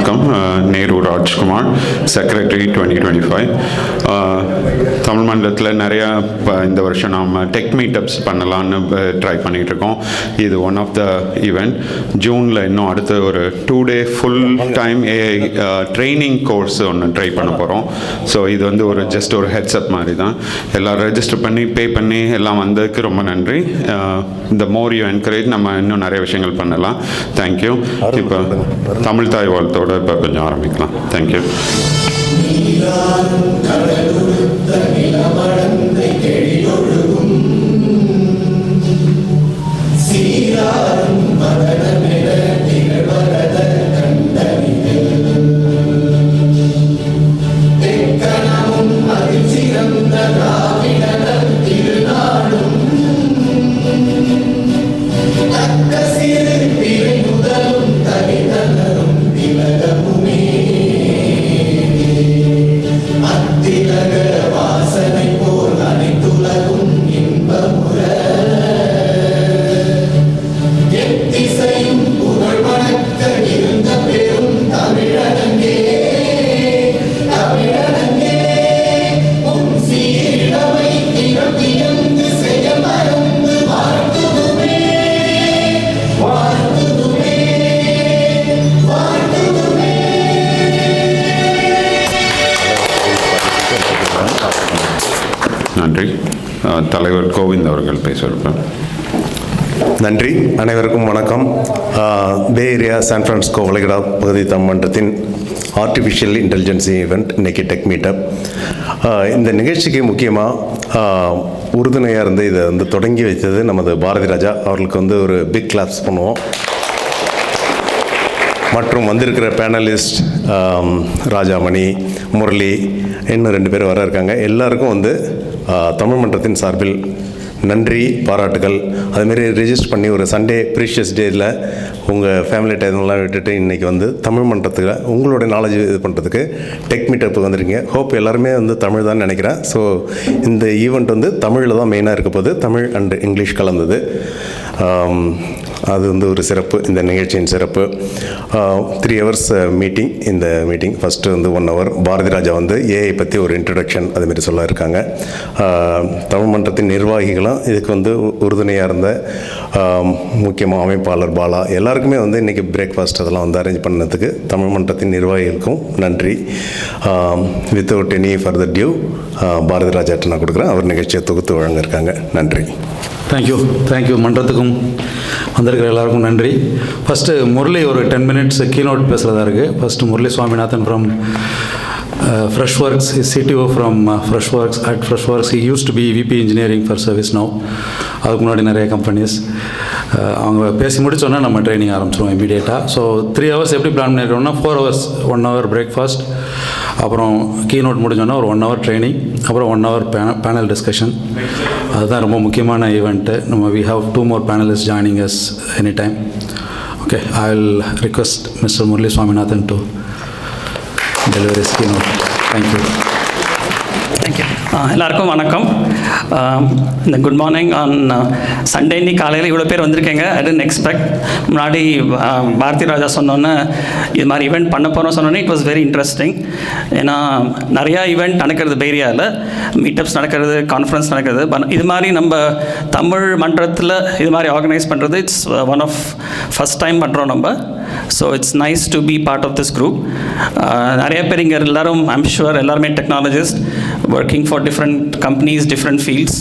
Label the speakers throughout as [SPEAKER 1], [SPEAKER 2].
[SPEAKER 1] வணக்கம். நேரு ராஜ்குமார், செக்ரட்டரி 2025. தமிழ் மண்டலத்தில் நிறையா இந்த வருஷம் நாம் டெக் மீட்டப்ஸ் பண்ணலான்னு ட்ரை பண்ணிகிட்ருக்கோம். இது ஒன் ஆஃப் த ஈவெண்ட். ஜூனில் இன்னும் அடுத்து ஒரு 2 day full time AI training course ஒன்று ட்ரை பண்ண போகிறோம். ஸோ இது வந்து ஒரு ஜஸ்ட் ஒரு ஹெட்ஸ்அப் மாதிரி தான். எல்லாம் ரெஜிஸ்டர் பண்ணி பே பண்ணி எல்லாம் வந்ததுக்கு ரொம்ப நன்றி. இந்த மோர் யூ என்கரேஜ், நம்ம இன்னும் நிறைய விஷயங்கள் பண்ணலாம். தேங்க்யூ. இப்போ தமிழ் தாய் வாழ்த்தோடு இப்போ கொஞ்சம் ஆரம்பிக்கலாம். தேங்க்யூ. நன்றி. தலைவர் கோவிந்த் அவர்கள் பேசுவார்.
[SPEAKER 2] நன்றி. அனைவருக்கும் வணக்கம். BayArea சான் பிரான்சிஸ்கோ வளைகுடா பகுதி மன்றத்தின் ஆர்டிஃபிஷியல் இன்டெலிஜென்சி ஈவெண்ட் இன்றைக்கி டெக் மீட்டப். இந்த நிகழ்ச்சிக்கு முக்கியமாக உறுதுணையாக இருந்து இதை வந்து தொடங்கி வைத்தது நமது பாரதி ராஜா அவர்களுக்கு வந்து ஒரு பிக் கிளாப்ஸ் பண்ணுவோம். மற்றும் வந்திருக்கிற பேனலிஸ்ட் ராஜாமணி, முரளி, இன்னும் 2 பேர் வர இருக்காங்க. எல்லாருக்கும் வந்து தமிழ் மன்றத்தின் சார்பில் நன்றி, பாராட்டுகள். அதுமாரி ரெஜிஸ்டர் பண்ணி ஒரு சண்டே ப்ரீஷியஸ் டேயில் உங்கள் ஃபேமிலி டைம்லாம் விட்டுட்டு இன்றைக்கி வந்து தமிழ் மன்றத்தில் உங்களுடைய நாலேஜ் இது பண்ணுறதுக்கு டெக் மீட்டப்புக்கு வந்துருக்கீங்க. ஹோப் எல்லாருமே வந்து தமிழ் தான் நினைக்கிறேன். ஸோ இந்த ஈவெண்ட் வந்து தமிழில் தான் மெயினாக இருக்க போது. தமிழ் அண்ட் இங்கிலீஷ் கலந்தது. அது வந்து ஒரு சிறப்பு, இந்த நிகழ்ச்சியின் சிறப்பு. 3 hours மீட்டிங். இந்த மீட்டிங் ஃபஸ்ட்டு வந்து 1 hour பாரதி ராஜா வந்து ஏஐ பற்றி ஒரு இன்ட்ரடக்ஷன் அதுமாரி சொல்ல இருக்காங்க. தமிழ் மன்றத்தின் நிர்வாகிகளும் இதுக்கு வந்து உறுதுணையாக இருந்த முக்கியமாக அமைப்பாளர் பாலா எல்லாருக்குமே வந்து இன்றைக்கி பிரேக்ஃபாஸ்ட் அதெல்லாம் வந்து அரேஞ்ச் பண்ணதுக்கு தமிழ் மன்றத்தின் நிர்வாகிகளுக்கும் நன்றி. Without any further due Bharathi ராஜாட்ட நான் கொடுக்குறேன். அவர் நிகழ்ச்சியை தொகுத்து வழங்கியிருக்காங்க. நன்றி.
[SPEAKER 3] தேங்க்யூ. மன்றத்துக்கும் வந்திருக்கிற எல்லாருக்கும் நன்றி. ஃபஸ்ட்டு முரளி ஒரு 10 minutes கீனோட் பேசுகிறதா இருக்குது. First Murali Swaminathan from Freshworks, CTO from Freshworks. At Freshworks he used to be VP Engineering for ServiceNow. அதுக்கு முன்னாடி நிறைய கம்பெனிஸ். அவங்க பேசி முடிச்சோன்னா நம்ம ட்ரைனிங் ஆரம்பிச்சிடுவோம் இமீடியட்டாக. ஸோ 3 hours எப்படி பிளான் பண்ணியிருக்கோம்னா 4 hours, 1 hour பிரேக்ஃபாஸ்ட், அப்புறம் கீனோட் முடிஞ்சோன்னா ஒரு 1 hour ட்ரைனிங், அப்புறம் 1 hour பேனல் டிஸ்கஷன். அதுதான் ரொம்ப முக்கியமான ஈவெண்ட்டு. நம்ம we have 2 more panelists joining us anytime. Okay, I will request Mr. Murali Swaminathan to deliver his keynote. Thank you.
[SPEAKER 4] எல்லாருக்கும் வணக்கம். இந்த குட் மார்னிங் ஆன் சண்டே. இன்னைக்கு காலையில் இவ்வளோ பேர் வந்திருக்கேங்க. ஐ டென்ட் எக்ஸ்பெக்ட். முன்னாடி பாரதி ராஜா சொன்னோன்னே இது மாதிரி ஈவெண்ட் பண்ண போகிறோம் சொன்னோன்னே இட் வாஸ் வெரி இன்ட்ரெஸ்டிங். ஏன்னா நிறையா ஈவெண்ட் நடக்கிறது BayAreaவில், மீட்டப்ஸ் நடக்கிறது, கான்ஃபரன்ஸ் நடக்கிறது. இது மாதிரி நம்ம தமிழ் மன்றத்தில் இது மாதிரி ஆர்கனைஸ் பண்ணுறது it's one of first time பண்ணுறோம் நம்ம. So it's nice to be part of this group. நிறைய பேர் இங்கே எல்லோரும் ஐம் ஷுவர் எல்லாருமே technologist working for different companies, different fields.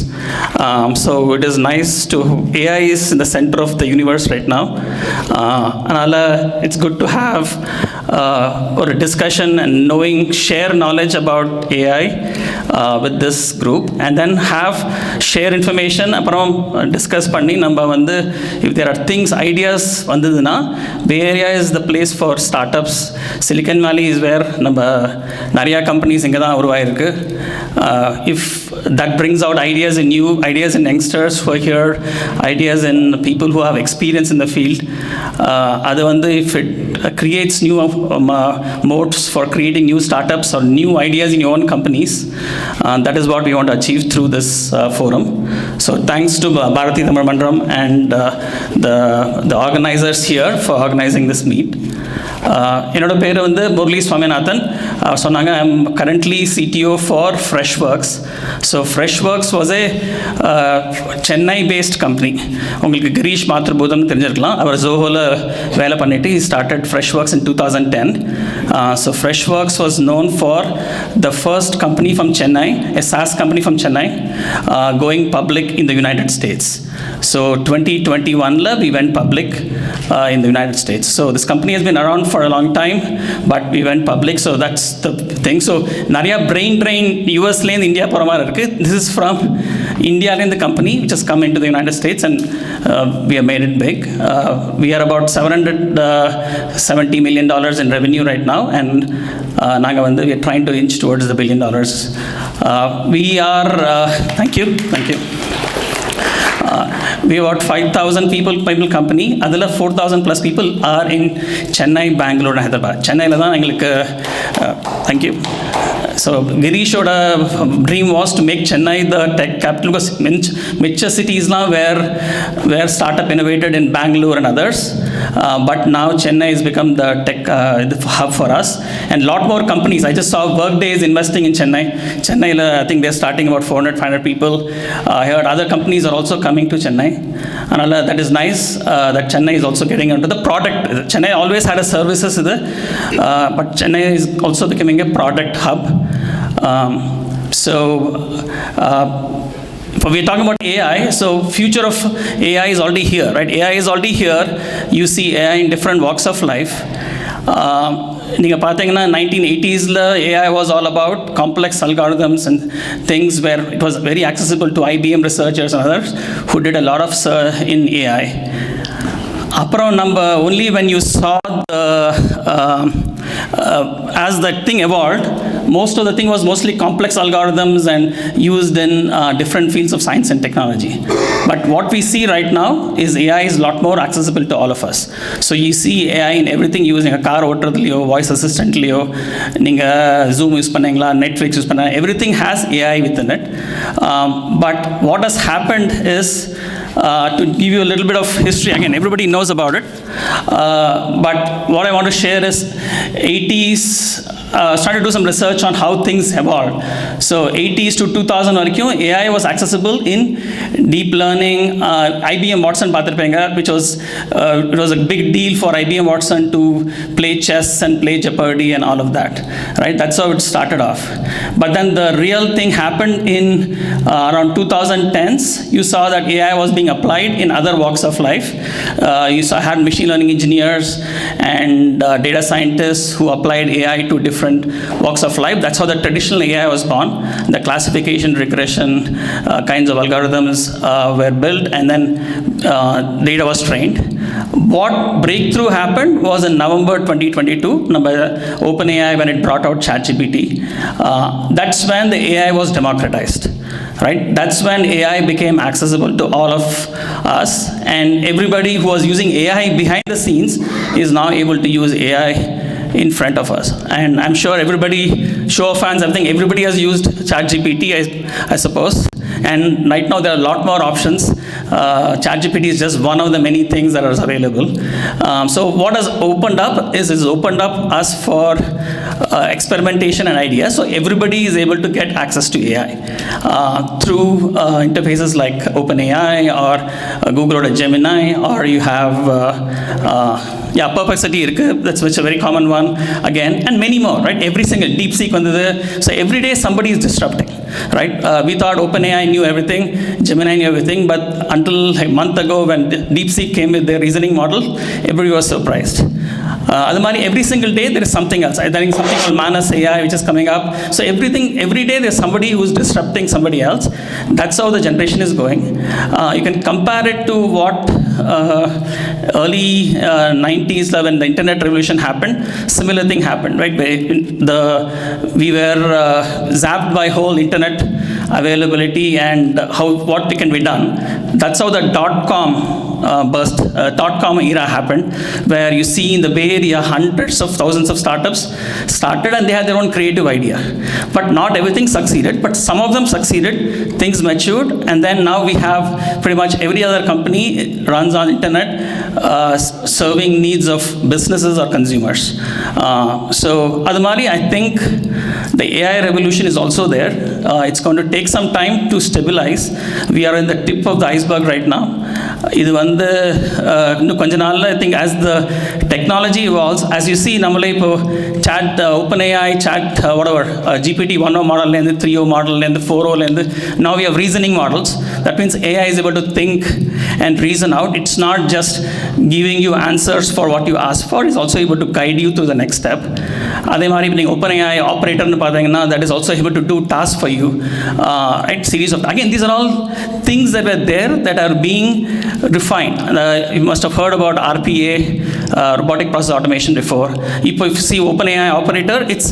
[SPEAKER 4] So it is nice to, AI is in the center of the universe right now. And it's good to have or a discussion and share knowledge about AI with this group, and then share information, appuram discuss panni namba vandu if there are things, ideas vandaduna, BayArea is the place for startups. Silicon Valley is where namba nariya companies inga dhaan uruvayirukku. If that brings out ideas in new ideas in youngsters who are here, ideas in people who have experience in the field, adu vandu if it creates new modes for creating new startups or new ideas in your own companies, that is what we want to achieve through this forum. So thanks to Bharathi Tamil Mandram and the organizers here for organizing this meet. என்னோட பேர் வந்து Murali Swaminathan. சொன்னாங்க I am currently CTO for Freshworks. So Freshworks was a Chennai based company. உங்களுக்கு கிரீஷ் மாத்ருபூதம்னு தெரிஞ்சிருக்கலாம். அவர் ஜோஹோவில் வேலை பண்ணிட்டு he started Freshworks in 2010. So Freshworks was known for the first company from Chennai, a SaaS company from Chennai, going public in the United States. So 2021 we went public in the United States. So this company has been around for a long time, but we went public. So that's the thing. So Nariya brain drain US lane India poramar irukku. This is from India in the company which has come into the United States, and we have made it big. We are about $770 million in revenue right now, and we are trying to inch towards the $1 billion. We are thank you. We have about 5,000 people company. Adala 4,000 plus people are in Chennai, Bangalore, and Hyderabad. Chennai la dhaan engalukku thank you. So Girish's dream was to make Chennai the tech capital, because major cities now where startup innovated in Bangalore and others, but now Chennai has become the tech the hub for us, and lot more companies. I just saw Workday is investing in Chennai. Chennai, I think they're starting about 500 people. I heard other companies are also coming to Chennai, and that is nice that Chennai is also getting into the product. Chennai always had a services, but Chennai is also becoming a product hub. We're talking about AI. So future of AI is already here, right? AI is already here. You see AI in different walks of life. நீங்கள் பார்த்தீங்கன்னா 1980s AI was all about complex algorithms and things where it was very accessible to IBM researchers and others who did a lot of in AI. அப்புறம் only when you saw as that thing evolved, most of the thing was mostly complex algorithms and used in different fields of science and technology. But what we see right now is AI is a lot more accessible to all of us. So you see AI in everything, using a car ஓட்டுறதுலையோ, voice assistantலையோ, நீங்கள் Zoom use பண்ணீங்களா, Netflix use பண்ண, everything has AI within it. But what has happened is, to give you a little bit of history, again, everybody knows about it, but what I want to share is 80s, started to do some research on how things evolved. So 80s to 2000 varaikkum AI was accessible in deep learning. IBM Watson பார்த்திருப்பீங்க, which was it was a big deal for IBM Watson to play chess and play Jeopardy and all of that, right? That's how it started off. But then the real thing happened in around 2010s. You saw that AI was being applied in other walks of life. You had machine learning engineers and data scientists who applied AI to different walks of life. That's how the traditional AI was born. The classification, regression kinds of algorithms were built, and then data was trained. What breakthrough happened was in November 2022, OpenAI, when it brought out ChatGPT. That's when the AI was democratized. Right? That's when AI became accessible to all of us, and everybody who was using AI behind the scenes is now able to use AI in front of us. And I'm sure everybody, show of hands, I think everybody has used ChatGPT, I suppose. And right now there are a lot more options. ChatGPT is just one of the many things that are available. So what has opened up is it's opened up us for experimentation and ideas. So everybody is able to get access to AI through interfaces like OpenAI or Google or Gemini, or you have Perplexity, that's a very common one again, and many more, right? Every single DeepSeek vandhathu. So every day somebody is disrupting, right? We thought OpenAI knew everything, Gemini knew everything, but until a month ago when DeepSeek came with their reasoning model, everybody was surprised. Every single day there is something else. I think something called Manas AI which is coming up. So every day there's somebody who's disrupting somebody else. That's how the generation is going. You can compare it to what early 90s when the internet revolution happened. Similar thing happened, right? We were zapped by whole internet availability and what can be done. That's how the dot-com era happened, where you see in the Bay Area hundreds of thousands of startups started and they had their own creative idea. But not everything succeeded, but some of them succeeded, things matured, and then now we have pretty much every other company runs on internet serving needs of businesses or consumers. So Adamari, I think the AI revolution is also there. It's going to take some time to stabilize. We are in the tip of the iceberg right now. இது வந்து இன்னும் கொஞ்ச நாளில் I think as the technology evolves, as you see நம்மளே இப்போ chat OpenAI chat whatever GPT 1.0 மாடல்லேருந்து 3.0 மாடல்லேருந்து 4.0லேருந்து now we have reasoning models. That means AI is able to think and reason out. It's not just giving you answers for what you ask for. It's also able to guide you to the next step. அதே மாதிரி இப்போ நீங்கள் OpenAI operatorன்னு பார்த்தீங்கன்னா that is also able to do tasks for you. Right, series of again these are all things that were there that are being refined. You must have heard about RPA, robotic process automation before. If you see OpenAI operator, it's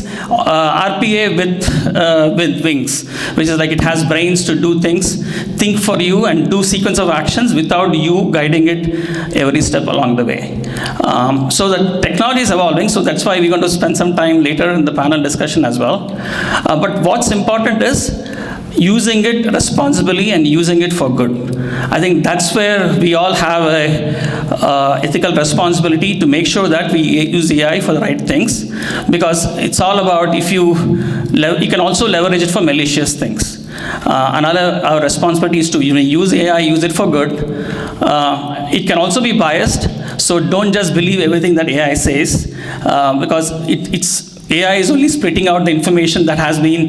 [SPEAKER 4] RPA with wings, which is like it has brains to do things, think for you and do sequence of actions without you guiding it every step along the way. So the technology is evolving, so that's why we're going to spend some time later in the panel discussion as well. But what's important is using it responsibly and using it for good. I think that's where we all have a ethical responsibility to make sure that we use AI for the right things, because it's all about if you can also leverage it for malicious things. Another our responsibility is to use AI, use it for good. It can also be biased, so don't just believe everything that AI says, because it's AI is only spitting out the information that has been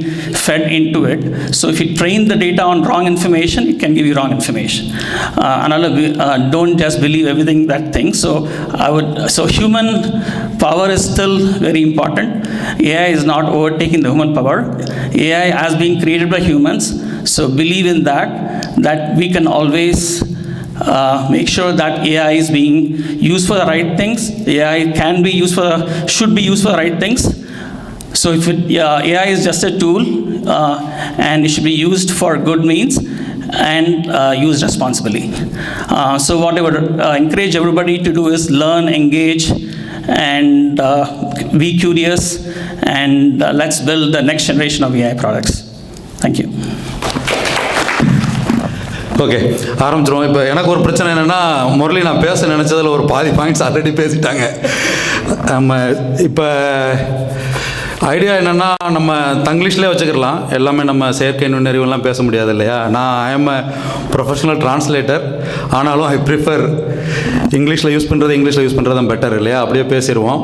[SPEAKER 4] fed into it. So if you train the data on wrong information, it can give you wrong information. Don't just believe everything that thinks. So human power is still very important. AI is not overtaking the human power. AI has been created by humans. So believe in that we can always make sure that AI is being used for the right things. AI should be used for the right things. So if AI is just a tool and it should be used for good means and used responsibly. So what I would encourage everybody to do is learn, engage, and be curious, and let's build the next generation of AI products. Thank you.
[SPEAKER 3] Okay ஆரம்பிச்சிருவோம். இப்போ எனக்கு ஒரு பிரச்சனை என்னென்னா, முரளி நான் பேச நினச்சதில் ஒரு பாதி பாயிண்ட்ஸ் ஆல்ரெடி பேசிட்டாங்க. நம்ம இப்போ ஐடியா என்னென்னா, நம்ம தங்கிலீஷ்லேயே வச்சுக்கலாம், எல்லாமே நம்ம செயற்கை நுண்ணறிவுலாம் பேச முடியாது இல்லையா. நான் I am a professional translator, ஆனாலும் ஐ ப்ரிஃபர் இங்கிலீஷில் யூஸ் பண்ணுறது தான் பெட்டர் இல்லையா. அப்படியே பேசிடுவோம்.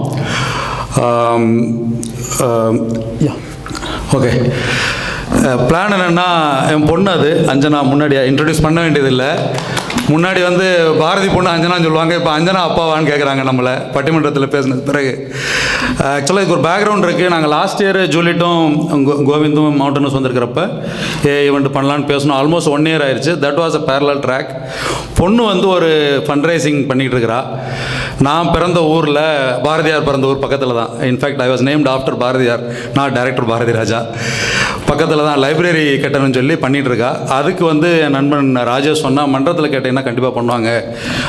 [SPEAKER 3] ஓகே, பிளான் என்னென்னா, என் பொண்ணு அது அஞ்சனா, முன்னாடி இன்ட்ரடியூஸ் பண்ண வேண்டியதில்லை. முன்னாடி வந்து பாரதி பொண்ணு அஞ்சனான்னு சொல்லுவாங்க, இப்போ அஞ்சனா அப்பாவான்னு கேட்குறாங்க நம்மளை பட்டிமன்றத்தில் பேசினது பிறகு. ஆக்சுவலாக இதுக்கு ஒரு பேக்ரவுண்ட் இருக்குது. நாங்கள் லாஸ்ட் இயர் ஜூலிட்டும் கோவிந்தும் மவுண்டனஸ் வந்திருக்கிறப்ப ஈவெண்ட் பண்ணலான்னு பேசணும். ஆல்மோஸ்ட் 1 year ஆயிடுச்சு. That was a parallel track. பொண்ணு வந்து ஒரு ஃபண்ட் ரைசிங் பண்ணிகிட்டு இருக்கிறா. நான் பிறந்த ஊரில், பாரதியார் பிறந்த ஊர் பக்கத்தில் தான். In fact I was named after Bharathiyar, நான் டைரக்டர் பாரதி ராஜா. பக்கத்தில் தான் லைப்ரரி கட்டணும்னு சொல்லி பண்ணிகிட்ருக்கா. அதுக்கு வந்து என் நண்பன் ராஜேஷ் சொன்னால், மன்றத்தில் கேட்டிங்கன்னா கண்டிப்பாக பண்ணுவாங்க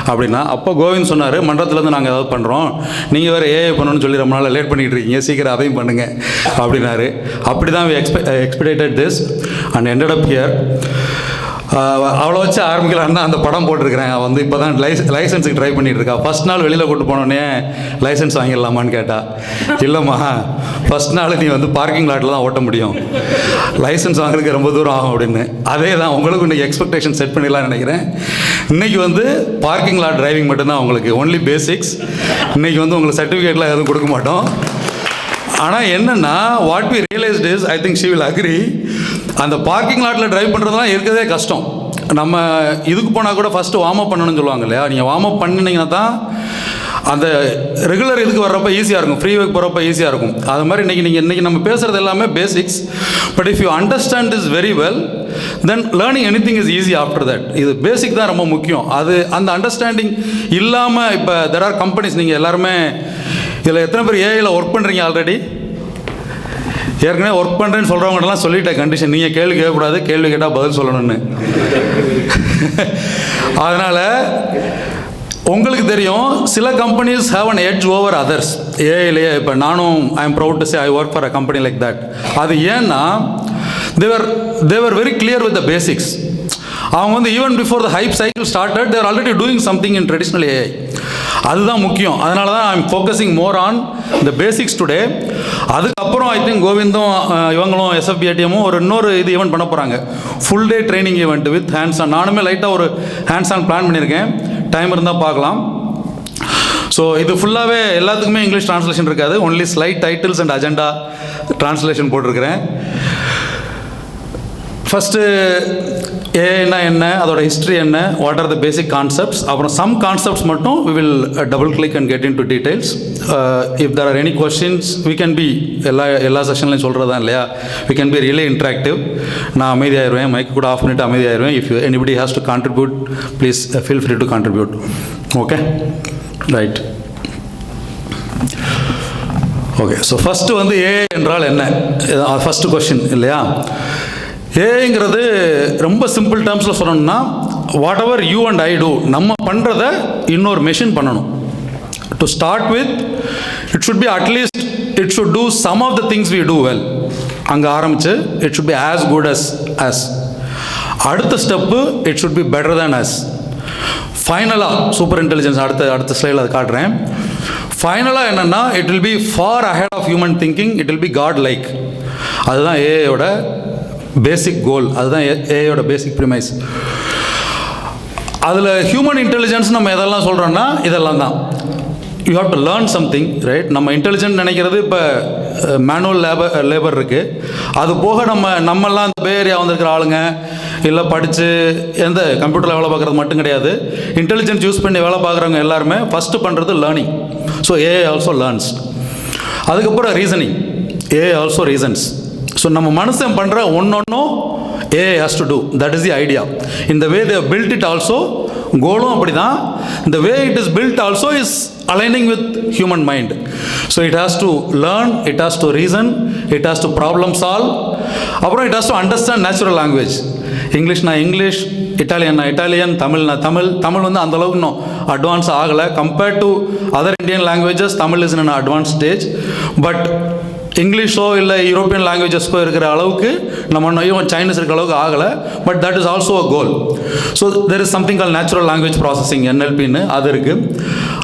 [SPEAKER 3] அப்படின்னா. அப்போ கோவிந்த் சொன்னார், மன்றத்துலேருந்து நாங்கள் ஏதாவது பண்ணுறோம், நீங்கள் வேறு ஏஐ பண்ணணும்னு சொல்லி ரொம்ப நாள் லேட் பண்ணிகிட்டு இருக்கீங்க, சீக்கிரம் அதையும் பண்ணுங்கள் அப்படின்னாரு. அப்படி தான் expected this and ended up here. அவ்வளோ வச்சு ஆரம்பிக்கலான்னு தான் அந்த படம் போட்டிருக்கிறேன். வந்து இப்போ தான் லைசன்ஸுக்கு ட்ரை பண்ணிகிட்ருக்கா. ஃபஸ்ட் நாள் வெளியில் கூட்டு போனோடனே லைசன்ஸ் வாங்கிடலாமான்னு கேட்டால், இல்லைம்மா ஃபஸ்ட் நாள் நீ வந்து பார்க்கிங் லாட்டில் தான் ஓட்ட முடியும், லைசன்ஸ் வாங்குறதுக்கு ரொம்ப தூரம் ஆகும் அப்படின்னு. அதே தான் உங்களுக்கு இன்றைக்கி எக்ஸ்பெக்டேஷன் செட் பண்ணிடலாம்னு நினைக்கிறேன். இன்றைக்கி வந்து பார்க்கிங் லாட் டிரைவிங் மட்டும்தான் உங்களுக்கு, ஒன்லி பேசிக்ஸ். இன்றைக்கி வந்து உங்களுக்கு சர்டிஃபிகேட்லாம் எதுவும் கொடுக்க மாட்டோம். ஆனால் என்னென்னா, what we realised is, I think she will agree, அந்த பார்க்கிங் லாட்டில் ட்ரைவ் பண்ணுறதுலாம் இருக்கிறதே கஷ்டம். நம்ம இதுக்கு போனால் கூட ஃபஸ்ட்டு வார்ம் அப் பண்ணணும்னு சொல்லுவாங்க இல்லையா. நீங்கள் வார்ம் அப் பண்ணினீங்கன்னா தான் அந்த ரெகுலர் இதுக்கு வர்றப்போ ஈஸியாக இருக்கும், ஃப்ரீ ஒர்க் போகிறப்ப ஈஸியாக இருக்கும். அது மாதிரி இன்றைக்கி நம்ம பேசுகிறது எல்லாமே basics. But if you understand this very well, then learning anything is easy after that. இது பேசிக் தான் ரொம்ப முக்கியம். அது அந்த அண்டர்ஸ்டாண்டிங் இல்லாமல், இப்போ தெர் ஆர் கம்பெனிஸ், நீங்கள் எல்லாருமே இதில் எத்தனை பேர் ஏஐயில் ஒர்க் பண்ணுறீங்க ஆல்ரெடி? ஏற்கனவே ஒர்க் பண்ணுறேன்னு சொல்கிறவங்கலாம் சொல்லிட்டேன் கண்டிஷன், நீங்கள் கேள்வி கேட்கக்கூடாது, கேள்வி கேட்டால் பதில் சொல்லணும்னு. அதனால் உங்களுக்கு தெரியும் சில companies have an edge over others ஏஐலேயே. இப்போ நானும் I am proud to say I work for a company like that. அது ஏன்னா they're very clear with the basics. அவங்க வந்து even before the hype cycle started they're already doing something in traditional AI. அதுதான் முக்கியம். அதனால தான் I am focusing more on the basics today. அதுக்கப்புறம் I think கோவிந்தும் இவங்களும் SFBATMும் இன்னொரு இது ஈவெண்ட் பண்ண போகிறாங்க, full day training event with hands on. நானுமே லைட்டாக ஒரு ஹேண்ட்ஸ் ஆன் பிளான் பண்ணியிருக்கேன், டைம் இருந்தால் பார்க்கலாம். ஸோ இது ஃபுல்லாகவே எல்லாத்துக்குமே இங்கிலீஷ் ட்ரான்ஸ்லேஷன் இருக்காது, only slide titles and agenda translation போட்டிருக்கிறேன். ஃபஸ்ட்டு ஏஐனா என்ன, அதோட ஹிஸ்ட்ரி என்ன, what are the basic concepts, அப்புறம் சம் கான்செப்ட்ஸ் மட்டும் we will double click and get into details. If there are any questions we can be எல்லா செஷன்லையும் சொல்கிறதா இல்லையா, we can be really interactive. நான் அமைதியாயிருவேன், மைக்கு கூட ஆஃப் பண்ணிவிட்டு அமைதியாயிருவேன். If anybody has to contribute please feel free to contribute. Okay, right. Okay, so first வந்து ஏஐ என்றால் என்ன, ஃபஸ்ட்டு கொஸ்டின் இல்லையா. ஏஐங்கிறது ரொம்ப சிம்பிள் டேர்ம்ஸில் சொல்லணும்னா what ever you and I two, நம்ம பண்ணுறத இன்னொரு மெஷின் பண்ணணும். To start with it should be at least it should do some of the things we do well. அங்கே ஆரம்பித்து it should be as good as. அடுத்த step it should be better than as. ஃபைனலாக super intelligence அடுத்த ஸ்லைடில் அதை காட்டுறேன். ஃபைனலாக என்னென்னா it will B for ahead of human thinking, it will be caught like. அதுதான் ஏஐயோட பேசிக் கோல், அதுதான் ஏஐயோட பேசிக் ப்ரிமைஸ். அதில் ஹியூமன் இன்டெலிஜென்ஸ் நம்ம எதெல்லாம் சொல்கிறோன்னா இதெல்லாம் தான். You have to learn something, right. நம்ம இன்டெலிஜென்ட் நினைக்கிறது இப்போ மேனுவல் லேபர் இருக்குது. அது போக நம்மெல்லாம் இந்த BayArea வந்திருக்கிற ஆளுங்க இல்லை படித்து எந்த கம்ப்யூட்டரில் வேலை பார்க்குறது மட்டும் கிடையாது, இன்டெலிஜென்ஸ் யூஸ் பண்ணி வேலை பார்க்குறவங்க எல்லாருமே ஃபஸ்ட்டு பண்ணுறது learning. So AI also learns. அதுக்கப்புறம் reasoning, AI also reasons. So நம்ம மனுஷன் பண்ணுற ஒன்னொன்னும் AI has to do. That is the idea. In the way they have built it also, கோலும் அப்படி தான். The way it is built also is aligning with human mind. So it has to learn, it has to reason, it has to problem solve. அப்புறம் it has to understand natural language. இங்கிலீஷ்னா English, இட்டாலியன்னா Italian, தமிழ்னா தமிழ் வந்து அந்தளவுக்கு இன்னும் advance ஆகலை. Compared to other Indian languages Tamil is in advance stage. But இங்கிலீஷோ இல்லை யூரோப்பியன் லாங்குவேஜஸ்க்கோ இருக்கிற அளவுக்கு நம்ம இன்னும் சைனீஸ் இருக்கிற அளவுக்கு ஆகலை. But that is also a goal. So there is something call natural language processing, NLPன்னு அது இருக்குது.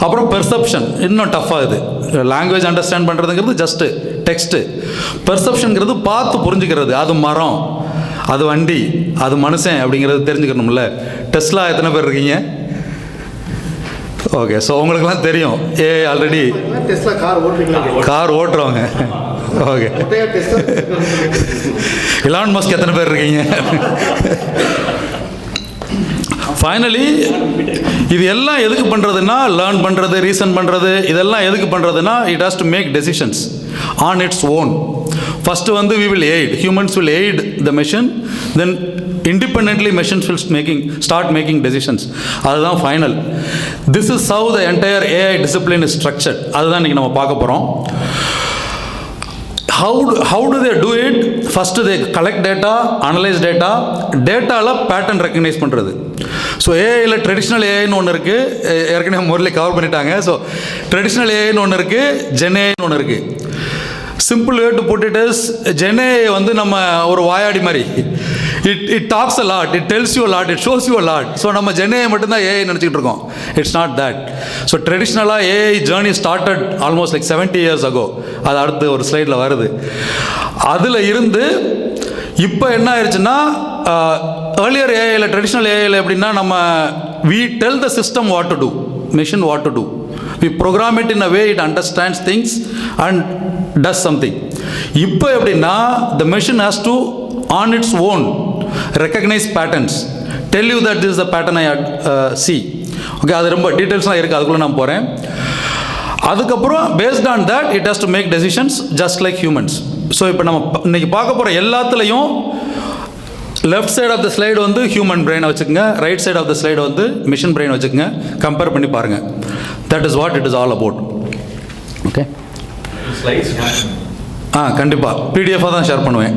[SPEAKER 3] அப்புறம் பெர்செப்ஷன் இன்னும் டஃப்பாகுது. லாங்குவேஜ் அண்டர்ஸ்டாண்ட் பண்ணுறதுங்கிறது ஜஸ்ட்டு டெக்ஸ்ட்டு. பெர்செப்ஷனுங்கிறது பார்த்து புரிஞ்சுக்கிறது. அது மரம், அது வண்டி, அது மனுஷன் அப்படிங்கிறது தெரிஞ்சுக்கணும்ல. டெஸ்லா எத்தனை பேர் இருக்கீங்க? ஓகே, ஸோ உங்களுக்குலாம் தெரியும் ஆல்ரெடி கார் ஓட்டுறவங்க. ஓகே, எலான் மஸ்க் எத்தனை பேர் இருக்கீங்க? ஃபைனலி இது எல்லாம் எதுக்கு பண்ணுறதுன்னா, லேர்ன் பண்ணுறது, ரீசன் பண்ணுறது, இதெல்லாம் எதுக்கு பண்ணுறதுன்னா it has to make decisions on its own. First வந்து we will aid, humans will aid the machine, then independently machines will start making decisions. அதுதான் final. This is how the entire AI discipline is structured. அதுதான் இன்றைக்கி நம்ம பார்க்க போகிறோம். How do they do it? First they collect data, analyze data, டேட்டாவில் pattern recognise பண்ணுறது. So ஏஐயில் traditional ஏஐன்னு ஒன்று இருக்குது, ஏற்கனவே முரளி கவர் பண்ணிட்டாங்க. ஸோ ட்ரெடிஷ்னல் ஏஐன்னு ஒன்று இருக்குது, ஜென்ஏன்னு ஒன்று இருக்குது. Simple way to put it is, GenAI வந்து நம்ம ஒரு வாயாடி மாதிரி, it talks a lot, it tells you a lot, it shows you a lot. So நம்ம ஜென்ஏ மட்டும்தான் ஏஐ நினச்சிக்கிட்டு இருக்கோம். It's not that. ஸோ ட்ரெடிஷ்னலாக AI journey started almost like 70 years ago. அது அடுத்து ஒரு ஸ்லைடில் வருது. அதில் இருந்து இப்போ என்ன ஆயிடுச்சுன்னா, ஏர்லியர் ஏஐயில் ட்ரெடிஷ்னல் ஏஐயில் எப்படின்னா நம்ம we tell the system what to do, machine what to do. We program it in a way it understands things and does something. இப்போ எப்படின்னா the machine has to on its own recognize patterns, tell you that this is the pattern I see. Okay, அது ரொம்ப டீட்டெயில்ஸ்லாம் இருக்குது, அதுக்குள்ளே நான் போகிறேன். அதுக்கப்புறம் based on that it has to make decisions just like humans. So இப்போ நம்ம இன்றைக்கி பார்க்க போகிற எல்லாத்துலேயும் left side of the slide வந்து ஹியூமன் பிரெயினை வச்சுக்கோங்க, right side of the slide வந்து மிஷின் பிரெயின் வச்சுக்கோங்க. கம்பேர் பண்ணி பாருங்கள். That is what it is all about. Okay, கண்டிப்பாக பிடிஎஃபாக தான் ஷேர் பண்ணுவேன்.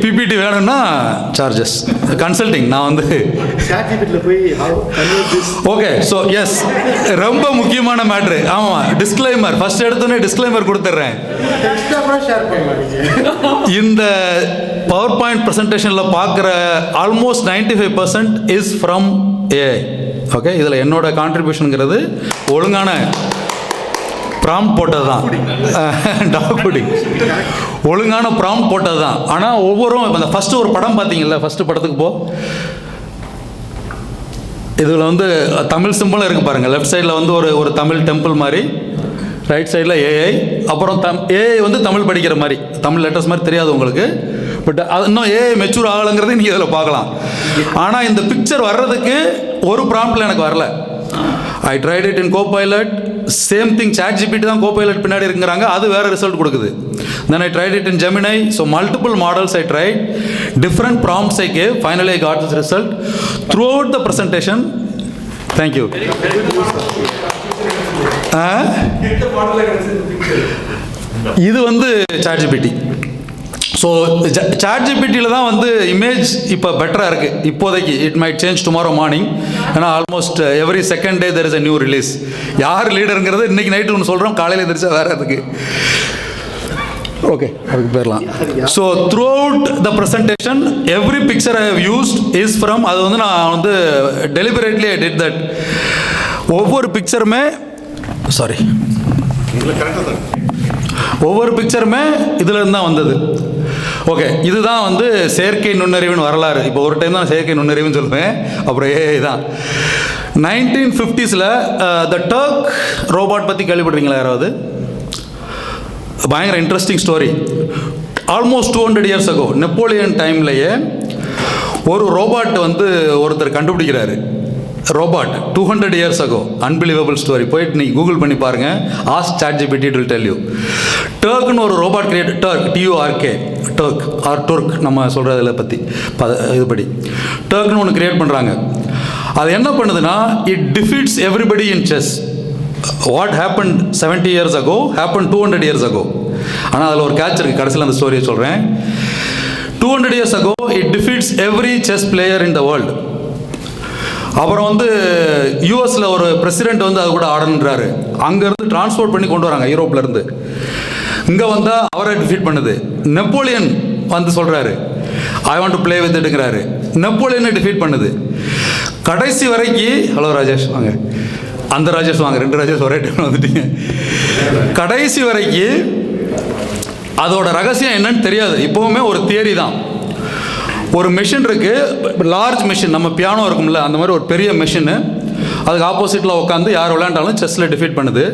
[SPEAKER 3] பிபிடி வேணும்னா சார்ஜஸ் கன்சல்டிங் நான் வந்து ஓகே. ஸோ எஸ், ரொம்ப முக்கியமான மேட்ரு. ஆமாம், டிஸ்க்ளைமர் ஃபர்ஸ்ட் எடுத்தோன்னே டிஸ்க்ளைமர் கொடுத்துட்றேன். இந்த பவர் பாயிண்ட் ப்ரெசன்டேஷனில் பார்க்குற almost 95% is from AI. Okay, இதில் என்னோட கான்ட்ரிபியூஷனுங்கிறது ஒழுங்கான ப்ராம்ப்ட் போட்டது தான், டாக் ஃபுட்டிங் ஒழுங்கான ப்ராம்ப்ட் போட்டது தான். ஆனால் ஒவ்வொரும் இப்போ அந்த ஃபஸ்ட்டு ஒரு படம் பார்த்தீங்கல்ல, ஃபஸ்ட்டு படத்துக்கு இதில் வந்து தமிழ் சிம்பிளும் இருக்குது பாருங்கள். லெஃப்ட் சைடில் வந்து ஒரு தமிழ் டெம்பிள் மாதிரி, ரைட் சைடில் ஏஐ, அப்புறம் ஏஐ வந்து தமிழ் படிக்கிற மாதிரி, தமிழ் லெட்டர்ஸ் மாதிரி தெரியாது உங்களுக்கு, பட் அது இன்னும் ஏஐ மெச்சூர் ஆகலைங்கிறது நீங்கள் இதில் பார்க்கலாம். ஆனால் இந்த பிக்சர் வர்றதுக்கு ஒரு ப்ராம்ப்டில் எனக்கு வரல. I tried it in Copilot, same thing ChatGPT தான் கோபைலட் பின்னாடி இருக்குங்கிறாங்க, அது வேறு ரிசல்ட் கொடுக்குது. Then I tried it in Gemini, so multiple models I tried, different prompts I gave, finally I got this result throughout the presentation. Thank you. இது வந்து ChatGPT. So ChatGPTயில் தான் வந்து இமேஜ் இப்போ பெட்டராக இருக்குது இப்போதைக்கு. It might change tomorrow morning. ஏன்னா almost every second day there is a new release. யார் லீடருங்கிறது இன்றைக்கி நைட்டு ஒன்று சொல்கிறோம், காலையில் எந்திரிச்சா வேறு அதுக்கு. ஓகே, அதுக்கு போயிடலாம். So throughout the presentation every picture I have used is from, அது வந்து நான் வந்து டெலிபரேட்லி ஐ டிட் தட். ஒவ்வொரு பிக்சருமே ஒவ்வொரு பிக்சருமே இதில் இருந்து தான் வந்தது. ஓகே, இதுதான் வந்து செயற்கை நுண்ணறிவின் வரலாறு. இப்போ ஒரு டைம் தான் செயற்கை நுண்ணறிவுன்னு சொல்லுவேன், அப்புறம் ஏஐ தான். 1950s த டர்க் ரோபாட் பற்றி கேள்விப்படுறீங்களா யாராவது? பயங்கர interesting story. Almost 200 years ago, Napoleon டைம்லேயே ஒரு ரோபாட் வந்து ஒருத்தர் கண்டுபிடிக்கிறாரு. Robot 200 years ago, unbelievable story. போயிட்டு நீங்கள் கூகுள் பண்ணி பாருங்கள், ask ChatGPT, it will tell you. டர்க்னு ஒரு robot create, Turk TURK, Turk or Turk நம்ம சொல்கிறதில் பற்றி இதுபடி டர்க்னு ஒன்று கிரியேட் பண்ணுறாங்க. அது என்ன பண்ணுதுன்னா, it defeats everybody in chess. What happened 70 years ago happen 200 years ago. ஆனால் அதில் ஒரு கேட்ச் இருக்குது, கடைசியில் அந்த ஸ்டோரியை சொல்கிறேன். 200 years ago it defeats every chess player in the world. அப்புறம் வந்து யூஎஸில் ஒரு பிரசிடென்ட் வந்து அது கூட ஆடணுன்றாரு. அங்கேருந்து டிரான்ஸ்போர்ட் பண்ணி கொண்டு வராங்க யூரோப்லேருந்து. இங்கே வந்தால் அவரை டிஃபீட் பண்ணுது. நெப்போலியன் வந்து சொல்கிறாரு, I want to play with இட்டுங்கிறாரு. நெப்போலியனை டிஃபீட் பண்ணுது. கடைசி வரைக்கும், ஹலோ ராஜேஷ் வாங்க, அந்த ராஜேஷ் வாங்க, 2 ராஜேஷ் ஒரே டைம் வந்துட்டீங்க. கடைசி வரைக்கும் அதோட ரகசியம் என்னன்னு தெரியாது. இப்போவுமே ஒரு தியரி தான். ஒரு மெஷின் இருக்குது, லார்ஜ் மெஷின், நம்ம பியானோ இருக்கும்ல அந்த மாதிரி ஒரு பெரிய மெஷினு, அதுக்கு ஆப்போசிட்டில் உட்காந்து யார் விளையாண்டாலும் செஸ்ஸில் டிஃபீட் பண்ணுது.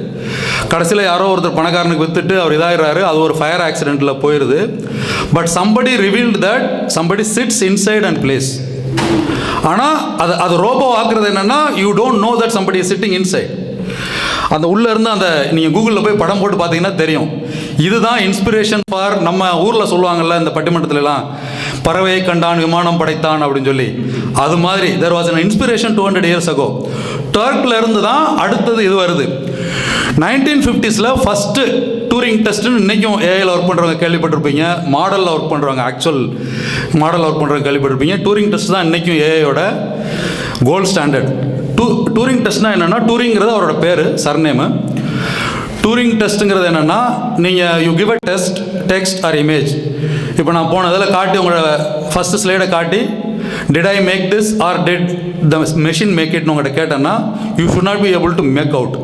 [SPEAKER 3] கடைசியில் யாரோ ஒருத்தர் பணக்காரனுக்கு விற்றுட்டு அவர் இதாகிறாரு, அது ஒரு ஃபயர் ஆக்சிடெண்ட்டில் போயிடுது. But somebody revealed that somebody chits inside and place. ஆனால் அது ரோபோ ஆக்குறது என்னென்னா, you don't know that somebody is sitting inside. அந்த உள்ளே இருந்து அந்த நீங்கள் கூகுளில் போய் படம் போட்டு பார்த்தீங்கன்னா தெரியும். இதுதான் இன்ஸ்பிரேஷன் ஃபார், நம்ம ஊரில் சொல்லுவாங்கள்ல இந்த பட்டிமன்றத்துலலாம், பறவையை கண்டான் விமானம் படைத்தான் அப்படின்னு சொல்லி, அது மாதிரி there was an inspiration 200 years ago. டர்க்கில் இருந்து தான் அடுத்தது இது வருது. 1950s ஃபஸ்ட்டு டூரிங் டெஸ்ட்டுன்னு இன்றைக்கும் ஏஐயில் ஒர்க் பண்ணுறவங்க கேள்விப்பட்டிருப்பீங்க, மாடலில் ஒர்க் பண்ணுறவங்க, ஆக்சுவல் மாடலில் ஒர்க் பண்ணுறவங்க கேள்விப்பட்டிருப்பீங்க. டூரிங் டெஸ்ட் தான் இன்றைக்கும் ஏஐயோட கோல்டு ஸ்டாண்டர்ட். டூரிங் டெஸ்ட்னா என்னென்னா, டூரிங்கிறது அவரோட பேர், சர்நேமு. டூரிங் டெஸ்ட்டுங்கிறது என்னென்னா, நீங்கள் you give a text or image. இப்போ நான் போனதில் காட்டி உங்களோட ஃபஸ்ட்டு ஸ்லைடை காட்டி, did I make this or did the machine make இட்னு உங்கள்கிட்ட கேட்டேன்னா, you should not be able to make out.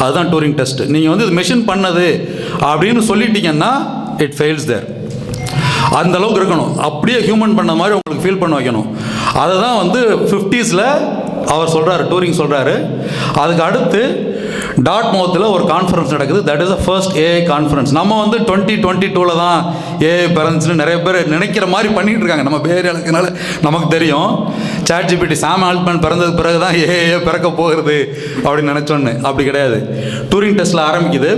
[SPEAKER 3] அதுதான் டூரிங் டெஸ்ட்டு. நீங்கள் வந்து இது மெஷின் பண்ணது அப்படின்னு சொல்லிட்டீங்கன்னா இட் ஃபெயில்ஸ் தேர். அந்த அளவுக்கு இருக்கணும், அப்படியே ஹியூமன் பண்ண மாதிரி உங்களுக்கு ஃபீல் பண்ண வைக்கணும். அதை தான் வந்து 50s அவர் சொல்கிறாரு, டூரிங் சொல்கிறாரு. அதுக்கு அடுத்து டாட்மவுத்தில் ஒரு கான்ஃபரன்ஸ் நடக்குது. That is the first AI conference. நம்ம வந்து 2022 தான் ஏஐ பிறந்துச்சுன்னு நிறைய பேர் நினைக்கிற மாதிரி பண்ணிகிட்டு இருக்காங்க. நம்ம BayArea இருக்கனால நமக்கு தெரியும், ChatGPT சாம் ஆல்ட்மேன் பிறந்தது பிறகு தான் ஏஐ பிறக்க போகிறது அப்படின்னு நினச்சோன்னு. அப்படி கிடையாது. டூரிங் டெஸ்ட்டில் ஆரம்பிக்குது.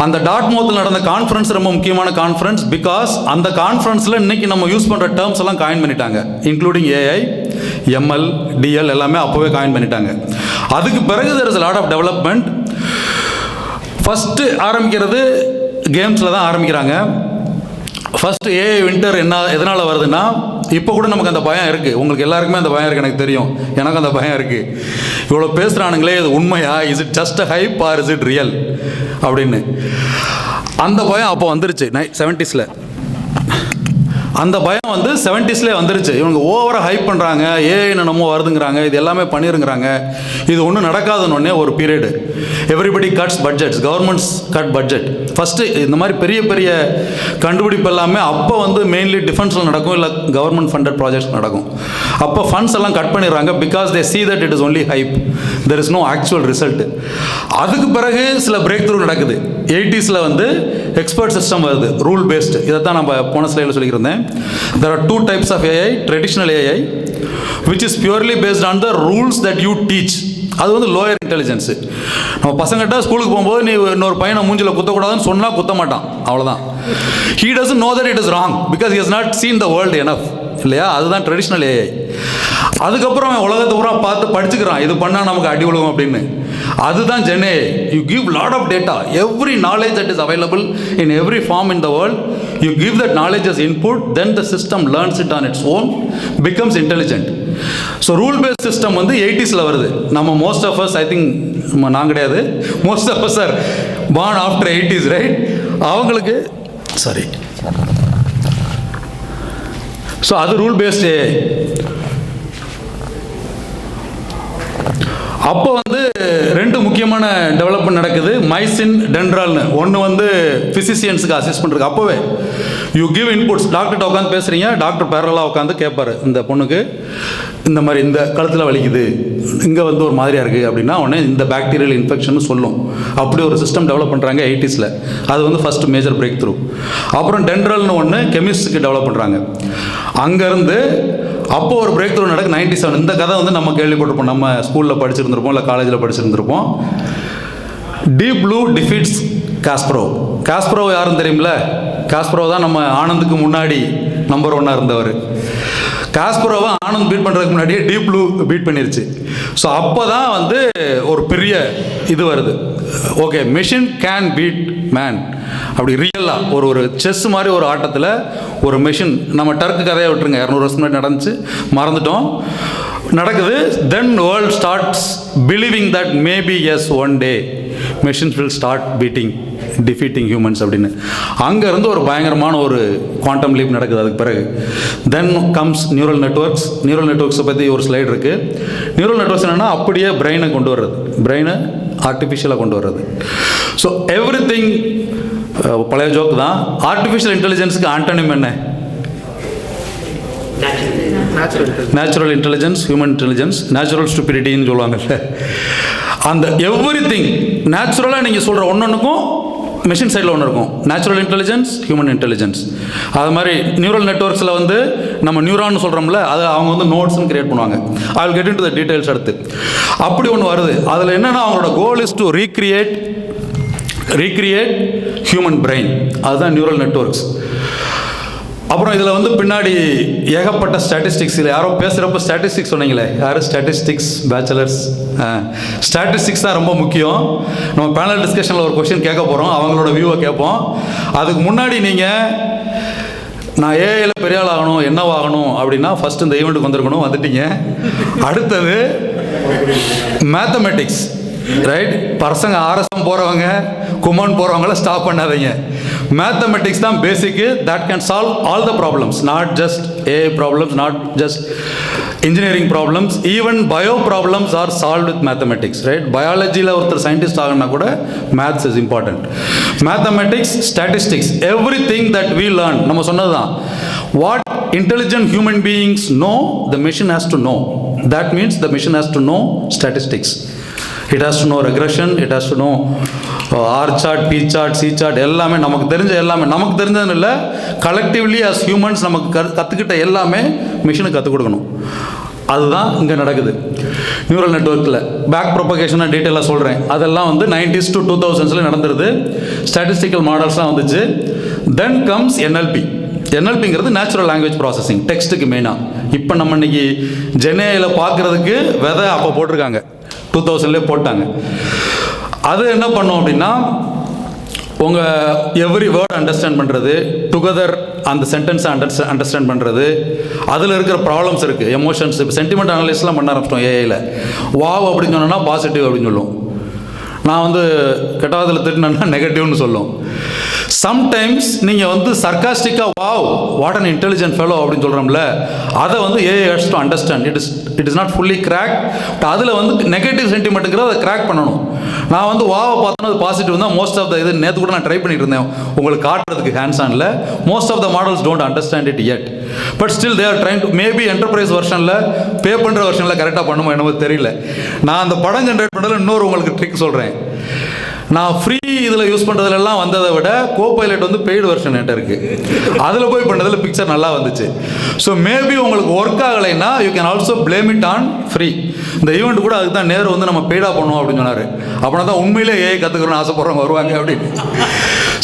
[SPEAKER 3] அந்த டாட்மவுத்தில் நடந்த கான்ஃபரன்ஸ் ரொம்ப முக்கியமான கான்ஃபரன்ஸ். பிகாஸ் அந்த கான்ஃபரன்ஸில் இன்றைக்கி நம்ம யூஸ் பண்ணுற டேர்ம்ஸ் எல்லாம் காயின் பண்ணிட்டாங்க, இன்க்ளூடிங் ஏஐ, ML, DL எல்லாமே அப்போவே காயின் பண்ணிட்டாங்க. அதுக்கு பிறகு there is a lot of development. First ஆரம்பிக்கிறது கேம்ஸில் தான் ஆரம்பிக்கிறாங்க. ஃபஸ்ட்டு ஏஐ வின்டர் எதனால் வருதுன்னா, இப்போ கூட நமக்கு அந்த பயம் இருக்குது. உங்களுக்கு எல்லாருக்குமே அந்த பயம் இருக்குது, எனக்கு தெரியும். எனக்கு அந்த பயம் இருக்குது. இவ்வளோ பேசுகிறானுங்களே, இது உண்மையா, is it just a hype or is it real அப்படின்னு. அந்த பயம் அப்போ வந்துருச்சு 70s. அந்த பயம் வந்து 70s வந்துருச்சு. இவங்க ஓவராக ஹைப் பண்ணுறாங்க, ஏஐ என்னமோ வருதுங்கிறாங்க, இது எல்லாமே பண்ணிருங்கிறாங்க, இது ஒன்றும் நடக்காதுன்னு ஒரு period. Everybody cuts budgets, governments cut budget. First இந்த மாதிரி பெரிய பெரிய கண்டுபிடிப்பு எல்லாமே அப்போ வந்து மெயின்லி டிஃபென்ஸில் நடக்கும், இல்லை கவர்மெண்ட் ஃபண்டட் ப்ராஜெக்ட்ஸ் நடக்கும். அப்போ ஃபண்ட்ஸ் எல்லாம் கட் பண்ணிடுறாங்க, because they see that it is only hype, there is no actual result. அதுக்கு பிறகு சில பிரேக் த்ரூ நடக்குது. 80s வந்து எக்ஸ்பர்ட் சிஸ்டம் வருது, ரூல் பேஸ்டு. இதை தான் நம்ம போன ஸ்லைடில் சொல்லியிருந்தேன். There are two types of AI, traditional AI, which is purely based on the rules that you teach. அது வந்து லோயர் இன்டெலிஜென்ஸு. நம்ம பசங்கிட்ட ஸ்கூலுக்கு போகும்போது நீ இன்னொரு பையனை மூஞ்சில் குத்தக்கூடாதுன்னு சொன்னால் குத்த மாட்டான், அவ்வளோதான். He doesn't know that it is wrong because he has not seen the world enough, இல்லையா? அதுதான் ட்ரெடிஷ்னல் ஏஐ. அதுக்கப்புறம் அவன் உலகத்தை பூரா பார்த்து படிச்சுக்கிறான், இது பண்ணால் நமக்கு அடி விழுகும் அப்படின்னு. அதுதான் gen AI. You give lot of data, every knowledge that is available in every form in the world, you give that knowledge as input, then the system learns it on its own, becomes intelligent. So rule based system வந்து 80s வருது. நம்ம most of us, I think நான் கிடையாது, most of us are born after 80s, right? அவங்களுக்கு sorry. So அது rule based. அப்போ வந்து ரெண்டு முக்கியமான டெவலப்மெண்ட் நடக்குது, மைசின் டென்ட்ரால்னு. ஒன்று வந்து ஃபிசிஷியன்ஸுக்கு அசிஸ்ட் பண்ணுறது. அப்போவே யூ கிவ் இன்புட்ஸ். டாக்டர்கிட்ட உட்காந்து பேசுகிறீங்க, டாக்டர் பேரலாக உட்காந்து கேட்பார், இந்த பொண்ணுக்கு இந்த மாதிரி இந்த கழுத்தில் வலிக்குது, இங்கே வந்து ஒரு மாதிரியாக இருக்குது அப்படின்னா உடனே இந்த பாக்டீரியல் இன்ஃபெக்ஷன் சொல்லும். அப்படி ஒரு சிஸ்டம் டெவலப் பண்ணுறாங்க 80s. அது வந்து ஃபஸ்ட்டு மேஜர் பிரேக் த்ரூ. அப்புறம் டென்ட்ரல்னு ஒன்று கெமிஸ்ட்ரிக்கு டெவலப் பண்ணுறாங்க. அங்கேருந்து அப்போது ஒரு பிரேக் த்ரூ நடக்கு 97. இந்த கதை வந்து நம்ம கேள்விப்பட்டிருப்போம், நம்ம ஸ்கூலில் படிச்சிருந்திருப்போம், இல்லை காலேஜில் படிச்சிருந்திருப்போம். Deep blue defeats Kasparov. Kasparov யாருன்னு தெரியுமில்ல? காஸ்பரோவ் தான் நம்ம ஆனந்துக்கு முன்னாடி நம்பர் 1 இருந்தவர். காஸ்பரோவை ஆனந்த் பீட் பண்ணுறதுக்கு முன்னாடியே டீப் ப்ளூ பீட் பண்ணிருச்சு. ஸோ அப்போ தான் வந்து ஒரு பெரிய இது வருது. Okay, machine can beat man. அப்படி ரியலாக ஒரு செஸ் மாதிரி ஒரு ஆட்டத்தில் ஒரு மெஷின், நம்ம டர்க்கு கதையை விட்டுருங்க, 200 வருஷம் முன்னாடி நடந்துச்சு, மறந்துட்டோம், நடக்குது. Then world starts believing that maybe as one day machines will start beating defeating humans அப்படின்னு. அங்கேருந்து ஒரு பயங்கரமான ஒரு குவாண்டம் லீப் நடக்குது. அதுக்கு பிறகு then comes neural networks. Neural நெட்வொர்க்ஸை பற்றி ஒரு ஸ்லைடு இருக்குது. நியூரல் நெட்வொர்க்ஸ் என்னென்னா அப்படியே பிரெயினை கொண்டு வர்றது, பிரெயினை ஆர்டிஃபிஷியலாக கொண்டு வர்றது. ஸோ எவ்ரி திங் பழைய ஜோக்கு தான். ஆர்டிஃபிஷியல் இன்டெலிஜென்ஸுக்கு ஆண்டனிம் என்ன? Natural intelligence, human intelligence, natural ஸ்டூபிடிட்டின்னு சொல்லுவாங்கல்ல. அந்த எவ்ரி திங் நேச்சுரலாக நீங்கள் சொல்கிற ஒன்றுக்கும் மெஷின் சைடில் ஒன்று இருக்கும். Natural intelligence, human intelligence. அது மாதிரி நியூரல் நெட்வொர்க்ஸில் வந்து நம்ம நியூரான்னு சொல்கிறோம்ல, அது அவங்க வந்து நோட்ஸ்ன்னு கிரியேட் பண்ணுவாங்க. ஐ will get in to the details அடுத்து. அப்படி ஒன்று வருது. அதில் என்னென்னா அவங்களோட goal is to recreate human brain. அதுதான் நியூரல் நெட்வொர்க்ஸ். அப்புறம் இதில் வந்து பின்னாடி ஏகப்பட்ட ஸ்டாட்டிஸ்டிக்ஸ். இல்லை யாரோ பேசுகிறப்ப ஸ்டாட்டிஸ்டிக்ஸ் சொன்னீங்களே, யார் ஸ்டாட்டிஸ்டிக்ஸ் பேச்சுலர்ஸ்? ஸ்டாட்டிஸ்டிக்ஸ் தான் ரொம்ப முக்கியம். நம்ம பேனல் டிஸ்கஷனில் ஒரு கொஸ்டின் கேட்க போகிறோம், அவங்களோட வியூவை கேட்போம். அதுக்கு முன்னாடி நீங்கள் நான் ஏஐல பெரிய ஆள் ஆகணும், என்னவாகணும் அப்படின்னா ஃபஸ்ட்டு இந்த ஈவெண்ட்டுக்கு வந்திருக்கணும், வந்துட்டீங்க. அடுத்தது மேத்தமெட்டிக்ஸ், ரைட்? பசங்க ஆர்எஸ்எம் போகிறவங்க, குமான் போகிறவங்கள ஸ்டாப் பண்ணாதீங்க. மேத்தமெட்டிக்ஸ் தான் basic. That can solve all the problems, not just AI problems, not just engineering problems, even bio problems are solve with mathematics, right? பயாலஜியில் ஒருத்தர் சயின்டிஸ்ட் ஆகணும்னா கூட maths is important. Mathematics, statistics, everything that we learn. நம்ம சொன்னது தான், what intelligent human beings know, the machine has to know. That means the machine has to know statistics. It has to know regression, it has to know R chart, P chart, C chart, எல்லாமே நமக்கு தெரிஞ்ச எல்லாமே. நமக்கு தெரிஞ்சதுன்னு இல்லை, collectively as humans நமக்கு கற்றுக்கிட்ட எல்லாமே மிஷினுக்கு கற்றுக் கொடுக்கணும். அதுதான் இங்கே நடக்குது நியூரல் நெட்வொர்க்கில். பேக் ப்ரொபகேஷனாக டீட்டெயிலாக சொல்கிறேன். அதெல்லாம் வந்து 90s to 2000s நடந்துருது. ஸ்டாட்டிஸ்டிக்கல் மாடல்ஸ்லாம் வந்துச்சு. Then comes NLP. NLPங்கிறது நேச்சுரல் லாங்குவேஜ் ப்ராசஸிங், டெக்ஸ்ட்டுக்கு மெயினாக. இப்போ நம்ம இன்னைக்கு ஜென்ஏயில் பார்க்குறதுக்கு விதை அப்போ போட்டிருக்காங்க, 2000லேயே போட்டாங்க. அது என்ன பண்ணோம் அப்படின்னா, உங்கள் எவ்ரி வேர்ட் அண்டர்ஸ்டாண்ட் பண்ணுறது, டுகெதர் அந்த சென்டென்ஸை அண்டர்ஸ்டாண்ட் பண்ணுறது, அதில் இருக்கிற ப்ராப்ளம்ஸ் இருக்குது, எமோஷன்ஸ். இப்போ சென்டிமெண்ட் அனலைஸ்லாம் பண்ண ஆரம்பிச்சிட்டோம் ஏஐயில். வாவ் அப்படின்னு சொன்னோன்னா பாசிட்டிவ் அப்படின்னு சொல்லும். நான் வந்து கெட்டாவதில் திட்டினேன்னா நெகட்டிவ்னு சொல்லும். சம்டைம்ஸ் நீங்கள் வந்து சர்காஸ்டிக்காக wow what an intelligent fellow அப்படின்னு சொல்கிறோம்ல, அதை வந்து AI has to understand. It is not fully crack. அதில் வந்து நெகட்டிவ் சென்டிமெண்ட்டுங்கிறத அதை கிராக் பண்ணணும். நான் வந்து வாவை பார்த்தோன்னா அது பாசிட்டிவ் தான். மோஸ்ட் ஆஃப் த இது நேற்று கூட நான் ட்ரை பண்ணிட்டு இருந்தேன் உங்களுக்கு காட்டுறதுக்கு ஹேண்ட்ஸ் ஆனில். Most of the models don't understand it yet, but still they are trying to. Maybe enterprise வெர்ஷனில் பே பண்ணுற வெர்ஷனில் கரெக்டாக பண்ணுமோ என்னவோ தெரியல. நான் அந்த படம் ஜென்ரேட் பண்ணுறதுல இன்னொரு உங்களுக்கு ட்ரிக் சொல்கிறேன். நான் ஃப்ரீ இதில் யூஸ் பண்ணுறதுலாம் வந்ததை விட கோபைலட் வந்து பெய்டு வெர்ஷன் என்கிட்ட இருக்குது. அதில் போய் பண்ணதில் பிக்சர் நல்லா வந்துச்சு. ஸோ மேபி உங்களுக்கு ஒர்க் ஆகலைன்னா you can also blame it on free. இந்த ஈவெண்ட் கூட அதுக்கு தான் நேரு வந்து நம்ம பெய்டாக பண்ணுவோம் அப்படின்னு சொன்னார். அப்படின்னா தான் உண்மையிலே ஏஐ கற்றுக்கணும்னு ஆசைப்படுறவங்க வருவாங்க அப்படின்னு.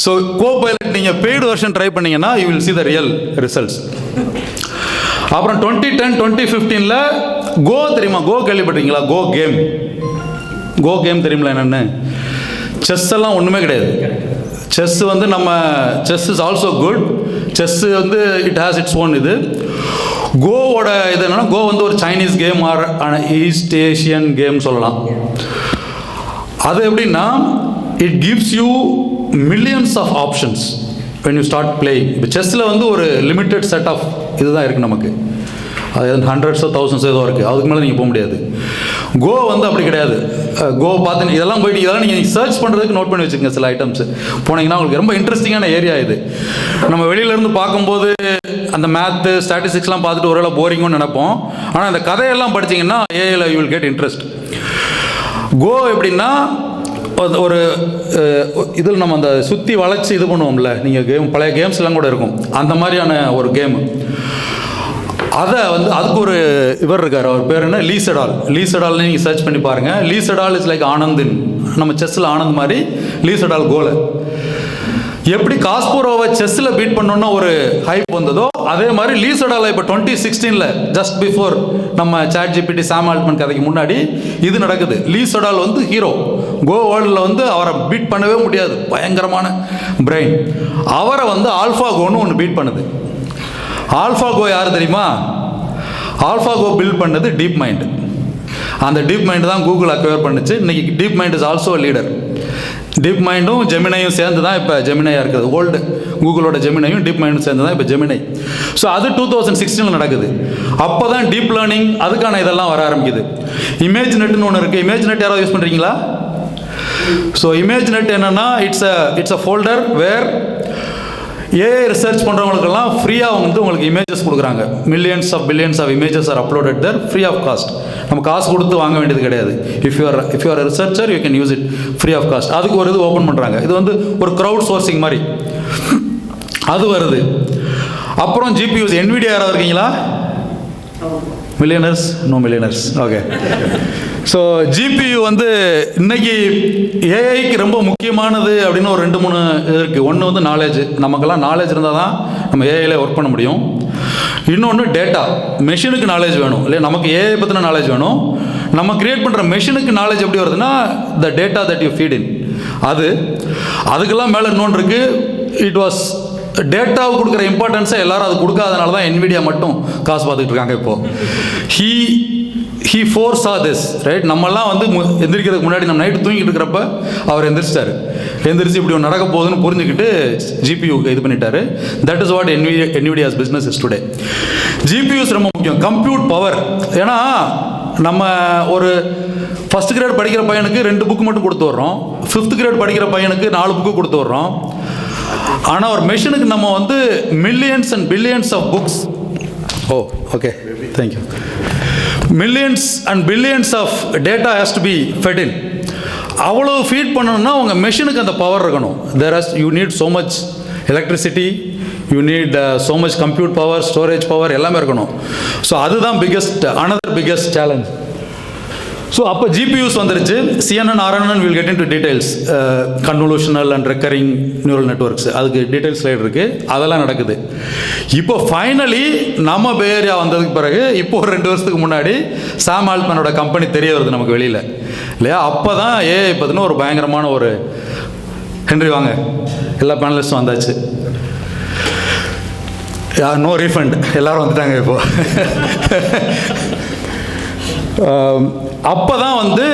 [SPEAKER 3] ஸோ கோபைலட் நீங்கள் பெய்டு வெர்ஷன் ட்ரை பண்ணிங்கன்னா you will see the real results. அப்புறம் 2010 2015 கோ தெரியுமா? கோ கேள்விப்பட்டீங்களா? கோ கேம் தெரியுங்களா என்னென்னு? செஸ் எல்லாம் ஒன்றுமே கிடையாது. செஸ் வந்து நம்ம chess is also good. Chess வந்து இட் ஹேஸ் இட்ஸ் ஓன் இது. கோவோட இது என்னென்னா, கோ வந்து ஒரு Chinese game or East Asian game சொல்லலாம். அது எப்படின்னா it gives you millions of options when you start playing. இப்போ செஸ்ஸில் வந்து ஒரு லிமிட்டட் செட் ஆஃப் இதுதான் இருக்குது நமக்கு. அது ஹண்ட்ரட்ஸோ தௌசண்ட்ஸோ ஏதோ இருக்குது, அதுக்கு மேலே நீங்கள் போக முடியாது. கோ வந்து அப்படி கிடையாது. கோ பார்த்து இதெல்லாம் போயிட்டு இதெல்லாம் நீங்கள் சர்ச் பண்ணுறதுக்கு நோட் பண்ணி வச்சுக்கோங்க. சில ஐட்டம்ஸ் போனீங்கன்னா உங்களுக்கு ரொம்ப இன்ட்ரெஸ்டிங்கான ஏரியா இது. நம்ம வெளியிலேருந்து பார்க்கும்போது அந்த மேத்து ஸ்டாட்டிஸ்டிக்ஸ்லாம் பார்த்துட்டு ஒருவேளை போரிங்னு நினைப்போம். ஆனால் அந்த கதையெல்லாம் படிச்சிங்கன்னா ஏஐயில் யூ வில் கெட் இன்ட்ரெஸ்ட். கோ எப்படின்னா ஒரு இதில் நம்ம அந்த சுற்றி வளைச்சி இது பண்ணுவோம்ல, நீங்கள் கேம் பழைய கேம்ஸ்லாம் கூட இருக்கும், அந்த மாதிரியான ஒரு கேமு. அதை வந்து அதுக்கு ஒரு இவர் இருக்கார், அவர் பேர் என்ன, லீசடால்னு நீங்கள் சர்ச் பண்ணி பாருங்கள். லீசடால் இஸ் லைக் ஆனந்தின். நம்ம செஸ்ஸில் ஆனந்த் மாதிரி லீசடால் கோல. எப்படி காஸ்பரோவை செஸ்ஸில் பீட் பண்ணோன்னா ஒரு ஹைப் வந்ததோ, அதே மாதிரி லீசடால் இப்போ 2016 ஜஸ்ட் பிஃபோர் நம்ம சாட் ஜிபிடி சாம் ஆல்ட்மன் கதைக்கு முன்னாடி இது நடக்குது. லீசடால் வந்து ஹீரோ. கோ வேர்ல்டில் வந்து அவரை பீட் பண்ணவே முடியாது, பயங்கரமான பிரெயின். அவரை வந்து ஆல்ஃபா கோன்னு ஒன்று பீட் பண்ணுது. ஆல்ஃபா கோ யார் தெரியுமா? ஆல்ஃபா கோ பில்ட் பண்ணது டீப் மைண்ட். அந்த டீப் மைண்ட் தான் கூகுள் அக்வயர் பண்ணுச்சு. இன்னைக்கு DeepMind is also leader. Deep மைண்டும் ஜெமினையும் சேர்ந்து தான் இப்போ ஜெமினையாக இருக்குது. ஓல்டு கூகுளோட ஜெமினையும் டீப் மைண்டும் சேர்ந்து தான் இப்போ ஜெமினை. ஸோ அது 2016 நடக்குது. அப்போ தான் டீப் லேர்னிங் அதுக்கான இதெல்லாம் வர ஆரம்பிக்குது. இமேஜ் நெட்னு ஒன்று இருக்குது. இமேஜ் நெட் யாராவது யூஸ் பண்ணுறீங்களா? ஸோ இமேஜ் நெட் என்னென்னா it's a folder where AI research பண்ணுறவங்களுக்கெல்லாம் ஃப்ரீயாக வந்து உங்களுக்கு இமேஜஸ் கொடுக்குறாங்க. Millions of billions of images are uploaded there free of cost. நம்ம காசு கொடுத்து வாங்க வேண்டியது கிடையாது. If you are researcher you can use it free of cost. அதுக்கு ஒரு இது ஓப்பன் பண்ணுறாங்க. இது வந்து ஒரு க்ரௌட் சோர்சிங் மாதிரி அது வருது. அப்புறம் ஜிபியூஸ். NVIDIA யாராவது இருக்கீங்களா? Millionaires? No millionaires. Okay. So GPU வந்து இன்னைக்கு ஏஐக்கு ரொம்ப முக்கியமானது அப்படின்னு ஒரு 2-3 இருக்குது. ஒன்று வந்து நாலேஜ். நமக்கெல்லாம் நாலேஜ் இருந்தால் தான் நம்ம ஏஐயில் ஒர்க் பண்ண முடியும். இன்னொன்று டேட்டா. மெஷினுக்கு நாலேஜ் வேணும் இல்லையா? நமக்கு ஏஐ பற்றின நாலேஜ் வேணும். நம்ம கிரியேட் பண்ணுற மெஷினுக்கு நாலேஜ் எப்படி வருதுன்னா the data that you feed in. அதுக்கெல்லாம் மேலே இன்னொன்று இருக்குது. இட் வாஸ் டேட்டாவுக்கு கொடுக்குற இம்பார்ட்டன்ஸை எல்லாரும் அது கொடுக்காதனால தான் NVIDIA மட்டும் காசு பார்த்துக்கிட்டு இருக்காங்க. இப்போது he foresaw this, right? நம்மெல்லாம் வந்து எந்திரிக்கிறதுக்கு முன்னாடி நம்ம நைட்டு தூங்கிட்டு இருக்கிறப்ப அவர் எந்திரிச்சு இப்படி ஒன்று நடக்க போகுதுன்னு புரிஞ்சுக்கிட்டு GPU இது பண்ணிட்டாரு. That is what NVIDIA's business is today. GPUs ரொம்ப முக்கியம். Compute power. ஏன்னா நம்ம ஒரு ஃபஸ்ட் கிரேட் படிக்கிற பையனுக்கு 2 புக்கு மட்டும் கொடுத்து வர்றோம். 5th கிரேட் படிக்கிற பையனுக்கு 4 புக்கு கொடுத்து வர்றோம். ஆனால் ஒரு மெஷினுக்கு நம்ம வந்து millions and billions of books. Okay, thank you. Millions and billions of data has to be fed in. அவ்வளோ ஃபீட் பண்ணணும்னா உங்கள் மெஷினுக்கு அந்த பவர் இருக்கணும். You need so much electricity, you need so much compute power, storage power எல்லாமே இருக்கணும். So அதுதான் another biggest challenge. So அப்போ ஜிபியூஸ் வந்துருச்சு. CNN, RNN will get into details. Convolutional and recurring neural networks, அதுக்கு details slide இருக்குது. அதெல்லாம் நடக்குது. இப்போ ஃபைனலி நம்ம BayArea வந்ததுக்கு பிறகு இப்போ ஒரு 2 வருஷத்துக்கு முன்னாடி சாம் ஆல்ட்மனோட கம்பெனி தெரிய வருது நமக்கு வெளியில் இல்லையா? அப்போ தான் ஏஐ பற்றின ஒரு பயங்கரமான ஒரு ஹென்றி வாங்க, எல்லா பேனலிஸ்ட்டும் வந்தாச்சு. நோ ரீஃபண்ட், எல்லோரும் வந்துட்டாங்க இப்போ. அப்போ தான் வந்து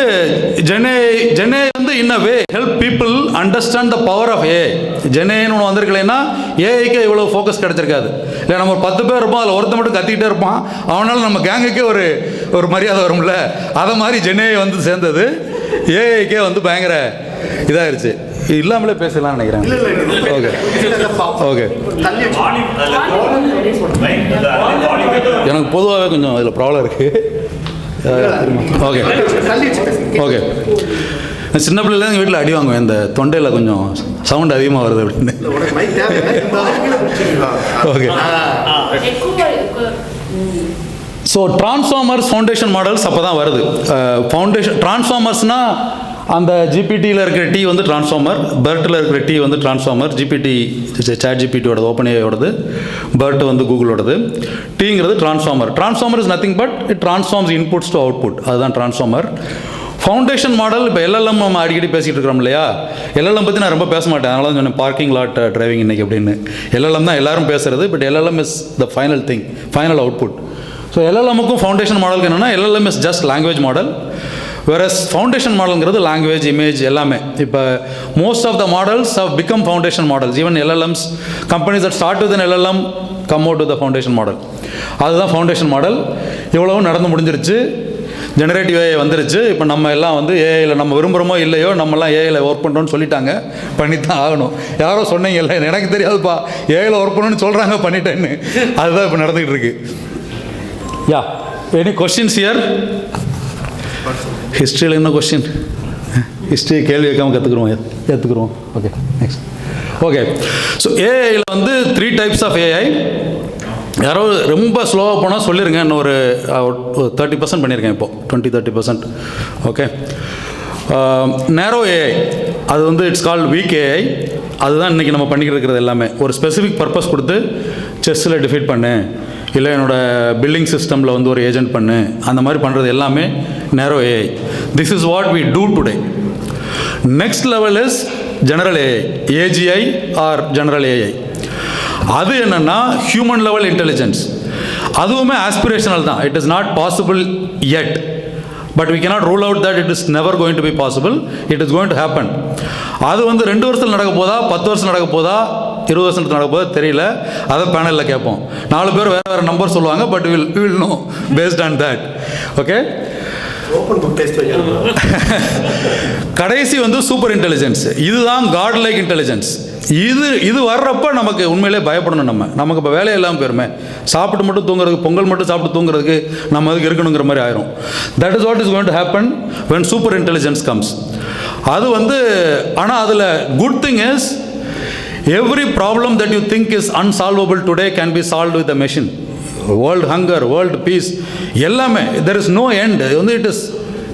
[SPEAKER 3] ஜெனே வந்து in a way help people understand the power of AI. ஜெனேன்னு ஒன்று வந்திருக்கலைன்னா ஏஐக்கு இவ்வளோ ஃபோக்கஸ் கிடச்சிருக்காது. இல்லை நம்ம ஒரு 10 பேர் இருப்போம், அதில் ஒருத்த மட்டும் கத்திக்கிட்டே இருப்பான், அவனால் நம்ம கேங்குக்கே ஒரு மரியாதை வரும்ல. அதை மாதிரி ஜெனே வந்து சேர்ந்தது ஏஐக்கே வந்து பயங்கர இதாகிருச்சு. இல்லாமலே பேசலாம்னு நினைக்கிறேன். Okay okay. எனக்கு பொதுவாகவே கொஞ்சம் அதில் ப்ராப்ளம் இருக்குது. Okay okay. சின்ன பிள்ளைல எங்கள் வீட்டில் அடி வாங்குவேன், இந்த தொண்டையில் கொஞ்சம் சவுண்ட் அதிகமாக வருது அப்படின்னு. Okay. So transformers foundation models அப்போ தான் வருது. ஃபவுண்டேஷன் டிரான்ஸ்ஃபார்மர்ஸ்னால் அந்த ஜிபிடியில் இருக்கிற டி வந்து டிரான்ஸ்ஃபார்மர், பெர்ட்டில் இருக்கிற டி வந்து டிரான்ஸ்ஃபார்மர். ஜிபிடி சாட் ஜிபிடியோடது, ஓப்பன்ஏஐயோடது, பெர்ட் வந்து கூகுளோடது. டிங்கிறது transformer. Transformer is nothing but it transforms inputs to output, அதுதான் டிரான்ஸ்ஃபார்மர். ஃபவுண்டேஷன் மாடல் இப்போ எல்எல்எம் நம்ம அடிக்கடி பேசிகிட்டு இருக்கிறோம் இல்லையா. எல்எல்எம் பற்றி நான் ரொம்ப பேச மாட்டேன், அதனால தான் சொன்னேன் பார்க்கிங் லாட் டிரைவிங் இன்றைக்கி அப்படின்னு. எல்எல்எம் தான் எல்லாரும் பேசுகிறது, but LLM is the final thing, final output. So எல்எல்எம்முக்கும் ஃபவுண்டேஷன் மாடலுக்கு என்னென்னா, LLM is just language model, whereas foundation மாடலுங்கிறது லாங்குவேஜ், இமேஜ் எல்லாமே. இப்போ most of the models have become foundation models. Even LLMs, companies that start with an LLM come out with the foundation model. அதுதான் foundation model. இவ்வளவும் நடந்து முடிஞ்சிருச்சு. Generative AI வந்துருச்சு. இப்போ நம்ம எல்லாம் வந்து ஏஐயில் நம்ம விரும்புகிறோமோ இல்லையோ, நம்மலாம் ஏஐயில் ஒர்க் பண்ணுறோன்னு சொல்லிட்டாங்க, பண்ணி தான் ஆகணும். யாரோ சொன்னீங்கல்ல, எனக்கு தெரியாதுப்பா, ஏஐயில் ஒர்க் பண்ணணும்னு சொல்கிறாங்க, பண்ணிட்டேன்னு. அதுதான் இப்போ நடந்துகிட்டு இருக்கு. Yeah, any questions here? ஹிஸ்ட்ரியில் என்ன கொஸ்டின்? ஹிஸ்ட்ரி கேள்வி வைக்காமல் ஏற்றுக்குருவோம். Okay, next. ஓகே, ஸோ ஏஐயில் வந்து 3 டைப்ஸ் ஆஃப் ஏஐ. யாரோ ரொம்ப ஸ்லோவாக போனால் சொல்லிடுங்க, இன்னும் ஒரு 30% பண்ணியிருக்கேன் இப்போது, 20-30%. ஓகே. நேரோ ஏஐ, அது வந்து இட்ஸ் கால்ட் வீக் ஏஐ. அதுதான் இன்றைக்கி நம்ம பண்ணிக்கிட்டு இருக்கிறது எல்லாமே. ஒரு ஸ்பெசிஃபிக் பர்பஸ் கொடுத்து செஸ்ஸில் டிஃபீட் பண்ணு, இல்லை என்னோடய பில்லிங் சிஸ்டமில் வந்து ஒரு ஏஜென்ட் பண்ணு, அந்த மாதிரி பண்ணுறது எல்லாமே narrow AI. This is what we do today. Next level is general AI, AGI or general AI. அது என்னென்னா ஹியூமன் லெவல் இன்டெலிஜென்ஸ். அதுவுமே ஆஸ்பிரேஷனல் தான். It is not possible yet, பட் we cannot rule out that it is never going to be possible. It is going to happen. அது வந்து 2 வருஷத்தில் நடக்க போதா, 10 வருஷம் நடக்க போதா, 20 வருஷத்துக்கு நடக்க போதா தெரியல. அதை பேனலில் கேட்போம். 4 பேர் வேறு நம்பர் சொல்லுவாங்க, but we will know based on that. Okay. கடைசி வந்து சூப்பர் இன்டெலிஜென்ஸ். இதுதான் காட் லைக் இன்டெலிஜென்ஸ். இது வர்றப்ப நமக்கு உண்மையிலே பயப்படணும். நமக்கு இப்போ வேலையை இல்லாமல் போயிருமே, சாப்பிட்டு மட்டும் தூங்குறதுக்கு, பொங்கல் மட்டும் சாப்பிட்டு தூங்குறதுக்கு நம்ம அதுக்கு இருக்கணுங்கிற மாதிரி ஆயிரும். That is what is going to happen when super intelligence comes. அது வந்து ஆனால் அதில் good thing is every problem that you think is அன்சால்வபிள் today can be solve with a machine. World hunger, world piece எல்லாமே there is no end. இது வந்து it is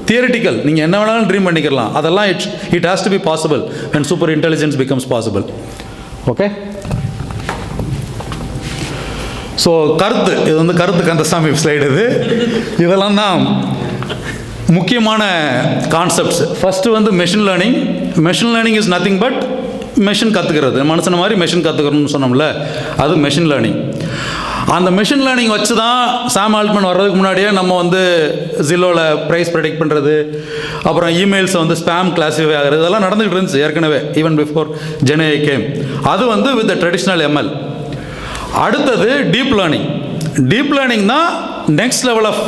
[SPEAKER 3] theoretical. நீங்கள் என்ன வேணாலும் ட்ரீம் பண்ணிக்கலாம். அதெல்லாம் it has to B possible when super intelligence becomes possible. Okay. So கருத்து, இது வந்து கருத்து கந்தசாமி ஸ்லைடு. இதெல்லாம் தான் முக்கியமான கான்செப்ட்ஸ். ஃபஸ்ட்டு வந்து machine learning. Machine learning is nothing but machine கற்றுக்கிறது. மனுஷன மாதிரி மெஷின் கற்றுக்கணும்னு சொன்னோம்ல, அது மெஷின் லேர்னிங். அந்த மெஷின் லேர்னிங் வச்சு தான் சாம் ஆல்ட்மன் வர்றதுக்கு முன்னாடியே நம்ம வந்து ஜில்லோவில் ப்ரைஸ் ப்ரெடிக்ட் பண்ணுறது, அப்புறம் இமெயில்ஸை வந்து ஸ்பேம் கிளாஸிஃபை ஆகிறது, இதெல்லாம் நடந்துகிட்டு இருந்துச்சு ஏற்கனவே, ஈவன் பிஃபோர் ஜென்ஏஐ கேம். அது வந்து வித் த ட்ரெடிஷ்னல் எம்எல். அடுத்தது டீப் லேர்னிங். டீப் லேர்னிங் தான் next level of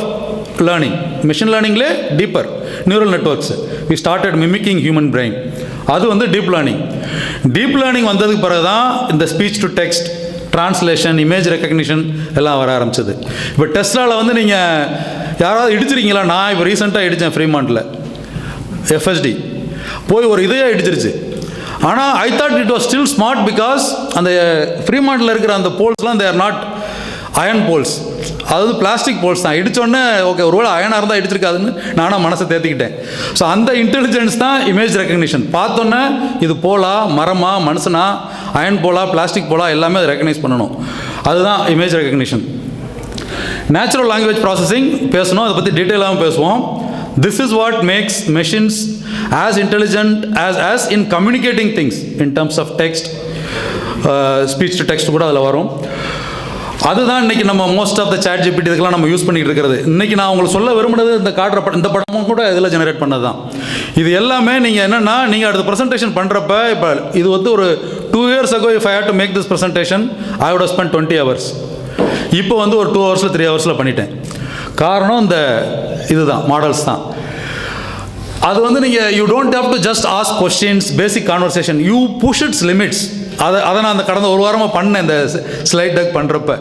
[SPEAKER 3] learning. Machine லேர்னிங்லே deeper neural networks. We started mimicking human brain. அது வந்து டீப் லேர்னிங். டீப் லேர்னிங் வந்ததுக்கு பிறகு தான் இந்த speech to text, translation, image recognition எல்லாம் வர ஆரம்பிச்சது. இப்போ டெஸ்லாவில் வந்து நீங்கள் யாராவது இடிச்சிருக்கீங்களா? நான் இப்போ ரீசெண்டாக இடித்தேன் ஃப்ரீமாண்டில், எஃப்எஸ்டி போய் ஒரு இதையே இடிச்சிருச்சு. ஆனால் I thought it was still smart because அந்த ஃப்ரீமாண்டில் இருக்கிற அந்த போல்ஸ்லாம் they are not iron balls, அதாவது பிளாஸ்டிக் போல்ஸ் தான். இடித்தோடனே ஓகே, ஒருவேளை அயனாக இருந்தால் இடிச்சிருக்காதுன்னு நானும் மனசை தேர்த்திக்கிட்டேன். ஸோ அந்த இன்டெலிஜென்ஸ் தான் இமேஜ் ரெக்கக்னிஷன். பார்த்தோன்னே இது போலா, மரமா, மனுஷனா, அயன் போலா, பிளாஸ்டிக் போலா, எல்லாமே அதை ரெக்கக்னைஸ் பண்ணணும். அதுதான் image recognition. Natural language processing பேசணும், அதை பற்றி டீட்டெயிலாகவும் பேசுவோம். This is what makes machines as intelligent as in communicating things in terms of text, speech to text கூட அதில் வரும். அதுதான் இன்றைக்கி நம்ம most of the ChatGPT இதுக்கெல்லாம் நம்ம யூஸ் பண்ணிகிட்டு இருக்கிறது. இன்றைக்கி நான் உங்களுக்கு சொல்ல விரும்புனது இந்த காட்டுற இந்த படமும் கூட இதில் ஜெனரேட் பண்ணது தான். இது எல்லாமே நீங்கள் என்னென்னா, நீங்கள் அடுத்த ப்ரெசன்டேஷன் பண்ணுறப்ப, இப்போ இது வந்து ஒரு 2 years ago if I had to make this presentation I would have spent 20 hours. இப்போ வந்து ஒரு 2 hours 3 hours பண்ணிட்டேன். காரணம் இந்த இதுதான், மாடல்ஸ் தான். அது வந்து நீங்கள் you don't have to just ask questions, basic conversation, you push its limits. அதை நான் அந்த கடந்த ஒரு வாரமாக பண்ணேன். இந்த ஸ்லைட் டெக் பண்ணுறப்ப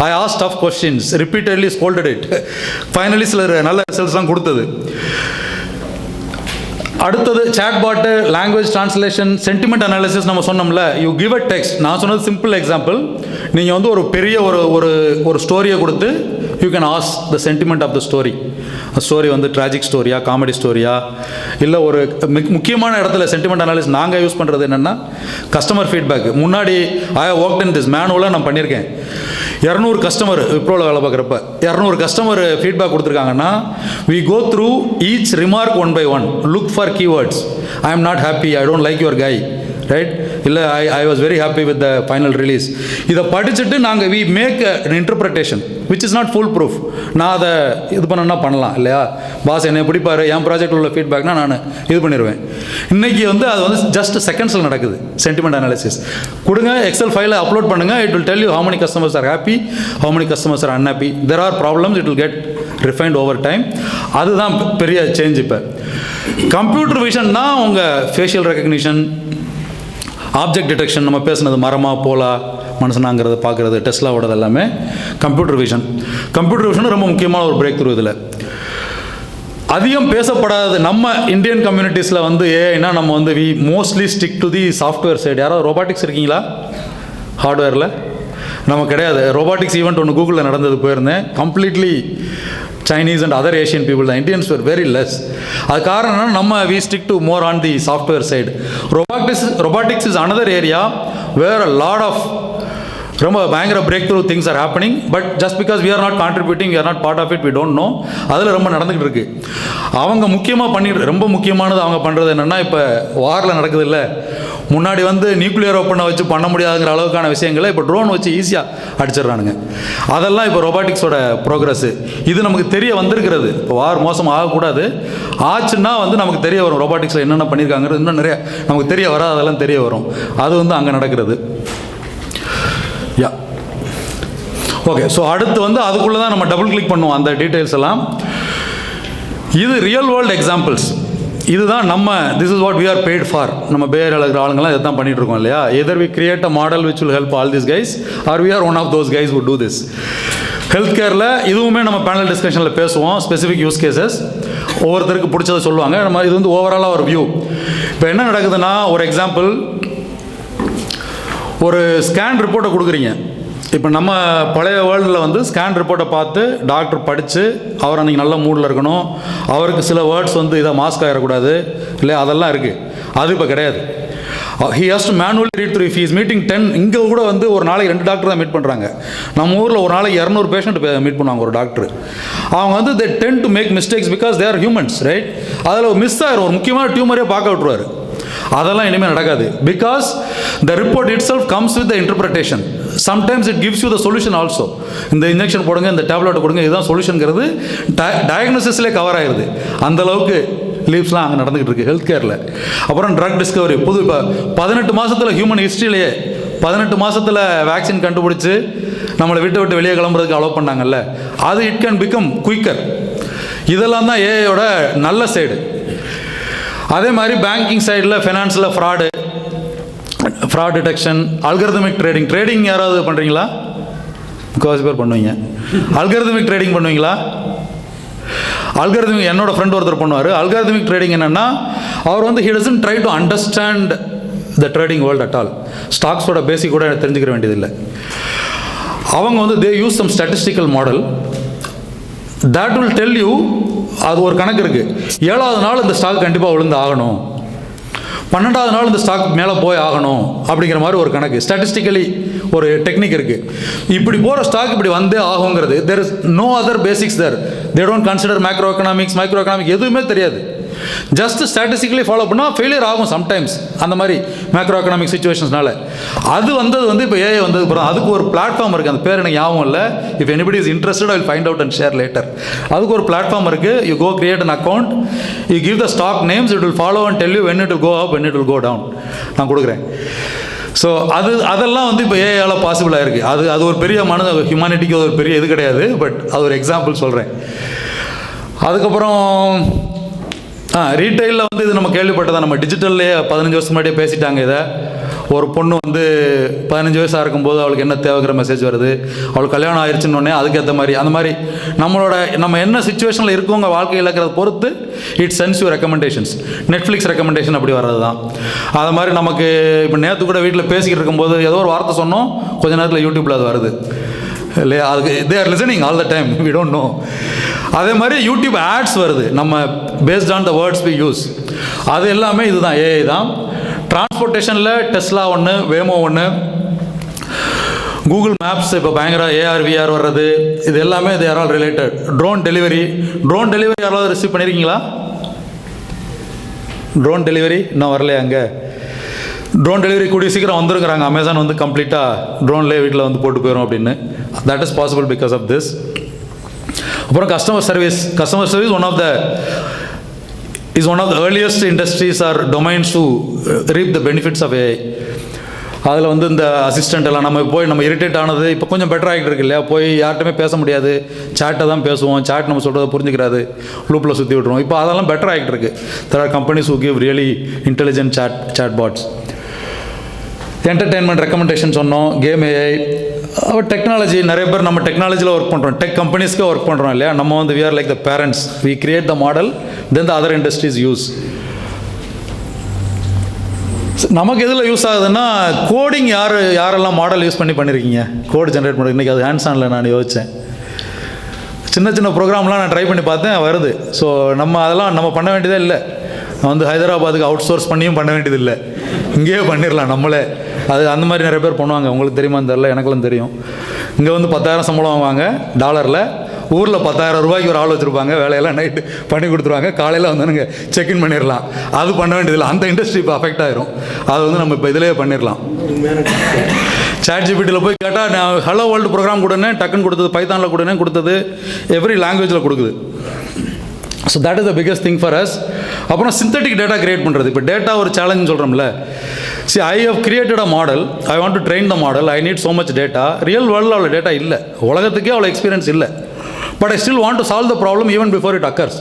[SPEAKER 3] I ask tough questions, repeatedly scolded it. Finally சில நல்ல ரிசல்ட்ஸ்லாம் கொடுத்தது. அடுத்தது சாட்பாட்டு, லாங்குவேஜ் ட்ரான்ஸ்லேஷன், சென்டிமெண்ட் அனாலிசிஸ். நம்ம சொன்னோம்ல, யூ கிவ் அ டெக்ஸ்ட். நான் சொன்னது சிம்பிள் எக்ஸாம்பிள். நீங்கள் வந்து ஒரு பெரிய ஒரு ஸ்டோரியை கொடுத்து you can ask the sentiment of the story. Story வந்து ட்ராஜிக் ஸ்டோரியா, காமெடி ஸ்டோரியா, இல்லை ஒரு முக்கியமான இடத்துல சென்டிமெண்ட் அனாலிசிஸ் நாங்கள் யூஸ் பண்ணுறது என்னென்னா கஸ்டமர் ஃபீட்பேக். முன்னாடி I have worked in this மேனுவலாக நான் பண்ணியிருக்கேன். 200 கஸ்டமர் விப்ரோவில் வேலை பார்க்குறப்ப 200 கஸ்டமர் ஃபீட்பேக் கொடுத்துருக்காங்கன்னா, we go through each remark one by one, look for keywords. I am not happy, I don't like your guy, right? இல்லை I was very happy with the final release. இதை படிச்சுட்டு நாங்கள் we make an interpretation which is not full proof. நான் அதை இது பண்ணலாம் இல்லையா, pass என்னை பிடிப்பார், என் ப்ராஜெக்டில் உள்ள ஃபீட்பேக்னா நான் இது பண்ணிடுவேன். இன்றைக்கி வந்து அது வந்து ஜஸ்ட் செகண்ட்ஸில் நடக்குது. சென்டிமெண்ட் அனாலிசிஸ் கொடுங்க, எக்ஸல் ஃபைலை அப்லோட் பண்ணுங்கள், it will tell you how many customers are happy, how many customers are unhappy. There are problems, it will get refined over time. அதுதான் பெரிய சேஞ்ச். இப்போ கம்ப்யூட்டர் விஷன்னா உங்கள் ஃபேஷியல் ரெக்கக்னிஷன், ஆப்ஜெக்ட் டிடெக்ஷன், நம்ம பேசுனது மரமா போலா மனுஷனாங்கிறத பார்க்குறது, டெஸ்லாவோடது எல்லாமே கம்ப்யூட்டர் விஷன். கம்ப்யூட்டர் விஷன் ரொம்ப முக்கியமான ஒரு பிரேக் த்ரூ. இதில் அதிகம் பேசப்படாது. நம்ம இந்தியன் கம்யூனிட்டிஸில் வந்து ஏன்னா நம்ம வந்து we mostly stick to the software side. யாராவது ரோபாட்டிக்ஸ் இருக்கீங்களா? ஹார்ட்வேரில் நம்ம கிடையாது. ரோபாட்டிக்ஸ் ஈவெண்ட் ஒன்று கூகுளில் நடந்தது, போயிருந்தேன். Completely Chinese and other Asian people. The Indians were very less. அது காரணம் நம்ம we stick to more on the software side. Robotics is another area where a lot of ரொம்ப பயங்கர breakthrough things are happening. But just because we are not contributing, we are not part of it, we don't know. அதில் ரொம்ப நடந்துகிட்டு இருக்கு. அவங்க முக்கியமாக பண்ணிட்டு ரொம்ப முக்கியமானது அவங்க பண்ணுறது என்னென்னா, இப்போ வாரில் நடக்குது இல்லை, முன்னாடி வந்து நியூக்ளியர் வெப்பனை வச்சு பண்ண முடியாதுங்கிற அளவுக்கான விஷயங்களை இப்போ ட்ரோன் வச்சு ஈஸியாக அடிச்சிடறானுங்க. அதெல்லாம் இப்போ ரோபாட்டிக்ஸோட ப்ரோக்ரஸ்ஸு. இது நமக்கு தெரிய வந்திருக்கிறது. இப்போ வார் மோசம் ஆகக்கூடாது, ஆச்சுன்னா வந்து நமக்கு தெரிய வரும் ரோபாட்டிக்ஸில் என்னென்ன பண்ணியிருக்காங்கிறது. இன்னும் நிறைய நமக்கு தெரிய வராது, அதெல்லாம் தெரிய வரும். அது வந்து அங்கே நடக்கிறது. Yeah okay. ஸோ அடுத்து வந்து அதுக்குள்ளே தான் நம்ம டபுள் கிளிக் பண்ணுவோம் அந்த டீட்டெயில்ஸ் எல்லாம். இது ரியல் வேர்ல்டு எக்ஸாம்பிள்ஸ். இதுதான் நம்ம this is what we are paid for. நம்ம பேர் இருக்கிற ஆளுங்களாம் இதை தான் பண்ணிட்டு இருக்கோம் இல்லையா. Either we create a model which will help all this guys are we are one of those guys who do this. Health கேரில் இதுவுமே நம்ம பேனல் டிஸ்கஷனில் பேசுவோம். ஸ்பெசிஃபிக் யூஸ் கேசஸ் ஒவ்வொருத்தருக்கு பிடிச்சதை சொல்லுவாங்க. நம்ம இது வந்து ஓவராலாக ஒரு வியூ. இப்போ என்ன நடக்குதுன்னா, ஒரு எக்ஸாம்பிள், ஒரு ஸ்கேன் ரிப்போர்ட்டை கொடுக்குறீங்க. இப்போ நம்ம பழைய வேர்ல்டில் வந்து ஸ்கேன் ரிப்போர்ட்டை பார்த்து டாக்டர் படித்து அவர் அன்றைக்கி நல்ல மூடில் இருக்கணும், அவருக்கு சில வேர்ட்ஸ் வந்து இதை மாஸ்க் ஆகிடக்கூடாது இல்லையா, அதெல்லாம் இருக்குது. அது இப்போ கிடையாது. He has to manually read through. If is meeting 10, இங்கே கூட வந்து ஒரு நாளைக்கு 2 டாக்டர் தான் மீட் பண்ணுறாங்க. நம்ம ஊரில் ஒரு நாளைக்கு 200 பேஷண்ட் மீட் பண்ணுவாங்க ஒரு டாக்டர். அவங்க வந்து they tend to make mistakes because they are humans, right. அதில் மிஸ் ஆகிரும், ஒரு முக்கியமான டியூமரே பார்க்க விட்டுருவார். அதெல்லாம் இனிமேல் நடக்காது. Because the report itself comes with the interpretation. Sometimes it gives you the solution also. இந்த இன்ஜெக்ஷன் போடுங்க, இந்த டேப்லெட் கொடுங்க, இதுதான் சொல்யூஷன்ங்கிறது டயக்னோசிஸ்லேயே கவர் ஆகிடுது. அந்தளவுக்கு லீவ்ஸ்லாம் அங்கே நடந்துகிட்டு இருக்குது ஹெல்த் கேரில். அப்புறம் ட்ரக் டிஸ்கவரி. புது இப்போ 18 மாதத்தில் ஹியூமன் ஹிஸ்ட்ரியிலேயே 18 மாதத்தில் வேக்சின் கண்டுபிடிச்சி நம்மளை விட்டு வெளியே கிளம்புறதுக்கு அலோவ் பண்ணாங்கல்ல, அது இட் கேன் பிகம் குயிக்கர். இதெல்லாம் தான் ஏஐயோட நல்ல சைடு. அதே மாதிரி பேங்கிங் சைடில், ஃபினான்ஸில் ஃப்ராட் டிடெக்ஷன், அல்கரிதமிக் ட்ரேடிங் யாராவது பண்ணுறீங்களா? முக்கால்வாசி பேர் பண்ணுவீங்க. அல்கரிதமிக் ட்ரேடிங் பண்ணுவீங்களா? அல்கரிதமிக் என்னோட ஃப்ரெண்ட் ஒருத்தர் பண்ணுவார். அல்கரிதமிக் ட்ரேடிங் என்னென்னா, அவர் வந்து he doesn't try to understand the trading world at all. ஸ்டாக்ஸோட பேசிக் கூட தெரிஞ்சுக்கிற வேண்டியதில்லை. அவங்க வந்து they use some statistical model that will tell you, அது ஒரு கணக்கு இருக்குது, 7வது நாள் இந்த ஸ்டாக் கண்டிப்பாக விழுந்து ஆகணும், 12வது நாள் இந்த ஸ்டாக் மேலே போய் ஆகணும் அப்படிங்கிற மாதிரி ஒரு கணக்கு, ஸ்டாட்டிஸ்டிக்கலி ஒரு டெக்னிக் இருக்குது. இப்படி போகிற ஸ்டாக் இப்படி வந்தே ஆகுங்கிறது, there is no other basics there. They don't consider micro economic எதுவுமே தெரியாது. ஜஸ்ட் ஸ்டாட்டிஸ்டிக்கலி ஃபாலோ பண்ணால் ஃபெயிலியர் ஆகும் சம்டைம்ஸ், அந்த மாதிரி மேக்ரோ எக்கனாமிக் சுச்சுவேஷன்ஸ்னால. அது வந்தது வந்து இப்போ ஏஐ வந்தது அப்புறம் அதுக்கு ஒரு பிளாட்ஃபார்ம் இருக்குது. அந்த பேர் எனக்கு ஞாபகம் இல்லை. If anybody is interested I will find out and share later. அதுக்கு ஒரு பிளாட்ஃபார்ம் இருக்குது. You go create an account, you give the stock names, it will follow and tell you when it will go up, when it will go down. நான் கொடுக்குறேன். So அதெல்லாம் வந்து இப்போ ஏஐயால் பாசிபிளாக இருக்குது. அது ஒரு பெரிய ஹியூமனிட்டிக்கு ஒரு பெரிய இது கிடையாது, பட் அது ஒரு எக்ஸாம்பிள் சொல்கிறேன். அதுக்கப்புறம் ரீட்டைலில் வந்து இது நம்ம கேள்விப்பட்டதான். நம்ம டிஜிட்டல்லே 15 வருஷம் முன்னாடியே பேசிட்டாங்க இதை. ஒரு பொண்ணு வந்து 15 வயசாக இருக்கும்போது அவளுக்கு என்ன தேவைங்கிற மெசேஜ் வருது, அவளுக்கு கல்யாணம் ஆயிடுச்சுன்னொடனே அதுக்கேற்ற மாதிரி அந்த மாதிரி நம்ம என்ன சுச்சுவேஷனில் இருக்கோங்க வாழ்க்கையில் இருக்கிறத பொறுத்து it sense you recommendations. Netflix recommendation அப்படி வர்றது தான். அது மாதிரி நமக்கு இப்போ நேற்று கூட வீட்டில் பேசிக்கிட்டு இருக்கும்போது ஏதோ ஒரு வார்த்தை சொன்னோம், கொஞ்ச நேரத்தில் யூடியூப்பில் அது வருது இல்லையா. அதுக்கு they are listening all the time, we don't know. அதே மாதிரி யூடியூப் ஆட்ஸ் வருது நம்ம based on the words we use. அது எல்லாமே இதுதான், ஏஐ தான். டிரான்ஸ்போர்ட்டேஷனில் டெஸ்லா ஒன்று, வேமோ ஒன்று, கூகுள் மேப்ஸ் இப்போ பயங்கர ஏஆர் விஆர் வர்றது, இது எல்லாமே இது are all related. Drone delivery யாராவது ரிசீவ் பண்ணியிருக்கீங்களா? ட்ரோன் டெலிவரி இன்னும் வரலையா? அங்கே ட்ரோன் டெலிவரி கூடிய சீக்கிரம் வந்துருங்கிறாங்க. அமேசான் வந்து கம்ப்ளீட்டாக ட்ரோன்லேயே வீட்டில் வந்து போட்டு போயிடும் அப்படின்னு. That is possible because of this. அப்புறம் customer service one of the earliest industries or domains to reap the benefits of AI. அதில் வந்து இந்த அசிஸ்டண்ட் எல்லாம் நம்ம இரிட்டேட் ஆனது இப்போ கொஞ்சம் பெட்டர் ஆகிட்டு இருக்கு இல்லையா. போய் யார்கிட்டமே பேச முடியாது, சேட்டை தான் பேசுவோம். சேட் நம்ம சொல்கிறத புரிஞ்சுக்கிறாது, லூப்பில் சுற்றி விட்ருவோம். இப்போ அதெல்லாம் பெட்டர் ஆகிட்டு இருக்கு. there are companies who give really intelligent chat bots. Entertainment recommendation சொன்னோம், கேம் ஏஐ, டெக்னாலஜி. நிறைய பேர் நம்ம டெக்னாலஜியில் ஒர்க் பண்ணுறோம், டெக் கம்பெனிஸ்க்கே ஒர்க் பண்ணுறோம் இல்லையா. நம்ம வந்து we are like the parents, we create the model, then the other industries use. நமக்கு எதில் யூஸ் ஆகுதுன்னா கோடிங். யாரெல்லாம் மாடல் யூஸ் பண்ணியிருக்கீங்க, கோட் ஜென்ரேட் பண்ணி? இன்றைக்கி அது ஹேண்ட்ஸ் ஆனில் நான் யோசித்தேன். சின்ன ப்ரோக்ராம்லாம் நான் ட்ரை பண்ணி பார்த்தேன், வருது. ஸோ அதெல்லாம் நம்ம பண்ண வேண்டியதே இல்லை. வந்து ஹைதராபாத்துக்கு அவுட் சோர்ஸ் பண்ணியும் பண்ண வேண்டியது இல்லை, இங்கேயே பண்ணிடலாம் நம்மளே. அந்த மாதிரி நிறைய பேர் பண்ணுவாங்க. உங்களுக்கு தெரியுமான்னு தெரில, எனக்குலாம் தெரியும். இங்கே வந்து 10,000 சம்பளம் வாங்குவாங்க டாலரில், ஊரில் 10,000 ரூபாய்க்கு ஒரு ஆள் வச்சுருப்பாங்க, வேலையெல்லாம் நைட்டு பண்ணி கொடுத்துருவாங்க, காலையில் வந்து செக்இன் பண்ணிடலாம். அது பண்ண வேண்டியதில்லை, அந்த இண்டஸ்ட்ரி இப்போ அஃபெக்ட் ஆயிரும். அது வந்து நம்ம இப்போ இதிலே பண்ணிடலாம். சாட் ஜிபிடியில் போய் கேட்டால் நான் ஹலோ வேர்ல்டு ப்ரோக்ராம் கொடுனே டக்குன்னு கொடுத்தது, பைத்தானில் கொடுத்தது, எவ்ரி லாங்குவேஜில் கொடுக்குது. So that is the biggest thing for us. அப்புறம் சிந்தட்டிக் டேட்டா கிரியேட் பண்ணுறது. இப்போ டேட்டா ஒரு சேலஞ்ச் சொல்கிறோம்ல. See, I have created a model, I want to train the model, I need so much data. Real வேர்ல்டில் அவ்வளோ data இல்லை, உலகத்துக்கே அவ்வளோ எக்ஸ்பீரியன்ஸ் இல்லை. But I still want to solve the problem even before it occurs.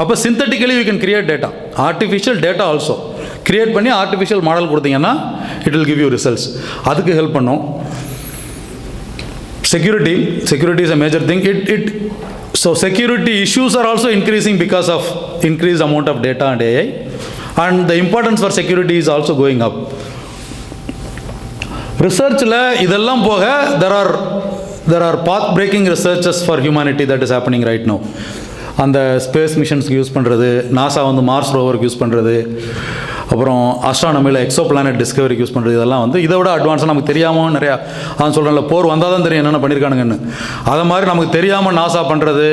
[SPEAKER 3] அப்போ synthetically you can create data, artificial data also create பண்ணி artificial model கொடுத்தீங்கன்னா it will give you results. அதுக்கு ஹெல்ப் பண்ணும். Security is a major thing. So security issues are also increasing because of increased amount of data and AI, and the importance for security is also going up. Researchல இதெல்லாம் போக there are path breaking researches for humanity that is happening right now. அந்த space மிஷன்ஸ்க்கு use பண்ணுறது, NASA வந்து Mars ரோவருக்கு use பண்ணுறது, அப்புறம் அஸ்ட்ரானமியில் Exo planet டிஸ்கவரிக்கு use பண்ணுறது, இதெல்லாம் வந்து இதை விட அட்வான்ஸாக நமக்கு தெரியாமல் நிறையா. அதான் சொல்கிறேன்ல, போர் வந்தால் தான் தெரியும் என்னென்ன பண்ணியிருக்கானுங்கன்னு. அதை மாதிரி நமக்கு தெரியாமல் நாசா பண்ணுறது,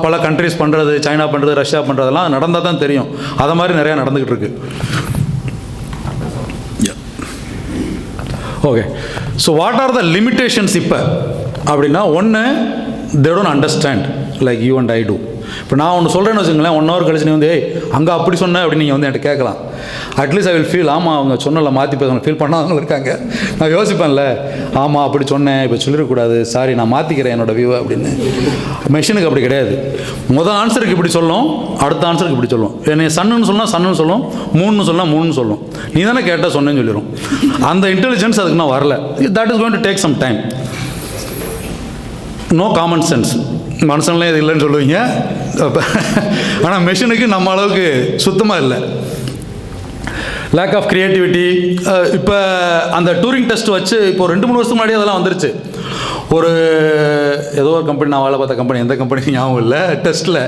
[SPEAKER 3] பல கண்ட்ரிஸ் பண்ணுறது, சைனா பண்ணுறது, ரஷ்யா பண்ணுறதெல்லாம் நடந்தால் தான் தெரியும். அதை மாதிரி நிறையா நடந்துக்கிட்டு இருக்கு. Okay, so what are the limitations இப்போ அப்படின்னா, ஒன்று, they don't understand like you and I do. இப்போ நான் ஒன்று சொல்கிறேன்னு வச்சுங்களேன், 1 hour கழிச்சு நீ வந்து அங்கே அப்படி சொன்னேன் அப்படின்னு நீங்கள் வந்து என்கிட்ட கேட்கலாம். அட்லீஸ்ட் ஐ வில் ஃபீல், ஆமாம் அவங்க சொன்னல மாற்றி பேசணும், ஃபீல் பண்ணாதவங்க இருக்காங்க. நான் யோசிப்பேன்ல, ஆமாம் அப்படி சொன்னேன், இப்போ சொல்லிடக்கூடாது, சாரி நான் மாற்றிக்கிறேன் என்னோடய வியூவை அப்படின்னு. மெஷினுக்கு அப்படி கிடையாது. முதல் ஆன்சருக்கு இப்படி சொல்லும், அடுத்த ஆன்சருக்கு இப்படி சொல்லும். என்னை சன்னுன்னு சொன்னால் சன்னுன்னு சொல்லும், மூணுன்னு சொன்னால் மூணுன்னு சொல்லும். நீ தானே கேட்டால் சொன்னேன்னு சொல்லிடும். அந்த இன்டெலிஜென்ஸ் அதுக்கு நான் வரல. That is going to take some time. No common sense. மனுஷன்லாம் இது இல்லைன்னு சொல்லுவீங்க, ஆனால் மெஷினுக்கு நம்ம அளவுக்கு சுத்தமாக இல்லை. Lack of creativity. இப்போ அந்த டூரிங் டெஸ்ட் வச்சு இப்போ 2-3 வருஷத்துக்கு முன்னாடி அதெல்லாம் வந்துருச்சு. ஒரு ஏதோ ஒரு கம்பெனி, நான் வேலை பார்த்த கம்பெனி, எந்த கம்பெனி ஞாபகம் இல்லை, டெஸ்ட்டில்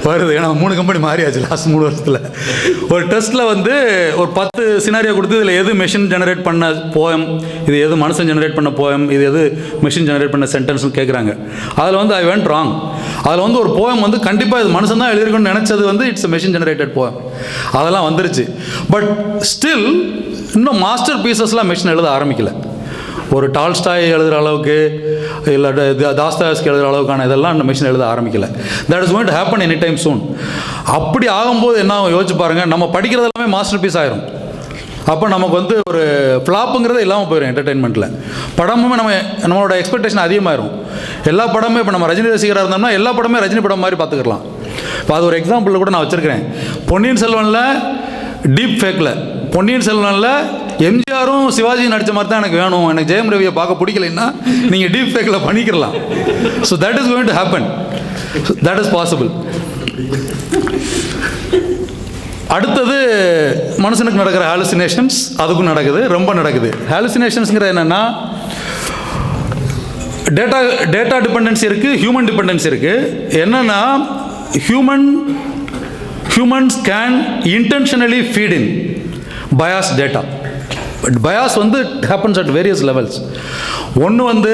[SPEAKER 3] வருது. ஏன்னா 3 கம்பெனி மாறியாச்சு லாஸ்ட் 3 வருஷத்தில். ஒரு டெஸ்ட்டில் வந்து ஒரு 10 சினாரியோ கொடுத்து இதில் எது மெஷின் ஜெனரேட் பண்ண போயம், இது எது மனுஷன் ஜெனரேட் பண்ண போயம், இது எது மெஷின் ஜெனரேட் பண்ண சென்டென்ஸ்னு கேட்குறாங்க. அதில் வந்து ஐ வென்ட் ராங். அதில் வந்து ஒரு போயம் வந்து கண்டிப்பாக இது மனுஷன் தான் எழுதிருக்குன்னு நினச்சது வந்து இட்ஸ் மெஷின் ஜெனரேட்டட் போயம். அதெல்லாம் வந்துருச்சு. பட் ஸ்டில் இன்னும் மாஸ்டர் பீசஸ்லாம் மெஷின் எழுத ஆரம்பிக்கலை. ஒரு டால்ஸ்டாய் எழுதுகிற அளவுக்கு இல்லை தாஸ்தாயஸ்கி எழுதுகிற அளவுக்கான இதெல்லாம் இந்த மெஷின் எழுத ஆரம்பிக்கலை. That is going to happen any time soon. அப்படி ஆகும்போது என்ன யோசிச்சு பாருங்கள், நம்ம படிக்கிறது எல்லாமே மாஸ்டர் பீஸ் ஆயிரும். அப்போ நமக்கு வந்து ஒரு ஃப்ளாப்புங்கிறது இல்லாமல் போயிடும் என்டர்டெயின்மெண்ட்டில். படமுமே நம்மளோட எக்ஸ்பெக்டேஷன் அதிகமாகிடும். எல்லா படமே இப்போ நம்ம ரஜினி ரசிகராக இருந்தோம்னா எல்லா படமே ரஜினி படம் மாதிரி பார்த்துக்கலாம். இப்போ அது ஒரு எக்ஸாம்பிளில் கூட நான் வச்சுருக்கிறேன். பொன்னியின் செல்வனில் டீப் ஃபேக்கில், பொன்னியின் செல்வனில் எம்ஜிஆரும் சிவாஜி நடித்த மாதிரி தான் எனக்கு வேணும், எனக்கு ஜெயம் ரவியை பார்க்க பிடிக்கலைன்னா நீங்கள் டீப் ஃபேக்கில் பண்ணிக்கலாம். So that is going to happen. That is possible. அடுத்தது மனுஷனுக்கு நடக்கிற ஹாலுசினேஷன்ஸ், அதுக்கும் நடக்குது, ரொம்ப நடக்குது. ஹாலுசினேஷன்ஸுங்கிறது என்னென்னா, டேட்டா டிபெண்டன்சி இருக்குது, ஹியூமன் டிபெண்டன்சி இருக்குது. என்னென்னா humans can intentionally feed in biased data. But bias வந்து happens at various levels. ஒன்று வந்து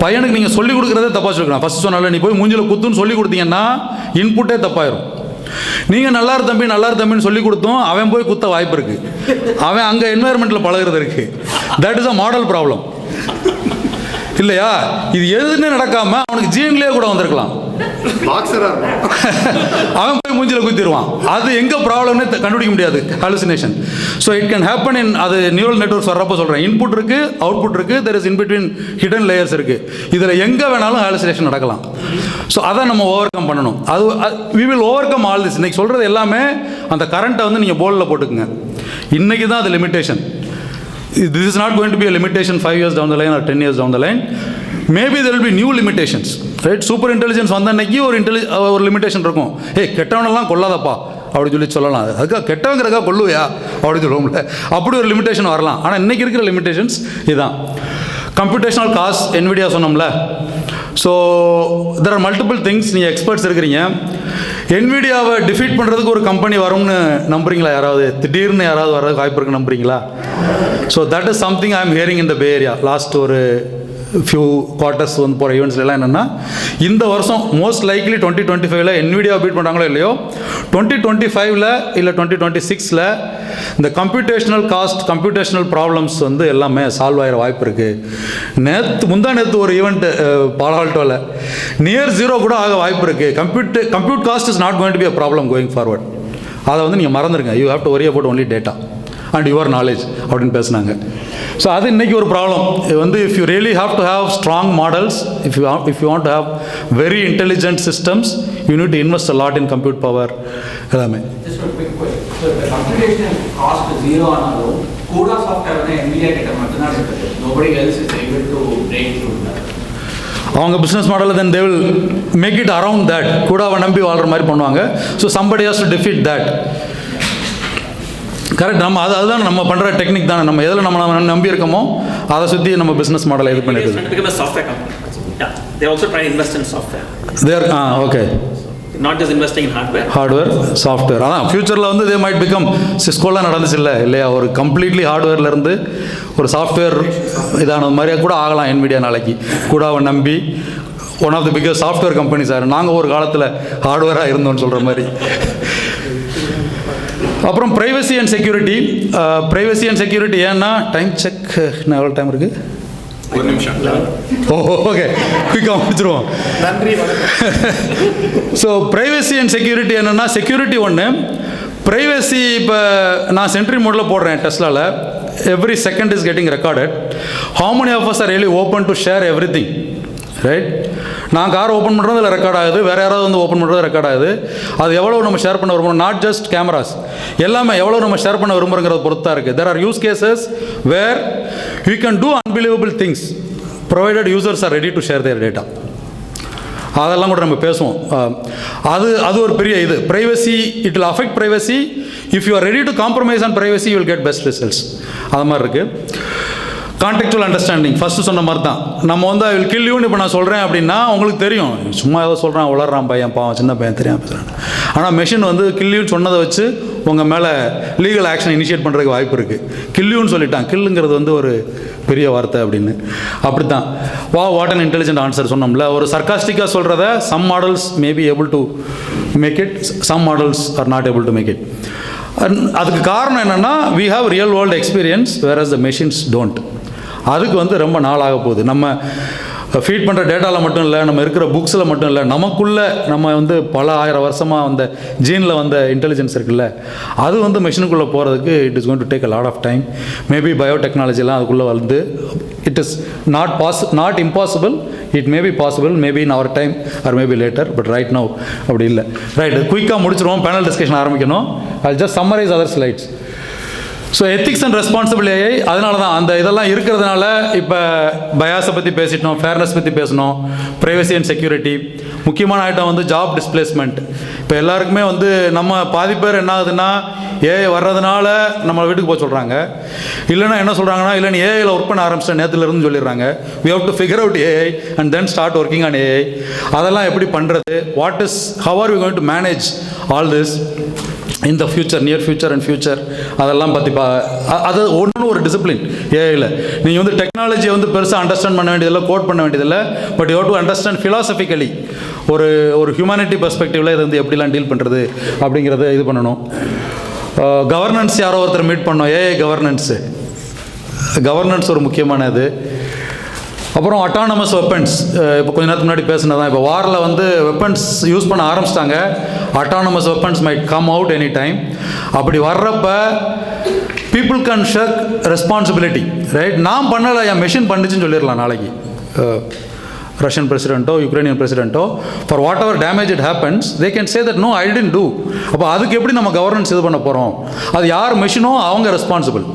[SPEAKER 3] பையனுக்கு நீங்கள் சொல்லிக் கொடுக்குறதே தப்பாக சொல்லிக்கலாம். ஃபஸ்ட் சொன்னால நீ போய் மூஞ்சில் குத்துன்னு சொல்லி கொடுத்தீங்கன்னா இன்புட்டே தப்பாயிரும். நீங்கள் நல்லா தம்பின்னு சொல்லி கொடுத்தோம், அவன் போய் குத்த வாய்ப்பு இருக்குது. அவன் அங்கே என்வாயர்மெண்ட்டில் பழகிறது இருக்குது. That is a model problem இல்லையா? இது எதுன்னு நடக்காமல் அவனுக்கு ஜீன்லேயே கூட வந்திருக்கலாம். அவன் போய் மூஞ்சில் குத்திடுவான். அது எங்கே ப்ராப்ளம்னு கண்டுபிடிக்க முடியாது. Hallucination. So it can happen in, அது நியூரல் நெட்வொர்க்ஸ் வர்றப்போ சொல்கிறேன். இன்புட் இருக்குது, அவுட்புட் இருக்குது, there is in between hidden layers இருக்குது. இதில் எங்கே வேணாலும் ஹாலுசினேஷன் நடக்கலாம். ஸோ அதை நம்ம ஓவர் கம் பண்ணணும். அது we will overcome all this. இன்றைக்கி சொல்கிறது எல்லாமே அந்த கரண்ட்டை வந்து நீங்கள் போர்டில் போட்டுக்குங்க. இன்றைக்கி தான் அது limitation. This is not going to be a limitation 5 years down the line or 10 years down the line. Maybe there will be new limitations, right? Super intelligence வந்த அன்னைக்கு ஒரு லிமிட்டேஷன் இருக்கும். கெட்டவனெல்லாம் கொல்லாதப்பா அப்படி சொல்லலாம். அதுக்காக கெட்டவங்கிறக்கா கொல்லுவையா அப்படி சொல்லுவோம்ல, அப்படி ஒரு லிமிட்டேஷன் வரலாம். ஆனால் இன்றைக்கி இருக்கிற லிமிட்டேஷன்ஸ் இதுதான். கம்ப்யூட்டேஷனல் காஸ்ட், NVIDIA சொன்னோம்ல. So there are multiple things. நீங்கள் எக்ஸ்பர்ட்ஸ் இருக்கிறீங்க. NVIDIAவை டிஃபீட் பண்ணுறதுக்கு ஒரு கம்பெனி வரும்னு நம்புறீங்களா? யாராவது திடீர்னு யாராவது வர்றதுக்கு வாய்ப்பு இருக்குன்னு நம்புறீங்களா? So that is something I am hearing in the pay area. Last ஒரு ஃபியூ குவார்ட்டர்ஸ் வந்து போகிற ஈவெண்ட்ஸ்லாம் என்னென்னா, இந்த வருஷம் மோஸ்ட் லைக்லி 2025 NVIDIA பீட் பண்ணுறாங்களோ இல்லையோ, 2025 இல்லை 2026 இந்த கம்ப்யூட்டேஷனல் காஸ்ட், கம்ப்யூட்டேஷனல் ப்ராப்ளம்ஸ் வந்து எல்லாமே சால்வ் ஆகிற வாய்ப்பு இருக்குது. முந்தா நேற்று ஒரு ஈவெண்ட் பாலால்டோவில் நியர் ஜீரோ கூட ஆக வாய்ப்பு இருக்குது. Compute cost is not going to be a problem going forward. அதை வந்து நீங்கள் மறந்துடுங்க. You have to worry about only data and your knowledge அப்படின்னு பேசுனாங்க. ஸோ அது இன்றைக்கி ஒரு ப்ராப்ளம் வந்து, if you really have to have strong models, if you want to have very intelligent systems, you need to invest a lot in compute power எல்லாமே. அவங்க business மாடலில் then they will make it around that. கூடாவை நம்பி வாழ்கிற மாதிரி பண்ணுவாங்க. So somebody has to defeat that. Correct. நம்ம அதுதான் நம்ம பண்ணுற டெக்னிக் தானே. நம்ம எதில் நம்ம நம்பி இருக்கோமோ அதை சுற்றி நம்ம பிஸ்னஸ் மாடலை இது பண்ணிடுது. Okay,
[SPEAKER 5] not just investing in
[SPEAKER 3] hardware, software. அதான் ஃபியூச்சரில் வந்து they might become சிஸ்கோலாம் நடந்துச்சு இல்லையா, ஒரு கம்ப்ளீட்லி ஹார்ட்வேர்லேருந்து ஒரு சாஃப்ட்வேர் இதான மாதிரியாக கூட ஆகலாம். NVIDIA நாளைக்கு கூடாவை நம்பி one of the biggest software companies ஆகிடும். நாங்கள் ஒரு காலத்தில் ஹார்ட்வேராக இருந்தோம்னு சொல்கிற மாதிரி. அப்புறம் privacy and security. Privacy and security ஏன்னா, டைம் செக், இன்னும் எவ்வளோ டைம் இருக்குது?
[SPEAKER 5] ஒரு நிமிஷம்.
[SPEAKER 3] ஓகே, குயிக்காக முடிச்சிருவோம்.
[SPEAKER 5] நன்றி.
[SPEAKER 3] ஸோ ப்ரைவசி அண்ட் செக்யூரிட்டி என்னென்னா, செக்யூரிட்டி ஒன்று, ப்ரைவசி இப்போ நான் சென்ட்ரி மோடில் போடுறேன் டெஸ்லாவில். Every second is getting recorded. How many of us are really open to share everything, right? நான் கார் ஓப்பன் பண்ணுறது அதில் ரெக்கார்ட் ஆகுது, வேறு யாராவது வந்து ஓப்பன் பண்ணுறது ரெக்கார்ட் ஆகுது. அது எவ்வளோ நம்ம ஷேர் பண்ண விரும்புகிறோம், நாட் ஜஸ்ட் கேமராஸ், எல்லாமே எவ்வளோ நம்ம ஷேர் பண்ண விரும்புகிறத பொறுத்து தான் இருக்குது. There are use cases where you can do unbelievable things provided users are ready to share their data. அதெல்லாம் கூட நம்ம பேசுவோம். அது ஒரு பெரிய இது. Privacy, it will affect privacy. If you are ready to compromise on privacy, you will get best results. அது மாதிரி இருக்குது. கான்டெக்சுவல் அண்டர்ஸ்டாண்டிங் ஃபஸ்ட்டு சொன்ன மாதிரி தான். நம்ம வந்து ஐ வில் கில் யூன்னு இப்போ நான் சொல்கிறேன் அப்படின்னா உங்களுக்கு தெரியும், சும்மா ஏதோ சொல்கிறான், உளறான் பையன், பாவம் சின்ன பையன், தெரியாமல் பேசுகிறேன். ஆனால் மெஷின் வந்து கில்யூன்னு சொன்னதை வச்சு உங்கள் மேலே லீகல் ஆக்ஷன் இனிஷியேட் பண்ணுறதுக்கு வாய்ப்பு இருக்குது. கில்யூன்னு சொல்லிட்டான், கில்லுங்கிறது வந்து ஒரு பெரிய வார்த்தை அப்படின்னு. அப்படி தான் வாட் அன் இன்டெலிஜென்ட் ஆன்சர் சொன்னோம்ல. ஒரு சர்க்காஸ்டிக்காக சொல்கிறத some models may be able to make it, some models are not able to make it. அதுக்கு காரணம் என்னென்னா, we have real world experience whereas the machines don't. அதுக்கு வந்து ரொம்ப நாள் ஆக போகுது. நம்ம ஃபீட் பண்ணுற டேட்டாவில் மட்டும் இல்லை, நம்ம இருக்கிற புக்ஸில் மட்டும் இல்லை, நமக்குள்ளே நம்ம வந்து பல ஆயிரம் வருஷமாக வந்த ஜீனில் வந்த இன்டெலிஜென்ஸ் இருக்குல்ல, அது வந்து மெஷினுக்குள்ளே போகிறதுக்கு it is going to take a lot of time. Maybe பயோடெக்னாலஜிலாம் அதுக்குள்ளே வந்து it is not impossible. It may be possible, maybe in our time or maybe later, but right now அப்படி இல்லை. ரைட், குயிக்காக முடிச்சிருவோம், பேனல் டிஸ்கஷன் ஆரம்பிக்கணும். I just summarize other slides. So ethics and responsible AI, அதனால தான் அந்த இதெல்லாம் இருக்கிறதுனால இப்போ பயாஸை பற்றி பேசிட்டோம், ஃபேர்னஸ் பற்றி பேசணும், ப்ரைவசி அண்ட் செக்யூரிட்டி. முக்கியமான ஐட்டம் வந்து ஜாப் டிஸ்பிளேஸ்மெண்ட். இப்போ எல்லாருக்குமே வந்து நம்ம பாதி பேர் என்ன ஆகுதுன்னா, ஏஐ வர்றதுனால நம்ம வீட்டுக்கு போக சொல்கிறாங்க. இல்லைன்னா என்ன சொல்கிறாங்கன்னா, இல்லைன்னு ஏஐயில் ஒர்க் பண்ண ஆரம்பிச்சிட்டேன் நேற்றுலேருந்து சொல்லிடுறாங்க. We have to figure out AI and then start working on AI. அதெல்லாம் எப்படி பண்ணுறது, how are we going to manage all this in the future, near future and future, அதெல்லாம் பற்றி அது ஒன்று ஒரு டிசிப்ளின் ஏஐயில். நீங்கள் வந்து டெக்னாலஜியை வந்து பெருசாக அண்டர்ஸ்டாண்ட் பண்ண வேண்டியதில்லை, கோட் பண்ண வேண்டியதில்லை, but you have to understand philosophically ஒரு ஹியூமனிட்டி பெர்ஸ்பெக்டிவில் இது வந்து எப்படிலாம் டீல் பண்ணுறது அப்படிங்கிறத இது பண்ணணும். கவர்னன்ஸ் யாரோ ஒருத்தர் மீட் பண்ணோம், ஏஐ கவர்னன்ஸ் ஒரு முக்கியமானது. அப்புறம் அட்டானமஸ் வெப்பன்ஸ், இப்போ கொஞ்ச நேரத்துக்கு முன்னாடி பேசினதான். இப்போ வாரில் வந்து வெப்பன்ஸ் யூஸ் பண்ண ஆரம்பிச்சிட்டாங்க. Autonomous weapons might come out any time. அப்படி வர்றப்ப people can shake responsibility, right? நான் பண்ணலை, என் மெஷின் பண்ணிச்சுன்னு சொல்லிடலாம் நாளைக்கு. ரஷ்யன் பிரசிடென்ட்டோ யுக்ரைனியன் பிரசிடென்ட்டோ, for whatever damage it happens, they can say that no I didn't do. அப்போ அதுக்கு எப்படி நம்ம கவர்னன்ஸ் இது பண்ண போகிறோம்? அது யார் மெஷினோ அவங்க responsible.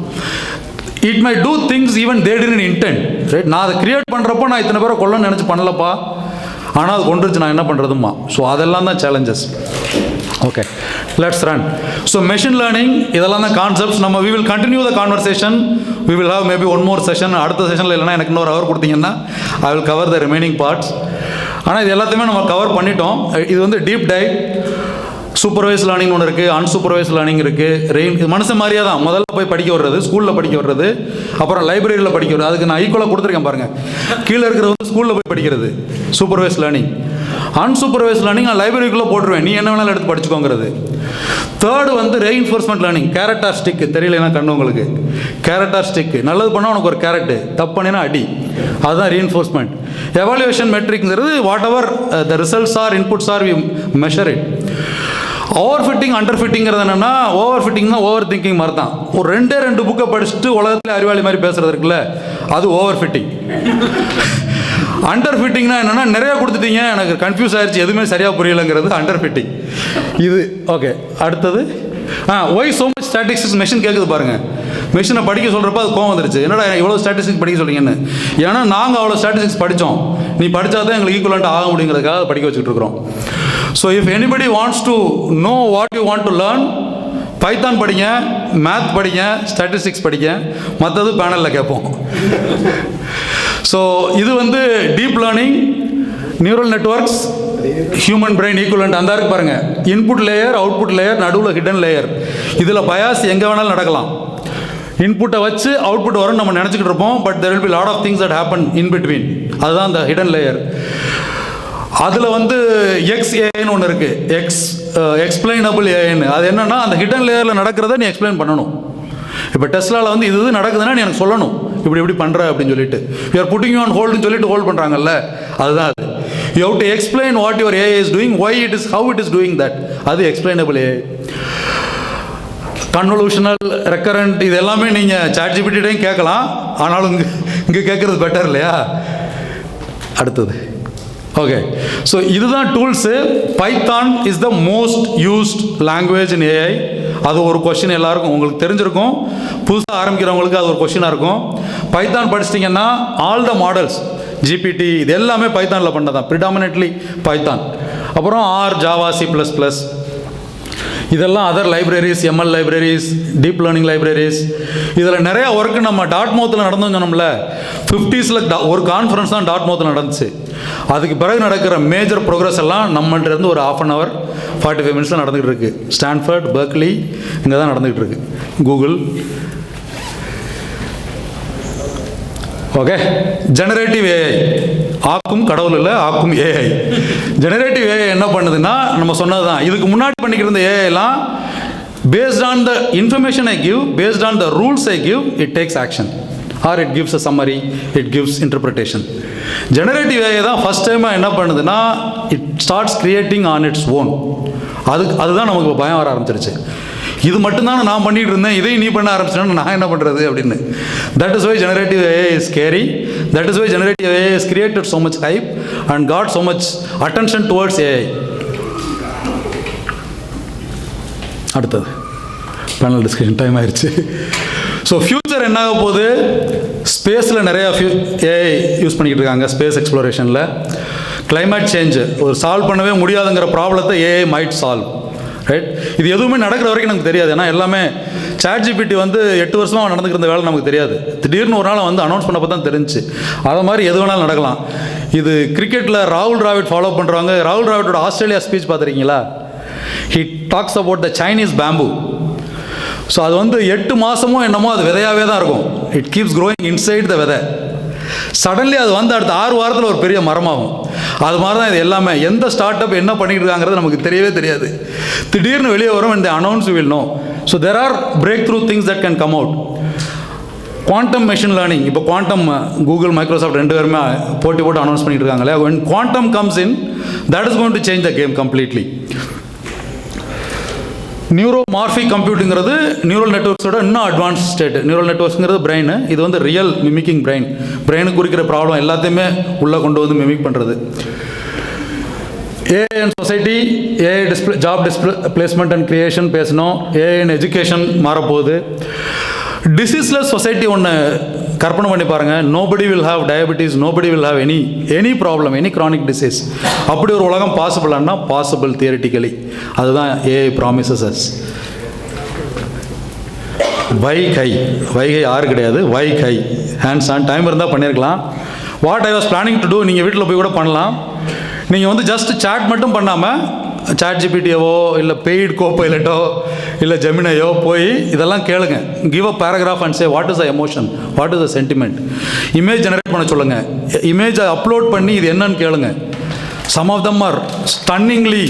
[SPEAKER 3] It may do things even they didn't intend, right? நான் அதை கிரியேட் பண்ணுறப்போ நான் இத்தனை பேரை கொல்லணும்னு நினச்சி பண்ணலப்பா, ஆனால் அது கொண்டுருச்சு, நான் என்ன பண்ணுறதுமா? ஸோ அதெல்லாம் தான் challenges. Okay, let's run. So machine learning, இதெல்லாம் தான் கான்செப்ட்ஸ். நம்ம we will continue the conversation. We will have maybe one more session. அடுத்த செஷனில் இல்லைனா எனக்கு இன்னொரு ஹவர் கொடுத்தீங்கன்னா I will cover the remaining parts. ஆனால் இது எல்லாத்தையுமே நம்ம கவர் பண்ணிட்டோம். இது வந்து டீப் டைவ். சூப்பர்வைஸ் லேர்னிங் ஒன்று இருக்குது, அன்சூப்பர்வைஸ் லேர்னிங் இருக்குது. இது மனுஷன் மாதிரியே தான். முதல்ல போய் படிக்க வர்றது, ஸ்கூலில் படிக்க வர்றது, அப்புறம் லைப்ரரியில் படிக்க வர்றது. அதுக்கு நான் ஈக்குவலாக கொடுத்துருக்கேன் பாருங்கள். கீழே இருக்கிறது வந்து ஸ்கூலில் போய் படிக்கிறது சூப்பர்வைஸ் லேர்னிங். அன்சூப்பர்வைஸ் லேர்னிங் நான் லைப்ரரிக்குள்ளே போட்டுருவேன், நீ என்ன வேணாலும் எடுத்து படிச்சுக்கோங்கிறது. தேர்டு வந்து reinforcement learning. Carrot or stick, தெரியலனா கண்ணு உங்களுக்கு. கேரட் ஆர் ஸ்டிக், நல்லது பண்ணால் உனக்கு ஒரு கேரட்டு, தப்பு பண்ணினா அடி. அதுதான் ரீஎன்ஃபோர்ஸ்மெண்ட். எவாலுவேஷன் மெட்ரிக்ங்கிறது whatever the results are inputs are we measure it. Overfitting under ஃபிட்டிங்கிறது என்னென்னா, ஓவர் ஃபிட்டிங் தான் ஓவர் திங்கிங் மாதிரி தான். ஒரு ரெண்டு புக்கை படிச்சுட்டு உலகத்தில் அறிவாளி மாதிரி பேசுகிறது இருக்குல்ல, அது ஓவர் ஃபிட்டிங். அண்டர் ஃபிட்டிங்னா என்னென்னா, நிறையா கொடுத்துட்டீங்க, எனக்கு கன்ஃபியூஸ் ஆயிடுச்சு, எதுவுமே சரியாக புரியலைங்கிறது அண்டர் ஃபிட்டிங். இது ஓகே. அடுத்தது why so much statistics machine கேட்குது பாருங்கள். மெஷினை படிக்க சொல்கிறப்ப அது கோவம் வந்துருச்சு, என்னடா எவ்வளோ ஸ்டாட்டிஸ்டிக்ஸ் படிக்க சொல்கிறீங்கன்னு. ஏன்னா நாங்கள் அவ்வளோ ஸ்டாட்டிஸ்டிக்ஸ் படித்தோம், நீ படித்தா தான் எங்களுக்கு ஈக்குவலண்ட்டாக ஆக முடியுங்கிறதுக்காக படிக்க வச்சுக்கிட்டு இருக்கிறோம். So if anybody wants to know what you want to learn, Python படிங்க, மேத் படிங்க, ஸ்டாட்டிஸ்டிக்ஸ் படிங்க, மற்றது பேனலில் கேட்போம். ஸோ இது வந்து deep learning, neural networks, human brain equivalent. அந்த இருக்கு பாருங்கள், இன்புட் லேயர், அவுட்புட் லேயர், நடுவில் ஹிடன் லேயர். இதில் பயாஸ் எங்கே வேணாலும் நடக்கலாம். இன்புட்டை வச்சு அவுட்புட் வரும்னு நம்ம நினச்சிக்கிட்டு இருப்போம், but there will be lot of things that happen in between. அதுதான் அந்த ஹிடன் லேயர். அதில் வந்து எக்ஸ்ஏன்னு ஒன்று இருக்குது, எக்ஸ்பிளைனபிள் ஏன்னு. அது என்னென்னா, அந்த ஹிடன் லேயரில் நடக்கிறத நீ எக்ஸ்பிளைன் பண்ணணும். இப்போ டெஸ்லாவில் வந்து இது நடக்குதுன்னா நீ எனக்கு சொல்லணும், இப்படி பண்ணுற அப்படின்னு சொல்லிட்டு. You are putting you on ஹோல்டுன்னு சொல்லிட்டு ஹோல்ட் பண்ணுறாங்கல்ல, அதுதான் அது. You have to explain what your AI is doing, why it is, how it is doing that. அது எக்ஸ்பிளைனபிள் ஏஐ. கன்வல்யூஷனல், ரெக்கரண்ட், இது எல்லாமே நீங்கள் சாட்ஜிபிட்டிடையும் கேட்கலாம், ஆனாலும் இங்கே கேட்குறது பெட்டர் இல்லையா? அடுத்தது ஓகே. ஸோ இதுதான் tools. Python is the most used language in AI. அது ஒரு கொஸ்டின் எல்லாருக்கும் உங்களுக்கு தெரிஞ்சிருக்கும், புதுசாக ஆரம்பிக்கிறவங்களுக்கு அது ஒரு கொஸ்டினாக இருக்கும். பைத்தான் படிச்சிட்டிங்கன்னா ஆல் த மாடல்ஸ், ஜிபிடி இது எல்லாமே பைத்தானில் பண்ணதான், ப்ரிடாமினெட்லி பைத்தான். அப்புறம் ஆர், ஜாவா, C++, இதெல்லாம் other libraries, ML libraries, deep learning libraries. இதில் நிறையா ஒர்க்கு நம்ம டாட்மவுத்தில் நடந்தோம்னு சொன்னோம்ல, 50s ஒரு கான்ஃபரன்ஸ் தான் டாட்மவுத்தில் நடந்துச்சு. அதுக்கு பிறகு நடக்கிற மேஜர் ப்ரோக்ரஸ் எல்லாம் நம்மள்ட்ட இருந்து ஒரு 1/2 hour 45 minutes நடந்துகிட்டு இருக்கு. ஸ்டான்ஃபர்ட், பெர்க்லி இங்கே தான் நடந்துகிட்டு இருக்கு. கூகுள். ஓகே, ஜெனரேட்டிவ் ஏஐ, ஆக்கும் கடவுள் இல்லை, ஆக்கும் ஏஐ. ஜெனரேட்டிவ் ஏஐ என்ன பண்ணுதுன்னா, நம்ம சொன்னது தான், இதுக்கு முன்னாடி பண்ணிக்கிட்டு இருந்த ஏஐலாம் based on the information I give, based on the rules I give, it takes action or it gives a summary, it gives interpretation. Generative AI தான் ஃபஸ்ட் டைமாக என்ன பண்ணுதுன்னா, it starts creating on its own. அதுதான் நமக்கு பயம் வர ஆரம்பிச்சிருச்சு. இது மட்டும்தான் நான் பண்ணிட்டு இருந்தேன், இதையும் நீ பண்ண ஆரம்பிச்சேன்னா நான் என்ன பண்ணுறது அப்படின்னு. That is why generative AI is scary. That is why generative AI is created so much hype and got so much attention towards AI. அடுத்தது பேனல் டிஸ்கஷன் டைம் ஆயிடுச்சு. ஸோ ஃபியூச்சர் என்ன ஆக போகுது, ஸ்பேஸில் நிறையா ஏஐ யூஸ் பண்ணிக்கிட்டு இருக்காங்க. Space எக்ஸ்ப்ளோரேஷனில் climate change ஒரு சால்வ் பண்ணவே முடியாதுங்கிற ப்ராப்ளத்தை ஏஐ மைட் சால்வ், ரைட்? இது எதுவுமே நடக்கிற வரைக்கும் நமக்கு தெரியாது. ஏன்னா எல்லாமே ChatGPT 8 வருஷமாக நடந்துக்கிற வேலை நமக்கு தெரியாது. திடீர்னு ஒரு நாள் அனௌன்ஸ் பண்ணப்போ தான் தெரிஞ்சு. அதை மாதிரி எது வேணாலும் நடக்கலாம். இது கிரிக்கெட்டில் ராகுல் டிராவிட் ஃபாலோ பண்ணுறவங்க. ராகுல் டிராவிடோட ஆஸ்திரேலியா ஸ்பீச் பார்த்துருக்கீங்களா? He talks about the Chinese bamboo. So அது 8 மாதமோ என்னமோ அது விதையாகவே தான் இருக்கும். It keeps growing inside the விதை. சடன்லி அது அடுத்த 6 வாரத்தில் ஒரு பெரிய மரமாகும். அது மாதிரி தான் இது எல்லாமே. எந்த ஸ்டார்ட் அப் என்ன பண்ணிட்டு இருக்காங்கிறது நமக்கு தெரியவே தெரியாது. திடீர்னு வெளியே வரும், இந்த announce will know. So there are break through things that can come out. Quantum machine learning, இப்போ குவாண்டம் கூகுள், மைக்ரோசாஃப்ட் 2 பேருமே போட்டு அனௌன்ஸ் பண்ணிட்டு இருக்காங்களே. when quantum comes in, that is going to change the game completely. Neuromorphic கம்ப்யூட்டிங்கிறது neural நெட்வொர்க்ஸோட இன்னும் advance state. Neural நெட்வொர்க்ஸுங்கிறது brain. இது ரியல் மிமிக்கிங் பிரெயின். பிரெயினுக்கு குறிக்கிற ப்ராப்ளம் எல்லாத்தையுமே உள்ளே கொண்டு வந்து மிமிக் பண்ணுறது. AI and society, AI job placement and creation பேசணும். ஏஐ அண்ட் எஜுகேஷன் மாறப்போகுது. டிசீஸ்லெஸ் சொசைட்டி ஒன்று கற்பனை பண்ணி பாருங்கள். Nobody will have diabetes, nobody will have any problem, any chronic disease. அப்படி ஒரு உலகம் பாசிபிளானா பாசிபிள் தியரிட்டிக்கலி. அதுதான் ஏஐ ப்ராமிசஸ் அஸ். வைகை ஆறு கிடையாது, வைகை ஹேண்ட்ஸ் ஆன். டைம் இருந்தால் பண்ணியிருக்கலாம். What I was planning to do, நீங்கள் வீட்டில் போய் கூட பண்ணலாம். நீங்கள் ஜஸ்ட் சேட் மட்டும் பண்ணாமல் ChatGPTயோ இல்லை பெய்டு கோபைலட்டோ இல்லை ஜெமினையோ போய் இதெல்லாம் கேளுங்க. Give a paragraph and say what is the emotion, what is the sentiment. Image generate பண்ண சொல்லுங்கள். இமேஜை அப்லோட் பண்ணி இது என்னன்னு கேளுங்க. Some of them are stunningly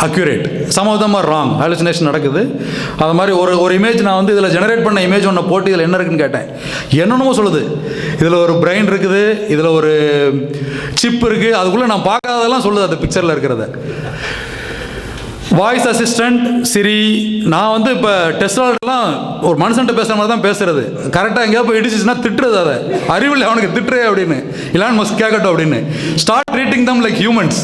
[SPEAKER 3] accurate, some of them are wrong. Hallucination நடக்குது. அது மாதிரி ஒரு இமேஜ் நான் இதில் ஜெனரேட் பண்ண இமேஜ் ஒன்று போட்டு இதில் என்ன இருக்குன்னு கேட்டேன். என்னென்னமோ சொல்லுது. இதில் ஒரு பிரெயின் இருக்குது, இதில் ஒரு சிப் இருக்குது, அதுக்குள்ளே நான் பார்க்காததெல்லாம் சொல்லுது அந்த பிக்சரில் இருக்கிறத. வாய்ஸ் அசிஸ்டண்ட் சிரி. நான் இப்போ டெஸ்ட்லாம் ஒரு மனுஷன்ட்ட பேசுகிற மாதிரி தான் பேசுகிறது. கரெக்டாக எங்கேயா போய் இடிச்சிச்சுன்னா திட்டுறது. அதை அறிவில் அவனுக்கு திட்டுறே அப்படின்னு, இல்லான்னு மஸ்ட் கேட்கட்டும் அப்படின்னு. Start treating them like humans.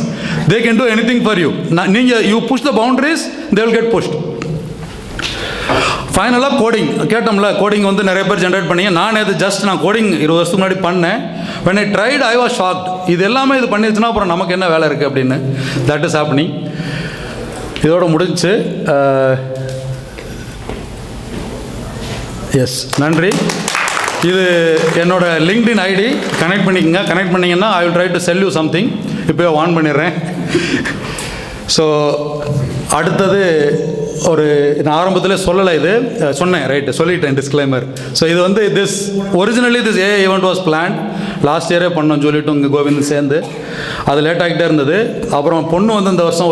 [SPEAKER 3] They can do anything for you. நீங்கள் you push the boundaries, they will get pushed. ஃபைனலாக கோடிங் கேட்டோம்ல. கோடிங் நிறைய பேர் ஜென்ரேட் பண்ணி, நான் கோடிங் 20 வருஷத்துக்கு முன்னாடி பண்ணேன். when I tried I was shocked. இது எல்லாமே இது பண்ணிடுச்சுன்னா அப்புறம் நமக்கு என்ன வேலை இருக்குது அப்படின்னு. That is happening. இதோட முடிஞ்சு. எஸ், நன்றி. இது என்னோட லிங்க்டின் ஐடி. கனெக்ட் பண்ணிக்கங்க. கனெக்ட் பண்ணிங்கன்னா I will try to sell you something. இப்போயே ஆன் பண்ணிடுறேன். ஸோ அடுத்தது நான் ஆரம்பத்தில் சொல்லலை, இது சொன்னேன், ரைட்டு, சொல்லிட்டேன், டிஸ்க்ளைமர். ஸோ இது this originally this AI event was plan. Last இயரே பண்ணோம் சொல்லிவிட்டு இங்கே கோவிந்த் சேர்ந்து. அது லேட் ஆகிட்டே இருந்தது. அப்புறம் பொண்ணு இந்த வருஷம்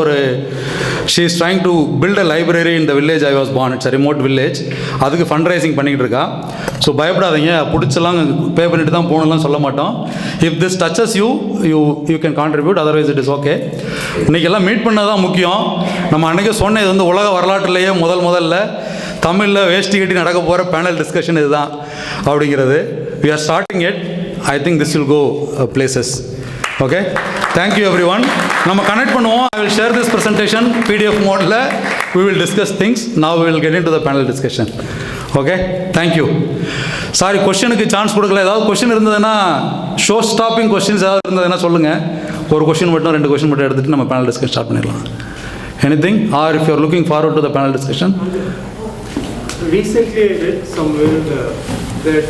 [SPEAKER 3] she is trying to build a library in the village I was born. It's a remote village. அதுக்கு ஃபண்ட் ரைசிங் பண்ணிக்கிட்டு இருக்கா. ஸோ பயப்படாதீங்க, பிடிச்சலாம் பே பண்ணிட்டு தான் போகணும்லாம் சொல்ல மாட்டோம். If this touches you can contribute, otherwise it is okay. இன்றைக்கெல்லாம் மீட் பண்ணது தான் முக்கியம். நம்ம அன்றைக்கே சொன்ன, இது உலக வரலாற்றிலேயே முதல்ல தமிழில் வேஷ்டி கட்டி நடக்க போகிற பேனல் டிஸ்கஷன் இதுதான் அப்படிங்கிறது. We are starting it. I think this will go places. Okay, thank you everyone. நம்ம கனெக்ட் பண்ணுவோம். I will share this presentation PDF மோடில். We will discuss things. Now we will get in to the panel discussion. Okay, thank you. Sorry கொஷனுக்கு chance கொடுக்கல. ஏதாவது question இருந்ததுன்னா, show stopping questions ஏதாவது இருந்ததுன்னா சொல்லுங்கள். ஒரு கொஷின் மட்டும் 2 கொஷின் மட்டும் எடுத்துகிட்டு நம்ம பேனல் டிஸ்கஷன் ஸ்டார்ட் பண்ணிடலாம். Anything, or if you are looking forward to the panel discussion.
[SPEAKER 6] Recently I read somewhere that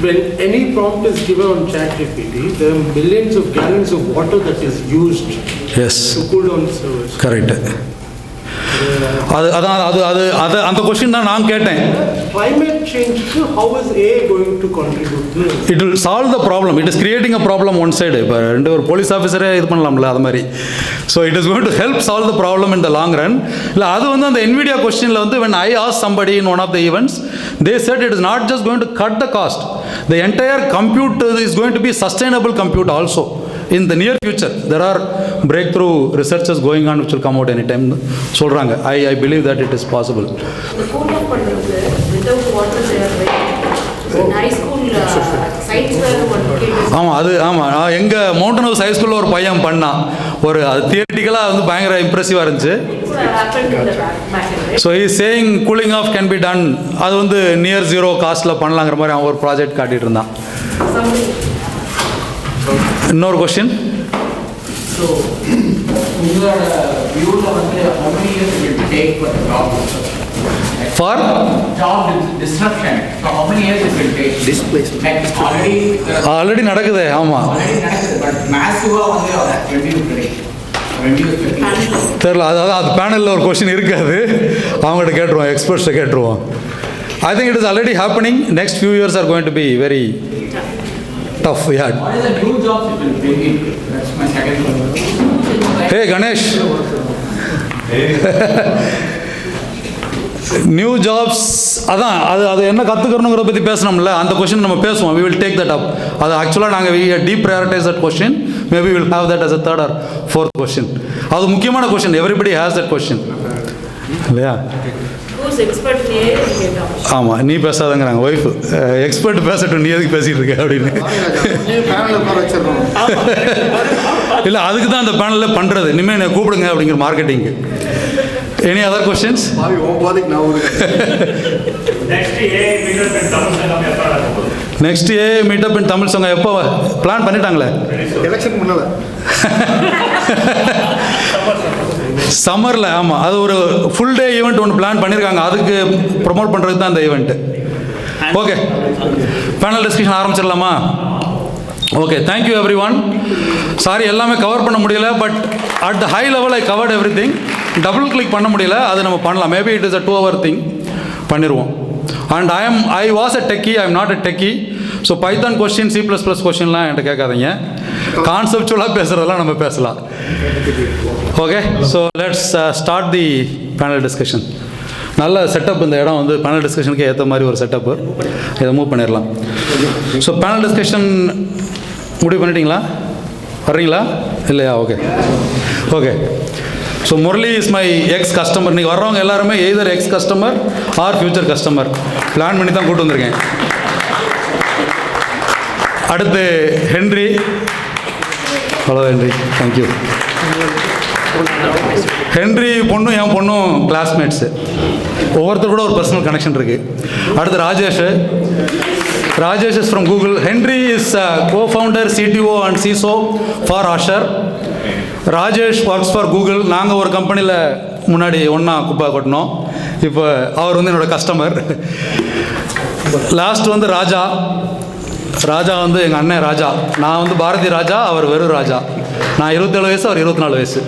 [SPEAKER 6] when any prompt is given on ChatGPT, there are millions of gallons of water that is used to cool down servers.
[SPEAKER 3] Correct. அந்த question தான் நான் கேட்டேன்.
[SPEAKER 6] Climate change, how is AI going to contribute?
[SPEAKER 3] It will solve the problem. It is creating a problem one side. இப்போ ஒரு police ஆஃபீஸரே இது பண்ணலாம்ல அது மாதிரி. So it is going to help solve the problem in the long run. இல்லை அது வந்து அந்த NVIDIA கொஸ்டினில் வந்து when I asked somebody in one of the events, they said it is not just going to cut the cost. The entire compute is going to be sustainable compute also. In the near future, there are breakthrough researches going on which will come out anytime. சொல்கிறாங்க. I believe that it is possible.
[SPEAKER 7] The cool off பண்ணுறது without water there, in high school science fair one kid.
[SPEAKER 3] ஆமாம் எங்கள் mountain house ஹைஸ்கூலில் ஒரு பையன் பண்ணான். ஒரு அது தியரிட்டிக்கலாக வந்து பயங்கர இம்ப்ரெசிவாக இருந்துச்சு. So he is saying cooling off can be done. அது வந்து நியர் ஜீரோ காஸ்ட்டில் பண்ணலாங்கிற மாதிரி அவன் ஒரு ப்ராஜெக்ட் காட்டிகிட்டு இருந்தான். இன்னொரு கொஸ்டின்.
[SPEAKER 8] So, உங்களோட வியூவில் வந்து how many years it will take for the job disruption?
[SPEAKER 3] For
[SPEAKER 8] Job disruption. So how many years it will take? Displacement. Like
[SPEAKER 3] already நடக்குது. ஆமாம்
[SPEAKER 8] already நடக்குது, but massive-ஆ வந்து reduce rate.
[SPEAKER 3] தெரியல. அதாவது அது பேனலில் ஒரு கொஸ்டின் இருக்காது. அவங்ககிட்ட கேட்டுருவோம், எக்ஸ்பர்ட்ஸை கேட்டுருவோம். I think it is already happening. Next few years are going to be very tough. Yeah.
[SPEAKER 8] What is the new jobs it will bring in? That's my second question.
[SPEAKER 3] Hey Ganesh. New jobs அதான் அது என்ன கற்றுக்கணுங்கிறத பற்றி பேசணும்ல, அந்த question நம்ம பேசுவோம். we will take that up. அது ஆக்சுவலாக நாங்கள் deep prioritize that question. Maybe we will have that as a third or fourth question. அது முக்கியமான question. everybody has that question. இல்லையா? ஆமாம், நீ பேசாதங்கிறாங்க ஒய்ஃபு. எக்ஸ்பர்ட் பேசட்டும், நீ எதுக்கு பேசிகிட்டு இருக்க அப்படின்னு. இல்லை, அதுக்கு தான் அந்த பேனலில் பண்ணுறது. இனிமேல் என்னை கூப்பிடுங்க அப்படிங்கிற marketing. Any other questions? Next AI meetup in Tamil Sangam எப்போ பிளான் பண்ணிட்டாங்களே?
[SPEAKER 6] எலெக்ஷன் முன்னால
[SPEAKER 3] சம்மரில். ஆமாம், அது ஒரு ஃபுல் டே ஈவெண்ட் ஒன்று பிளான் பண்ணியிருக்காங்க. அதுக்கு ப்ரொமோட் பண்ணுறதுக்கு தான் அந்த ஈவெண்ட்டு. ஓகே, பேனல் டிஸ்கஷன் ஆரம்பிச்சிடலாமா? Okay, thank you everyone. Sorry எல்லாமே கவர் பண்ண முடியல, but at the high level I covered everything. Double click பண்ண முடியல, அது நம்ம பண்ணலாம். Maybe it is a 2 hour thing, பண்ணிடுவோம். And I was a techie, I am not a techie. So Python question, C++ கொஸ்டின்லாம் என்கிட்ட கேட்காதீங்க. கான்செப்சுவலாக பேசுகிறதெல்லாம் நம்ம பேசலாம். Okay, so let's start the panel discussion. நல்ல செட்டப். இந்த இடம் வந்து பேனல் டிஸ்கஷனுக்கு ஏற்ற மாதிரி ஒரு செட்டப்பு. இதை மூவ் பண்ணிடலாம். ஸோ பேனல் டிஸ்கஷன் முடிவு பண்ணிட்டீங்களா? வர்றீங்களா இல்லையா? Okay okay. So Murali is my X customer. இன்றைக்கி வர்றவங்க எல்லாருமே either X customer R future customer. Plan பண்ணி தான் கூப்பிட்டு வந்திருக்கேன். அடுத்து Henry. Hello Henry, thank you. Henry பொண்ணும் என் பொண்ணும் கிளாஸ்மேட்ஸு. ஒவ்வொருத்தர் கூட ஒரு பர்சனல் கனெக்ஷன் இருக்குது. அடுத்து Rajesh. Rajesh is from Google. Henry is co-founder, CTO and CISO for Asher. Rajesh works for Google. நாங்கள் ஒரு கம்பெனியில் முன்னாடி ஒன்றா குப்பை கொட்டினோம். இப்போ அவர் வந்து என்னோடய கஸ்டமர். லாஸ்ட் வந்து ராஜா. ராஜா வந்து எங்கள் அண்ணன் ராஜா. நான் வந்து பாரதி ராஜா, அவர் வெறும் ராஜா. நான் 27 வயசு, அவர் 24 வயசு.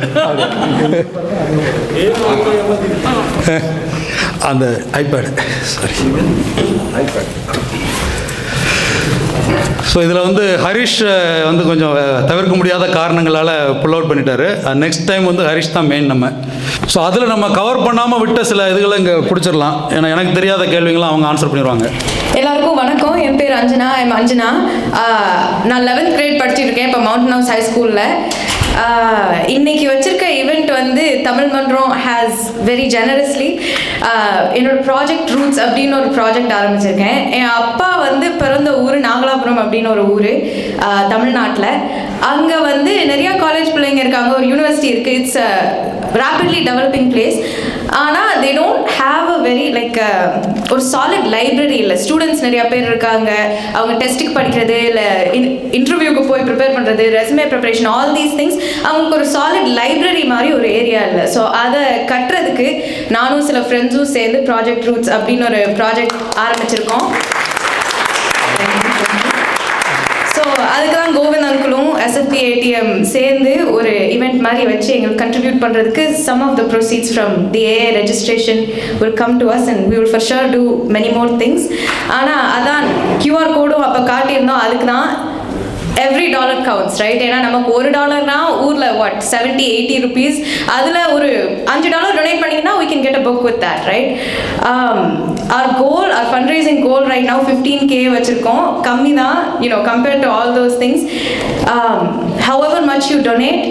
[SPEAKER 3] அந்த ஐபேடு, சாரி ஐபேட். ஸோ இதில் வந்து ஹரிஷ் வந்து கொஞ்சம் தவிர்க்க முடியாத காரணங்களால் புல் அவுட் பண்ணிட்டாரு. நெக்ஸ்ட் டைம் வந்து ஹரிஷ் தான் மெயின் நம்ம. ஸோ அதில் நம்ம கவர் பண்ணாமல் விட்ட சில இதுகளை இங்கே பிடிச்சிடலாம். ஏன்னா எனக்கு தெரியாத கேள்விங்களாம் அவங்க ஆன்சர் பண்ணிடுவாங்க.
[SPEAKER 9] எல்லாருக்கும் வணக்கம். என் பேர் அஞ்சனா. நான் 11th கிரேட் படிச்சுட்டு இருக்கேன் இப்போ மவுண்டன் ஹவுஸ் ஹை ஸ்கூலில். இன்னைக்கு வச்சிருக்க ஈவெண்ட் வந்து தமிழ் மன்றம் ஹேஸ் வெரி ஜெனரஸ்லி என்னோட ப்ராஜெக்ட் ரூட்ஸ் அப்படின்னு ஒரு ப்ராஜெக்ட் ஆரம்பிச்சிருக்கேன். என் அப்பா வந்து பிறந்த ஊர் நாகலாபுரம் அப்படின்னு ஒரு ஊர் தமிழ்நாட்டில். அங்கே வந்து நிறையா காலேஜ் பிள்ளைங்க இருக்காங்க, ஒரு யூனிவர்சிட்டி இருக்குது. It's rapidly developing place. ஆனால் they don't have a very like ஒரு சாலிட் லைப்ரரி இல்லை. ஸ்டூடெண்ட்ஸ் நிறையா பேர் இருக்காங்க, அவங்க டெஸ்ட்டுக்கு படிக்கிறது இல்லை இன்டர்வியூக்கு போய் ப்ரிப்பேர் பண்ணுறது, resume preparation, all these things அவங்களுக்கு ஒரு சாலிட் லைப்ரரி மாதிரி ஒரு ஏரியா இல்லை. ஸோ அதை கட்டுறதுக்கு நானும் சில ஃப்ரெண்ட்ஸும் சேர்ந்து ப்ராஜெக்ட் ரூட்ஸ் அப்படின்னு ஒரு ப்ராஜெக்ட் ஆரம்பிச்சிருக்கோம். ஸோ அதுக்கு தான் கோவிந்த் அங்கிளும் SFBATM சேர்ந்து ஒரு ஈவெண்ட் மாதிரி வச்சு எங்களுக்கு கண்ட்ரிபியூட் பண்ணுறதுக்கு some of the proceeds from the AA registration will come to us and we will for sure do many more things. ஆனால் அதான் QR கோடும் அப்போ காட்டியிருந்தோம். அதுக்கு தான் every dollar counts, right? ஏன்னா நமக்கு $1 ஊரில் what 70-80 rupees, அதில் ஒரு $5 டொனேட் பண்ணிங்கன்னா we can get a book with that, right? Our goal, our fundraising goal right now 15K வச்சுருக்கோம். கம்மி தான், you know, compared to all those things. However much you donate,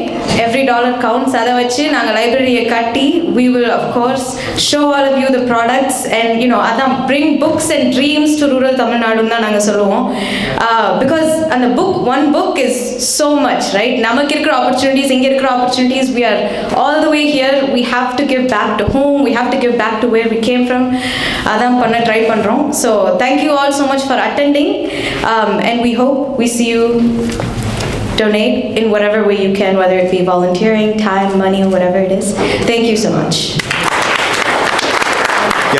[SPEAKER 9] every dollar counts. அதை வச்சு நாங்கள் லைப்ரரியை கட்டி we will of course show all of you the products and you know அதான் bring books and dreams to rural Tamil Nadu தான் நாங்கள் சொல்லுவோம். Because அந்த one book is so much, right? நமக்கு இருக்கிற opportunities, இங்கே இருக்கிற opportunities, we are all the way here. We have to give back to home, we have to give back to where we came from. அதான் பண்ண try பண்ணுறோம். So thank you all so much for attending and we hope we see you donate in whatever way you can, whether it be volunteering, time, money, or whatever it is. Thank you so much.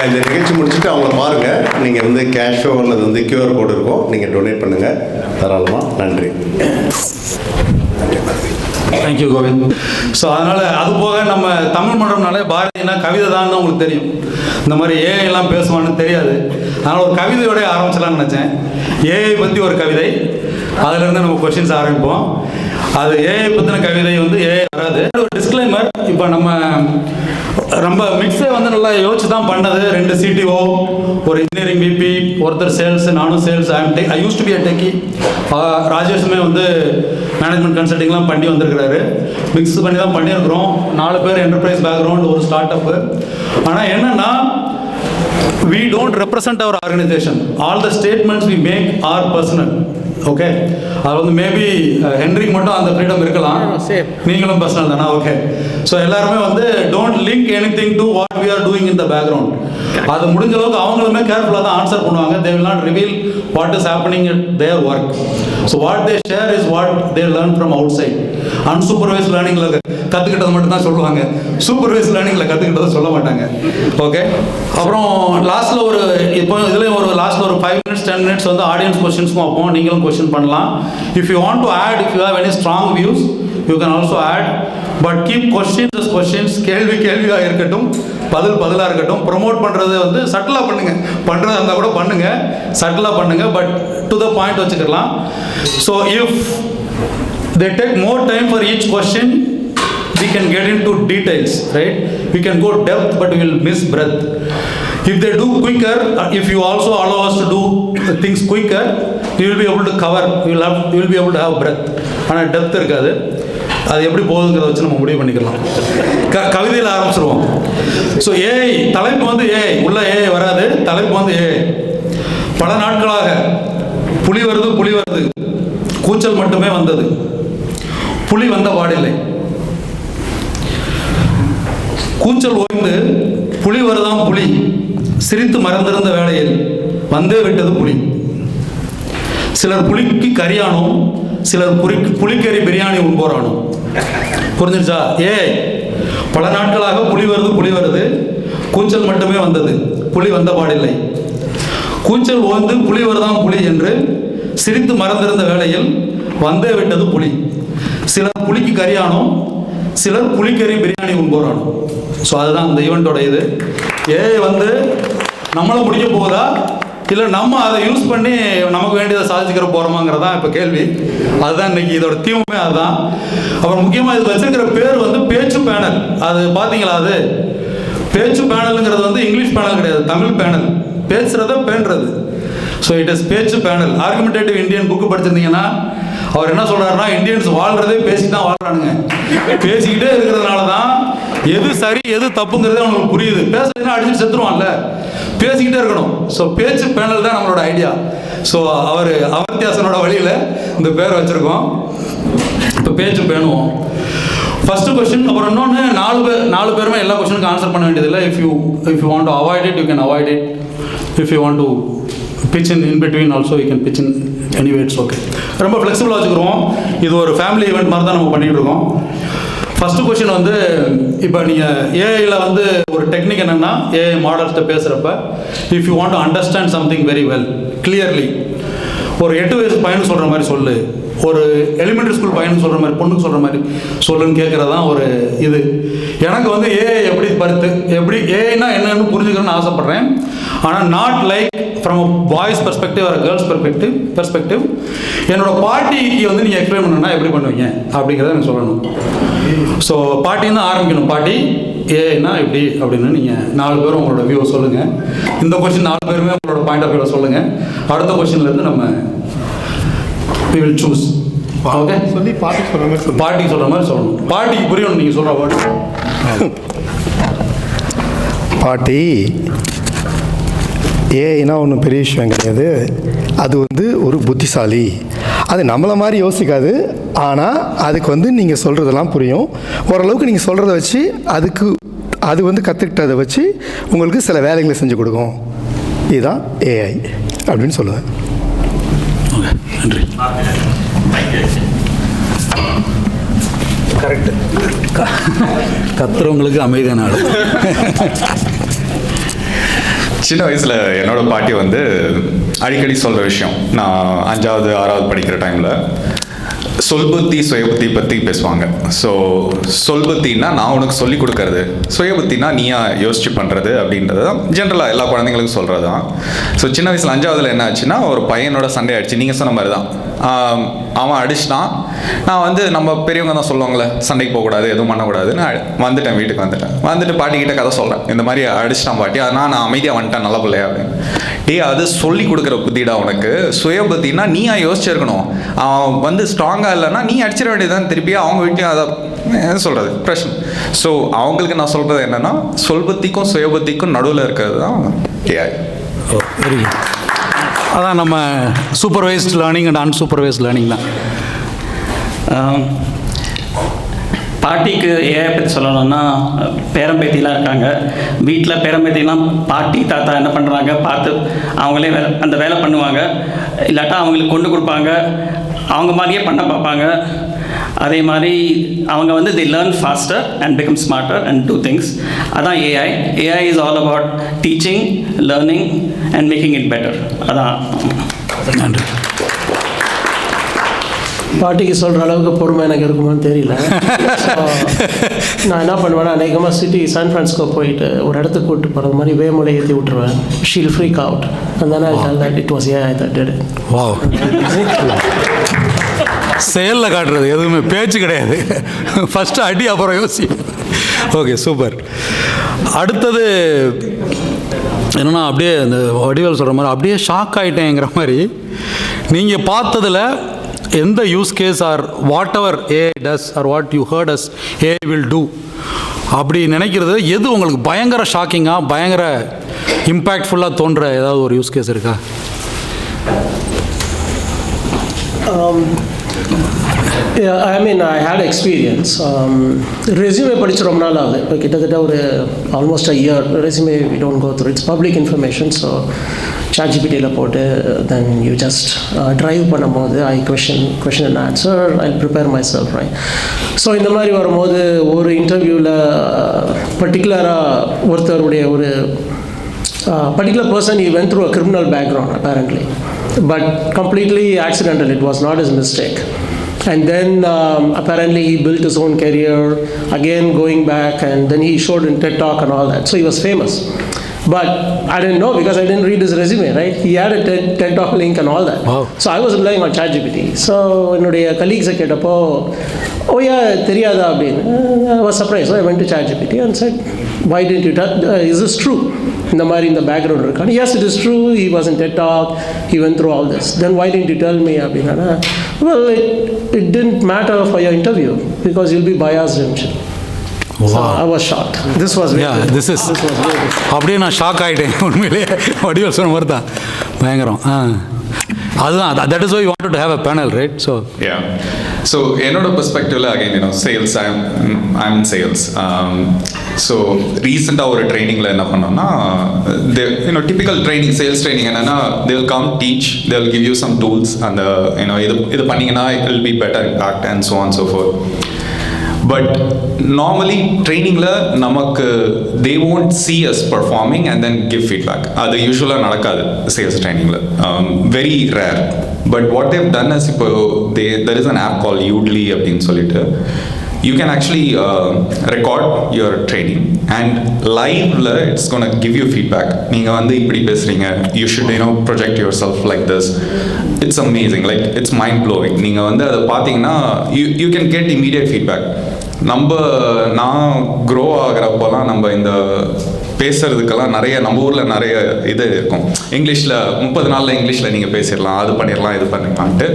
[SPEAKER 2] இந்த நிகழ்ச்சி முடிச்சுட்டு அவங்கள பாருங்கள். நீங்கள் வந்து கேஷோ அல்லது வந்து QR கோடு இருக்கும், நீங்கள் டொனேட் பண்ணுங்கள் தாராளமாக. நன்றி.
[SPEAKER 3] தேங்க்யூ கோவிந்த். ஸோ அதனால் அது போக நம்ம தமிழ் மன்றம்னாலே பாரதினா கவிதை தான் உங்களுக்கு தெரியும். இந்த மாதிரி ஏஐலாம் பேசுவான்னு தெரியாது. அதனால் ஒரு கவிதையோட ஆரம்பிச்சலாம்னு நினச்சேன். ஏஐ பற்றி ஒரு கவிதை, அதிலிருந்து நம்ம கொஸ்டின்ஸ் ஆரம்பிப்போம். அது ஏஐ பற்றின கவிதை வந்து ஏஐ வராது. ஒரு டிஸ்க்ளைமர், இப்போ நம்ம மிக்ஸை வந்து நல்லா யோசிச்சு தான் பண்ணது. 2 CTO, ஒரு இன்ஜினியரிங் VP, ஒருத்தர் சேல்ஸ், நானும் sales. I used to be a techie. ராஜேஷுமே வந்து மேனேஜ்மெண்ட் கன்சல்டிங்லாம் பண்ணி வந்திருக்கிறாரு. மிக்ஸ் பண்ணி தான் பண்ணியிருக்கிறோம். 4 பேர் என்டர்பிரைஸ் பேக்ரவுண்ட், ஒரு ஸ்டார்ட் அப்பு. ஆனால் என்னென்னா we don't represent our organization. All the statements we make are personal. Okay, அது வந்து மேபி ஹென்ரிக்கு மட்டும் அந்த ஃப்ரீடம் இருக்கலாம், நீங்களும் பர்சனல் தானே. ஓகே, ஸோ எல்லாருமே வந்து don't link anything to what we are doing in the background. அது முடிஞ்ச அளவுக்கு அவங்களுமே கேர்ஃபுல்லாக தான் ஆன்சர் பண்ணுவாங்க. They will not reveal what is happening it their work. So what they share is what they learn from outside. Unsupervised லேர்னிங்கில் கற்றுக்கிட்டது மட்டும் தான் சொல்லுவாங்க, சூப்பர்வைஸ் லேர்னிங்கில் கற்றுக்கிட்டதை சொல்ல மாட்டாங்க. ஓகே, அப்புறம் லாஸ்ட்டில் ஒரு இப்போ இதுலேயும் ஒரு லாஸ்ட்டில் ஒரு 5 minutes 10 minutes வந்து ஆடியன்ஸ் கொஸ்டின்ஸும் வைப்போம். நீங்களும் கொஸ்டின் பண்ணலாம். If you want to add, if you have any strong views you can also add. But keep questions as questions. கேள்வியாக இருக்கட்டும், பதிலாக இருக்கட்டும். ப்ரொமோட் பண்ணுறது வந்து சட்டிலாக பண்ணுங்கள், பண்ணுறதா இருந்தால் கூட பண்ணுங்கள், சட்டிலாக பண்ணுங்கள், பட் டு த பாயிண்ட் வச்சுக்கலாம். So if they take more time for each question, we can get into details, right? We can go depth, but we will miss breadth. If they do quicker, if you also allow us to do things quicker, you will be able to cover, you will be able to have breadth. ஆனால் depth இருக்காது. அது எப்படி போகுதுங்கிறத வச்சு நம்ம முடிவு பண்ணிக்கலாம். கவிதையில் ஆரம்பிச்சிருவோம். ஸோ ஏஐ தலைப்பு வந்து ஏஐ, உள்ள ஏஐ வராது, தலைப்பு வந்து ஏஐ. பல நாட்களாக புலி வருது, கூச்சல் மட்டுமே வந்தது, புலி வந்த பாடில்லை. கூச்சல் ஓய்ந்து புலி வருதாம் புலி, சிரித்து மறந்திருந்த வேளையில் வந்தே விட்டது புலி. சிலர் புலிக்கு கரியானோம், சிலர் புலிக்கறி பிரியாணி உண்போரானோம். புரிஞ்சிருச்சா? பல நாட்களாக புலி வருது, கூச்சல் மட்டுமே வந்தது, புலி வந்த பாடில்லை. கூச்சல் ஓய்ந்து புலி வருதாம் புலி என்று சிரித்து மறந்திருந்த வேளையில் வந்தே விட்டது புலி. சிலர் புலிக்கு கரியானோம், சிலர் புலிக்கறி பிரியாணி உண்போரானோம். ஸோ அதுதான் இந்த ஈவெண்ட்டோட இது. ஏஐ வந்து நம்மளை முடிக்க போகுதா, இல்லை நம்ம அதை யூஸ் பண்ணி நமக்கு வேண்டியதை சாதிச்சுக்கிற போகிறோமாங்கிறதா இப்போ கேள்வி. அதுதான் இன்னைக்கு இதோட தீமுமே அதுதான். அப்புறம் முக்கியமாக இது வச்சிருக்கிற பேர் வந்து பேச்சு பேனல். அது பார்த்தீங்களா? அது பேச்சு பேனலுங்கிறது வந்து இங்கிலீஷ் பேனல் கிடையாது, தமிழ் பேனல். பேசுகிறத பேணுறது. ஸோ இட் இஸ் பேச்சு பேனல். ஆர்குமெண்டேட்டிவ் இந்தியன் புக்கு படிச்சிருந்தீங்கன்னா அவர் என்ன சொல்கிறாருன்னா, இந்தியன்ஸ் வாழ்கிறதே பேசி தான் வாழ்கிறானுங்க. பேசிக்கிட்டே இருக்கிறதுனால தான் எது சரி எது தப்புங்கிறதே அவங்களுக்கு புரியுது. பேசுறதுன்னா அடிச்சுட்டு செத்துருவான்ல, பேசிக்கிட்டே இருக்கணும். ஸோ பேச்சு பேனல் தான் நம்மளோட ஐடியா. ஸோ அமர்த்தியாசனோட வழியில் இந்த பேரை வச்சுருக்கோம். இப்போ பேச்சு பேணுவோம். First question. அப்புறம் இன்னொன்று, நாலு பேருமே எல்லா கொஸ்டினுக்கும் ஆன்சர் பண்ண வேண்டியதில்லை. If you want to avoid it, you can avoid it. If you want to pitch in between also, you can pitch in anyway, it's okay. ரொம்ப ஃப்ளெக்சிபிளாக வச்சுக்கிறோம். இது ஒரு ஃபேமிலி ஈவெண்ட் மாதிரி தான் நம்ம பண்ணிகிட்டு இருக்கோம். ஃபஸ்ட்டு கொஸ்டின் வந்து, இப்போ நீங்கள் ஏஐயில் வந்து ஒரு டெக்னிக் என்னென்னா, ஏஐ மாடல்ஸ்கிட்ட பேசுகிறப்ப, if you want to understand something very well clearly, ஒரு 8 வயசு பையனுக்கு சொல்கிற மாதிரி சொல்லு, ஒரு எலிமெண்ட்ரி ஸ்கூல் பையனுக்கு சொல்கிற மாதிரி, பொண்ணுக்கு சொல்கிற மாதிரி சொல்லுன்னு கேட்குறது தான் ஒரு இது. எனக்கு வந்து ஏஐ எப்படி ஏஐனா என்னன்னு புரிஞ்சுக்கணும்னு ஆசைப்பட்றேன். ஆனால் not like from a boys perspective or girls perspective. என்னோட பாட்டிக்கு வந்து நீங்கள் எக்ஸ்பிளைன் பண்ணணும்னா எப்படி பண்ணுவீங்க அப்படிங்கிறத எனக்கு சொல்லணும். ஸோ பாட்டின்னு தான் ஆரம்பிக்கணும். பாட்டி ஏன்னா எப்படி அப்படின்னு நீங்கள் 4 பேரும் உங்களோட வியூவை சொல்லுங்கள். இந்த கொஸ்டின் 4 பேருமே உங்களோட பாயிண்ட் ஆஃப் வியூவில் சொல்லுங்கள். அடுத்த கொஸ்டின்லேருந்து நம்ம we will choose. ஓகே,
[SPEAKER 10] சொல்லி பாட்டிக்கு
[SPEAKER 3] சொல்கிற மாதிரி சொல்லணும். பாட்டிக்கு புரியணும் நீங்கள் சொல்கிற வேர்டு.
[SPEAKER 10] பாட்டி ஏன்னா ஒன்றும் பெரிய விஷயம் கிடையாது. அது வந்து ஒரு புத்திசாலி. அது நம்மளை மாதிரி யோசிக்காது. ஆனால் அதுக்கு வந்து நீங்கள் சொல்கிறதெல்லாம் புரியும். ஓரளவுக்கு நீங்கள் சொல்கிறத வச்சு அது வந்து கற்றுக்கிட்டதை வச்சு உங்களுக்கு சில வேலைகளை செஞ்சு கொடுக்கும். இதுதான் ஏஐ அப்படின்னு சொல்லுவேன்.
[SPEAKER 3] நன்றி. கரெக்டு. கத்துறவங்களுக்கு அமைதியான ஆள்.
[SPEAKER 11] சின்ன வயசில் என்னோட பாட்டி வந்து அடிக்கடி சொல்கிற விஷயம், நான் 5வது 6வது படிக்கிற டைமில் சொல்புத்தி சுயபுத்தி பற்றி பேசுவாங்க. ஸோ சொல்புத்தின்னா நான் உனக்கு சொல்லி கொடுக்கறது, சுயபுத்தினா நீயா யோசிச்சு பண்ணுறது அப்படின்றது தான் ஜென்ரலாக எல்லா குழந்தைங்களுக்கும் சொல்கிறது தான். ஸோ சின்ன வயசில் 5வதுல என்ன ஆச்சுன்னா, ஒரு பையனோட சண்டை ஆயிடுச்சு. நீங்கள் சொன்ன மாதிரி தான், அவன் அடிச்சிட்டான். நான் வந்து நம்ம பெரியவங்க தான் சொல்லுவாங்களே, சண்டைக்கு போகக்கூடாது, எதுவும் பண்ணக்கூடாது. நான் வந்துட்டேன், வீட்டுக்கு வந்துட்டு பாட்டிக்கிட்ட கதை சொல்கிறேன், இந்த மாதிரி அடிச்சிட்டான் பாட்டி, அதனால் நான் அமைதியாக வந்துட்டேன், நல்ல பிள்ளையா அப்படின்னு. அது சொல்லி கொடுக்குற புத்திடா உனக்கு. சுய புத்தினா நீயா யோசிச்சிருக்கணும். அவன் வந்து ஸ்ட்ராங்காக இல்லைன்னா நீ அடிச்சிட வேண்டியதுதான் திருப்பியா. அவங்க வீட்லையும் அதை என்ன சொல்கிறது பிரச்சனை. ஸோ அவங்களுக்கு நான் சொல்கிறது என்னென்னா, சொல்புத்திக்கும் சுயபுத்திக்கும் நடுவில் இருக்கிறது தான் ஏஐ.
[SPEAKER 3] Very good. அதான் நம்ம supervised learning and unsupervised learning தான்.
[SPEAKER 4] பாட்டிக்கு ஏஐ பற்றி சொல்லணும்னா, பேரம்பேத்திலாம் இருக்காங்க வீட்டில். பேரம்பேத்திலாம் பாட்டி தாத்தா என்ன பண்ணுறாங்க பார்த்து அவங்களே அந்த வேலை பண்ணுவாங்க. இல்லாட்டா அவங்களுக்கு கொண்டு கொடுப்பாங்க, அவங்க மாதிரியே பண்ண பார்ப்பாங்க. அதே மாதிரி அவங்க வந்து they learn faster and become smarter and do things. அதான் AI. AI is all about teaching, learning and making it better. அதான்.
[SPEAKER 3] நன்றி.
[SPEAKER 6] பாட்டிக்கு சொல்கிற அளவுக்கு பொறுமை எனக்கு இருக்குமான்னு தெரியல. நான் என்ன பண்ணுவேன்னா, அநேகமாக சான் ஃப்ரான்சிஸ்கோ போயிட்டு ஒரு இடத்துக்கு கூப்பிட்டு போகிறது மாதிரி வேமலை ஏற்றி விட்டுருவேன். She'll freak out and then I'll tell that it was AI that did it.
[SPEAKER 3] Wow. செயலில் காட்டுறது, எதுவுமே பேச்சு கிடையாது. ஃபஸ்ட்டு அடி, அப்புறம் யோசி. Okay, super. அடுத்தது என்னென்னா, அப்படியே இந்த வடிவேல் சொல்கிற மாதிரி அப்படியே ஷாக் ஆகிட்டேங்கிற மாதிரி, நீங்கள் பார்த்ததில் எந்த use case or whatever AI does or what you heard as AI will do அப்படி நினைக்கிறது எது உங்களுக்கு பயங்கர ஷாக்கிங்காக, பயங்கர இம்பேக்ட்ஃபுல்லாக தோன்ற ஏதாவது ஒரு யூஸ் கேஸ் இருக்கா?
[SPEAKER 6] Yeah, I mean, I had experience. Resume படிச்சு ரொம்ப நாள் ஆகுது. இப்போ கிட்டத்தட்ட ஒரு almost a year. Resume we don't go through. It's public information. So ChatGPTல போட்டு then you just drive பண்ணும்போது I question and answer. I'll prepare myself, right? So இந்த மாதிரி வரும்போது ஒரு இன்டர்வியூவில் பர்டிகுலராக ஒருத்தருடைய ஒரு particular person, he went through a criminal background apparently, but completely accidental. It was not his mistake. And then apparently he built his own career, again going back, and then he showed in TED Talk and all that. So he was famous. But I didn't know because I didn't read his resume, right? He had a TED Talk link and all that. Wow. So I was relying on ChatGPT. So என்னுடைய colleagues கேட்டப்போ, oh yeah, தெரியாதா அப்படின்னு. I was surprised. So I went to ChatGPT and said, why didn't you tell, is this true? இந்த மாதிரி இந்த background இருக்கான்னு. Yes, it is true. He was in TED Talk. He went through all this. Then why didn't you tell me? அப்படின்னா, well, it didn't matter for your interview because you'll be biased. Wow. So I was shocked. This was really
[SPEAKER 3] this is அப்படியே நான் shock ஆகிட்டேன் உண்மையிலேயே. வடிவேல் சொன்ன மாதிரி தான், பயங்கரம். அதுதான், that is why you wanted to have a panel, right? So
[SPEAKER 11] yeah. So என்னோட பெர்ஸ்பெக்டிவ்ல again sales I'm in sales. So ரீசெண்டாக ஒரு ட்ரைனிங்கில் என்ன பண்ணோம்னா டிபிக்கல் ட்ரைனிங், சேல்ஸ் ட்ரைனிங் என்னென்னா they will come teach, they will give you some tools, அந்த இது பண்ணிங்கன்னா it will be better impact and so on so forth. But normally ட்ரைனிங்கில் நமக்கு they won't see us performing and then give feedback. அது யூஸ்வலாக நடக்காது sales ட்ரைனிங்கில், very rare. But what they've done is, இப்போ there is an app called Udly அப்படின்னு சொல்லிட்டு you can actually record your training and live it's going to give you feedback. நீங்க வந்து இப்படி பேசுறீங்க, you should project yourself like this. It's amazing, like it's mind blowing. நீங்க வந்து அதை பார்த்தீங்கன்னா you can get immediate feedback. நான் grow ஆகிறப்போலாம் நம்ம இந்த பேசுறதுக்கெல்லாம் நம்ம ஊரில் நிறைய இது இருக்கும். இங்கிலீஷில் 30 நாளில் இங்கிலீஷில் நீங்கள் பேசிடலாம், அது பண்ணிடலாம், இது பண்ணிடலான்ட்டு.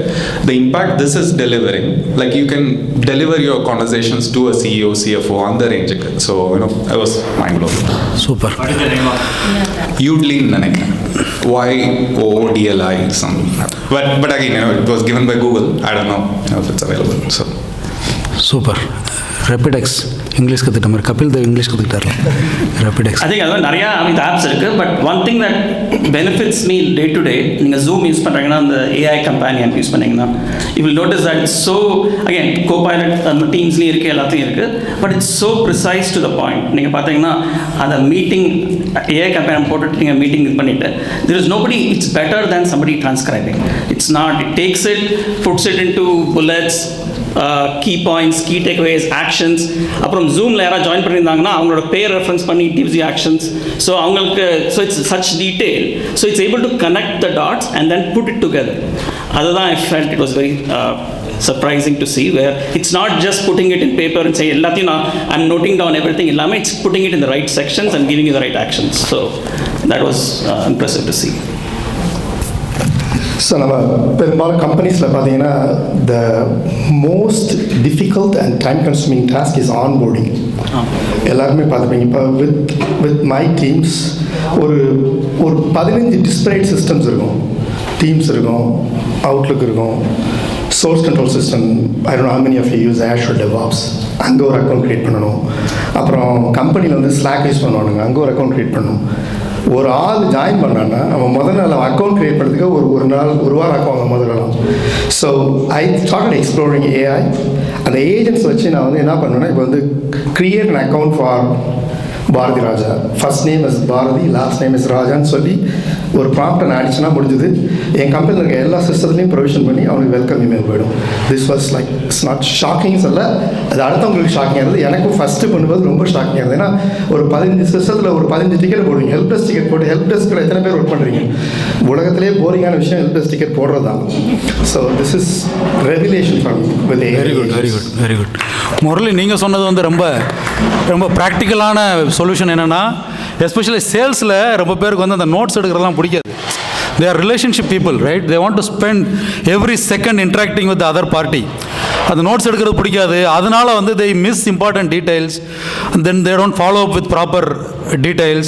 [SPEAKER 11] The impact this is delivering, like you can deliver your conversations to a CEO, CFO அந்த ரேஞ்சுக்கு. So I was mind blown.
[SPEAKER 3] Super.
[SPEAKER 11] Udly நினைக்கிறேன், YODLI something. But again it was given by Google. I don't know if it's available. So
[SPEAKER 3] super. Rapidex English கற்றுக்கிட்ட மாதிரி Kapil Dev English கற்றுக்கிட்டாரு. Rapidex
[SPEAKER 4] I think அது நிறையா apps இருக்குது. But one thing that benefits me day to day, நீங்கள் Zoom use பண்ணுறீங்கன்னா, அந்த AI companion use பண்ணிங்கன்னா, you will notice that it's so again Copilot அந்த டீம்ஸ்லேயும் இருக்குது, எல்லாத்தையும் இருக்குது. But it's so precise to the point. நீங்கள் பார்த்தீங்கன்னா அந்த மீட்டிங் ஏஐ கம்பேனியன் போட்டுட்டு நீங்கள் மீட்டிங் இது பண்ணிவிட்டு, there is nobody it's better than somebody transcribing. It's not, it takes it, puts it into bullets, key points, key takeaways, actions. அப்புறம் ஜூமில் யாராவது ஜாயின் பண்ணியிருந்தாங்கன்னா அவங்களோட பேர் ரெஃபரன்ஸ் பண்ணி gives you actions. ஸோ அவங்களுக்கு, so it's such detail, so it's able to connect the dots and then put it together. அதுதான் I felt it was very surprising to see, where it's not just putting it in paper and say எல்லாத்தையும் I'm noting down everything இல்லாமல் it's putting it in the right sections and giving you the right actions. So that was impressive to see.
[SPEAKER 10] So நம்ம பெரும்பாலும் கம்பெனிஸில் பார்த்தீங்கன்னா the most difficult and time consuming task is onboarding. எல்லாருமே பார்த்துப்பீங்க. இப்போ with my teams ஒரு 15 disparate systems இருக்கும். Teams இருக்கும், அவுட்லுக் இருக்கும், source control system, I don't know how many of you use Azure DevOps, அங்கே ஒரு அக்கௌண்ட் க்ரியேட் பண்ணணும். அப்புறம் கம்பெனியில் வந்து Slack யூஸ் பண்ணுவானுங்க, அங்கே ஒரு அக்கௌண்ட் க்ரியேட் பண்ணணும். ஒரு ஆள் ஜாயின் பண்ணான்னா அவன் முதல் நாள் அக்கௌண்ட் க்ரியேட் பண்ணுறதுக்கு ஒரு வாரம் ஆக்குவாங்க முதல் நாள். So I started exploring AI. அந்த ஏஜென்ட்ஸ் வச்சு நான் வந்து என்ன பண்ணுவேன்னா, இப்போ வந்து create an account for Bharathi Raja, first name is Bharathi, last name is ராஜான்னு சொல்லி ஒரு ப்ராம்ப்டை நான் அடிச்சுனா முடிஞ்சுது. என் கம்பெனியில் இருக்க எல்லா சிஸ்டத்துலையும் ப்ரொவிஷன் பண்ணி அவனுக்கு வெல்கம் இமெயில் போயிடும். This was like it's not shocking சொல்ல, அது அடுத்தவங்களுக்கு ஷாக்கிங்காக இருந்தது. எனக்கும் ஃபஸ்ட்டு பண்ணும்போது ரொம்ப ஷாக்கிங்காக இருந்தது. ஏன்னா ஒரு 15 சிஸ்டத்தில் ஒரு 15 டிக்கெட் போடுவீங்க. ஹெல்ப் டெஸ்க் டிக்கெட் போட்டு ஹெல்ப் டெஸ்க்கில் எத்தனை பேர் ஒர்க் பண்ணுறீங்க? உலகத்திலே போரிங்கான விஷயம் ஹெல்ப் டெஸ்க் டிக்கெட் போடுறது தான். So this is regulation for me with
[SPEAKER 3] very good, very good, very good. Murali, நீங்கள் சொன்னது வந்து ரொம்ப ரொம்ப ப்ராக்டிக்கலான சொல்யூஷன். என்னென்னா, எஸ்பெஷலி சேல்ஸில் ரொம்ப பேருக்கு வந்து அந்த நோட்ஸ் எடுக்கிறதெல்லாம் பிடிக்காது. They are relationship people, right? They want to spend every second interacting with the other party. அந்த நோட்ஸ் எடுக்கிறது பிடிக்காது. அதனால வந்து they miss important details and then they don't follow up with proper details.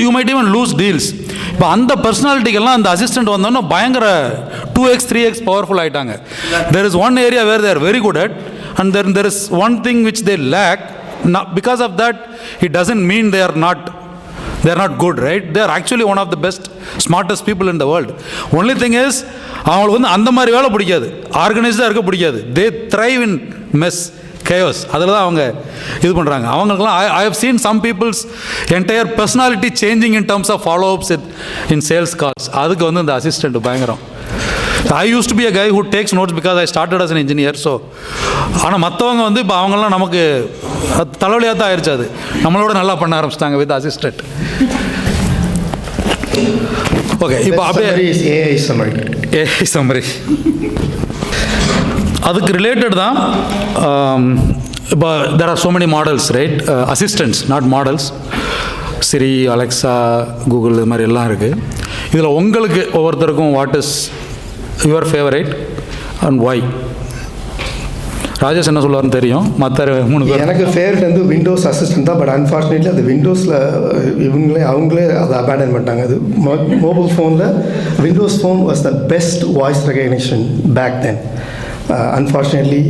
[SPEAKER 3] You might even lose deals. இப்போ அந்த பர்சனாலிட்டிக்கெல்லாம் அந்த assistant வந்தோன்னா பயங்கர 2x 3x பவர்ஃபுல் ஆகிட்டாங்க. There is one area where they are very good at and then there is one thing which they lack. Because of that, it doesn't mean they are not good, right? They are actually one of the best, smartest people in the world. Only thing is, அவங்களுக்கு வந்து அந்த மாதிரி வேலை பிடிக்காது, ஆர்கனைஸ்டாக இருக்க பிடிக்காது. They thrive in mess, chaos. அதில் தான் அவங்க இது பண்ணுறாங்க. அவங்களுக்குலாம் I have seen some people's entire personality changing in terms of follow-ups in sales calls. அதுக்கு வந்து இந்த அசிஸ்டண்ட் பயங்கரம். I used to be a guy who takes notes because I started as an engineer. So ஆனால் மற்றவங்க வந்து இப்போ அவங்களாம் நமக்கு தலைவலியாக தான் ஆயிடுச்சு. அது நம்மளோட நல்லா பண்ண ஆரம்பிச்சிட்டாங்க வித் அசிஸ்டன்ட். ஓகே, இப்போ அப்படியே
[SPEAKER 10] ஏஐ
[SPEAKER 3] சம்மரி அதுக்கு ரிலேட்டட் தான். இப்போ there are so many models, right? Assistants, not models. Siri, Alexa, Google, இது மாதிரி எல்லாம் இருக்குது. இதில் உங்களுக்கு ஒவ்வொருத்தருக்கும் what is your favourite and why? Rajesh என்ன சொல்லுவார்னு தெரியும். மற்ற 3 பேர்
[SPEAKER 10] எனக்கு ஃபேவரட் வந்து விண்டோஸ் அசிஸ்டன்ட் தான். பட் அன்ஃபார்ச்சுனேட்லி அது விண்டோஸில் அவங்களே அதை அபேண்டன் பண்ணிட்டாங்க. அது மொபைல் ஃபோனில் Windows phone was the best voice recognition pack then. Unfortunately,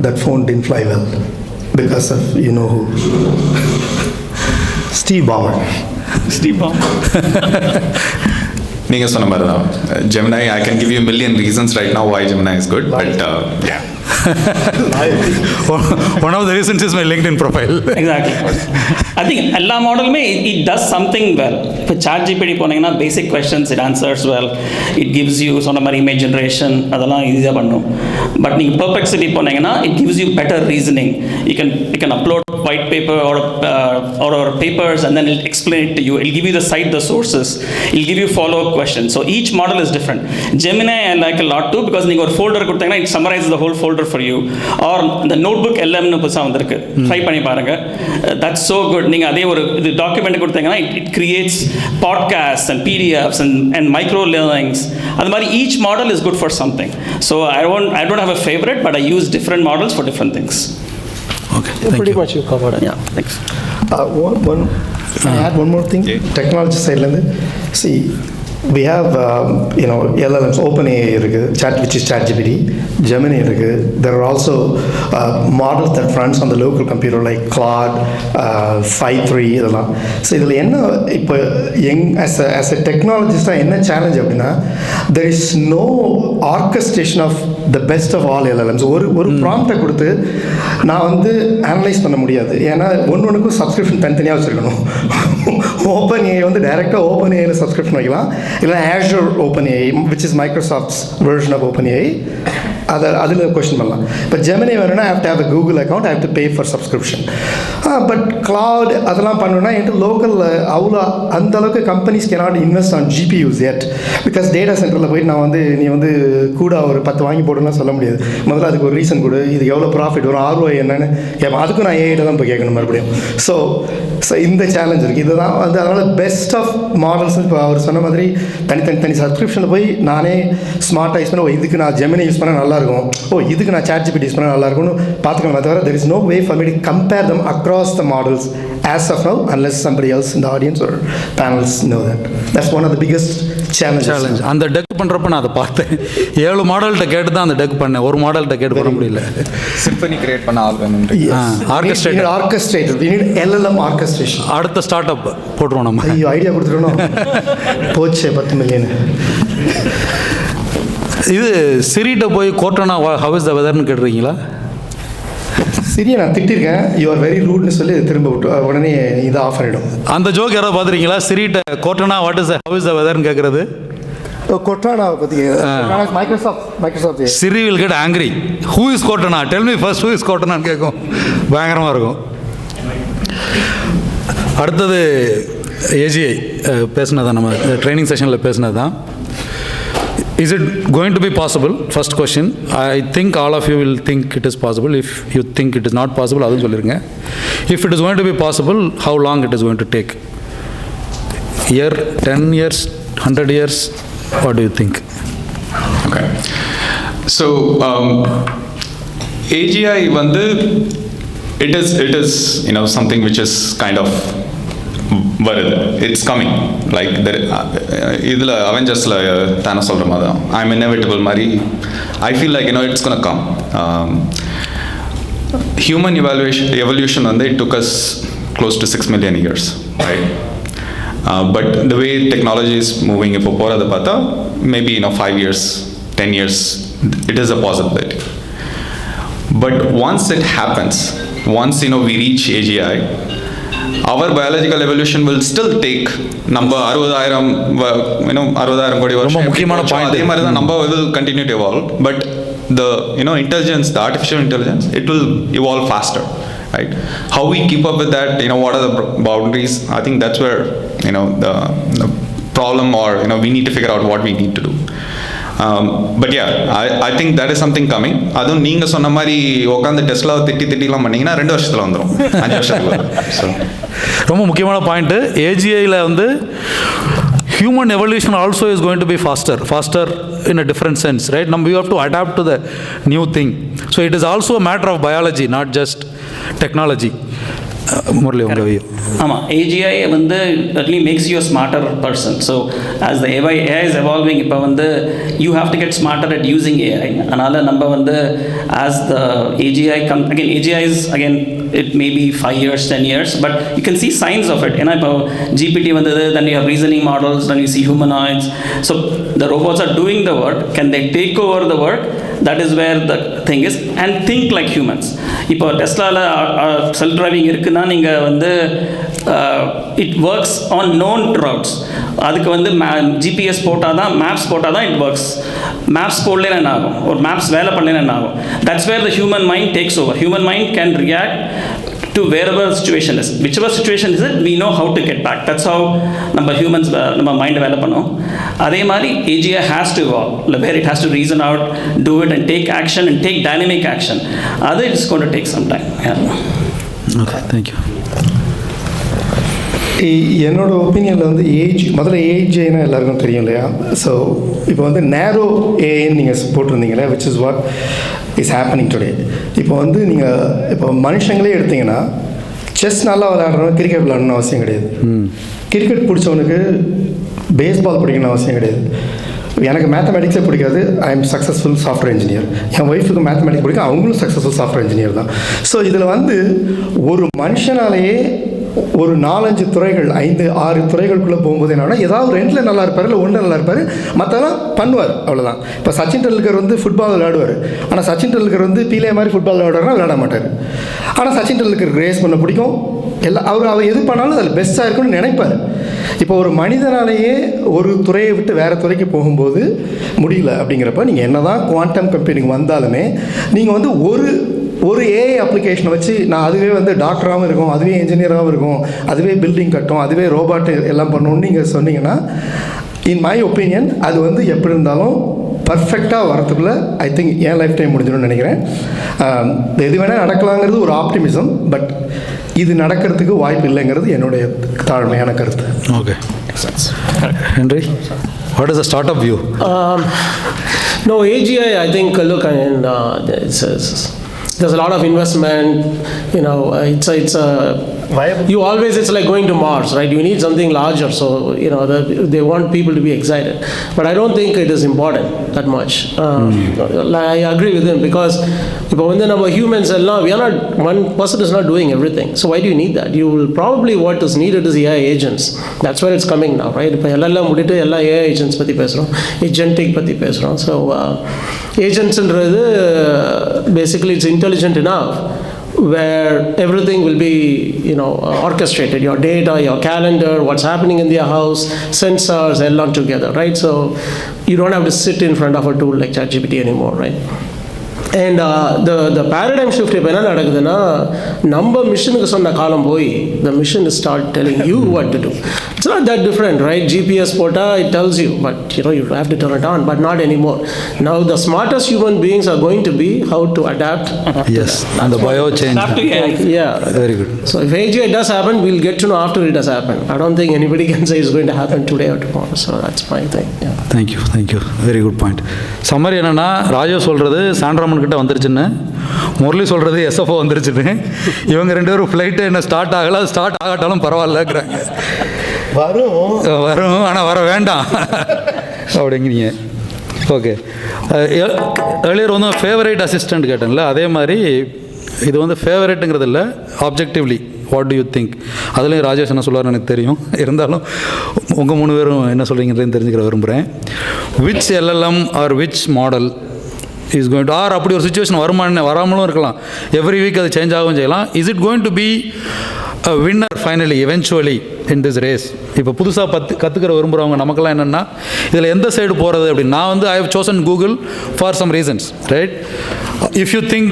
[SPEAKER 10] that phone didn't fly well because of who. Steve Ballmer.
[SPEAKER 11] நீங்க சொன்ன மாதிரி தான் Gemini. I can give you a million reasons right now why Gemini is good, but yeah.
[SPEAKER 3] One of the reasons is my LinkedIn profile.
[SPEAKER 4] Exactly. I think எல்லா மாடலுமே it does something well. இப்போ ChatGPT போனீங்கன்னா basic questions it answers well. It gives you சொன்ன மாதிரி image generation அதெல்லாம் ஈஸியாக பண்ணும். But நீங்கள் Perplexity போனீங்கன்னா it gives you better reasoning. You can upload white paper or papers and then it'll explain it to you. It'll give you the cite the sources. It'll give you follow-up questions. So each model is different. Gemini I like a lot too because நீங்கள் ஒரு folder கொடுத்தீங்கன்னா it summarizes the whole folder for you. Or the notebook LM புதுசாக வந்திருக்கு, try பண்ணி பாருங்க. That's so good. நீங்கள் அதே ஒரு இது டாக்குமெண்ட் கொடுத்தீங்கன்னா it creates podcasts and PDFs and micro learnings. அது மாதிரி each model is good for something. So I don't have a favorite, but I use different models for different things.
[SPEAKER 3] Okay, thank
[SPEAKER 6] pretty
[SPEAKER 3] you.
[SPEAKER 6] much you covered it.
[SPEAKER 4] Yeah, thanks.
[SPEAKER 10] I add one more thing. Technology side, see, we have LLMs, OpenAI, which is ChatGPT, Gemini. There are also models that runs on the local computer like Claude, 5.3. So as a technologist, என்ன challenge அப்படின்னா there is no orchestration of the best of all LLMs. ஒரு ப்ராம்ப்டை கொடுத்து நான் analyse பண்ண முடியாது. ஏன்னா ஒன்றுக்கும் subscription தனித்தனியாக வச்சுருக்கணும். OpenAI டைரெக்டாக OpenAIல சப்ஸ்கிரிப்ஷன் வைக்கலாம், இல்லை Azure OpenAI, which is Microsoft's version of OpenAI, அதில் கொஸ்டின் பண்ணலாம். இப்போ Gemini வேணும்னா I have to have a Google account, I have to pay for subscription. But Cloud அதெல்லாம் பண்ணணும்னா என்கிட்ட லோக்கலில் அவ்வளோ அந்த அளவுக்கு companies cannot invest on GPUs yet, because data சென்டரில் போயிட்டு நான் நீ கூட ஒரு 10 வாங்கி போடணும்னா சொல்ல முடியாது. முதல்ல அதுக்கு ஒரு ரீசன் கொடு, இதுக்கு எவ்வளோ ப்ராஃபிட் வரும், ROI என்னன்னு கேட்பேன். அதுக்கும் நான் ஏஐட்ட தான் போய் கேட்கணும் மறுபடியும். ஸோ இந்த சேலஞ்ச் இருக்குது. இதுதான் அதனால் பெஸ்ட் ஆஃப் மாடல்ஸ். இப்போ அவர் சொன்ன மாதிரி தனி சப்ஸ்கிரிப்ஷனில் போய் நானே ஸ்மார்ட்டாக யூஸ் பண்ண, இதுக்கு நான் Gemini யூஸ் பண்ணால் நல்லாயிருக்கும், இதுக்கு நான் ChatGPT யூஸ் பண்ணால் நல்லாயிருக்கும்னு பார்த்துக்கலாம். தவிர there is no way for me to compare them across the models as of now, unless somebody else in the audience or panels know that. That's one of the biggest challenges.
[SPEAKER 3] அந்த tech பண்ணுறப்ப நான் அதை பார்த்தேன். 7 மாடல்கிட்ட கேட்டு தான் அந்த tech பண்ணேன். ஒரு மாடல்கிட்ட கேட்டு பண்ண முடியல.
[SPEAKER 11] சிம்பனி கிரியேட் பண்ண ஆள் வேணும்.
[SPEAKER 10] ஆர்கெஸ்ட்ரேட்டர். We need LLM orchestration.
[SPEAKER 3] அடுத்த ஸ்டார்ட் அப் போட்டுருவோம் நம்ம.
[SPEAKER 10] ஐயோ, ஐடியா கொடுத்துருவோம். போச்சு 10 மில்லியன்.
[SPEAKER 3] இது சிரிட்ட போய் கோட்டனா ஹவ் இஸ் த வெதர்னு கேட்டுருக்கீங்களா?
[SPEAKER 10] சரியா, நான் திட்டிருக்கேன், யூ ஆர் வெரி ரூட்னு சொல்லி திரும்ப விட்டு உடனே இது ஆஃப் ஆகிடும்.
[SPEAKER 3] அந்த ஜோக் யாராவது பார்த்துருக்கீங்களா? சிரிட்ட Cortana what is how is the வெதர்னு கேட்குறது.
[SPEAKER 10] கொட்டானாவை பற்றி Microsoft
[SPEAKER 3] Siri will get angry. Who is Cortana, tell me first who is கோட்டனான்னு கேட்கும். பயங்கரமாக இருக்கும். அடுத்தது ஏஜிஐ பேசினதான், நம்ம ட்ரைனிங் செஷனில் பேசினது தான். Is it going to be possible? First question. I think all of you will think it is possible. If you think it is not possible, adum sollirunga. If it is going to be possible, how long it is going to take? Year, 10 years, 100 years? What do you think?
[SPEAKER 11] Okay. So, AGI it is something which is kind of வருது. It's coming. Like இதில் அவெஞ்சர்ஸில் தானே சொல்கிற மாதிரி தான், I'm inevitable மாதிரி. I feel like it's gonna come. Human evolution it took us close to 6 million years, right? But the way technology is moving, இப்போ போகிறத பார்த்தா maybe 5 years, 10 years, it is a possibility. But once it happens, once we reach AGI, our biological evolution will still take number 60,000 கோடி வருஷம்.
[SPEAKER 3] முக்கியமான point.
[SPEAKER 11] அதே மாதிரி தான் number will continue to evolve, but the intelligence, the artificial intelligence, it will evolve faster, right? How we keep up with that, what are the boundaries? I think that's where the problem, or we need to figure out what we need to do. But yeah, I think that is something coming. அதுவும் நீங்கள் சொன்ன மாதிரி உட்காந்து டெஸ்லாவை திட்டிலாம் பண்ணிங்கன்னா 2 வருஷத்தில் வந்துடும், 5 வருஷத்துக்கு வரும். ஸோ
[SPEAKER 3] ரொம்ப முக்கியமான point. ஏஜிஐயில் human evolution also is going to be faster in a different sense, right? We have to adapt to the new thing. So it is also a matter of biology, not just technology. Murali உங்கள் view.
[SPEAKER 4] ஆமாம், AGI வந்து at least makes you smarter person. So as the AI is evolving, இப்போ வந்து you have to get smarter at using AI. அதனால் நம்ம வந்து as the AGI again AGI is again it may be 5 years, 10 years, but you can see signs of it. ஏன்னா இப்போ GPT வந்தது, then you have reasoning models, then you see humanoids. So the robots are doing the work. Can they take over the work? That is where the thing is. And think like humans. இப்போ டெஸ்லாவில் self driving இருக்குன்னா நீங்கள் வந்து it works on known ரவுட்ஸ். அதுக்கு வந்து GPS போட்டால் தான், maps போட்டால் தான் இட் ஒர்க்ஸ். மேப்ஸ் போடலேன்னு என்ன ஆகும், ஒரு மேப்ஸ் வேலை பண்ணலேன்னு என்ன ஆகும். That's where the human mind takes over. Human mind can react to wherever situation is. Whichever situation is it, we know how to get back. That's how நம்ம humans நம்ம mind வேலை பண்ணோம். அதே மாதிரி AGI has to evolve, where it has to reason out, do it and take action and take dynamic action. அது it's going to take some time.
[SPEAKER 3] Okay, thank you.
[SPEAKER 10] என்னோட ஒப்பீனியனில் வந்து முதல்ல ஏஜ்னா எல்லாருக்கும் தெரியும் இல்லையா? ஸோ இப்போ வந்து நேரோ ஏன்னு நீங்கள் போட்டிருந்தீங்களே, which is what is happening today. இப்போ வந்து நீங்கள் இப்போ மனுஷங்களே எடுத்தீங்கன்னா, செஸ் நல்லா விளையாடுறவங்க கிரிக்கெட் விளையாடணும்னு அவசியம் கிடையாது. கிரிக்கெட் பிடிச்சவனுக்கு பேஸ்பால் பிடிக்கணும்னு அவசியம் கிடையாது. எனக்கு மேத்தமெட்டிக்ஸே பிடிக்காது, I am successful software engineer. என் ஒய்ஃபுக்கு மேத்தமெட்டிக்ஸ் பிடிக்கும், அவங்களும் சக்ஸஸ்ஃபுல் சாஃப்ட்வேர் இன்ஜினியர் தான். ஸோ இதில் வந்து ஒரு மனுஷனாலேயே ஒரு 4-5 துறைகள் 5-6 துறைகளுக்குள்ளே போகும்போது என்னன்னா, ஏதாவது 2ல் நல்லா இருப்பார், இல்லை 1 நல்லா இருப்பார், மற்றெல்லாம் பண்ணுவார், அவ்வளோதான். இப்போ சச்சின் டெண்டுல்கர் வந்து ஃபுட்பால் விளையாடுவார், ஆனால் சச்சின் டெண்டுல்கர் வந்து பீலே மாதிரி ஃபுட்பால் விளையாடுவார்னா விளையாட மாட்டார். ஆனால் சச்சின் டெண்டுல்கர் ரேஸ் பண்ண பிடிக்கும், அவர் எது பண்ணாலும் அதில் பெஸ்ட்டாக இருக்குன்னு நினைப்பார். இப்போ ஒரு மனிதனாலேயே ஒரு துறையை விட்டு வேறு துறைக்கு போகும்போது முடியல அப்படிங்கிறப்ப, நீங்கள் என்ன தான் குவாண்டம் கம்ப்யூட்டிங் வந்தாலுமே நீங்கள் வந்து ஒரு ஏஐ அப்ளிகேஷனை வச்சு நான் அதுவே வந்து டாக்டராகவும் இருக்கும், அதுவே இன்ஜினியராகவும் இருக்கும், அதுவே பில்டிங் கட்டும், அதுவே ரோபாட் எல்லாம் பண்ணணும்னு நீங்கள் சொன்னீங்கன்னா, இன் மை ஒப்பீனியன் அது வந்து எப்படி இருந்தாலும் பர்ஃபெக்டாக வரத்துக்குள்ளே ஐ திங்க் என் லைஃப் டைம் முடிஞ்சிடும்னு நினைக்கிறேன். எது வேணால் நடக்கலாங்கிறது ஒரு ஆப்டிமிசம், பட் இது நடக்கிறதுக்கு வாய்ப்பு இல்லைங்கிறது என்னுடைய தாழ்மையான கருத்து.
[SPEAKER 3] Okay, Henry, what is the start up view?
[SPEAKER 6] No, AGI, I think, look, and there's a lot of investment, you know, it's a you always, it's like going to Mars, right? You need something larger, so you know they want people to be excited, but I don't think it is important that much. I agree with him, because இப்போ வந்து நம்ம humans எல்லாம், we are not, one person is not doing everything, so why do you need that? You will probably, what is needed is AI agents. That's where it's coming now, right? இப்போ எல்லாம் முடிட்டு எல்லா AI agents பற்றி பேசுகிறோம், agentic பற்றி பேசுகிறோம். So agentsன்றது basically it's intelligent enough where everything will be, you know, orchestrated, your data, your calendar, what's happening in their house, sensors, all together, right? So you don't have to sit in front of a tool like ChatGPT anymore, right? And the paradigm shift இப்போ என்ன நடக்குதுன்னா, நம்ம மிஷினுக்கு சொன்ன காலம் போய் the machine is start telling you what to do. It's not that different, right? GPS போட்டால் it tells you, but you know you have to turn it on, but not anymore. Now the smartest human beings are going to be how to adapt.
[SPEAKER 3] Yes, and the bio change.
[SPEAKER 6] Yeah,
[SPEAKER 3] very good.
[SPEAKER 6] So if AGI does happen, we'll get to know after it has happened. I don't think anybody can say it's going to happen today or tomorrow. So that's my thing. Yeah.
[SPEAKER 3] Thank you, very good point. Summary என்னன்னா, ராஜா சொல்கிறது சாண்ட்ராமன் கிட்ட வந்துருச்சுன்னு, முரளி சொல்கிறது SFO வந்துருச்சுன்னு, இவங்க 2 பேரும் flight என்ன start ஆகலை, ஸ்டார்ட் ஆகட்டாலும் பரவாயில்லங்கிறாங்க. வரும் ஆனால் வர வேண்டாம் அப்படிங்கிறீங்க. ஓகே, ஏர்லியர் வந்து ஃபேவரேட் அசிஸ்டண்ட் கேட்டேன்ல, அதே மாதிரி இது வந்து ஃபேவரேட்டுங்கிறது இல்லை, ஆப்ஜெக்டிவ்லி வாட் டு யூ திங்க். அதுலேயும் ராஜேஷ் என்ன சொல்லுவார்னு எனக்கு தெரியும், இருந்தாலும் உங்கள் 3 பேரும் என்ன சொல்கிறீங்கன்னு தெரிஞ்சுக்கிற விரும்புகிறேன். Which LLM or which model is going to, or அப்படி ஒரு சுச்சுவேஷன் வருமானு வராமலும் இருக்கலாம், எவ்ரி வீக் அது சேஞ்ச் ஆகவும் செய்யலாம். Is it going to be a winner finally eventually in this race? இப்போ புதுசாக கற்றுக்கிற விரும்புகிறவங்க நமக்கெல்லாம் என்னென்னா, இதில் எந்த சைடு போகிறது அப்படின்னு. நான் வந்து I have chosen Google for some reasons, right? If you think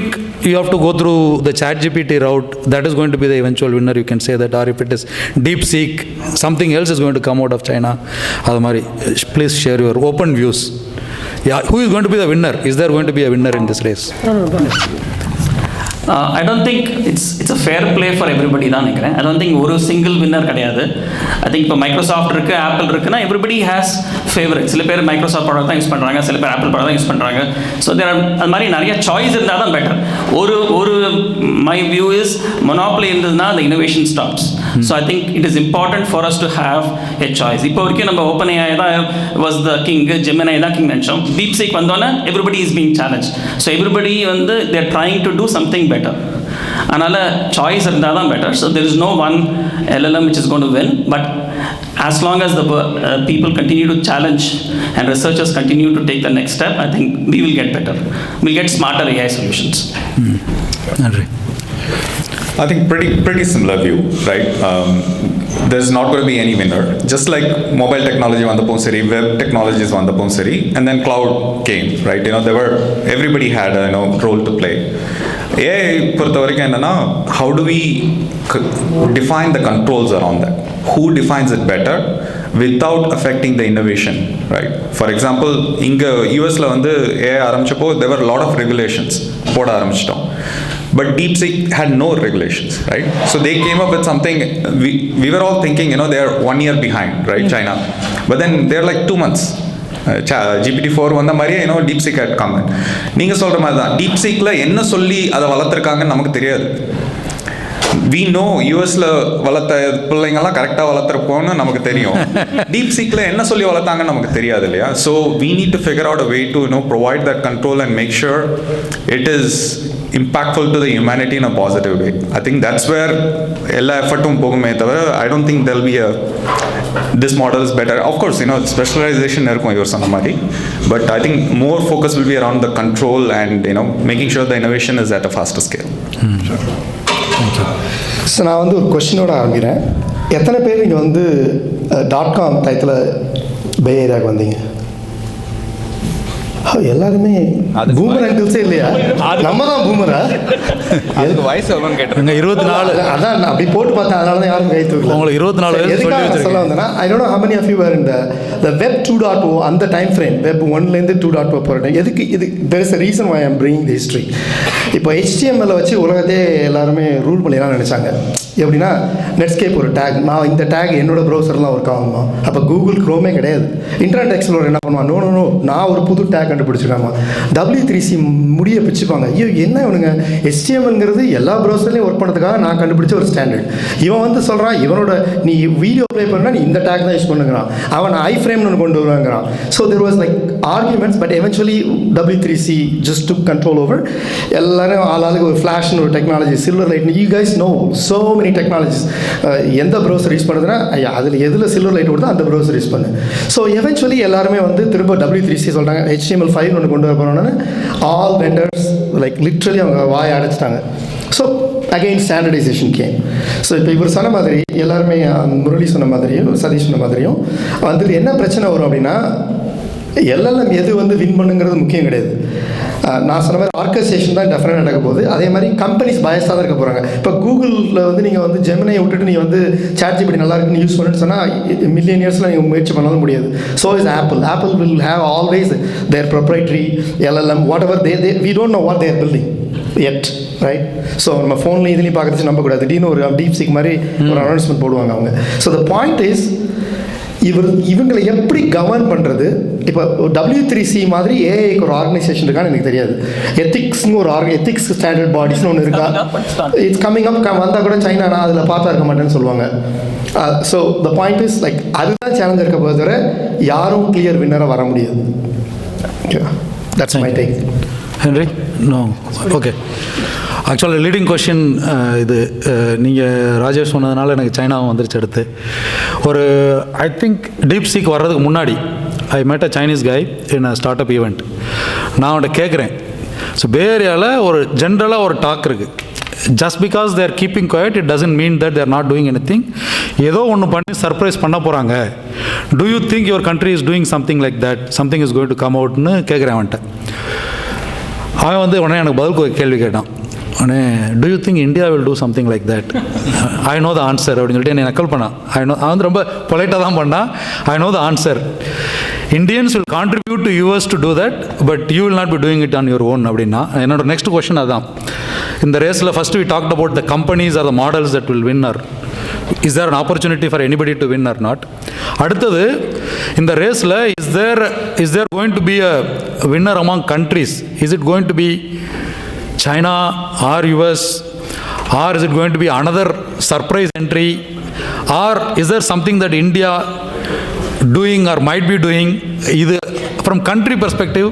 [SPEAKER 3] you have to go through the ChatGPT route, that is going to be the eventual winner, you can say that. Or if it is DeepSeek, something else is going to come out of China. அது மாதிரி please share your open views. Yeah, who is going to be the winner? Is there going to be a winner in this race?
[SPEAKER 4] I don't think it's a fair play for everybody தான் நினைக்கிறேன். I don't think ஒரு single winner கிடையாது. I think இப்போ Microsoft இருக்குது, apple இருக்குன்னா everybody has favourite. சில பேர் Microsoft product தான் யூஸ் பண்ணுறாங்க, சில பேர் ஆப்பிள் ப்ராடக்ட் தான் யூஸ் பண்ணுறாங்க. ஸோ அது மாதிரி நிறைய சாய்ஸ் இருந்தால் தான் பெட்டர். ஒரு மை வியூ இஸ் மொனாப்லி இருந்ததுன்னா the innovation stops. So I think it is important for us to have a choice. இப்போ வரைக்கும் நம்ம OpenAI தான் was the king, Gemini தான் king நினச்சோம். DeepSeek வந்தோன்னே everybody is being challenged. So everybody வந்து they are trying to do something better. அதனால் choice இருந்தால் தான் better. So there is no one LLM which is going to win, but as long as the people continue to challenge and researchers continue to take the next step, I think we will get better. We'll get smarter AI solutions.
[SPEAKER 11] I think pretty similar view, right? There's not going to be any winner. Just like mobile technology vandapom seri, web technologies vandapom seri, and then cloud came, right? Everybody had a role to play. AI பொறுத்தவரைக்கும் என்னன்னா, how do we define the controls around that? Who defines it better without affecting the innovation, right? For example, இங்க யூஎஸ்ல வந்து AI ஆரம்பிச்சப்போ there were a lot of regulations போட ஆரம்பிச்சிட்டோம். But DeepSeek had no regulations, right? So they came up with something, we were all thinking, they are 1 year behind, right, China. But then they're like 2 months. GPT-4 வந்த மாதிரியே DeepSeek had come in. நீங்கள் சொல்கிற மாதிரி தான், DeepSeekல என்ன சொல்லி அதை வளர்த்துருக்காங்கன்னு நமக்கு தெரியாது. we know யூஎஸ்ல வளர்த்த பிள்ளைங்கள்லாம் கரெக்டாக வளர்த்துருப்போம்னு நமக்கு தெரியும். DeepSeekல என்ன சொல்லி வளர்த்தாங்கன்னு நமக்கு தெரியாது இல்லையா? So we need to figure out a way to provide that control and make sure it is impactful to the humanity in a positive way. I think that's where எல்லா எஃபர்ட்டும் போகுமே தவிர I don't think there'll be this model is better. Of course, specialization இருக்கும் இவர் சொன்ன மாதிரி, but I think more focus will be around the control and making sure the innovation is at a faster scale.
[SPEAKER 10] Sure. Thank you. So நான் வந்து ஒரு கொஸ்டினோட ஆரம்பிக்கிறேன். எத்தனை பேர் இங்கே வந்து .com டயத்தில் BayAreaக்கு வந்தீங்க? எல்லாருமே பூமர் அங்கிள்ஸே இல்லையா? நம்ம தான் பூமரா?
[SPEAKER 5] அதுக்கு வயசு எவ்வளோன்னு கேட்டிருங்க.
[SPEAKER 3] 24.
[SPEAKER 10] அதான் அப்படி போட்டு பார்த்தேன், அதனால தான் யாரும் கை தூக்கல.
[SPEAKER 3] உங்களுக்கு 24
[SPEAKER 10] எதுக்காக சொல்ல வந்தேன்னா, ஐ don't no how many of you were in the web 2.0 அந்த டைம் ஃப்ரேம், வெப் 1லேருந்து 2.0 போகிற டைம். எதுக்கு இது there is a reason why I am bringing the history. இப்போ HTML வச்சு உலகத்தையே எல்லாருமே ரூல் பண்ணிடலாம் நினச்சாங்க. எப்படின்னா நெட்ஸ்கேப் ஒரு டேக், நான் இந்த டேக் என்னோட ப்ரௌசர்லாம் ஒர்க் ஆகுமா? அப்போ கூகுள் க்ரோமே கிடையாது. இன்டர்நெட் எக்ஸ்ப்ளோரர் என்ன பண்ணுவான்? நோ நான் ஒரு புது டேக் கண்டுபிடிச்சிருக்காமா. W3C முடிய பிச்சுப்பாங்க. ஐயோ என்ன இவனுங்க, HTMLங்கிறது எல்லா ப்ரௌசர்லையும் ஒர்க் பண்ணுறதுக்காக நான் கண்டுபிடிச்ச ஒரு ஸ்டாண்டர்ட். இவன் வந்து சொல்கிறான், இவனோட நீ வீடியோ ப்ளே பண்ணால் நீ இந்த டேக் தான் யூஸ் பண்ணுங்கிறான். அவன் iFrame ஒன்று கொண்டு வருவாங்கிறான். So there was like arguments, but eventually W3C just took control over. எல்லாரும் ஆளாளுக்கு ஒரு ஃப்ளாஷ்னு ஒரு technology, silver light, you guys know so many technologies. எந்த ப்ரௌசர் யூஸ் பண்ணுறதுன்னா அதில் எதில் சில்வர் லைட் கொடுத்தா அந்த ப்ரௌசர் யூஸ் பண்ணு. ஸோ எவென்ச்சுவலி எல்லாருமே வந்து திரும்ப W3C சொல்கிறாங்க, HTML5 ஒன்று கொண்டு வரணும்னு ஆல் வெண்டர்ஸ் லைக் லிட்ரலி அவங்க வாயை அடைச்சிட்டாங்க. So again standardization game. So இப்போ இவர் சொன்ன மாதிரி எல்லாருமே முரளி சொன்ன மாதிரியும் சதீஷ் சொன்ன மாதிரியும் வந்துட்டு என்ன பிரச்சனை வரும் அப்படின்னா, எல்எல்எம் எது வந்து வின் பண்ணுங்கிறது முக்கியம் கிடையாது. நான் சொன்ன மாதிரி ஆர்கஸ்ட்ரேஷன் தான் டெஃபினட்டாக நடக்க போகுது. அதே மாதிரி கம்பெனிஸ் பயஸாக தான் இருக்க போகிறாங்க. இப்போ கூகுளில் வந்து நீங்கள் வந்து ஜெமினியை விட்டுட்டு நீங்கள் வந்து ChatGPT நல்லா இருக்குன்னு யூஸ் பண்ணுன்னு சொன்னால் மில்லியன் இயர்ஸில் நீங்கள் முயற்சி பண்ணாலும் முடியாது. So is Apple will have always their proprietary LLM whatever they we don't know what they're building it, right? So நம்ம ஃபோன்லேயும் இதுலேயும் பார்க்குறது நம்பக்கூடாது. திடீர்னு ஒரு DeepSeek மாதிரி ஒரு அனௌன்ஸ்மெண்ட் போடுவாங்க அவங்க. ஸோ த பாயிண்ட் இஸ் இவங்களை எப்படி கவர்ன் பண்ணுறது? இப்போ W3C மாதிரி ஏஐக்கு ஒரு ஆர்கனைசேஷன் இருக்கான்னு எனக்கு தெரியாது. எத்திக்ஸ்னு ஒரு எத்திக்ஸ் ஸ்டாண்டர்ட் பாடிஸ்னு ஒன்று இருக்கா? It's coming up. வந்தால் கூட சைனா நான் அதில் பார்த்தா இருக்க மாட்டேன்னு சொல்லுவாங்க. So the point is like அதுதான் சேலஞ்ச் இருக்க போது தவிர யாரும் கிளியர் வின்னராக வர முடியாது. That's my take.
[SPEAKER 3] Henry? No, okay. ஆக்சுவலாக லீடிங் கொஷின் இது நீங்கள் ராஜேஷ் சொன்னதுனால எனக்கு சைனாவும் வந்துருச்சு அடுத்து. ஒரு ஐ திங்க் DeepSeek வர்றதுக்கு முன்னாடி ஐ met a Chinese guy in a startup event. நான் அவன்கிட்ட கேட்குறேன், ஸோ BayAreaவில் ஒரு ஜென்ரலாக ஒரு டாக் இருக்குது. Just because they're keeping quiet it doesn't mean that they're not doing anything. ஏதோ ஒன்று பண்ணி சர்ப்ரைஸ் பண்ண போகிறாங்க. Do you think your country is doing something like that, something is going to come அவுட்னு கேட்குறேன் அவன்கிட்ட. அவன் வந்து உடனே எனக்கு பதில் கேள்வி கேட்டான். உடனே do you think India will do something like that? I know the answer அப்படின்னு சொல்லிட்டு என்னை நக்கல் பண்ணான். அவன் வந்து ரொம்ப பொலைட்டாக தான் பண்ணான். I know the answer. Indians will contribute to US to do that, but you will not be doing it on your own அப்படின்னா. என்னோட நெக்ஸ்ட் கொஸ்டின் அதான். இந்த ரேஸில் first we talked about the companies or the models that will win or is there an opportunity for anybody to win or not? அடுத்தது இந்த ரேஸில் is they're going to be a winner among countries? Is it going to be China or US, or is it going to be another surprise entry, or is there something that India doing or might be doing? இது from country perspective,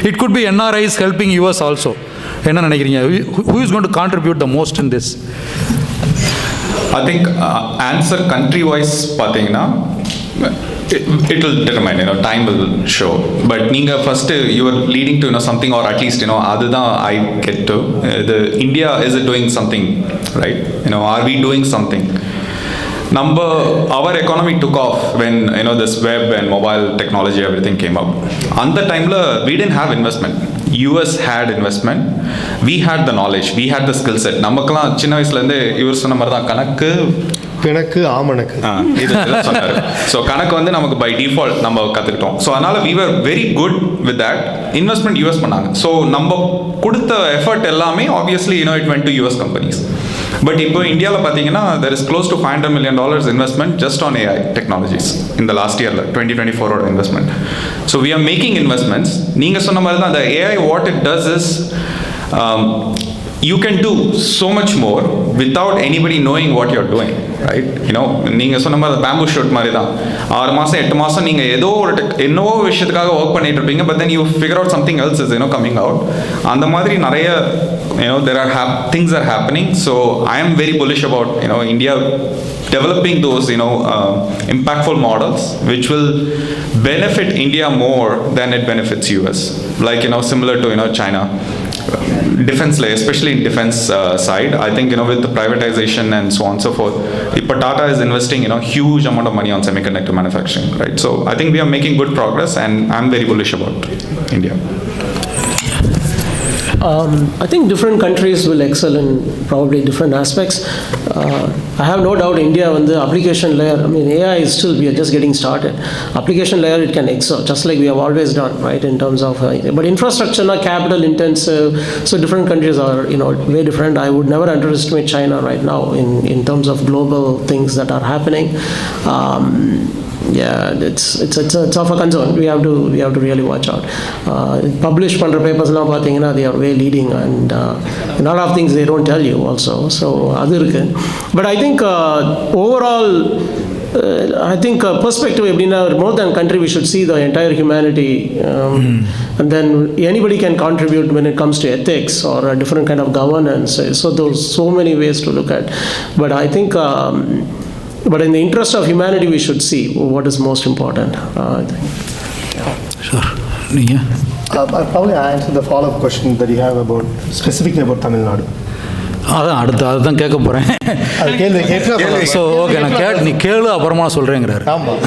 [SPEAKER 3] it could be NRIs helping US also. என்ன நினைக்கிறீங்க? Who is going to contribute the most in this?
[SPEAKER 11] I think answer country wise பார்த்தீங்கன்னா it will determine, time will show. But நீங்க first you are leading to something, or at least அதுதான் I get to the India, is it doing something right? Are we doing something? Our economy took off when this web and mobile technology, everything came up. On the time we didn't have investment. US had investment. We had the knowledge, we had the skill set. நமக்கெல்லாம் சின்ன வயசுல இருந்து இவர் சொன்ன மாதிரி தான் கணக்கு ஆமணக்கு இதெல்லாம் சொன்னாரு. ஸோ கணக்கு நமக்கு பை டிஃபால்ட் நம்ம கற்றுக்கிட்டோம். ஸோ அதனால் we were very good with that. Investment US பண்ணாங்க. ஸோ நம்ம கொடுத்த எஃபர்ட் எல்லாமே obviously it went to US companies. But இப்போ இந்தியாவில் பார்த்தீங்கன்னா there is close to $500 million investment just on AI technologies in the last year, 2024 investment. So we are making investments. நீங்கள் சொன்ன மாதிரி தான் the AI, what it does is you can do so much more without anybody knowing what you're doing, right? நீங்கள் சொன்ன மாதிரி bamboo shoot மாதிரி தான் 6 மாதம் 8 மாதம் நீங்கள் ஏதோ ஒரு என்னவோ விஷயத்துக்காக ஒர்க் பண்ணிட்டு இருப்பீங்க. But then you figure out something else is coming out. அந்த மாதிரி நிறைய there are things are happening. So I am very bullish about India developing those impactful models which will benefit India more than it benefits US. Like similar to China. Defense, especially in defense side, I think with the privatization and so on and so forth, Tata is investing huge amount of money on semiconductor manufacturing, right? So I think we are making good progress, and I'm very bullish about India.
[SPEAKER 6] I think different countries will excel in probably different aspects. I have no doubt India on the application layer, AI is still, we are just getting started. Application layer, it can excel, just like we have always done, right, in terms of, but infrastructure, capital intensive, so different countries are, way different. I would never underestimate China right now in terms of global things that are happening. Yeah, it's of a concern. We have to really watch out. Publish பண்ற papers எல்லாம் பார்த்தீங்கன்னா they are way leading, and a lot of things they don't tell you also. So அது இருக்கு. But I think overall, I think perspective எப்படின்னா more than country, we should see the entire humanity, and then anybody can contribute when it comes to ethics or a different kind of governance. So there's so many ways to look at. But I think but in the interest of humanity, we should see what is most important. I think.
[SPEAKER 3] Sure.
[SPEAKER 10] I'll probably answer the follow-up question that you have about specifically about Tamil Nadu.
[SPEAKER 3] அதுதான் கேட்க போகிறேன். So okay, நான் நீ கேளு அப்புறமா நான் சொல்கிறேங்கிறாரு.
[SPEAKER 10] ஆமாம்,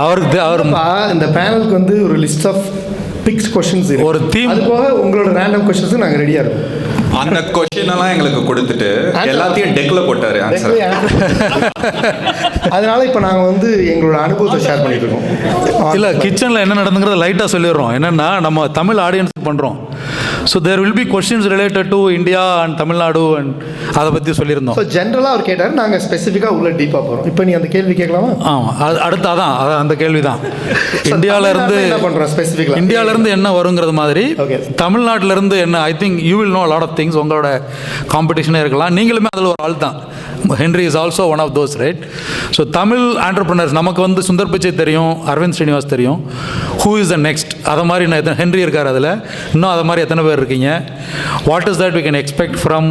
[SPEAKER 3] அவர்
[SPEAKER 10] இந்த பேனலுக்கு ஒரு லிஸ்ட் ஆஃப் பிக்ஸ் கொஸ்டின்ஸ்
[SPEAKER 3] ஒரு தீம்,
[SPEAKER 10] அது போக உங்களோட ரேண்டம் கொஸ்டின்ஸும் நாங்கள் ரெடியாக இருக்கோம்.
[SPEAKER 11] அந்த கொஸ்டின் எல்லாம் எங்களுக்கு கொடுத்துட்டு எல்லாத்தையும் டெக்ல போட்டாரு ஆன்சர்.
[SPEAKER 10] அதனால இப்போ நாங்கள் எங்களோட அனுபவத்தை ஷேர் பண்ணிட்டு இருக்கோம்.
[SPEAKER 3] இல்லை, கிச்சனில் என்ன நடந்துங்கிறத லைட்டாக சொல்லிடுறோம். என்னென்னா நம்ம தமிழ் ஆடியன்ஸ் பண்ணுறோம். So there will be questions related to India and Tamil Nadu and அதை பற்றி சொல்லியிருந்தோம்.
[SPEAKER 10] ஸோ ஜென்ரலாக அவர் கேட்டார், நாங்கள் ஸ்பெசிஃபிக்காக உள்ள டீப்பாக போகிறோம். இப்போ நீ அந்த கேள்வி கேட்கலாமா?
[SPEAKER 3] ஆமாம், அடுத்து அதான் அந்த கேள்வி தான். இந்தியாவிலேருந்து
[SPEAKER 10] என்ன பண்ணுறோம் ஸ்பெசிஃபிக்காக,
[SPEAKER 3] இந்தியாவிலேருந்து என்ன வருங்கிறது மாதிரி தமிழ்நாட்டிலேருந்து என்ன, I think you will know lot of things. உங்களோட காம்படிஷனே இருக்கலாம், நீங்களுமே அதில் ஒரு ஆள் தான். Henry is also one of those, right? So Tamil entrepreneurs நமக்கு சுந்தர் பிச்சை தெரியும், அரவிந்த் ஸ்ரீனிவாஸ் தெரியும். Who is the next? அதை மாதிரி நான் ஹென்ரி இருக்கார் அதில், இன்னும் அதை மாதிரி எத்தனை பேர் இருக்கீங்க? What is that we can expect from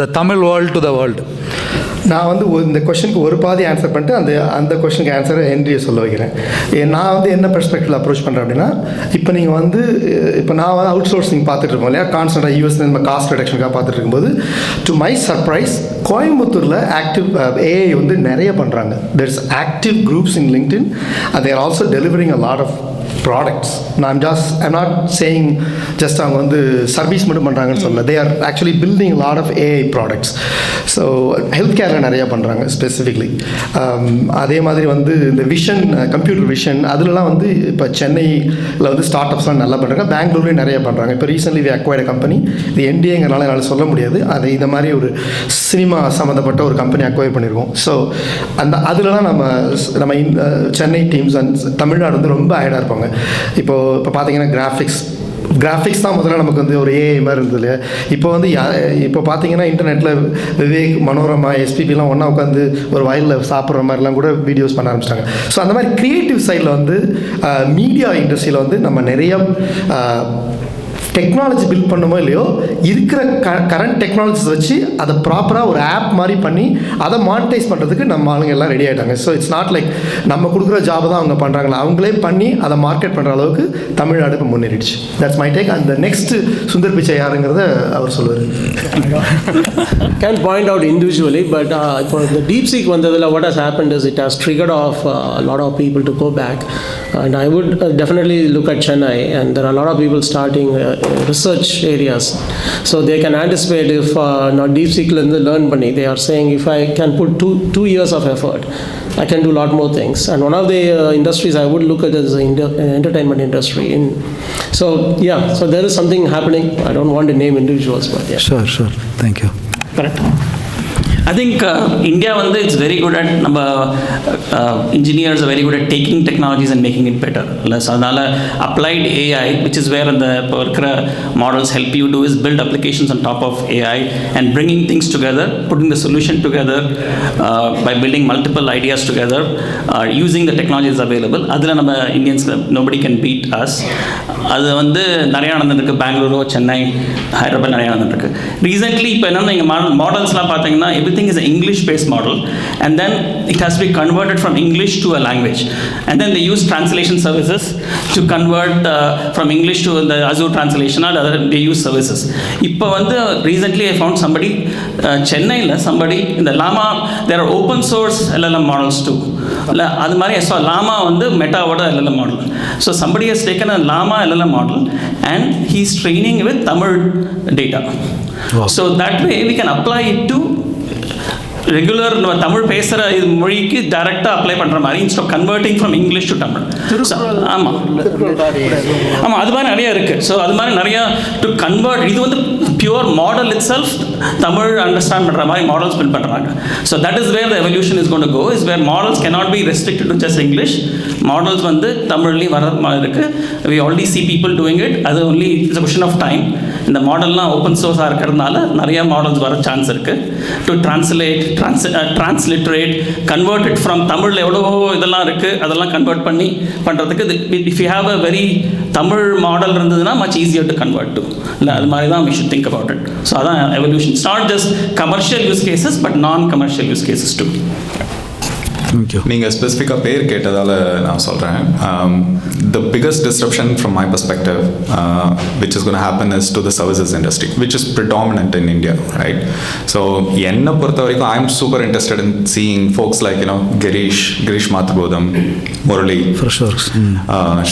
[SPEAKER 3] the Tamil world to the world?
[SPEAKER 10] நான் இந்த கொஷனுக்கு ஒரு பாதி ஆன்சர் பண்ணிட்டு அந்த கொஷனுக்கு ஆன்சரை ஹென்ரியை சொல்ல வைக்கிறேன். நான் என்ன பெர்ஸ்பெக்டிவில் அப்ரோச் பண்ணுறேன் அப்படின்னா, இப்போ நீங்கள் இப்போ நான் அவுட் சோர்சிங் பார்த்துட்டு இருக்கோம் இல்லையா, கான்ஸ்டன்டாக யூஎஸ் நம்ம காஸ்ட் ரிடக்ஷனுக்காக பார்த்துட்டு இருக்கும்போது, டு மை சர்ப்ரைஸ் கோயம்புத்தூரில் ஆக்டிவ் ஏஐ நிறைய பண்ணுறாங்க. There is active groups in LinkedIn, they are also delivering a lot of products. I'm not saying just அவங்க வந்து சர்வீஸ் மட்டும் பண்ணுறாங்கன்னு சொல்லல. They are actually building a lot of AI products. So health கேரில் நிறையா பண்ணுறாங்க ஸ்பெசிஃபிக்லி. அதே மாதிரி வந்து இந்த விஷன், கம்ப்யூட்டர் விஷன், அதுலலாம் வந்து இப்போ சென்னையில் வந்து ஸ்டார்ட் அப்ஸ்லாம் நல்லா பண்ணுறாங்க. பெங்களூர்லேயும் நிறைய பண்ணுறாங்க. இப்போ ரீசென்ட்லி வி அக்வைர்ட் கம்பெனி, இது என்டிஏங்கிறனால என்னால் சொல்ல முடியாது, அது இந்த மாதிரி ஒரு சினிமா சம்மந்தப்பட்ட ஒரு கம்பெனி அக்வைர் பண்ணியிருக்கோம். ஸோ அதுலலாம் நம்ம சென்னை டீம்ஸ் அண்ட் தமிழ்நாடு வந்து ரொம்ப ஹைடாக இருப்பாங்க. இப்போ பார்த்தீங்கன்னா கிராஃபிக்ஸ் தான் முதல்ல நமக்கு வந்து ஒரு ஏஐ மாதிரி இருந்தது இல்லையா. இப்போ வந்து இப்போ பார்த்தீங்கன்னா இன்டர்நெட்டில் விவேக், மனோரமா, எஸ்பிபிலாம் ஒன்றா உட்காந்து ஒரு வயலில் சாப்பிட்ற மாதிரிலாம் கூட வீடியோஸ் பண்ண ஆரம்பிச்சிட்டாங்க. ஸோ அந்த மாதிரி க்ரியேட்டிவ் சைடில் வந்து மீடியா இண்டஸ்ட்ரியில் வந்து நம்ம நிறைய டெக்னாலஜி பில்ட் பண்ணுமோ இல்லையோ, இருக்கிற கரண்ட் டெக்னாலஜிஸ் வச்சு அதை ப்ராப்பராக ஒரு ஆப் மாதிரி பண்ணி அதை மானிட்டைஸ் பண்ணுறதுக்கு நம்ம ஆளுங்க எல்லாம் ரெடி ஆகிட்டாங்க. ஸோ இட்ஸ் நாட் லைக் நம்ம கொடுக்குற ஜாப் தான் அவங்க பண்ணுறாங்களா, அவங்களே பண்ணி அதை மார்க்கெட் பண்ணுற அளவுக்கு தமிழ்நாடு இப்போ முன்னேறிடுச்சு. That's my take. அந்த நெக்ஸ்ட் சுந்தர் பிச்சை யாருங்கிறத அவர் சொல்லுவார்.
[SPEAKER 6] Can't point out individually, but for the DeepSeek வந்ததில் what has happened is it has triggered off a lot of people to go back, and I would definitely look at Chennai, and there are a lot of people starting research areas, so they can anticipate if not DeepSeek learn பண்ணி, they are saying if I can put two years of effort, I can do a lot more things. And one of the industries I would look at is the entertainment industry. So there is something happening. I don't want to name individuals, but yeah.
[SPEAKER 3] Sure. Thank you.
[SPEAKER 4] Correct. I think India வந்து it's very good at நம்ம engineers are very good at taking technologies and making it better. So அதனால applied AI, which is where the இப்போ இருக்கிற models help you do is build applications on top of AI and bringing things together, putting the solution together by building multiple ideas together, using the technologies available. அதில் நம்ம Indians nobody can beat us. அது வந்து நிறையா நடந்துருக்கு. பெங்களூரு, சென்னை, ஹைதராபாத் நிறையா நடந்துருக்கு. Recently இப்போ என்னென்னா இங்கே மாடல்ஸ்லாம் பார்த்தீங்கன்னா everything is an English-based model, and then it has to be converted from English to a language, and then they use translation services to convert from English to the Azure translation, or other they use services. இப்போ வந்து recently I found somebody சென்னையில் somebody இந்த llama, there are open source LLM models too. அது மாதிரி llama வந்து மெட்டாவோட LLM model. So somebody has taken a llama LLM model and he's training with Tamil data. Wow. So that way we can apply it to regular நம்ம தமிழ் பேசுகிற இது மொழிக்கு டைரெக்டாக apply பண்ணுற மாதிரி instead converting from English to Tamil. ஆமாம் அது மாதிரி நிறையா இருக்குது. ஸோ அது மாதிரி நிறையா டு கன்வெர்ட், இது வந்து pure model itself Tamil understand பண்ணுற மாதிரி மாடல்ஸ் பில்ட் பண்ணுறாங்க. So that is where the evolution is gone to go, is where models cannot be restricted to just English. Models வந்து தமிழ்லேயும் வர மாதிரி இருக்குது. We already see people doing it. அது only it's a question of time. இந்த மாடல்லாம் open சோர்ஸாக இருக்கிறதுனால நிறையா மாடல்ஸ் வர சான்ஸ் இருக்குது. To transliterate, convert it from Tamil எவ்வளோ இதெல்லாம் இருக்குது, அதெல்லாம் கன்வெர்ட் பண்ணி பண்ணுறதுக்கு if you have a very Tamil model இருந்ததுன்னா much easier to convert to. இல்லை அது மாதிரி தான் we should think about it. So அதான் evolution. It's not just commercial use cases but non commercial use cases too.
[SPEAKER 11] நீங்கள் ஸ்பெசிஃபிக்காக பேர் கேட்டதால் நான் சொல்கிறேன். The biggest disruption from my perspective which is going to happen is to the services industry, which is predominant in India, right? So என்னை பொறுத்த வரைக்கும் I'm super interested in seeing folks like Girish Mathurabodham, Murali,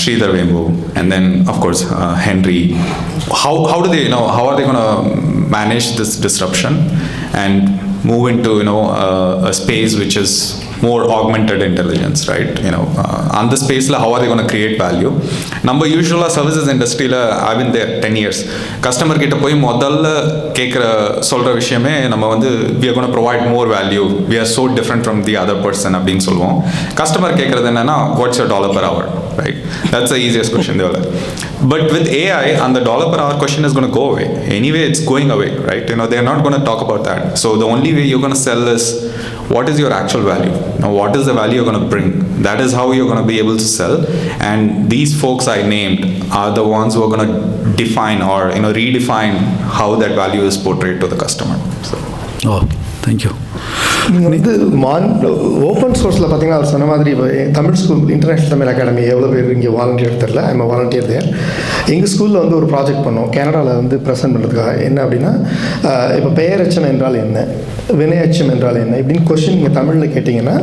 [SPEAKER 11] Sridhar Vembu, and then of course Henry. How do they how are they going to manage this disruption and move into a space which is more augmented intelligence, right? On the space how are they going to create value? நம்ம யூஸ்வலாக services இண்டஸ்ட்ரியில் I've been there 10 years. Customer கிட்ட போய் முதல்ல சொல்கிற விஷயமே நம்ம வந்து we are going to provide more value, we are so different from the other person அப்படின்னு சொல்லுவோம். கஸ்டமர் கேட்குறது என்னன்னா what's your dollar per hour, right? That's the easiest question there. But with AI, and the dollar per hour question is going to go away. Anyway, it's going away, right? They are not going to talk about that. So the only way you're going to sell is what is your actual value? Now, what is the value you're going to bring? That is how you're going to be able to sell. And these folks I named are the ones who are going to define or redefine how that value is portrayed to the customer. So.
[SPEAKER 3] Oh, thank you.
[SPEAKER 10] நீங்கள் வந்து open சோர்ஸில் பார்த்தீங்கன்னா அவர் சொன்ன மாதிரி இப்போ Tamil school international Tamil academy எவ்வளோ பேர் இங்கே volunteer தெரில ஐம் வாலண்டியர் தேர். எங்கள் ஸ்கூலில் வந்து ஒரு ப்ராஜெக்ட் பண்ணோம் கேனடாவில் வந்து ப்ரெசென்ட் பண்ணுறதுக்காக. என்ன அப்படின்னா இப்போ பெயரெச்சம் என்றால் என்ன, வினையச்சம் என்றால் என்ன இப்படின்னு கொஸ்டின் நீங்கள் தமிழில் கேட்டிங்கன்னா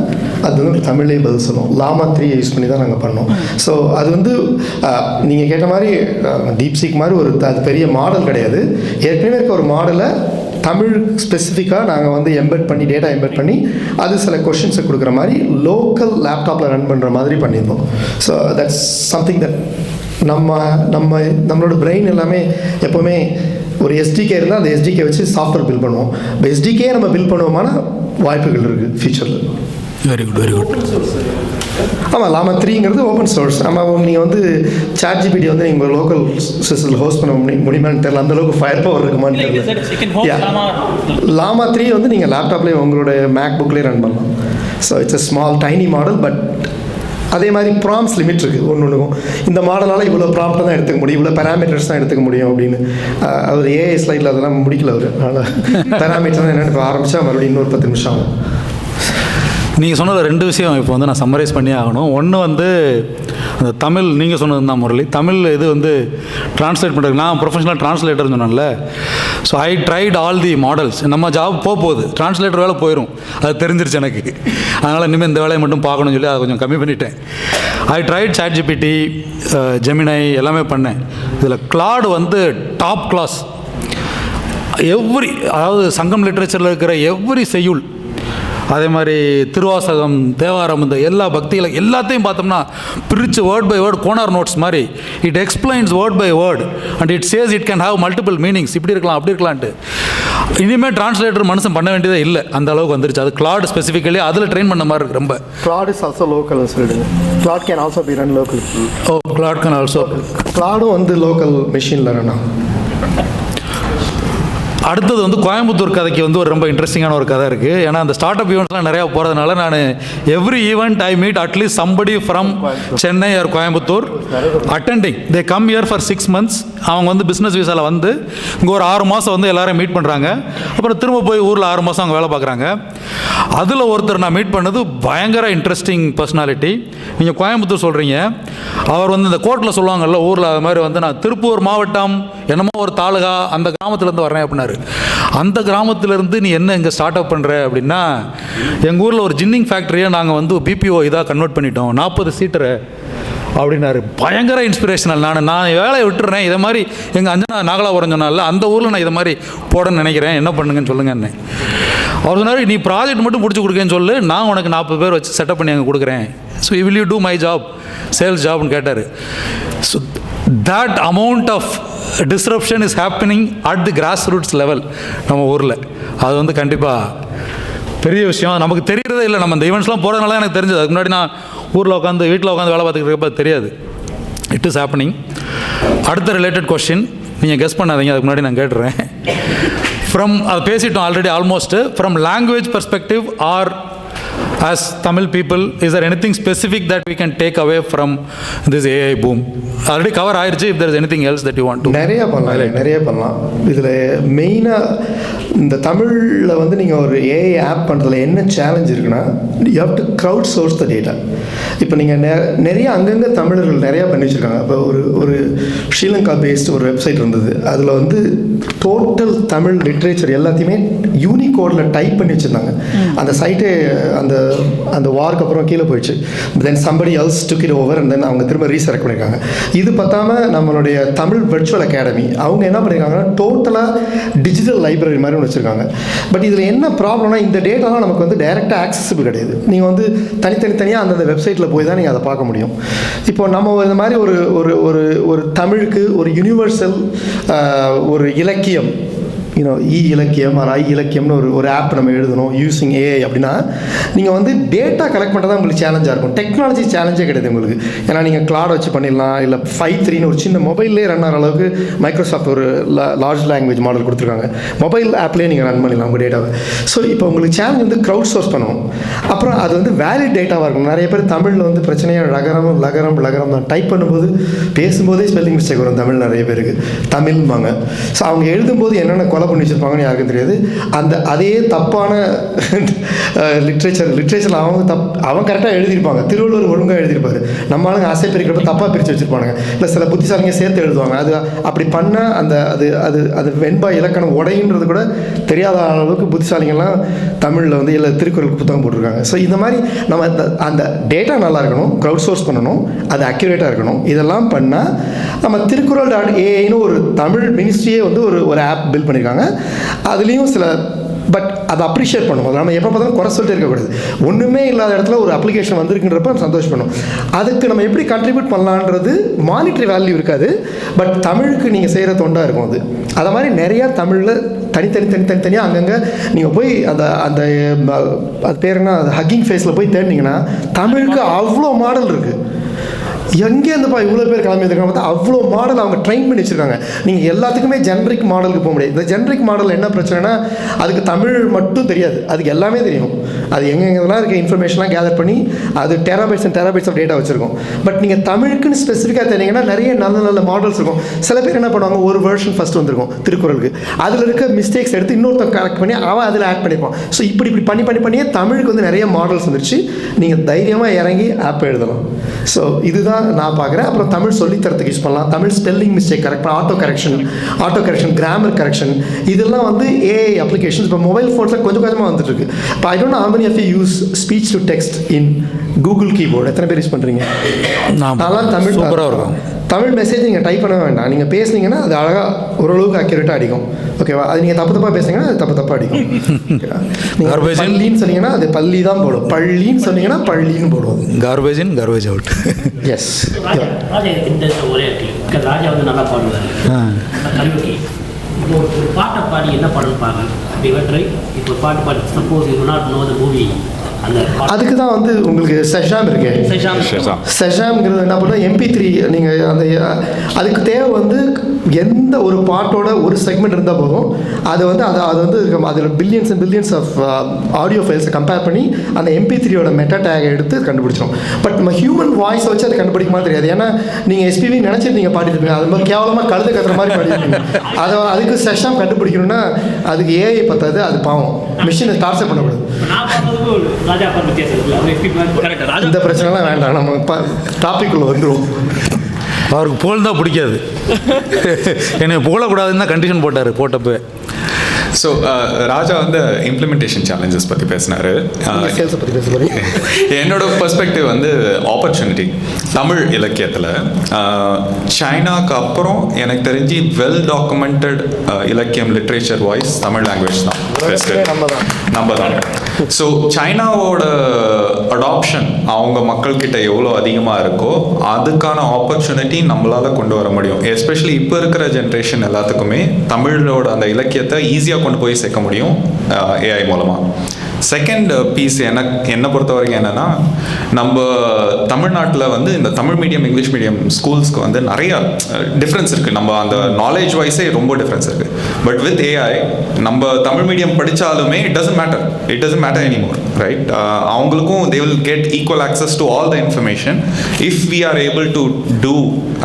[SPEAKER 10] அது வந்து தமிழே பதில் சொல்லும். லாமா 3 யூஸ் பண்ணி தான் நாங்கள் பண்ணோம். ஸோ அது வந்து நீங்கள் கேட்ட மாதிரி டீப்சீக் மாதிரி ஒரு அது பெரிய மாடல் கிடையாது. ஏற்கனவே இருக்க ஒரு மாடலை தமிழ் ஸ்பெசிஃபிக்காக நாங்கள் வந்து எம்பெட் பண்ணி டேட்டா எம்பெட் பண்ணி அது சில கொஷின்ஸை கொடுக்குற மாதிரி லோக்கல் லேப்டாப்பில் ரன் பண்ணுற மாதிரி பண்ணியிருந்தோம். ஸோ தட்ஸ் சம்திங் தட் நம்மளோட பிரெயின் எல்லாமே எப்போவுமே ஒரு எஸ்டிகே இருந்தால் அந்த எஸ்டிகே வச்சு சாஃப்ட்வேர் பில்ட் பண்ணுவோம். இப்போ எஸ்டிகே நம்ம பில்ட் பண்ணுவோமான வாய்ப்புகள் இருக்குது ஃபியூச்சரில்.
[SPEAKER 3] Very good, very good.
[SPEAKER 10] ஆமாம், லாமா 3ங்கிறது ஓப்பன் சோர்ஸ். நம்ம நீங்கள் வந்து சாட் ஜிபிடி வந்து நீங்கள் லோக்கல் சிஸ்டத்தில் ஹோஸ்ட் பண்ண முடியுமான்னு தெரியல, அந்தளவுக்கு ஃபயர் பவர் இருக்குமான்னு தெரியல. லாமா 3 வந்து நீங்கள் லேப்டாப்லேயே உங்களுடைய மேக் புக்லேயே ரன் பண்ணலாம். So it's a small tiny model. But அதே மாதிரி ப்ராம்ப்ட்ஸ் லிமிட் இருக்குது ஒன்றுக்கும். இந்த மாடலால் இவ்வளோ ப்ராம்ப்ட் தான் எடுத்துக்க முடியும், இவ்வளோ பேராமீட்டர்ஸ் தான் எடுத்துக்க முடியும் அப்படின்னு. அவர் ஏஐ ஸ்லைடில் அதெல்லாம் முடிக்கல அவர். அதனால் பேராமீட்டர் தான் என்னென்னு ஆரம்பித்தா மறுபடியும் இன்னொரு 10 நிமிஷம் ஆகும்.
[SPEAKER 3] நீங்கள் சொன்னது 2 விஷயம் இப்போ வந்து நான் சம்மரைஸ் பண்ணி ஆகணும். ஒன்று வந்து அந்த தமிழ் நீங்கள் சொன்னது தான் முரளி, தமிழ் இது வந்து ட்ரான்ஸ்லேட் பண்ணுறது. நான் ப்ரொஃபஷனல் ட்ரான்ஸ்லேட்டர்னு சொன்னேன்ல. So I tried all the models. நம்ம ஜாப் போகுது, ட்ரான்ஸ்லேட்டர் வேலை போயிடும், அது தெரிஞ்சிருச்சு எனக்கு. அதனால் இனிமேல் இந்த வேலையை மட்டும் பார்க்கணும்னு சொல்லி அதை கொஞ்சம் கம்மி பண்ணிட்டேன். ஐ ட்ரைட் சாட் ஜிபிடி, ஜெமினை எல்லாமே பண்ணேன். இதில் கிளாட் வந்து டாப் கிளாஸ். அதாவது சங்கம் லிட்ரேச்சரில் இருக்கிற எவ்ரி செய்யுள், அதே மாதிரி திருவாசகம், தேவாரம், இந்த எல்லா பக்திகளை எல்லாத்தையும் பார்த்தோம்னா பிரித்து word by word Konar notes மாதிரி it explains word by word and it says it can have multiple meanings. இப்படி இருக்கலாம் அப்படி இருக்கலான்ட்டு. இனிமேல் டிரான்ஸ்லேட்டர் மனுஷன் பண்ண வேண்டியதே இல்லை, அந்த அளவுக்கு வந்துருச்சு. அது கிளாட் ஸ்பெசிஃபிக்கலி அதில் ட்ரெயின் பண்ண மாதிரி இருக்குது ரொம்ப.
[SPEAKER 10] கிளாட் இஸ் ஆல்சோ லோக்கல் சொல்லிடுங்க. Claude can also be run local.
[SPEAKER 3] Oh, Claude can also.
[SPEAKER 10] கிளாடும் வந்து லோக்கல் மெஷினில் ரன் ஆகும்.
[SPEAKER 3] அடுத்தது வந்து கோயம்புத்தூர் கதைக்கு வந்து ஒரு ரொம்ப இன்ட்ரெஸ்டிங்கான ஒரு கதை இருக்குது. ஏன்னா அந்த ஸ்டார்ட் அப் ஈவெண்ட்ஸ்லாம் நிறையா போகிறதுனால நான் every event I meet at least somebody from Chennai or Coimbatore attending. They come here for 6 months. அவங்க வந்து பிஸ்னஸ் வீசாவில் வந்து இங்கே ஒரு 6 மாதம் வந்து எல்லாரையும் மீட் பண்ணுறாங்க. அப்புறம் திரும்ப போய் ஊரில் 6 மாதம் அவங்க வேலை பார்க்குறாங்க. அதில் ஒருத்தர் நான் மீட் பண்ணது பயங்கர இன்ட்ரெஸ்டிங் பர்சனாலிட்டி. நீங்கள் கோயம்புத்தூர் சொல்கிறீங்க, அவர் வந்து இந்த கோர்ட்டில் சொல்லுவாங்கல்ல ஊரில், அது மாதிரி வந்து நான் திருப்பூர் மாவட்டம் என்னமோ ஒரு தாலுகா அந்த கிராமத்துலேருந்து வரேன் அப்படின்னாரு. அந்த கிராமத்திலேருந்து நீ என்ன இங்கே ஸ்டார்ட் அப் பண்ணுற அப்படின்னா, எங்கள் ஊரில் ஒரு ஜின்னிங் ஃபேக்ட்ரியை நாங்கள் வந்து பிபிஓ இதாக கன்வெர்ட் பண்ணிட்டோம், 40 சீட்டரை அப்படின்னாரு. பயங்கர இன்ஸ்பிரேஷனல். நான் வேலையை விட்டுறேன், இதை மாதிரி எங்கள் அஞ்சனா நாகலாபுரம் சொன்னால அந்த ஊரில் நான் இதை மாதிரி போடணும்னு நினைக்கிறேன், என்ன பண்ணுங்கன்னு சொல்லுங்கன்னு. அவர் சொன்னார், நீ ப்ராஜெக்ட் மட்டும் பிடிச்சி கொடுக்கேன்னு சொல்லு, நான் உனக்கு 40 பேர் வச்சு செட்டப் பண்ணி அங்கே கொடுக்குறேன். So will you do my job, sales ஜாப்னு கேட்டார். So that amount of disruption is happening at the grassroots level நம்ம ஊரில். அது வந்து கண்டிப்பாக பெரிய விஷயம், நமக்கு தெரியறதே இல்லை. நம்ம இந்த ஈவெண்ட்ஸ்லாம் போகிறதுனால எனக்கு தெரிஞ்சது. அதுக்கு முன்னாடி நான் ஊரில் உட்காந்து வீட்டில் உட்காந்து வேலை பார்த்துக்கிட்டு இருக்கப்போ தெரியாது. It is happening. அடுத்த ரிலேட்டட் கொஸ்டின் நீங்கள் கெஸ் பண்ணாதீங்க, அதுக்கு முன்னாடி நான் கேட்டுறேன். ஃப்ரம் அது பேசிட்டோம் already almost. From language perspective or as Tamil people, is there anything specific that we can take away from this AI boom? Already cover ஆயிருச்சு. If there is anything else that you want to
[SPEAKER 10] நிறைய பண்ணலாம். இதில் மெயினாக இந்த தமிழில் வந்து நீங்கள் ஒரு ஏஐ ஆப் பண்ணுறதுல என்ன சேலஞ்ச் இருக்குன்னா, you have to crowd source the data. இப்போ நீங்கள் நிறைய அங்கங்கே தமிழர்கள் நிறையா பண்ணி வச்சுருக்காங்க. இப்போ ஒரு ஸ்ரீலங்கா பேஸ்ட் ஒரு வெப்சைட் இருந்தது, அதில் வந்து டோட்டல் தமிழ் லிட்ரேச்சர் எல்லாத்தையுமே யூனிகோடில் டைப் பண்ணி வச்சுருந்தாங்க. அந்த சைட்டே அந்த வார்க்கு அப்புறம் கீழே போயிடுச்சு. Then somebody else took it over and then அவங்க திரும்ப ரீசெலக்ட் பண்ணியிருக்காங்க. இது பார்த்தாம நம்மளுடைய தமிழ் வெர்ச்சுவல் அகாடமி அவங்க என்ன பண்ணியிருக்காங்கன்னா டோட்டலாக டிஜிட்டல் லைப்ரரி மாதிரி ஒன்று வச்சுருக்காங்க. பட் இதில் என்ன ப்ராப்ளம்னா, இந்த டேட்டாலாம் நமக்கு வந்து டைரெக்டாக ஆக்சசிபிள் கிடையாது. நீங்கள் வந்து தனித்தனியாக அந்தந்த வெப்சைட்டில் போய் தான் நீங்கள் அதை பார்க்க முடியும். இப்போ நம்ம இந்த மாதிரி ஒரு தமிழுக்கு ஒரு யூனிவர்சல் ஒரு இலக்கியம், இலக்கியம் ஆர் இலக்கியம்னு ஒரு ஆப் நம்ம எழுதணும் யூஸிங் ஏஐ அப்படின்னா, நீங்கள் வந்து டேட்டா கலெக்ட் பண்ணுறது தான் உங்களுக்கு சேலஞ்சாக இருக்கும். டெக்னாலஜி சேலஞ்சே கிடையாது உங்களுக்கு. ஏன்னா நீங்கள் கிளாட் வச்சு பண்ணிடலாம், இல்லை 5.3ன்னு ஒரு சின்ன மொபைல்லே ரன் ஆகிற அளவுக்கு மைக்ரோசாஃப்ட் ஒரு லார்ஜ் லாங்குவேஜ் மாடல் கொடுத்துருக்காங்க. மொபைல் ஆப்லேயே நீங்கள் ரன் பண்ணிடலாம் உங்கள் டேட்டாவை. ஸோ இப்போ உங்களுக்கு சேலஞ்ச் வந்து க்ரௌட் சோர்ஸ் பண்ணணும். அப்புறம் அது வந்து வேலிட் டேட்டாவாக இருக்கும். நிறைய பேர் தமிழில் வந்து பிரச்சனையாக லகரம் தான் டைப் பண்ணும்போது பேசும்போதே ஸ்பெல்லிங் மிஸ்டேக் வரும் தமிழ் நிறைய பேருக்கு தமிழ்பாங்க. ஸோ அவங்க எழுதும்போது என்னென்ன கொலை பண்ணி வச்சுருப்பாங்கன்னு யாருக்கும் தெரியாது. அதே தப்பான லிட்ரேச்சரில் அவன் கரெக்டாக எழுதியிருப்பாங்க. திருவள்ளுவர் ஒழுங்காக எழுதியிருப்பார். நம்ம ஆளுங்க ஆசை பிரிக்கிறப்ப தப்பாக பிரித்து வச்சுருப்பாங்க. இல்லை சில புத்திசாலிங்க சேர்த்து எழுதுவாங்க. அப்படி பண்ணால் அது வெண்பா இலக்கணம் உடையின்றது கூட தெரியாத அளவுக்கு புத்திசாலிங்கள்லாம் தமிழில் வந்து இல்லை திருக்குறளுக்கு புத்தகம் போட்டிருக்காங்க. ஸோ இந்த மாதிரி நம்ம அந்த டேட்டா நல்லா இருக்கணும், க்ரௌட் சோர்ஸ் பண்ணணும், அது அக்யூரேட்டாக இருக்கணும். இதெல்லாம் பண்ணால் நம்ம திருக்குறள்.ஏஐன்னு ஒரு தமிழ் மினிஸ்ட்ரியே வந்து ஒரு ஆப் பில்ட் பண்ணியிருக்காங்க. அதுலேயும் சில பட் அதை அப்ரிஷியேட் பண்ணுவோம். நம்ம எப்போ பார்த்தாலும் குறை சொல்லிட்டு இருக்கக்கூடாது. ஒன்றுமே இல்லாத இடத்துல ஒரு அப்ளிகேஷன் வந்திருக்குன்றப்ப சந்தோஷப்படணும். அதுக்கு நம்ம எப்படி கண்ட்ரிபியூட் பண்ணலான்றது மானிட்டரி வேல்யூ இருக்காது, பட் தமிழுக்கு நீங்கள் செய்கிற தொண்டாக இருக்கும். அதை மாதிரி நிறையா தமிழில் தனித்தனியாக அங்கங்கே நீங்கள் போய் அது பேர் என்ன, அது ஹக்கிங் ஃபேஸில் போய் தேடினீங்கன்னா தமிழுக்கு அவ்வளோ மாடல் இருக்குது. எங்கேருந்துப்பா இவ்வளோ பேர் கிளம்பியிருக்காங்க பார்த்தா அவ்வளோ மாடல் அவங்க ட்ரெயின் பண்ணி வச்சுருக்காங்க. நீங்கள் எல்லாத்துக்குமே ஜென்ரிக் மாடலுக்கு போக முடியாது. இந்த ஜென்ரிக் மாடல் என்ன பிரச்சனைனா அதுக்கு தமிழ் மட்டும் தெரியாது, அதுக்கு எல்லாமே தெரியும். அது எங்கெங்கெல்லாம் இருக்க இன்ஃபர்மேஷன்லாம் கேதர் பண்ணி அது terabytes and terabytes of data வச்சுருக்கோம். பட் நீங்கள் தமிழுக்குன்னு ஸ்பெசிஃபிக்காக தெரிஞ்சிங்கன்னா நிறைய நல்ல நல்ல மாடல்ஸ் இருக்கும். சில பேர் என்ன பண்ணுவாங்க, ஒரு வெர்ஷன் ஃபஸ்ட் வந்திருக்கும் திருக்குறளுக்கு, அதில் இருக்க மிஸ்டேக்ஸ் எடுத்து இன்னொருத்தன் கரெக்ட் பண்ணி அவன் அதில் ஆட் பண்ணியிருப்பான். ஸோ இப்படி பண்ணியே தமிழுக்கு வந்து நிறைய மாடல்ஸ் வந்துருச்சு. நீங்கள் தைரியமாக இறங்கி ஆப் எழுதலாம். ஸோ இதுதான் நான் பார்க்குறேன். அப்புறம் தமிழ் சொல்லித்தரத்துக்கு யூஸ் பண்ணலாம். தமிழ் ஸ்பெல்லிங் மிஸ்டேக் கரெக்ட் பண்ண ஆட்டோ கரெக்ஷன், கிராமர் கரெக்ஷன், இதெல்லாம் வந்து ஏஐ அப்ளிகேஷன்ஸ் இப்போ மொபைல் ஃபோன்ஸில் கொஞ்சம் கொஞ்சமாக வந்துட்டு இருக்கு. இப்போ ஐ don't no how many of you use speech to text in Google keyboard. எத்தனை பேர் யூஸ் பண்ணுறீங்க? நான்லாம் தமிழ் சூப்பராக இருக்கும். தமிழ் மெசேஜ் நீங்கள் டைப் பண்ண வேண்டாம், நீங்கள் பேசுனீங்கன்னா அது அழகாக ஓரளவுக்கு அக்யூரேட்டாக அடிக்கும். ஓகேவா? அது நீங்கள் தப்பாக பேசுனீங்கன்னா அது தப்பாக அடிக்கும். நீங்கள் பள்ளின்னு சொன்னீங்கன்னா அது பள்ளி தான் போடும், பள்ளின்னு சொன்னீங்கன்னா பள்ளின்னு போடுவோம். Garbage in garbage out. Yes.
[SPEAKER 12] Raja வந்து நல்லா பாடுவார். இப்போ ஒரு பாட்டை பாடி என்ன பாடல் பாருங்க இப்போ பாட்டு பாடி suppose you not know the movie,
[SPEAKER 10] அதுக்கு தான் வந்து உங்களுக்கு செஷாம் இருக்கு. செஷாம்ங்கிறது என்ன பண்ணால் MP3 நீங்கள் அதுக்கு தேவை வந்து எந்த ஒரு பாட்டோட ஒரு செக்மெண்ட் இருந்தால் போதும். அது வந்து அதில் billions and billions of audio ஃபைல்ஸை கம்பேர் பண்ணி அந்த MP3யோட மெட்டா டேகை எடுத்து கண்டுபிடிச்சிடும். பட் நம்ம ஹியூமன் வாய்ஸ் வச்சு அதை கண்டுபிடிக்க மாதிரி தெரியாது. ஏன்னா நீங்கள் SPV நினச்சிட்டு நீங்கள் பாடிட்டு இருப்பீங்க, அது மாதிரி கேவலமாக கழுத கத்துற மாதிரி பாடிட்டு அதுக்கு செஷாம் கண்டுபிடிக்கணும்னா அதுக்கு ஏஐ பத்தாது, அது பாவம் மிஷினை டார்ச்சர் பண்ணக்கூடாது. இந்த பிரச்சனைலாம் வேண்டாம், நம்ம டாபிக்குள்ள வந்துடும்.
[SPEAKER 3] அவருக்கு புகழ் தான் பிடிக்காது, என்னை புகழக்கூடாதுன்னு தான் கண்டிஷன் போட்டப்போ.
[SPEAKER 11] ஸோ ராஜா வந்து இம்ப்ளிமெண்டேஷன் சேலஞ்சஸ் பற்றி பேசினார். என்னோட பெர்ஸ்பெக்டிவ் வந்து ஆப்பர்ச்சுனிட்டி. தமிழ் இலக்கியத்தில் சைனாக்கு அப்புறம் எனக்கு தெரிஞ்சு வெல் டாக்குமெண்டட் இலக்கியம் லிட்ரேச்சர் வாய்ஸ் தமிழ் லாங்குவேஜ் தான் நம்ம தான். ஸோ சைனாவோட அடாப்ஷன் அவங்க மக்கள்கிட்ட எவ்வளோ அதிகமாக இருக்கோ அதுக்கான ஆப்பர்ச்சுனிட்டி நம்மளால் கொண்டு வர முடியும். எஸ்பெஷலி இப்போ இருக்கிற ஜென்ரேஷன் எல்லாத்துக்குமே தமிழோட அந்த இலக்கியத்தை ஈஸியாக கொண்டு போய் சேர்க்க முடியும் ஏஐ மூலமாக. செகண்ட் பீஸ் என்னை பொறுத்த வரைக்கும் என்னென்னா, நம்ம தமிழ்நாட்டில் வந்து இந்த தமிழ் மீடியம் இங்கிலீஷ் மீடியம் ஸ்கூல்ஸ்க்கு வந்து நிறையா டிஃப்ரென்ஸ் இருக்குது. நம்ம அந்த நாலேஜ் வைஸே ரொம்ப டிஃப்ரென்ஸ் இருக்குது. பட் வித் ஏஐ நம்ம தமிழ் மீடியம் படித்தாலுமே it doesn't matter anymore, right? அவங்களுக்கும் they will get equal access to all the information if we are able to do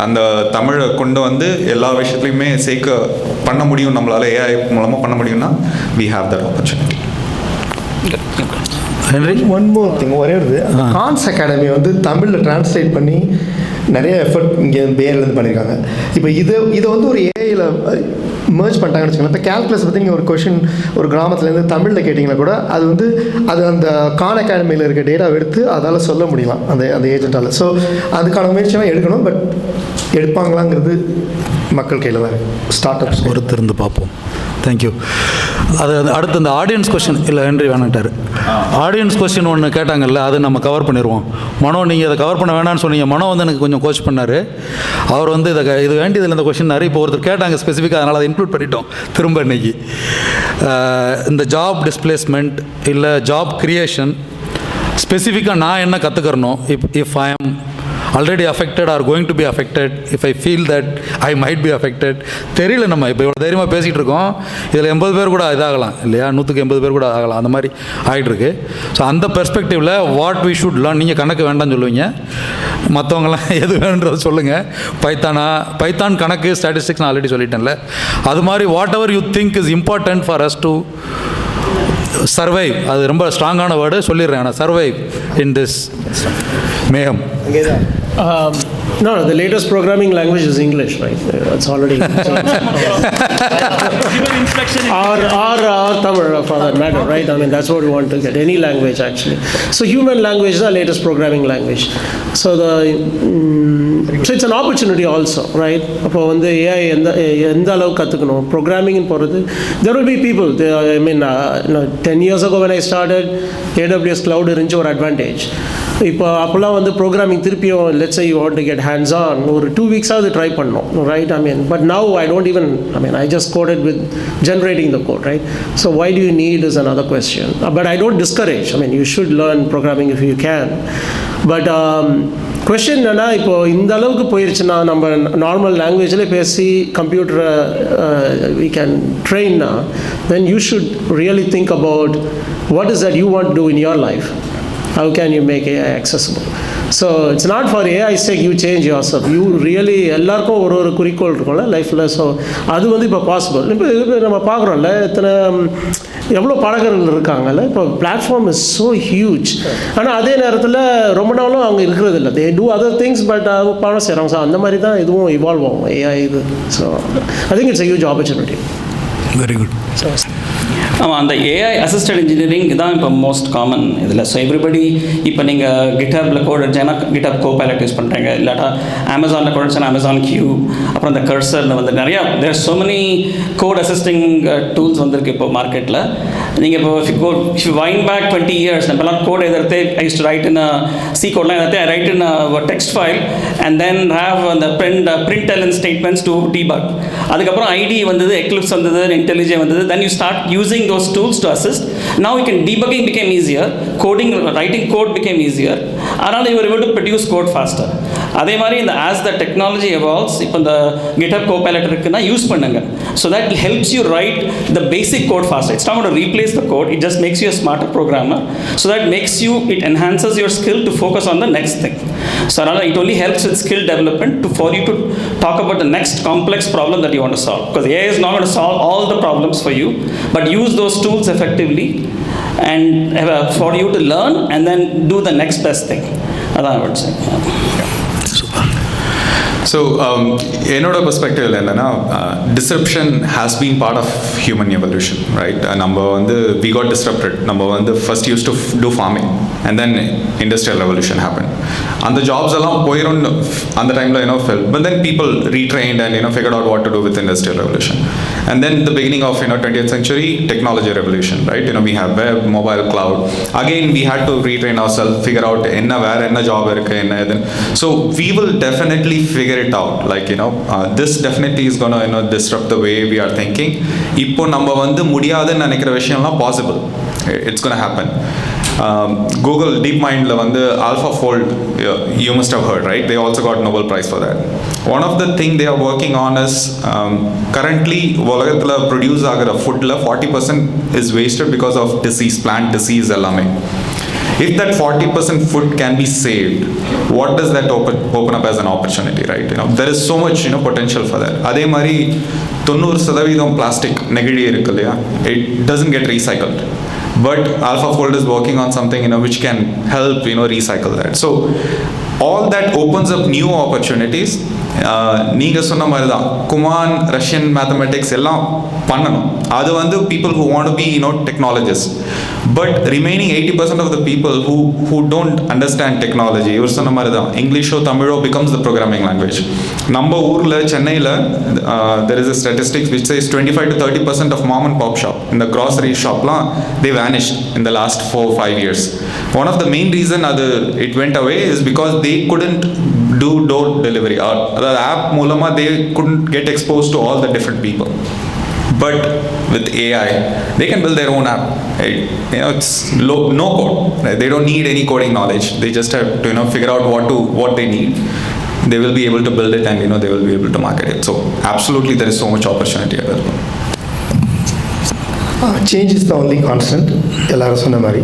[SPEAKER 11] அந்த தமிழை கொண்டு வந்து எல்லா விஷயத்துலையுமே சேர்க்க பண்ண முடியும். நம்மளால் ஏஐ மூலமாக பண்ண முடியும்னா we have that opportunity.
[SPEAKER 10] One more thing, ஒரே ஒரு கான்ஸ் அகாடமி வந்து தமிழில் டிரான்ஸ்லேட் பண்ணி நிறைய எஃபர்ட் இங்கே BayAreaலேருந்து பண்ணியிருக்காங்க. இப்போ இதை வந்து ஒரு ஏஐயில் மர்ஜ் பண்ணிட்டாங்கன்னு வச்சுக்கோங்க. இப்போ கேல்குலஸ் பற்றி நீங்கள் ஒரு கொஷின் ஒரு கிராமத்துலேருந்து தமிழில் கேட்டிங்கன்னா கூட அது அந்த கான் அகாடமியில் இருக்க டேட்டாவை எடுத்து அதால் சொல்ல முடியலாம் அந்த ஏஜென்ட்டால். ஸோ அதுக்கான முயற்சியெல்லாம் எடுக்கணும். பட் எடுப்பாங்களாங்கிறது மக்கள் கையில் தான். ஸ்டார்ட் அப்ஸ்
[SPEAKER 3] பொறுத்திருந்து பார்ப்போம். தேங்க்யூ. அது அடுத்து இந்த ஆடியன்ஸ் கொஸ்டின் இல்லை ஹென்றி வேணாட்டார். ஆடியன்ஸ் கொஸ்டின் ஒன்று கேட்டாங்கல்ல, அது நம்ம கவர் பண்ணிடுவோம். மனோ நீங்கள் அதை கவர் பண்ண வேணான்னு சொன்னீங்க. மனோ வந்து எனக்கு கொஞ்சம் கோச் பண்ணார். அவர் வந்து இது வேண்டியதில் இந்த கொஸ்டின் நிறைய இப்போ ஒருத்தர் கேட்டாங்க ஸ்பெசிஃபிக்காக, அதனால் அதை இன்க்ளூட் பண்ணிட்டோம் திரும்ப இன்னைக்கு. இந்த ஜாப் டிஸ்பிளேஸ்மெண்ட் இல்லை ஜாப் கிரியேஷன் ஸ்பெசிஃபிக்காக நான் என்ன கற்றுக்கிறனோ, if I am already affected or going to be affected, if I feel that I might be affected, தெரியல. நம்ம இப்போ இவ்வளோ தைரியமாக பேசிகிட்டு இருக்கோம், இதில் 80 பேர் கூட இதாகலாம் இல்லையா, 180 பேர் கூட ஆகலாம், அந்த மாதிரி ஆகிட்டுருக்கு. ஸோ அந்த பெர்ஸ்பெக்டிவில் வாட் வி ஷுட் லேர்ன், நீங்கள் கணக்கு வேண்டாம்னு சொல்லுவீங்க, மற்றவங்களாம் எது வேணுன்றதை சொல்லுங்கள். பைத்தான் கணக்கு ஸ்டாட்டிஸ்டிக்ஸ் நான் ஆல்ரெடி சொல்லிட்டேன்ல, அது மாதிரி what ever you think is important for us to survive, அது ரொம்ப ஸ்ட்ராங்கான வேர்டு சொல்லிடுறேன், ஆனால் சர்வைவ் இன் திஸ் மேகம்.
[SPEAKER 6] No, the latest programming language is English, right? It's already or Tamil for that matter, right? I mean, that's what we want to get, any language actually. So human language is the latest programming language. So so it's an opportunity also, right? அப்போ வந்து AI எந்த அளவுக்கு கற்றுக்கணும், programming போகிறது, there will be people, I mean, 10 years ago when I started, AWS cloud இருந்துச்சு ஒரு advantage. இப்போ அப்போல்லாம் வந்து ப்ரோக்ராமிங் திருப்பியும் let's say you want to get hands on, ஒரு 2 weeks ஆகுது ட்ரை பண்ணோம், right? I mean, but now I don't even, I mean, I just coded with generating the code, right? So why do you need is another question. But I don't discourage, I mean, you should learn programming if you can. But question என்னன்னா, இப்போ இந்த அளவுக்கு போயிருச்சுன்னா நம்ம normal லாங்குவேஜில் பேசி கம்ப்யூட்டரை we can train now, then you should really think about what is that you want to do in your life. How can you make AI accessible? So it's not for AI's sake you change yourself. You really, எல்லாருக்கும் ஒரு குறிக்கோள் இருக்கும்ல லைஃப்பில். So அது வந்து இப்போ possible. இப்போ நம்ம பார்க்குறோம்ல, எவ்வளோ பாடகர்கள் இருக்காங்கல்ல, இப்போ பிளாட்ஃபார்ம் இஸ் ஸோ ஹியூஜ். ஆனால் அதே நேரத்தில் ரொம்ப நாளும் அவங்க இருக்கிறது இல்லை, they do other things, but பணம் செய்கிறாங்க. ஸோ அந்த மாதிரி தான் இதுவும் இவால்வ் ஆகும் AI இது. So I think it's a huge opportunity.
[SPEAKER 3] Very good.
[SPEAKER 4] ஆமாம், அந்த ஏஐ அசிஸ்டட் இன்ஜினியரிங் தான் இப்போ மோஸ்ட் காமன் இதில். ஸோ எவ்ரிபடி இப்போ நீங்கள் கிட்ஹப்பில் கோட் அடிச்சேன்னா கிட்ஹப் கோபைலட் யூஸ் பண்ணுறீங்க, இல்லாட்டா அமேசானில் கோட் அடிச்சா அமேசான் கியூ, அப்புறம் இந்த கர்சரில் வந்து நிறையா there so many code assisting tools வந்துருக்கு இப்போ மார்க்கெட்டில். நீங்கள் இப்போ if you wind back 20 years, நம்மளாம் கோட் எதிர்த்து I used to write in C கோட்லாம் எதிர்த்து I write in text file and then have அந்த print ln statements to debug. அதுக்கப்புறம் ஐடி வந்தது, எக்லிப்ஸ் வந்தது, IntelliJ வந்தது, then you start using those tools to assist. Now you can debugging became easier, writing code became easier, அதனால you were able to produce code faster. அதே மாதிரி இந்த as the technology evolves, இப்போ இந்த GitHub Copilot இருக்குன்னா use பண்ணுங்க. So that helps you write the basic code faster. It's not going to replace the code, it just makes you a smarter programmer. So that it enhances your skill to focus on the next thing. So அதனால it only helps with skill development for you to talk about the next complex problem that you want to solve. Because AI is not going to solve all the problems for you, but use those tools effectively and for you to learn and then do the next best thing. That's I would say.
[SPEAKER 11] So என்னோட பெர்ஸ்பெக்டிவ்ல என்னன்னா, disruption has been part of human evolution, right? நம்ம வந்து we got disrupted. நம்ம வந்து first used to do farming and then industrial revolution happen. அந்த jobs எல்லாம் போயிடும் அந்த டைமில் fell, but then people retrained and figured out what to do with industrial revolution. And then the beginning of 20th century technology revolution, right? We have web, mobile, cloud. Again, we had to retrain ourselves, figure out where enna job irukku enna edun. So we will definitely figure it out. Like this definitely is going to disrupt the way we are thinking. Ippo நம்ம வந்து முடியாதுன்னு நினைக்கிற விஷயம்லாம் possible. It's going to happen. Google DeepMindல வந்து AlphaFold, you must have heard, right? They also got Nobel Prize for that. One of the thing they are working on is currently உலகத்துல produce ஆகிற ஃபுட்ல 40% is wasted because of disease, plant disease எல்லாமே. If that 40% food can be saved, what does that open up as an opportunity, right? There is so much potential for that. அதே மாதிரி 90% plastic நெகிழி இருக்கு இல்லையா, it doesn't get recycled. But AlphaFold is working on something which can help recycle that. So all that opens up new opportunities. நீங்கள் சொன்ன மாதிரி தான் Kumar Russian mathematics எல்லாம் பண்ணணும். அது வந்து people who want to be technologists. But remaining 80% of the people who don't understand technology, இவர் சொன்ன மாதிரி தான் இங்கிலீஷோ தமிழோ becomes the programming language. நம்ம ஊரில் சென்னையில் there is a statistics which says 25 to 30% of mom and pop shop in the grocery shopலாம் they vanished in the last 4-5 years. One of the main reason it went away is because they couldn't do door delivery. The app மூலமா they couldn't get exposed to all the different people. But with AI, they can build their own app. Right? It's no code. Right? They don't need any coding knowledge. They just have to figure out what they need. They will be able to build it, and they will be able to market it. So absolutely, there is so much opportunity available.
[SPEAKER 10] Change is the only constant. எல்லாரும் சொன்ன மாதிரி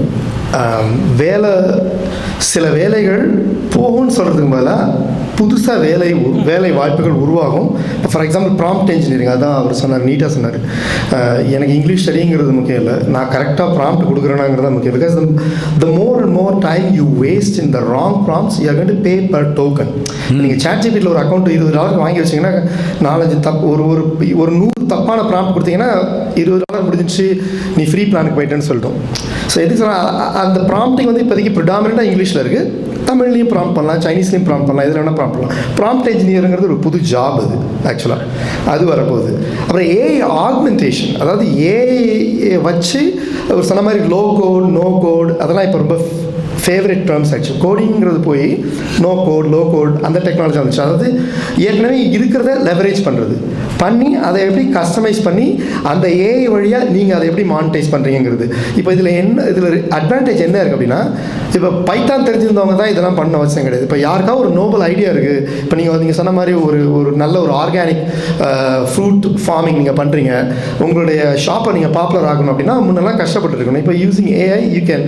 [SPEAKER 10] சில வேலைகள் போகும்னு சொல்கிறதுக்கு பதிலாக புதுசாக வேலை வாய்ப்புகள் உருவாகும். இப்போ ஃபார் எக்ஸாம்பிள் ப்ராம்ப்ட் இன்ஜினியரிங், அதான் அவர் சொன்னார், நீட்டாக சொன்னார். எனக்கு இங்கிலீஷ் தெரியுங்கிறது முக்கியம் இல்லை, நான் கரெக்டாக ப்ராம்ப்ட் கொடுக்குறேனாங்கிறது தான் முக்கியம். Because the more and more time you waste in the wrong prompts you are going to pay per token. நீங்கள் ChatGPTல ஒரு அக்கௌண்ட் $20 வாங்கி வச்சிங்கன்னா 4-5 தப்பு ஒரு 100 தப்பான ப்ராம்ப்ட் கொடுத்தீங்கன்னா $20 முடிஞ்சிச்சு, நீ ஃப்ரீ பிளானுக்கு போயிட்டேன்னு சொல்லிட்டோம். ஸோ எதுக்கு சொன்னால் அந்த ப்ராம்ப்டிங் வந்து இப்போதைக்கு ப்ரிடாமினெண்ட்டாக இங்கிலீஷில் இருக்குது. தமிழ்லையும் ப்ராம்ப்ட் பண்ணலாம், சைனீஸ்லையும் ப்ராம்ப்ட் பண்ணலாம், இதில் வேணால் ப்ராம்ப்ட் பண்ணலாம். ப்ராம்ப்ட் இன்ஜினியருங்கிறது ஒரு புது ஜாப் அது ஆக்சுவலாக, அது வரப்போகுது. அப்புறம் ஏஐ ஆக்மெண்டேஷன், அதாவது ஏஐ வச்சு ஒரு சொன்ன மாதிரி லோ கோட், நோ கோட், அதெல்லாம் இப்போ ரொம்ப ஃபேவரட் டேர்ம்ஸ் ஆக்சுவலி. கோடிங்கிறது போய் நோ கோட், லோ கோட் அந்த டெக்னாலஜி வந்துச்சு. அதாவது ஏற்கனவே இருக்கிறத லெவரேஜ் பண்ணி அதை எப்படி கஸ்டமைஸ் பண்ணி அந்த ஏஐ வழியாக நீங்கள் அதை எப்படி மானிட்டைஸ் பண்ணுறீங்கிறது. இப்போ இதில் அட்வான்டேஜ் என்ன இருக்குது அப்படின்னா, இப்போ பைத்தான் தெரிஞ்சிருந்தவங்க தான் இதெல்லாம் பண்ண அவசியம் கிடையாது. இப்போ யாருக்காவது ஒரு நோபல் ஐடியா இருக்குது, இப்போ நீங்கள் சொன்ன மாதிரி ஒரு நல்ல ஒரு ஆர்கானிக் ஃப்ரூட் ஃபார்மிங் நீங்கள் பண்ணுறீங்க, உங்களுடைய ஷாப்பை நீங்கள் பாப்புலர் ஆகணும் அப்படின்னா முன்னெல்லாம் கஷ்டப்பட்டு இருக்கணும். இப்போ using AI you can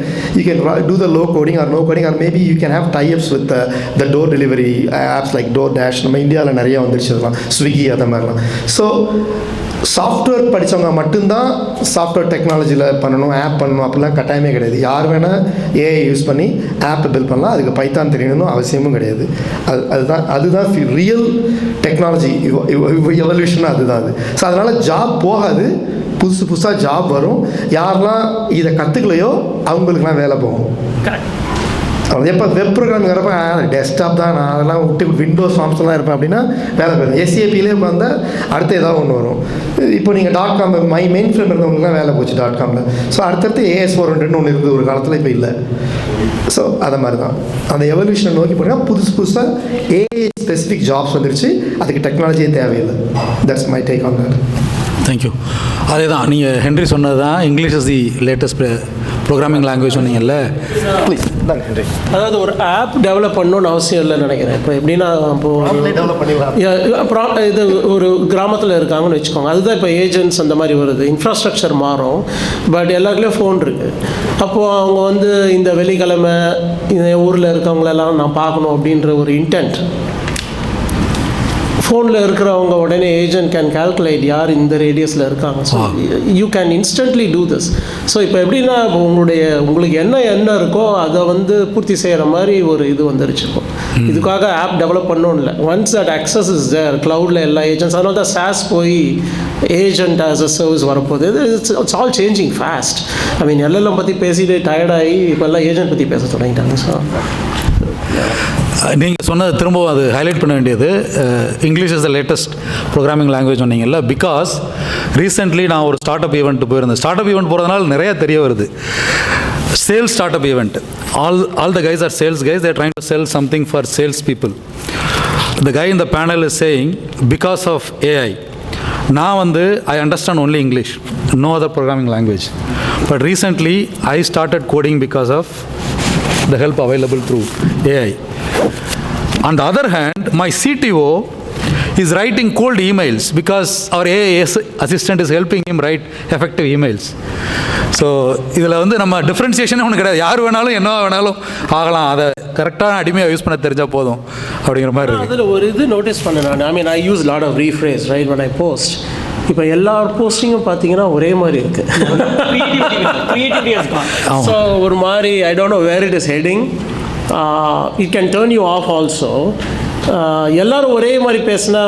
[SPEAKER 10] do the low coding or no coding, or maybe you can have types with the door delivery apps like DoorDash. நம்ம இந்தியாவில் நிறைய வந்துருச்சு அதெல்லாம், ஸ்விக்கி அந்த மாதிரிலாம். ஸோ சாஃப்ட்வேர் படித்தவங்க மட்டும்தான் சாஃப்ட்வேர் டெக்னாலஜியில் பண்ணணும், ஆப் பண்ணணும் அப்படிலாம் கட்டாயமே கிடையாது. யார் வேணால் ஏஐ யூஸ் பண்ணி ஆப்பை பில்ட் பண்ணலாம். அதுக்கு பைத்தான் தெரியணும்னு அவசியமும் கிடையாது. அதுதான் ரியல் டெக்னாலஜி எவல்யூஷன், அதுதான் அது. ஸோ அதனால் ஜாப் போகாது, புதுசாக ஜாப் வரும். யாரெல்லாம் இதை கற்றுக்கலையோ அவங்களுக்குலாம் வேலை போகும். எப்போ வெப் ப்ரோக்ராமிங் வரப்போ டெஸ்க்டாப் தான், நான் அதெல்லாம் விட்டு விண்டோஸ் ஃபார்ம்ஸ்லாம் இருப்பேன் அப்படின்னா வேலை போயிடும். எஸ்ஏபிலே வந்தால் அடுத்து ஏதாவது ஒன்று வரும். இப்போ நீங்கள் .com மெயின் ஃப்ரேம் இருந்தவங்களுக்குலாம் வேலை போச்சு .comல. ஸோ அடுத்தடுத்து AS400ன்னு ஒன்று இருந்தது ஒரு காலத்தில், இப்போ இல்லை. ஸோ அதை மாதிரி தான் அந்த எவல்யூஷனை நோக்கி போனால் புதுசாக ஏஐ ஸ்பெசிஃபிக் ஜாப்ஸ் வந்துருச்சு, அதுக்கு டெக்னாலஜியே தேவையில்லை. That's my take on that.
[SPEAKER 3] Thank you. அதே தான் நீங்கள் ஹென்ரி சொன்னது தான், English is the latest programming language சொன்னீங்கல்ல. ப்ளீஸ் தாங்க ஹென்ரி.
[SPEAKER 6] அதாவது ஒரு ஆப் டெவலப் பண்ணணும்னு அவசியம் இல்லைன்னு நினைக்கிறேன். இப்போ எப்படின்னா, இப்போ இது ஒரு கிராமத்தில் இருக்காங்கன்னு வச்சுக்கோங்க, அதுதான் இப்போ ஏஜென்ட்ஸ் அந்த மாதிரி வருது. இன்ஃப்ராஸ்ட்ரக்சர் மாறும், பட் எல்லாருக்குலேயும் ஃபோன் இருக்குது. அப்போது அவங்க வந்து இந்த வெள்ளிக்கிழமை இந்த ஊரில் இருக்கவங்களெல்லாம் நான் பார்க்கணும் அப்படின்ற ஒரு இன்டென்ட் ஃபோனில் இருக்கிறவங்க உடனே ஏஜென்ட் கேன் கால்குலேட் யார் இந்த ரேடியஸில் இருக்காங்க. So you can instantly do this. So இப்போ எப்படின்னா, உங்களுக்கு என்ன இருக்கோ அதை வந்து பூர்த்தி செய்கிற மாதிரி ஒரு இது வந்துருச்சு. இப்போ இதுக்காக ஆப் டெவலப் பண்ணணும் இல்லை. Once that access is there க்ளவுடில் எல்லா ஏஜென்ட்ஸ், அதனால தான் சாஸ் போய் ஏஜென்ட் ஆஸ் அ சர்வீஸ் வரப்போகுது. It's all changing fast. I mean எல்லாம் பற்றி பேசிட்டு டயர்டாகி இப்போ எல்லாம் ஏஜென்ட் பற்றி பேச தொடங்கிட்டாங்க. ஸோ
[SPEAKER 3] நீங்கள் சொன்னது திரும்பவும் அது ஹைலைட் பண்ண வேண்டியது, English is the latest programming language சொன்னீங்கல்ல. பிகாஸ் ரீசெண்ட்லி நான் ஒரு ஸ்டார்ட் அப் ஈவெண்ட் போயிருந்தேன். ஸ்டார்ட் அப் ஈவெண்ட் போகிறதுனால நிறையா தெரிய வருது. Sales start up event, all the guys are sales guys, they are trying to sell something for sales people. The guy in the panel is saying, because of AI, நான் வந்து I understand only English, no other programming language. But recently I started coding because of the help available through AI. On the other hand, my CTO is writing cold emails because our AI assistant is helping him write effective emails. So இதில் வந்து நம்ம டிஃப்ரென்சியேஷனே ஒன்று கிடையாது. யார் வேணாலும் என்ன வேணாலும் ஆகலாம், அதை கரெக்டான அடிமையாக யூஸ் பண்ண தெரிஞ்சால் போதும் அப்படிங்கிற மாதிரி இருக்குது.
[SPEAKER 6] அதில் ஒரு இது நோட்டீஸ் பண்ணேன் நான். I mean I use lot of rephrase right when I post. இப்போ எல்லா போஸ்டிங்கும் பார்த்தீங்கன்னா ஒரே மாதிரி இருக்குது. ஸோ ஒரு மாதிரி I don't know where it is heading. It can turn you off also. எல்லாரும் ஒரே மாதிரி பேசினா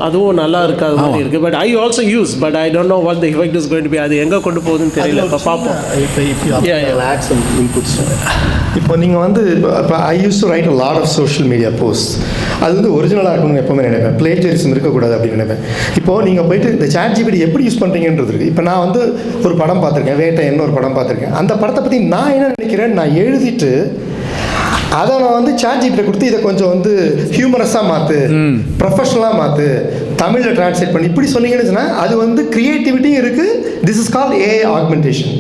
[SPEAKER 6] அதுவும் நல்லா இருக்காது மாதிரி இருக்குது. But I also use, but I don't know what the effect is going to be. அது எங்கே கொண்டு போகுதுன்னு தெரியல. இப்போ பார்ப்போம்.
[SPEAKER 10] இப்போ நீங்கள் வந்து இப்போ I used to write a lot of social media post. அது வந்து ஒரிஜினலாக இருக்கணும்னு எப்போவுமே நினைப்பேன். பிளேஜரிசம் இருக்கக்கூடாது அப்படின்னு நினைப்பேன். இப்போது நீங்கள் போயிட்டு இந்த ChatGPT எப்படி யூஸ் பண்ணுறீங்கன்றது இருக்குது. இப்போ நான் வந்து ஒரு படம் பார்த்துருக்கேன், வேட்டை என்ன ஒரு படம் பார்த்துருக்கேன். அந்த படத்தை பற்றி நான் என்ன நினைக்கிறேன் நான் எழுதிட்டு அதை நான் வந்து சாட்ஜிபிட்ட கொடுத்து இதை கொஞ்சம் வந்து ஹியூமரஸாக மாற்று, ப்ரொஃபஷனலாக மாற்று, தமிழில் டிரான்ஸ்லேட் பண்ணி இப்படி சொன்னீங்கன்னு சொன்னால் அது வந்து க்ரியேட்டிவிட்டியும் இருக்குது. This is called AI augmentation.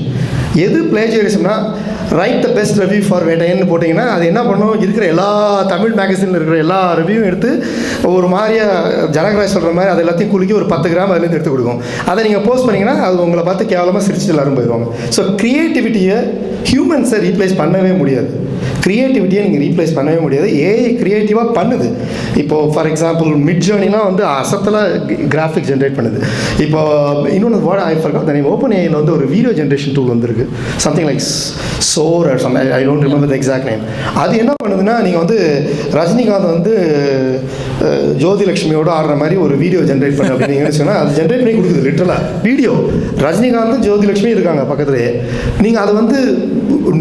[SPEAKER 10] எது பிளேஜரிசம்னா write the best review for வேட்டைன்னு போட்டிங்கன்னா அது என்ன பண்ணும், இருக்கிற எல்லா தமிழ் மேகசினில் இருக்கிற எல்லா ரிவ்யூவும் எடுத்து ஒரு மாதிரியா ஜனகராஜ் சொல்கிற மாதிரி அது எல்லாத்தையும் குலுக்கி ஒரு 10 கிராம் அதுலேருந்து எடுத்து கொடுக்கும். அதை நீங்கள் போஸ்ட் பண்ணிங்கன்னா அது உங்களை பார்த்து கேவலமாக சிரிச்சுட்டு எல்லாரும் போயிடுவாங்க. ஸோ க்ரியேட்டிவிட்டியை ஹியூமன்ஸை ரீப்ளேஸ் பண்ணவே முடியாது. க்ரியேட்டிவிட்டியை நீங்கள் ரீப்ளேஸ் பண்ணவே முடியாது. ஏஐ க்ரியேட்டிவாக பண்ணுது. இப்போது ஃபார் எக்ஸாம்பிள் மிட் ஜேர்னிலாம் வந்து அசத்தில் கிராஃபிக் ஜென்ரேட் பண்ணுது. இப்போது இன்னொன்று word I forgot the name. Open ஏஐயில் வந்து ஒரு வீடியோ ஜென்ரேஷன் டூல் வந்துருக்கு, something like Sora or some, I don't remember the exact name. அது என்ன பண்ணுதுன்னா, நீங்கள் வந்து ரஜினிகாந்த் வந்து ஜோதிலட்சுமியோடு ஆடுற மாதிரி ஒரு வீடியோ ஜென்ரேட் பண்ணு அப்படின்னு சொன்னால் அது ஜென்ரேட் பண்ணி கொடுக்குது. லிட்டரலாக வீடியோ ரஜினிகாந்தும் ஜோதிலட்சுமி இருக்காங்க பக்கத்துலேயே. நீங்கள் அது வந்து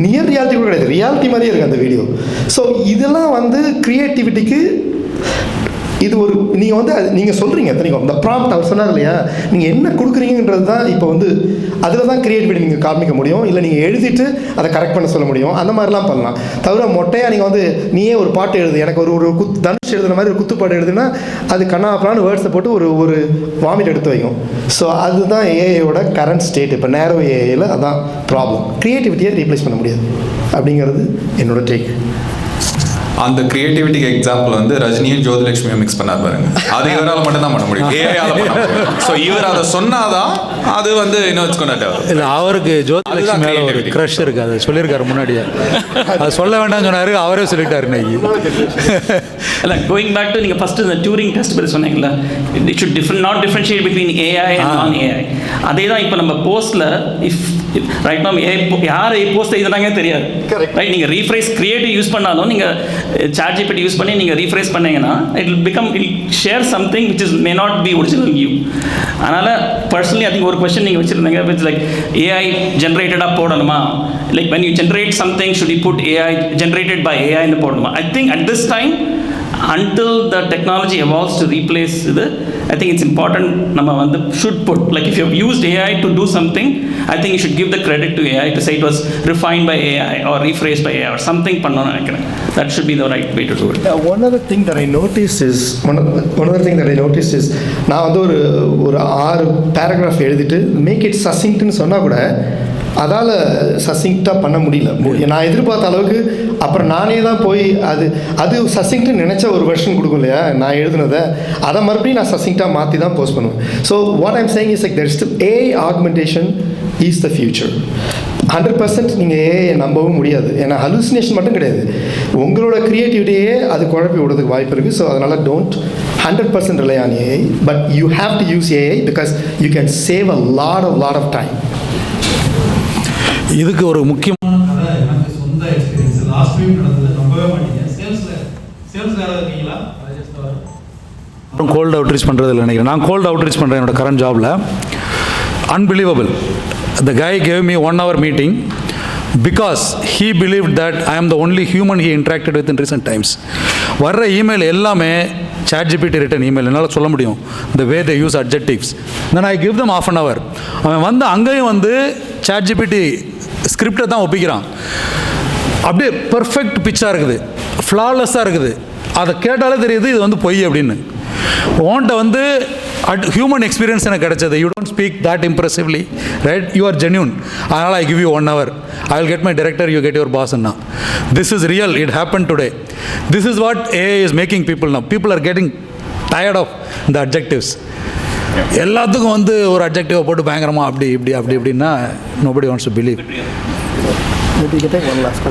[SPEAKER 10] நியர் ரியாலிட்டி கூட கிடையாது, ரியாலிட்டி மாதிரியே இருக்குது அந்த வீடியோ. ஸோ இதெல்லாம் வந்து க்ரியேட்டிவிட்டிக்கு இது ஒரு நீங்கள் வந்து நீங்கள் சொல்கிறீங்க தெரியும் இந்த ப்ராம்ப்ட் அவர் சொன்னார் இல்லையா, நீங்கள் என்ன கொடுக்குறீங்கன்றது தான் இப்போ வந்து அதில் தான் க்ரியேட்டிவிட்டி நீங்கள் காமிக்க முடியும். இல்லை நீங்கள் எழுதிட்டு அதை கரெக்ட் பண்ண சொல்ல முடியும். அந்த மாதிரிலாம் பண்ணலாம். தவிர மொட்டையாக நீங்கள் வந்து நீயே ஒரு பாட்டு எழுது, எனக்கு ஒரு தனுஷ் எழுதுன மாதிரி ஒரு குத்துப்பாட்டு எழுதுனா அது கண்ணாப்பலான்னு வேர்ட்ஸை போட்டு ஒரு வாமிட் எடுத்து வைக்கும். ஸோ அதுதான் ஏஐயோட கரண்ட் ஸ்டேட். இப்போ நேரோ ஏஐயில் அதான் ப்ராப்ளம். க்ரியேட்டிவிட்டியை ரீப்ளேஸ் பண்ண முடியாது அப்படிங்கிறது என்னோட டேக்.
[SPEAKER 11] அந்த கிரியேட்டிவிட்டிக்கு எக்ஸாம்பிள் வந்து ரஜினியும் ஜோதிலட்சுமியும் மிக்ஸ் பண்ணார் பாருங்க. அது இவரால் மட்டும் தான் பண்ண முடியும், ஏஐயால பண்ண முடியும். ஸோ இவர் அதை சொன்னாதான் அது வந்து
[SPEAKER 3] இல்லை, அவருக்கு ஜோதிலட்சுமி மேலே ஒரு க்ரஷ் இருக்குது, அதை சொல்லியிருக்காரு முன்னாடியே. அதை சொல்ல வேண்டாம்னு சொன்னார், அவரே சொல்லிட்டாரு இன்னைக்கு.
[SPEAKER 4] இல்லை, கோயிங் பேக் டு நீங்கள் ஃபஸ்ட்டு இந்த டியூரிங் டெஸ்ட் பற்றி சொன்னீங்களா, it should not differentiate between AI and நான் ஏஐ. அதே தான் இப்போ நம்ம போஸ்ட்டில் ரைட் நாம் யார் போஸ்ட் எழுதுனாங்க தெரியாது. ரைட், நீங்கள் ரீஃப்ரைஸ் கிரியேட்டிவ் யூஸ் பண்ணாலும் நீங்கள் ChatGPT யூஸ் பண்ணி நீங்கள் ரீஃப்ரைஸ் பண்ணீங்கன்னா it share something which is may not be original you. அதனால் பர்சனலி ஐ திங்க் ஒரு கொஸ்டின் நீங்கள் வச்சுருந்தீங்க விச் லைக் ஏஐ ஜென்ரேட்டடாக போடணுமா, like when you generate something should you put AI generated by AI ன்னு போடணுமா? I think at this time until the technology evolves to replace இது, I think it's important நம்ம வந்து should put, like if you have used AI to do something, I think you should give the credit to AI to say it was refined by AI or rephrased by AI or something பண்ணணும்னு நினைக்கிறேன். That should be the right way to do it.
[SPEAKER 10] One other thing that I noticed is நான் வந்து ஒரு 6 paragraph எழுதிட்டு make it சசிங்க்ட்னு சொன்னால் கூட அதால் சசிங்க்டாக பண்ண முடியல. நான் எதிர்பார்த்த அளவுக்கு அப்புறம் நானே தான் போய் அது சசிங்க்ட்டு நினச்ச ஒரு வெர்ஷன் கொடுக்கும் இல்லையா, நான் எழுதுனதை அதை மறுபடியும் நான் சசிங்க்டாக மாற்றி தான் போஸ்ட் பண்ணுவேன். So what I'm saying is like there is still AI augmentation is the future. 100% நீங்கள் ஏஐயை நம்பவும் முடியாது. ஏன்னா ஹலுசினேஷன் மட்டும் கிடையாது, உங்களோட க்ரியேட்டிவிட்டியே அது குழப்பி விடுறதுக்கு வாய்ப்பு இருக்குது. ஸோ அதனால் don't 100% rely on AI, but you have to use AI because you can save a lot of time.
[SPEAKER 3] இதுக்கு ஒரு முக்கியமான கதை எனக்கு சொந்த எக்ஸ்பீரியன்ஸ். லாஸ்ட் வீக் நடந்தது, நம்பவே மாட்டீங்க. சேல்ஸில் யாராவது இருக்கீங்களா? கோல்டு அவுட்ரீச் பண்ணுறது இல்லை நினைக்கிறேன். நான் கோல்டு அவுட்ரீச் பண்ணுறேன் என்னோட கரண்ட் ஜாபில். Unbelievable. The guy gave me 1 hour meeting because he believed that I am the only human he interacted with in recent times. வர்ற இமெயில் எல்லாமே ChatGPT ரிட்டன் இமெயில், என்னால் சொல்ல முடியும் the way they use adjectives. Then I give them half an hour. அவன் வந்து அங்கேயும் வந்து ChatGPT ஸ்கிரிப்டை தான் ஒப்பிக்கிறான். அப்படியே பர்ஃபெக்ட் பிச்சாக இருக்குது, ஃப்ளாலெஸ்ஸாக இருக்குது. அதை கேட்டாலே தெரியுது இது வந்து பொய் அப்படின்னு. உன்கிட்ட வந்து ஹியூமன் எக்ஸ்பீரியன்ஸ் எனக்கு கிடைச்சது. You don't speak that impressively, right? You are genuine. அதனால் I give you 1 hour. I will get my director, you get your boss ன்னா. This is real, it happen today. This is what AI is making people now. People are getting tired of the adjectives. எல்லாத்துக்கும் வந்து ஒரு அட்ஜெக்டிவை போட்டு பயங்கரமாக அப்படி இப்படின்னா nobody wants to believe.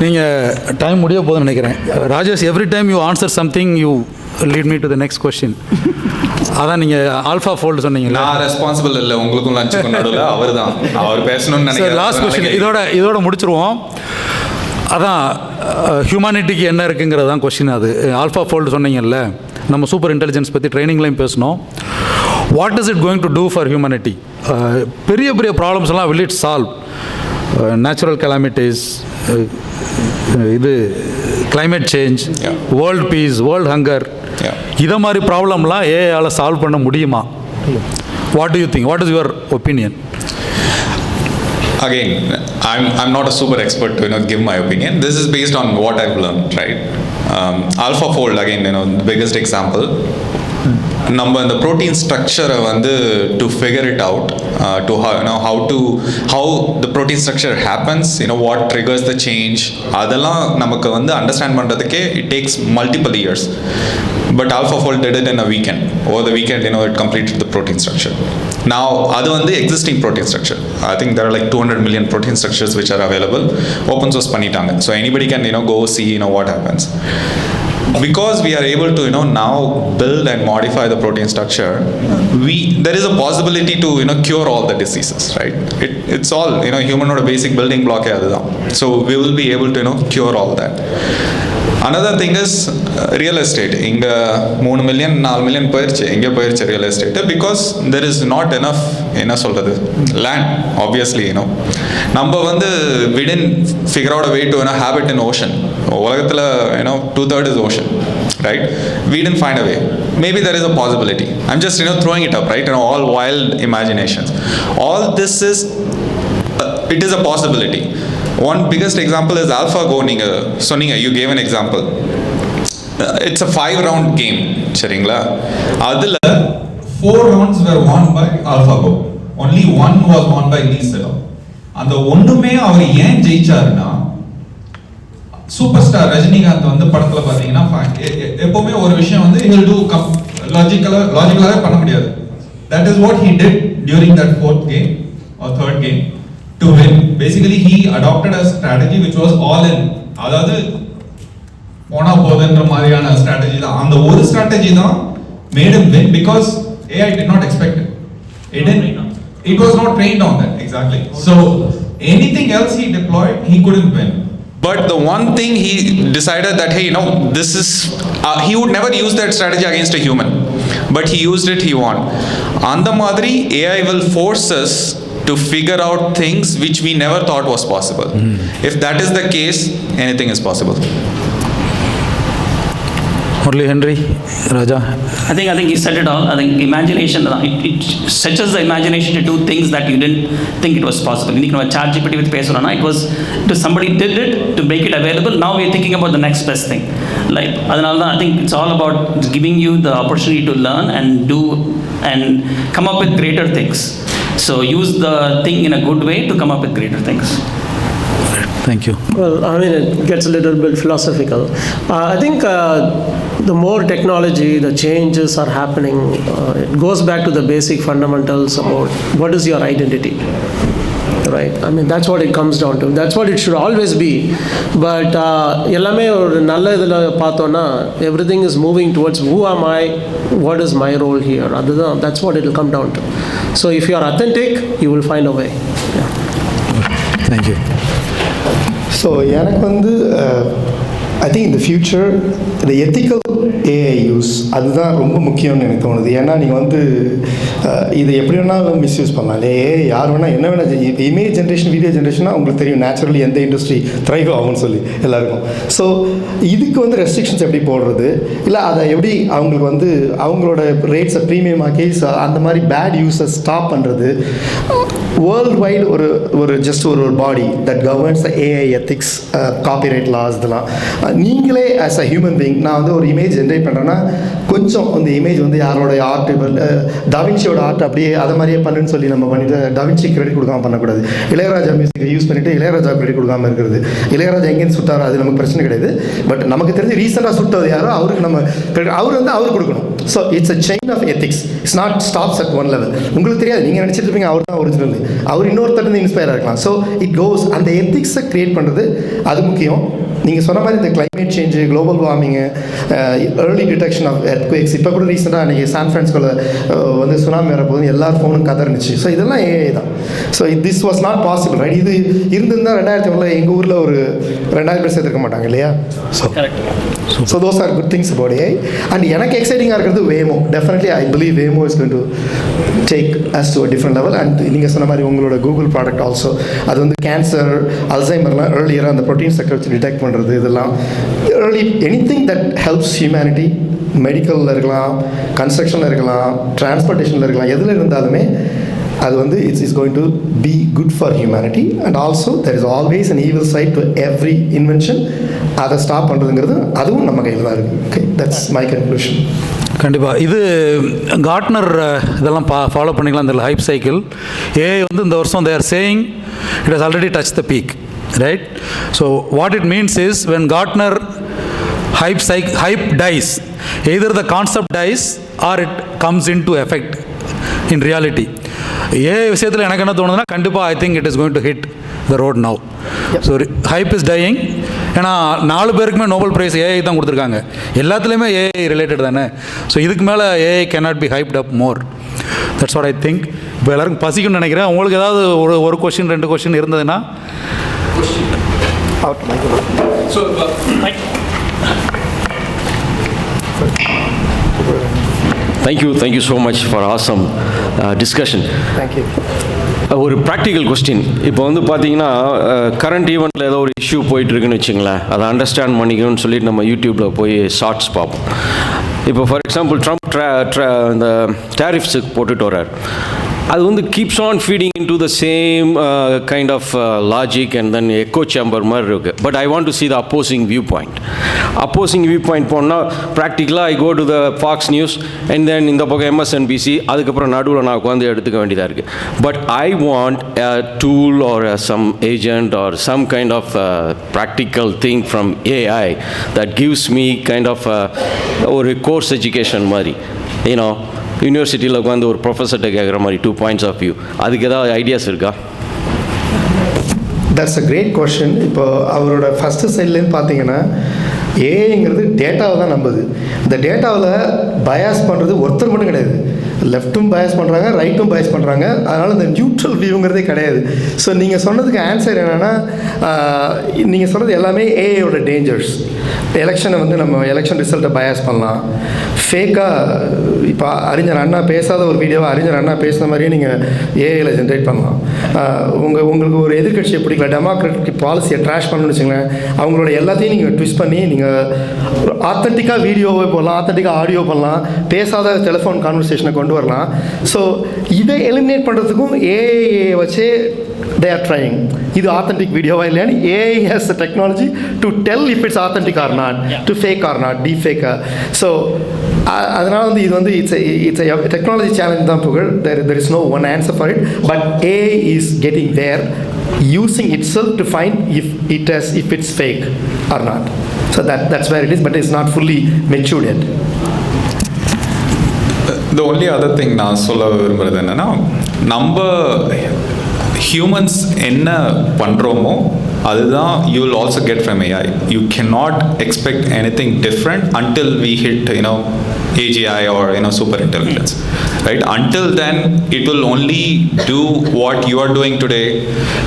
[SPEAKER 3] நீங்கள் time முடிய போதுன்னு நினைக்கிறேன். Rajesh, every time you answer something you lead me to the next question. அதான் நீங்கள் ஆல்ஃபா ஃபோல்டு சொன்னீங்க.
[SPEAKER 11] நான் ரெஸ்பான்சிபிள் இல்லை, உங்களுக்கும் லஞ்சுக்கும் நடுவில் அவர் தான், அவர் பேசணும்னு நினைக்கிறேன்.
[SPEAKER 3] லாஸ்ட் கொஸ்டின் இதோட முடிச்சிருவோம். அதான் ஹியூமனிட்டிக்கு என்ன இருக்குங்கிறது தான் கொஸ்டின். அது ஆல்ஃபா ஃபோல்டு சொன்னீங்கல்ல, நம்ம சூப்பர் இன்டெலிஜென்ஸ் பற்றி ட்ரைனிங்லையும் பேசணும். What is it going to do for humanity? பெரிய பெரிய ப்ராப்ளம்ஸ் எல்லாம் will it solve? Natural calamities, இது climate change, world peace, world hunger, இதை மாதிரி ப்ராப்ளம்லாம் ஏஐயால் சால்வ் பண்ண முடியுமா? What do you think? What is your opinion?
[SPEAKER 11] again, I'm not a super expert to give my opinion. This is based on what I've learned, right? AlphaFold, again, the biggest example. நம்ம இந்த protein ஸ்ட்ரக்சரை வந்து to figure it out to how the protein structure happens, what triggers the change, அதெல்லாம் நமக்கு வந்து understand பண்ணுறதுக்கே it takes multiple years. But AlphaFold did it in a weekend. Over the weekend, it completed the protein structure. Now, அது வந்து existing protein structure. I think there are like 200 million protein structures which are available. Open source பண்ணிட்டாங்க. So anybody can, go see, what happens. Because we are able to now build and modify the protein structure, there is a possibility to cure all the diseases, right? It's all human basic building block adha. So we will be able to cure all that. Another thing is real estate. Inga 3 million 4 million போயிருச்சு. எங்க போயிருச்சு real estate? Because there is not enough என்ன சொல்றது land, obviously. நம்ம வந்து we didn't figure out a way to have it in ocean. உலகத்துல 2/3 is ocean, right? We didn't find a way. Maybe there is a possibility. I'm just throwing it up, right? All wild imaginations. All this is it is a possibility. One biggest example is AlphaGo. நீங்க சொன்னீங்க, you gave an example. It's a 5-round game, சரிங்களா? அதுல 4 rounds were won by AlphaGo. Only one was won by Lee Sedol. அந்த ஒண்ணுமே அவர் ஏன் ஜெயிச்சாருன்னா, super star Rajinikanth வந்து படத்துல பாத்தீங்கன்னா எப்பவுமே ஒரு விஷயம் வந்து he'll do லாஜிக்கலாவே பண்ண முடியாது. That is what he did during that 4th game or 3rd game to win. Basically he adopted a strategy which was all in. அதாவது போனா போதுன்ற மாதிரியான ஸ்ட்ராட்டஜி தான். அந்த ஒரு ஸ்ட்ராட்டஜி தான் made him win because AI did not expect it. It was not trained on that, exactly. So anything else he deployed, he couldn't win. But the one thing he decided that, hey, this is, he would never use that strategy against a human. But he used it, he won. Andha madri, AI will force us to figure out things which we never thought was possible. If that is the case, anything is possible.
[SPEAKER 3] Murali, Henry, Raja.
[SPEAKER 4] I think you said it all. I think imagination, it stretches the imagination to do things that you didn't think it was possible. ChatGPT with Pesona, it was to somebody did it to make it available. Now we're thinking about the next best thing. Like, I think it's all about giving you the opportunity to learn and do and come up with greater things. So use the thing in a good way to come up with greater things.
[SPEAKER 3] Thank you.
[SPEAKER 6] Well, it gets a little bit philosophical. I think the more technology, the changes are happening, it goes back to the basic fundamentals about what is your identity, right? That's what it comes down to. That's what it should always be. But ellame or nalla idula paathona, everything is moving towards who am I, what is my role here. That's what it will come down to. So if you are authentic, you will find a way. Yeah.
[SPEAKER 3] Thank you.
[SPEAKER 10] So எனக்கு வந்து I think இந்த future இந்த ethical AI use அதுதான் ரொம்ப முக்கியம்னு எனக்கு தோணுது. ஏன்னா நீங்கள் வந்து இதை எப்படி வேணாலும் மிஸ்யூஸ் பண்ணலாம். ஏஐ யார் வேணால் என்ன வேணால் இமேஜ் ஜென்ரேஷன், வீடியோ ஜென்ரேஷனாக உங்களுக்கு தெரியும் நேச்சுரலி எந்த இண்டஸ்ட்ரி த்ரைவ் ஆகும்னு சொல்லி எல்லாருக்கும். ஸோ இதுக்கு வந்து ரெஸ்ட்ரிக்ஷன்ஸ் எப்படி போடுறது, இல்லை அதை எப்படி அவங்களுக்கு வந்து அவங்களோட ரேட்ஸை ப்ரீமியம் ஆக்கி அந்த மாதிரி பேட் யூஸை ஸ்டாப் பண்ணுறது. வேர்ல்டு வைடு ஒரு ஜஸ்ட் ஒரு body that governs the AI ethics, copyright laws, இதெல்லாம் நீங்களே ஆஸ் அ ஹியூமன் பீயிங் நான் வந்து ஒரு இமேஜ் ஜென்ரேட் பண்ணுறேன்னா கொஞ்சம் அந்த இமேஜ் வந்து யாரோட ஆர்ட், டாவின்சியோட ஆர்ட் அப்படியே அதை மாதிரியே பண்ணுன்னு சொல்லி நம்ம பண்ணிட்டு டாவின்சி கிரெடிட் கொடுக்காம பண்ணக்கூடாது. இளையராஜா மியூசிக்கை யூஸ் பண்ணிவிட்டு இளையராஜா கிரெடிட் கொடுக்காமல் இருக்கிறது. இளையராஜா எங்கேருந்து சுட்டாரோ அது நமக்கு பிரச்சனை கிடையாது. பட் நமக்கு தெரிஞ்சு ரீசெண்டாக சுட்டது யாரோ அவருக்கு நம்ம அவர் வந்து அவர் கொடுக்கணும். So it's a chain of ethics. It's not stops at one level. உங்களுக்கு தெரியாது, நீங்கள் நினச்சிட்டு இருப்பீங்க அவர் தான் ஒரிஜினல், அவர் இன்னொருத்தருந்து இன்ஸ்பயர் இருக்கலாம். ஸோ இட் கோஸ், அந்த எத்திக்ஸை க்ரியேட் பண்ணுறது அது முக்கியம். நீங்கள் சொன்ன மாதிரி இந்த climate change, global warming, early detection of earthquakes, இப்போ கூட ரீசெண்டாக அன்றைக்கி சான் ஃப்ரான்சிஸ்கோவில் வந்து சுனாமி வரப்போது எல்லார் ஃபோனும் கதறிச்சு. ஸோ இதெல்லாம் ஏஐ தான். So this was not possible, right? இது இருந்திருந்தால் 2001 எங்கள் ஊரில் ஒரு 2000 பேர் சேர்த்துக்க மாட்டாங்க இல்லையா? So those are good things about AI. And எனக்கு எக்ஸைட்டிங்காக இருக்கிறது வேமோ. Definitely I believe வேமோ is going to take us to a different level. And நீங்கள் சொன்ன மாதிரி உங்களோட கூகுள் ப்ராடக்ட் ஆல்சோ, அது வந்து கேன்சர், அல்சைமர்லாம் ஏர்லியராக அந்த ப்ரோட்டீன் ஸ்ட்ரக்சர் வச்சு டிடெக்ட் பண்ணுறது, இதெல்லாம் early anything that helps humanity. மெடிக்கலில் இருக்கலாம், கன்ஸ்ட்ரக்ஷனில் இருக்கலாம், டிரான்ஸ்போர்ட்டேஷனில் இருக்கலாம், எதில் இருந்தாலுமே அது வந்து it's going to be good for humanity. And also there is always an evil side to every invention. அதை ஸ்டாப் பண்ணுறதுங்கிறது அதுவும் நம்ம கையில் தான் இருக்குது. Okay, that's my conclusion.
[SPEAKER 3] கண்டிப்பாக இது கார்ட்னர் இதெல்லாம் ஃபாலோ பண்ணிக்கலாம். இந்த ஹைப் சைக்கிள் ஏஐ வந்து இந்த வருஷம் they are saying it has already touched the peak, right? So what it means is when Gartner hype dies, either the concept dies or it comes into effect in reality. AI விஷயத்தில் எனக்கு என்ன தோணுதுன்னா கண்டிப்பாக I think it is going to hit the road now. So hype is dyeing. ஏன்னா 4 பேருக்குமே Nobel prize AI தான் கொடுத்துருக்காங்க. எல்லாத்துலேயுமே ஏஐ ரிலேட்டட் தானே. ஸோ இதுக்கு மேலே AI cannot be hyped up more. That's what I think. இப்போ எல்லாருக்கும் பசிக்கும்னு நினைக்கிறேன். உங்களுக்கு ஏதாவது ஒரு கொஸ்டின் 2 கொஸ்டின் இருந்ததுன்னா
[SPEAKER 13] Thank you so much for awesome discussion.
[SPEAKER 10] Thank you.
[SPEAKER 13] ஒரு ப்ராக்டிக்கல் கொஸ்டின். இப்போ வந்து பார்த்தீங்கன்னா கரண்ட் ஈவெண்ட்டில் ஏதோ ஒரு இஷ்யூ போயிட்டுருக்குன்னு வச்சுங்களேன், அதை அண்டர்ஸ்டாண்ட் பண்ணிக்கணும்னு சொல்லிட்டு நம்ம யூடியூப்பில் போய் ஷார்ட்ஸ் பார்ப்போம். இப்போ ஃபார் எக்ஸாம்பிள் ட்ரம்ப் இந்த டேரிஃப்ஸுக்கு போட்டுட்டு வர்றார். அது வந்து keeps on feeding in to the same kind of logic and then echo chamber மாதிரி இருக்குது. But I want to see the opposing view point. Opposing view point போனால் ப்ராக்டிக்கலாக I go to the Fox News and then இந்த பக்கம் MSNBC, அதுக்கப்புறம் நடுவில் நான் உட்காந்து எடுத்துக்க வேண்டியதாக இருக்குது. But I want a tool or some agent or some kind of practical thing from AI that gives me kind of ஒரு கோர்ஸ் எஜுகேஷன் மாதிரி, யூனிவர்சிட்டியில் உட்காந்து ஒரு ப்ரொஃபஸர்கிட்ட கேட்குற மாதிரி 2 points of view. அதுக்கு ஏதாவது ஐடியாஸ் இருக்கா?
[SPEAKER 10] That's a great question. இப்போ அவரோட ஃபஸ்ட்டு சைட்லேருந்து பார்த்தீங்கன்னா ஏஐங்கிறது டேட்டாவை தான் நம்புது. இந்த டேட்டாவில் பயாஸ் பண்ணுறது ஒருத்தர் மட்டும் கிடையாது. லெஃப்ட்டும் பயஸ் பண்ணுறாங்க, ரைட்டும் பயஸ் பண்ணுறாங்க. அதனால் இந்த நியூட்ரல் வியூங்கிறதே கிடையாது. ஸோ நீங்கள் சொன்னதுக்கு ஆன்சர் என்னென்னா, நீங்கள் சொன்னது எல்லாமே ஏஐயோட டேஞ்சர்ஸ். எலெக்ஷனை வந்து நம்ம எலெக்ஷன் ரிசல்ட்டை பயாஸ் பண்ணலாம். ஃபேக்காக இப்போ அறிஞர் அண்ணா பேசாத ஒரு வீடியோவை அறிஞர் அண்ணா பேசுன மாதிரியே நீங்கள் ஏஐயில் ஜென்ரேட் பண்ணலாம். உங்களுக்கு ஒரு எதிர்கட்சியை பிடிக்கல, டெமோக்ராட்டிக் பாலிசியை ட்ராஷ் பண்ணணும்னு வச்சுங்களேன், அவங்களோட எல்லாத்தையும் நீங்கள் ட்விஸ்ட் பண்ணி நீங்கள் ஆத்தென்டிக்காக வீடியோவை போடலாம், ஆத்தென்டிக்காக ஆடியோ பண்ணலாம், பேசாத டெலிஃபோன் கான்வர்சேஷனை கொண்டு வரலாம். ஸோ இதை எலிமினேட் பண்ணுறதுக்கும் ஏஐ வச்சே they are trying. இது ஆத்தென்டிக் வீடியோவா இல்லையான்னு AI has the technology to tell if it's authentic or not, to fake or not, deep fake. So அதனால் வந்து இது வந்து இட்ஸ் a technology challenge தான் புகழ். there is no one answer for it, but AI is getting there, using itself to find if it's fake or not. So that's where it is, but it's not fully matured yet.
[SPEAKER 11] The only other thing நான் சொல்ல விரும்புகிறது என்னென்னா, நம்ம humans என்ன பண்ணுறோமோ அதுதான் you will also get from AI. You cannot expect anything different until we hit AGI or super intelligence, right? Until then it will only do what you are doing today.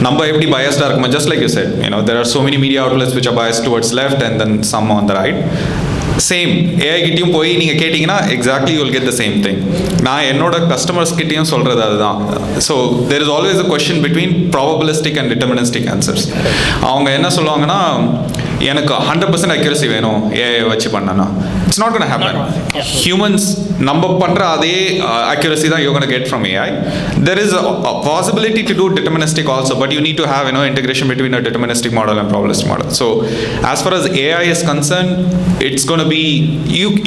[SPEAKER 11] Number every biased argument, just like you said, there are so many media outlets which are biased towards left and then some on the right. Same AI கிட்டையும் போய் நீங்கள் கேட்டிங்கன்னா exactly you will get the same thing. நான் என்னோட customers கிட்டையும் சொல்கிறது அதுதான். So there is always a question between probabilistic and deterministic answers. அவங்க என்ன சொல்லுவாங்கன்னா, எனக்கு 100% அக்யூரசி வேணும் ஏஐ வச்சு பண்ணனா. It's not gonna happen. Humans நம்ம பண்ணுற அதே அக்யூரசி தான் you gonna get from AI. There is a possibility to do deterministic also, but you need to have integration between a deterministic model and probabilistic model. So as far as AI is concerned, it's going to be,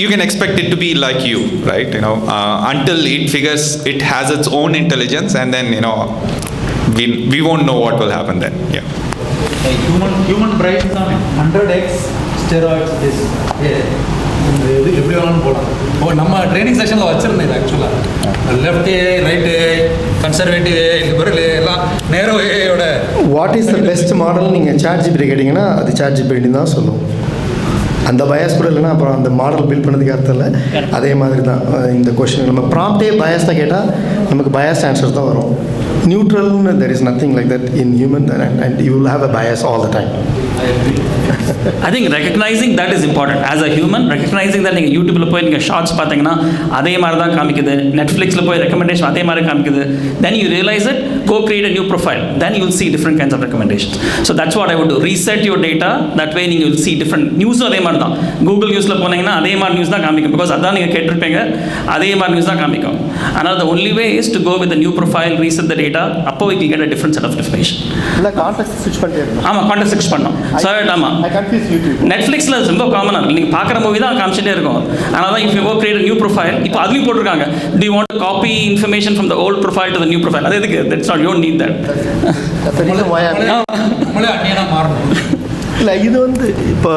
[SPEAKER 11] you can expect it to be like you, right? Until it figures it has its own intelligence, and then we won't know what will happen then. Yeah.
[SPEAKER 3] Human brain is on 100x steroids this. இது எப்படி வேணாலும் போகலாம். நம்ம training செஷனில் வச்சுருந்தேன் ஆக்சுவலாக left ஏ, right ஏ, கன்சர்வேட்டிவ் ஏ, லிபரல் ஏ, எல்லாம் நேரோ ஏயோட
[SPEAKER 10] what is the best model நீங்கள் ChatGPT கேட்டிங்கன்னா அது ChatGPT தான் சொல்லும். அந்த பயாஸ் கூட இல்லைன்னா அப்புறம் அந்த மாடல் பில்ட் பண்ணதுக்கு அர்த்தம் இல்லை. அதே மாதிரி தான் இந்த கொஷின் நம்ம ப்ராம்ப்டே பயாஸ் தான் கேட்டால் நமக்கு பயாஸ் ஆன்சர் தான் வரும். நியூட்ரல்னு there is nothing like that in human, and you will have a bias all the time.
[SPEAKER 4] I think recognizing that is important. As a human, recognizing that நீங்கள் யூடியூப்பில் போய் நீங்கள் ஷார்ட்ஸ் பார்த்தீங்கன்னா அதே மாதிரி தான் காமிக்குது, நெட்ஃப்ளிக்ஸில் போய் ரெக்கமெண்டேஷன் அதே மாதிரி காமிக்குது, then you realize it, go create a new profile, then you will see different kinds of recommendations. So that's what I would do. Reset your data, that way நீங்கள் will see different நியூஸும் அதே மாதிரி தான். Google நியூஸில் போனீங்கன்னா அதே மாதிரி news தான் காமிக்கும், பிகாஸ் அதான் நீங்கள் கேட்டிருப்பீங்க, அதே மாதிரி நியூஸ் தான் காமிக்கும். ஆனால் the only way is to go with a new profile, reset the data, அப்போ we can get a different set of information.
[SPEAKER 10] இல்லை கான்டெக்ட் ஸ்விட்ச் பண்ணிட்டே இருக்கணும்.
[SPEAKER 4] ஆமாம், கான்டெக்ட் ஸ்விட்ச் பண்ணோம். சார் ஆமாம், நெட்ஃப்ளிக்ஸில் ரொம்ப காமனாக இருக்கும், நீங்கள் பார்க்குற மூவி தான் காமிச்சிட்டே இருக்கும். அதனால தான் if you go create a new profile, இப்போ அதுலேயும் போட்டிருக்காங்க, do you want to copy information from the old profile to the new profile? அது எதுக்கு? That's not, you don't need that.
[SPEAKER 8] நம்மளே அந்நியனாக மாறணும்.
[SPEAKER 10] இல்லை இது வந்து இப்போ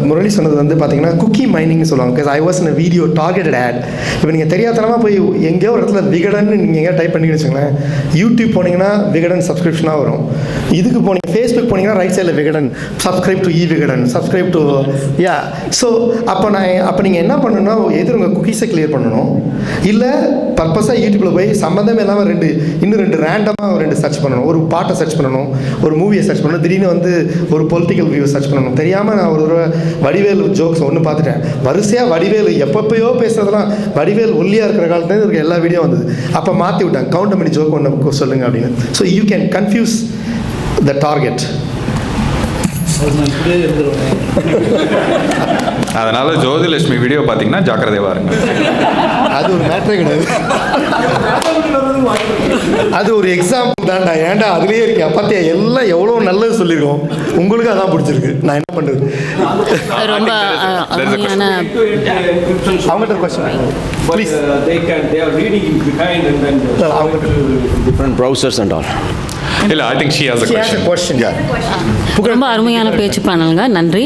[SPEAKER 10] முரளி சொன்னது வந்து பார்த்தீங்கன்னா குக்கி மைனிங்னு சொல்லுவாங்க. Because I was in video targeted ad. இப்போ நீங்கள் தெரியாதனமாக போய் எங்கேயோ ஒரு இடத்துல விகடன்னு நீங்கள் எங்கேயா டைப் பண்ணிங்கன்னு வச்சுங்களேன், யூடியூப் போனீங்கன்னா விகடன் சப்ஸ்கிரிப்ஷனாக வரும். இதுக்கு போனீங்க ஃபேஸ்புக் போனீங்கன்னா ரைட் சைடில் Vikatan, subscribe to Vikatan, subscribe to yeah. So அப்போ நீங்கள் என்ன பண்ணணும்னா, எதிர் உங்கள் குக்கீஸை கிளியர் பண்ணணும், இல்லை பர்பஸாக யூடியூப்பில் போய் சம்மந்தமே இல்லாமல் ரெண்டு ரேண்டமாக ரெண்டு சர்ச் பண்ணணும். ஒரு பாட்டை சர்ச் பண்ணணும், ஒரு மூவியை சர்ச் பண்ணணும், திடீர்னு வந்து ஒரு பொலிட்டிக்கல் வியூ சர்ச் பண்ணணும். தெரியாமல் நான் ஒரு தடவை வடிவேலு ஜோக்ஸ் ஒன்று பார்த்துட்டேன். வரிசையாக வடிவேலு எப்பப்பயோ பேசுறதெல்லாம் வடிவேல் ஒல்லியாக இருக்கிற காலத்துலேருந்து இருக்க எல்லா வீடியோ வந்தது. அப்போ மாற்றி விட்டாங்க, கவுண்ட் பண்ணி ஜோக் ஒன்று சொல்லுங்கள் அப்படின்னு. So you can confuse the target.
[SPEAKER 11] அதனால ஜோதிலட்சுமி வீடியோ பார்த்தீங்கன்னா ஜாக்கிரதையா இருங்க.
[SPEAKER 10] அது ஒரு மேட்டரே கிடையாது, அது ஒரு எக்ஸாம்பிள் தான்டா. ஏன்டா அதுலேயே இருக்கேன் பார்த்தியா, எல்லாம் எவ்வளோ நல்லது சொல்லியிருக்கோம், உங்களுக்கு அதான் பிடிச்சிருக்கு, நான் என்ன பண்ணுறது.
[SPEAKER 14] ரொம்ப அருமையான
[SPEAKER 10] அவங்கள்ட்ட question please.
[SPEAKER 13] Different browsers and all.
[SPEAKER 11] இல்லை, ஐ think she has a question.
[SPEAKER 14] ரொம்ப அருமையான பேச்சு பண்ணலுங்க, நன்றி.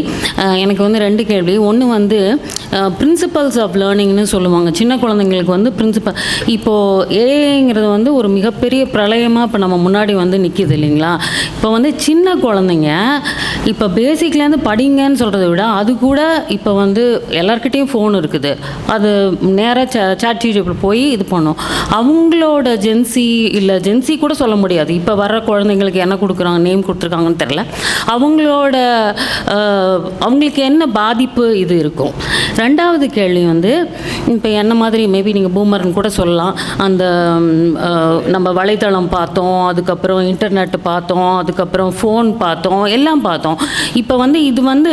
[SPEAKER 14] எனக்கு வந்து 2 கேள்வி. ஒன்று வந்து பிரின்சிபல்ஸ் ஆஃப் லேர்னிங்னு சொல்லுவாங்க. சின்ன குழந்தைங்களுக்கு வந்து பிரின்சிபல், இப்போது ஏஐங்கிறது வந்து ஒரு மிகப்பெரிய பிரளயமாக இப்போ நம்ம முன்னாடி வந்து நிற்கிது இல்லைங்களா. இப்போ வந்து சின்ன குழந்தைங்க இப்போ பேசிக்லேருந்து படிங்கன்னு சொல்கிறத விட அது கூட இப்போ வந்து எல்லாருக்கிட்டேயும் ஃபோன் இருக்குது, அது நேராக சாட் ஜிபிடியில் போய் இது பண்ணும். அவங்களோட ஜென்சி கூட சொல்ல முடியாது, இப்போ வர குழந்தைங்களுக்கு என்ன கொடுக்குறாங்க, நேம் கொடுத்துருக்காங்கன்னு தெரில, அவங்களுக்கு என்ன பாதிப்பு இது இருக்கும். 2வது கேள்வி வந்து இப்போ என்ன மாதிரி மேபி நீங்கள் பூமர்னு கூட சொல்லலாம், அந்த நம்ம வலைத்தளம் பார்த்தோம், அதுக்கப்புறம் இன்டர்நெட் பார்த்தோம், அதுக்கப்புறம் ஃபோன் பார்த்தோம், எல்லாம் பார்த்தோம். இப்போ வந்து இது வந்து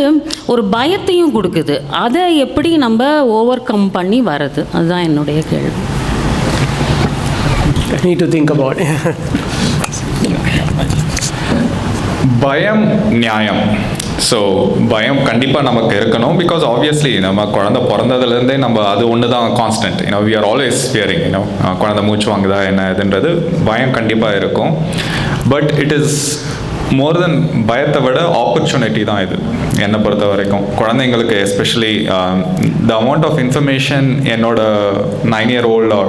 [SPEAKER 14] ஒரு பயத்தையும் கொடுக்குது, அதை எப்படி நம்ம ஓவர் கம் பண்ணி வர்றது, அதுதான் என்னுடைய கேள்வி.
[SPEAKER 6] I need to think about it.
[SPEAKER 11] பயம் நியாயம். ஸோ பயம் கண்டிப்பாக நமக்கு இருக்கணும், பிகாஸ் ஆப்வியஸ்லி நம்ம குழந்தை பிறந்ததுலேருந்தே நம்ம அது ஒன்று தான் constant. We are always fearing, குழந்தை மூச்சு வாங்குதா என்ன இதுன்றது பயம் கண்டிப்பாக இருக்கும். But it is more than பயத்தை விட ஆப்பர்ச்சுனிட்டி தான் இது என்னை பொறுத்த வரைக்கும். குழந்தைங்களுக்கு especially the amount of information என்னோட 9-year-old or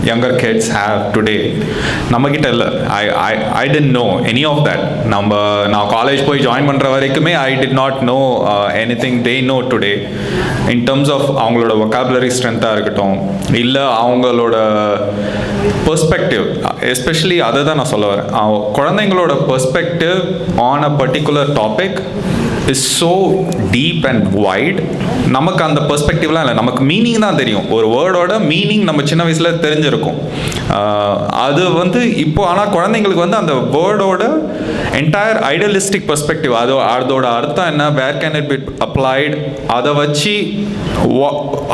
[SPEAKER 11] younger kids have today நம்மக்கிட்ட இல்லை. I didn't know any of that. நான் காலேஜ் போய் ஜாயின் பண்ணுற வரைக்குமே I did not know anything they know today in terms of அவங்களோட vocabulary strength-ஆக இருக்கட்டும், இல்லை அவங்களோட பெர்ஸ்பெக்டிவ். எஸ்பெஷலி அதை தான் நான் சொல்ல வரேன். குழந்தைங்களோட perspective on a particular topic is so deep and wide. நமக்கு அந்த பெர்ஸ்பெக்டிவ்லாம் இல்லை, நமக்கு மீனிங் தான் தெரியும். ஒரு வேர்டோட மீனிங் நம்ம சின்ன வயசில் தெரிஞ்சிருக்கும். அது வந்து இப்போ ஆனால் குழந்தைங்களுக்கு வந்து அந்த வேர்டோட என்டையர் ஐடியலிஸ்டிக் பெர்ஸ்பெக்டிவ், அதோட அர்த்தம் என்ன, where can it be applied, அதை வச்சு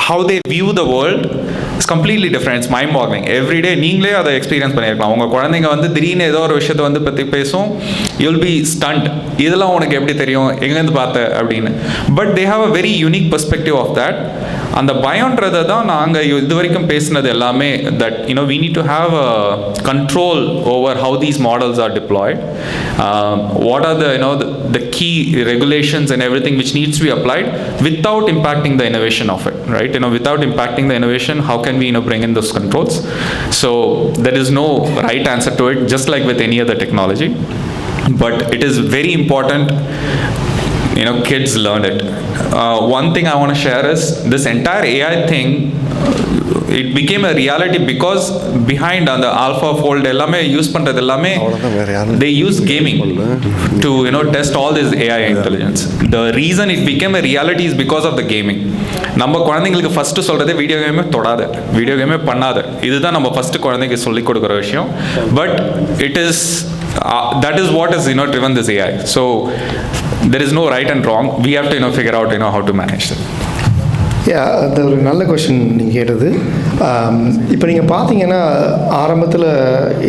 [SPEAKER 11] how they view the world it's completely different. It's mind boggling. Everyday நீங்களே அதை எக்ஸ்பீரியன்ஸ் பண்ணியிருக்கலாம். உங்கள் குழந்தைங்க வந்து திடீர்னு ஏதோ ஒரு விஷயத்தை வந்து பற்றி பேசும், யூல் பி ஸ்டண்ட், இதெல்லாம் உனக்கு எப்படி தெரியும், எங்கேருந்து பார்த்த அப்படின்னு. But they have a very unique perspective of that. அந்த பயன்றதை தான் நாங்கள் இது வரைக்கும் பேசினது எல்லாமே. That we need to have a control over how these models are deployed. What are the key regulations and everything which needs to be applied without impacting the innovation of it, right? Without impacting the innovation, how can we bring in those controls? So there is no right answer to it, just like with any other technology. But it is very important kids learn it. One thing I want to share is this entire AI thing it became a reality because behind on the alpha fold ellame use பண்றது எல்லாமே they use gaming to test all this AI intelligence. The reason it became a reality is because of the gaming. நம்ம குழந்தைங்களுக்கு first சொல்றதே video கேமே தொடாத, video கேமே பண்ணாத, இதுதான் நம்ம ஃபர்ஸ்ட் குழந்தைக்கு சொல்லி கொடுக்குற விஷயம். But it is that is what has driven this AI. So there is no right and wrong. We have to figure out how to manage that.
[SPEAKER 10] அது ஒரு நல்ல கொஷின் நீங்கள் கேட்டது. இப்போ நீங்கள் பார்த்தீங்கன்னா ஆரம்பத்தில்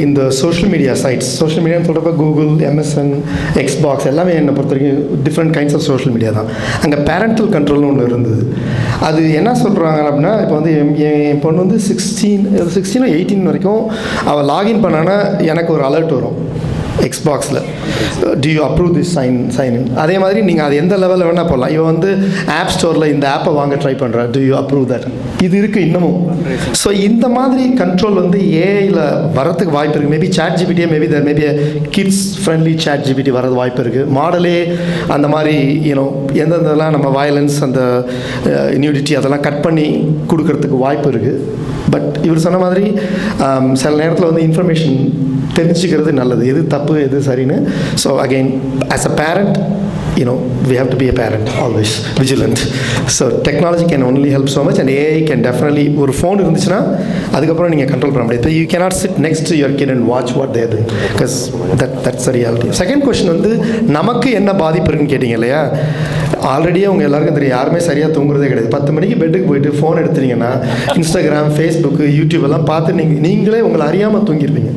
[SPEAKER 10] இந்த சோஷியல் மீடியா சைட்ஸ், சோஷியல் மீடியான்னு சொல்கிறப்ப கூகுள், எம்எஸ்என், எக்ஸ்பாக்ஸ் எல்லாமே என்னை பொறுத்த வரைக்கும் different kinds of social media தான். அங்கே பேரண்டல் கண்ட்ரோல்னு ஒன்று இருந்தது. அது என்ன சொல்கிறாங்க அப்படின்னா, இப்போ வந்து என் பொண்ணு வந்து 16 18 வரைக்கும் அவள் லாகின் பண்ணான்னா எனக்கு ஒரு அலர்ட் வரும் எக்ஸ்பாக்ஸில், do you approve this sign in. அதே மாதிரி நீங்கள் அது எந்த லெவலில் வேணால் போடலாம். இவன் வந்து ஆப் ஸ்டோரில் இந்த ஆப்பை வாங்க ட்ரை பண்ணுறா, டு யூ அப்ரூவ் தட், இது இருக்குது இன்னமும். ஸோ இந்த மாதிரி கண்ட்ரோல் வந்து ஏஐயில் வரதுக்கு வாய்ப்பு இருக்குது. மேபி சாட் ஜிபிடியே மேபி தர் maybe kids friendly chat GPT வரது வாய்ப்பு இருக்குது. மாடலே அந்த மாதிரி எந்தெந்தெல்லாம் நம்ம வயலன்ஸ், அந்த நியூடிட்டி அதெல்லாம் கட் பண்ணி கொடுக்கறதுக்கு வாய்ப்பு இருக்குது. பட் இவர் சொன்ன மாதிரி சில நேரத்தில் வந்து இன்ஃபர்மேஷன் தெரிஞ்சுக்கிறது நல்லது, எது தப்பு எது சரின்னு. So again as a parent we have to be a parent, always vigilant. So technology can only help so much, and AI can definitely, ஒரு ஃபோன் இருந்துச்சுன்னா அதுக்கப்புறம் நீங்கள் கண்ட்ரோல் பண்ண முடியாது. You cannot sit next to your kid and watch what they are doing, because that's the reality. Second question வந்து நமக்கு என்ன பாதிப்பு இருக்குன்னு கேட்டிங்க இல்லையா? ஆல்ரெடியே அவங்க எல்லாருக்கும் தெரியும், யாருமே சரியாக தூங்குறதே கிடையாது. 10 மணிக்கு பெட்டுக்கு போயிட்டு ஃபோன் எடுத்துட்டீங்கன்னா இன்ஸ்டாகிராம், ஃபேஸ்புக்கு, யூடியூப் எல்லாம் பார்த்து நீங்களே உங்களை அறியாமல் தூங்கியிருப்பீங்க.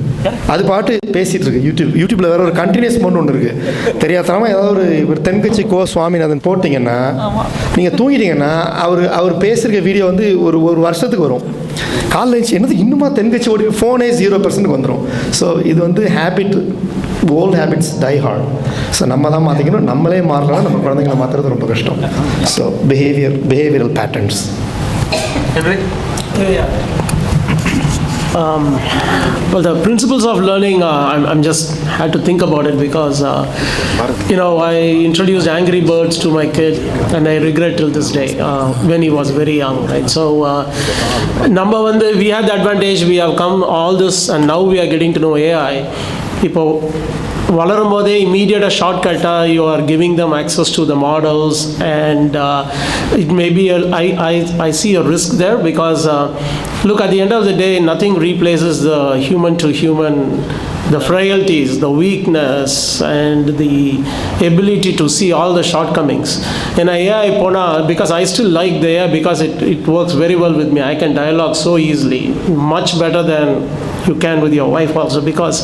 [SPEAKER 10] அது பாட்டு பேசிகிட்டு இருக்கு. யூடியூப்பில் வேறு ஒரு கண்டினியூஸ் மோட் ஒன்று இருக்குது. தெரியாதனமாக ஏதாவது ஒரு தென்கட்சி சுவாமிநாதன் போட்டிங்கன்னா நீங்கள் தூங்கிட்டீங்கன்னா அவர் பேசுகிற வீடியோ வந்து ஒரு வருஷத்துக்கு வரும். காலேஜ் என்னது இன்னுமா தென்கட்சி ஓடி, ஃபோனே 0% வந்துடும். ஸோ இது வந்து habit, old habits die hard. So நம்ம தான் மாற்றிக்கணும். நம்மளே மாறலாம், நம்ம குழந்தைங்களை மாற்றுறது ரொம்ப கஷ்டம். So behavioural patterns.
[SPEAKER 6] Well, the principles of learning, I'm just had to think about it because, I introduced Angry Birds to my kid, and I regret till this day when he was very young, right? So, number one, we had the advantage, we have come all this, and now we are getting to know AI. இப்போ வளரும் போதே இமீடியட்டாக ஷார்ட்கட்டாக you are giving them access to the models, and it may be I see a risk there because look, at the end of the day, nothing replaces the human to human, the frailties, the weakness, and the ability to see all the shortcomings. In AI pona, because I still like the AI because it works very well with me. I can dialogue so easily, much better than you can with your wife also, because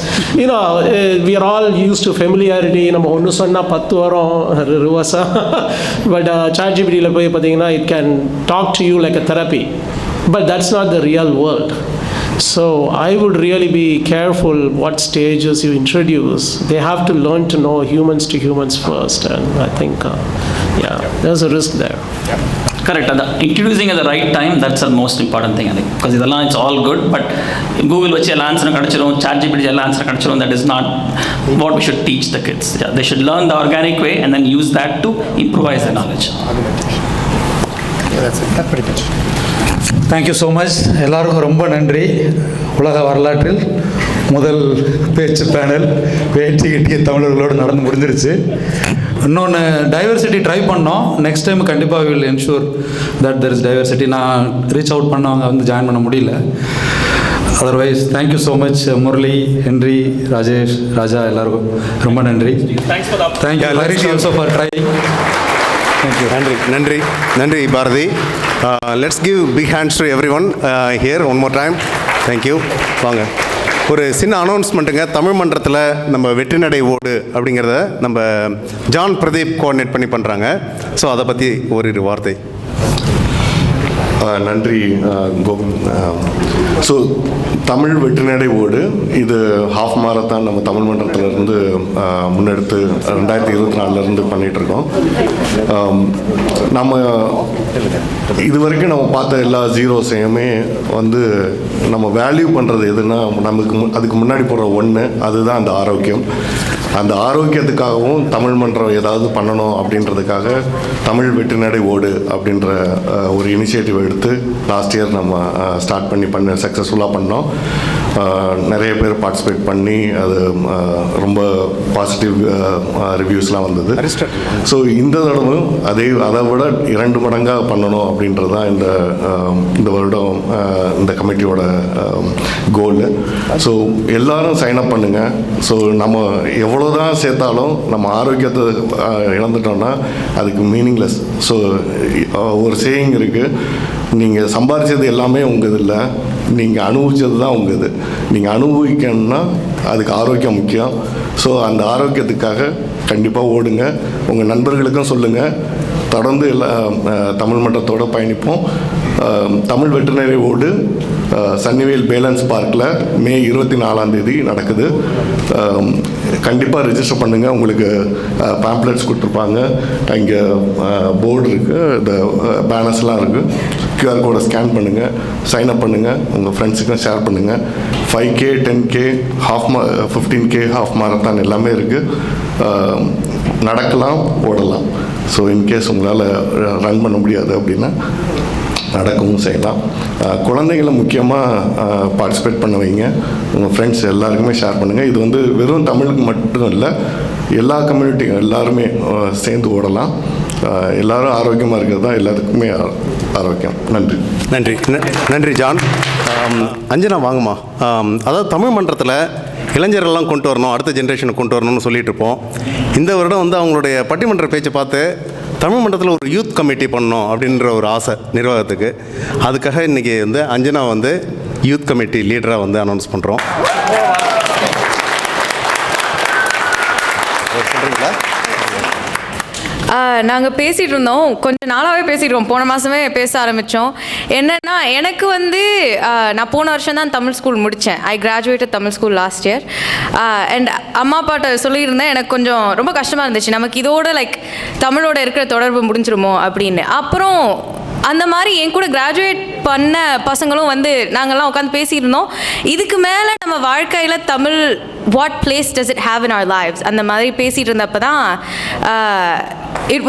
[SPEAKER 6] we are all used to familiarity. நம்ம ஒன்று சொன்னால் 10 வரும் ரிவர்ஸாக. But chat ஜிபிடியில் போய் பார்த்தீங்கன்னா it can talk to you like a therapy, but that's not the real world. So I would really be careful what stages you introduce. They have to learn to know humans to humans first, and I think there's a risk there.
[SPEAKER 4] Correct. Introducing at the right time, that's the most important thing, I think, because it's all good, but Google vachi all answer kadichirum, ChatGPT all answer kadichirum, that is not what we should teach the kids. Yeah, they should learn the organic way and then use that to improvise their knowledge.
[SPEAKER 10] That's pretty much.
[SPEAKER 3] Thank you so much. எல்லாருக்கும் ரொம்ப நன்றி. உலக வரலாற்றில் முதல் பேச்சு panel பேச்சு கிட்டிய தமிழர்களோடு நடந்து முடிஞ்சிருச்சு. இன்னொன்று டைவர்சிட்டி ட்ரை பண்ணோம். நெக்ஸ்ட் டைம் கண்டிப்பாக will ensure that there is diversity. நான் ரீச் அவுட் பண்ணவங்க வந்து ஜாயின் பண்ண முடியல. Otherwise thank you so much Murali, Henry, Rajesh, Raja, எல்லாருக்கும் ரொம்ப நன்றி. Thank you Harish also for trying.
[SPEAKER 2] Thank you. நன்றி Bharathi. Let's give big hands to everyone here one more time. Thank you. வாங்க, ஒரு சின்ன அனௌன்ஸ்மெண்ட்டுங்க. தமிழ் மன்றத்தில் நம்ம வெற்றி நடை ஓடு அப்படிங்கிறத நம்ம ஜான் பிரதீப் கோஆர்டினேட் பண்ணி பண்ணுறாங்க. ஸோ அதை பற்றி ஓரிரு வார்த்தை.
[SPEAKER 15] நன்றி கோவிந்த்.
[SPEAKER 2] ஸோ தமிழ் வெற்றிநடை ஓடு இது ஹாஃப் மாரத்தான் நம்ம தமிழ் மன்றத்திலிருந்து முன்னெடுத்து 2024 பண்ணிகிட்ருக்கோம். நம்ம இது வரைக்கும் நம்ம பார்த்த எல்லா ஜீரோஸையுமே வந்து நம்ம வேல்யூ பண்ணுறது எதுனா அதுக்கு முன்னாடி போகிற ஒன்று, அதுதான் அந்த ஆரோக்கியம். அந்த ஆரோக்கியத்துக்காகவும் தமிழ் மன்றம் ஏதாவது பண்ணணும் அப்படின்றதுக்காக தமிழ் வெற்றிநடை ஓடு அப்படின்ற ஒரு இனிஷியேட்டிவ் எடுத்து லாஸ்ட் இயர் நம்ம ஸ்டார்ட் பண்ணி சக்ஸஸ்ஃபுல்லாக பண்ணோம். நிறைய பேர் பார்ட்டிசிபேட் பண்ணி அது ரொம்ப பாசிட்டிவ் ரிவ்யூஸ்லாம் வந்தது. ஸோ இந்த தடவை அதை விட 2 மடங்காக பண்ணணும் அப்படின்றது தான் இந்த வருடம் இந்த கமிட்டியோட கோல். ஸோ எல்லாரும் சைன் அப் பண்ணுங்கள். ஸோ நம்ம எவ்வளோதான் சேர்த்தாலும் நம்ம ஆரோக்கியத்தை இழந்துட்டோம்னா அதுக்கு மீனிங்லெஸ். ஸோ ஒரு சேயிங் இருக்குது, நீங்கள் சம்பாதிச்சது எல்லாமே உங்கள் இல்லை, நீங்கள் அனுபவிச்சது தான் உங்கள் இது. நீங்கள் அனுபவிக்கணும்னா அதுக்கு ஆரோக்கியம் முக்கியம். ஸோ அந்த ஆரோக்கியத்துக்காக கண்டிப்பாக ஓடுங்க. உங்கள் நண்பர்களுக்கும் சொல்லுங்கள். தொடர்ந்து தமிழ் மன்றத்தோடு பயணிப்போம். தமிழ் வெற்றிநடை ஓடு சன்னிவேல் பேலன்ஸ் பார்க்கில் மே 24 நடக்குது. கண்டிப்பாக ரிஜிஸ்டர் பண்ணுங்கள். உங்களுக்கு பேம்ப்ளெட்ஸ் கொடுத்துருப்பாங்க, இங்கே போர்டு இருக்குது, இந்த பேனர்ஸ்லாம் இருக்குது. QR கோடை ஸ்கேன் பண்ணுங்கள், சைன்அப் பண்ணுங்கள், உங்கள் ஃப்ரெண்ட்ஸுக்கும் ஷேர் பண்ணுங்கள். 5K 10K 15K half marathon எல்லாமே இருக்குது. நடக்கலாம், ஓடலாம். ஸோ இன்கேஸ் உங்களால் ரன் பண்ண முடியாது அப்படின்னா நடக்கவும் செய்யலாம். குழந்தைகளை முக்கியமாக பார்ட்டிசிபேட் பண்ண வைங்க. உங்கள் ஃப்ரெண்ட்ஸ் எல்லாருக்குமே ஷேர் பண்ணுங்கள். இது வந்து வெறும் தமிழுக்கு மட்டும் இல்லை, எல்லா கம்யூனிட்டியும் எல்லாருமே சேர்ந்து ஓடலாம். எல்லாரும் ஆரோக்கியமாக இருக்கிறது தான் எல்லாத்துக்குமே ஆரோக்கியம். நன்றி. நன்றி. நன்றி ஜான். அஞ்சனா வாங்கம்மா. அதாவது தமிழ் மன்றத்தில் இளைஞர்கள்லாம் கொண்டு வரணும், அடுத்த ஜென்ரேஷனை கொண்டு வரணும்னு சொல்லிட்டு இருப்போம். இந்த வருடம் வந்து அவங்களுடைய பட்டிமன்ற பேச்சை பார்த்து தமிழ் மன்றத்தில் ஒரு யூத் கமிட்டி பண்ணணும் அப்படின்ற ஒரு ஆசை நிர்வாகத்துக்கு. அதுக்காக இன்றைக்கி வந்து அஞ்சனா வந்து யூத் கமிட்டி லீடராக வந்து அனௌன்ஸ் பண்ணுறோம். சொல்கிறீங்களா?
[SPEAKER 9] நாங்கள் பேசிகிட்டு இருந்தோம், கொஞ்சம் நாளாகவே பேசிகிட்டு போன மாதமே பேச ஆரம்பித்தோம். என்னென்னா எனக்கு வந்து நான் போன வருஷம் தான் தமிழ் ஸ்கூல் முடித்தேன். I graduated Tamil school last year. And அம்மா அப்பாட்ட சொல்லியிருந்தேன், எனக்கு கொஞ்சம் ரொம்ப கஷ்டமாக இருந்துச்சு, நமக்கு இதோட தமிழோட இருக்கிற தொடர்பு முடிஞ்சிருமோ அப்படின்னு. அப்புறம் அந்த மாதிரி என் கூட கிராஜுவேட் பண்ண பசங்களும் வந்து நாங்கள்லாம் உட்காந்து பேசியிருந்தோம், இதுக்கு மேலே நம்ம வாழ்க்கையில் Tamil what place does it have in our lives அந்த மாதிரி பேசிகிட்டு இருந்தப்போ தான் it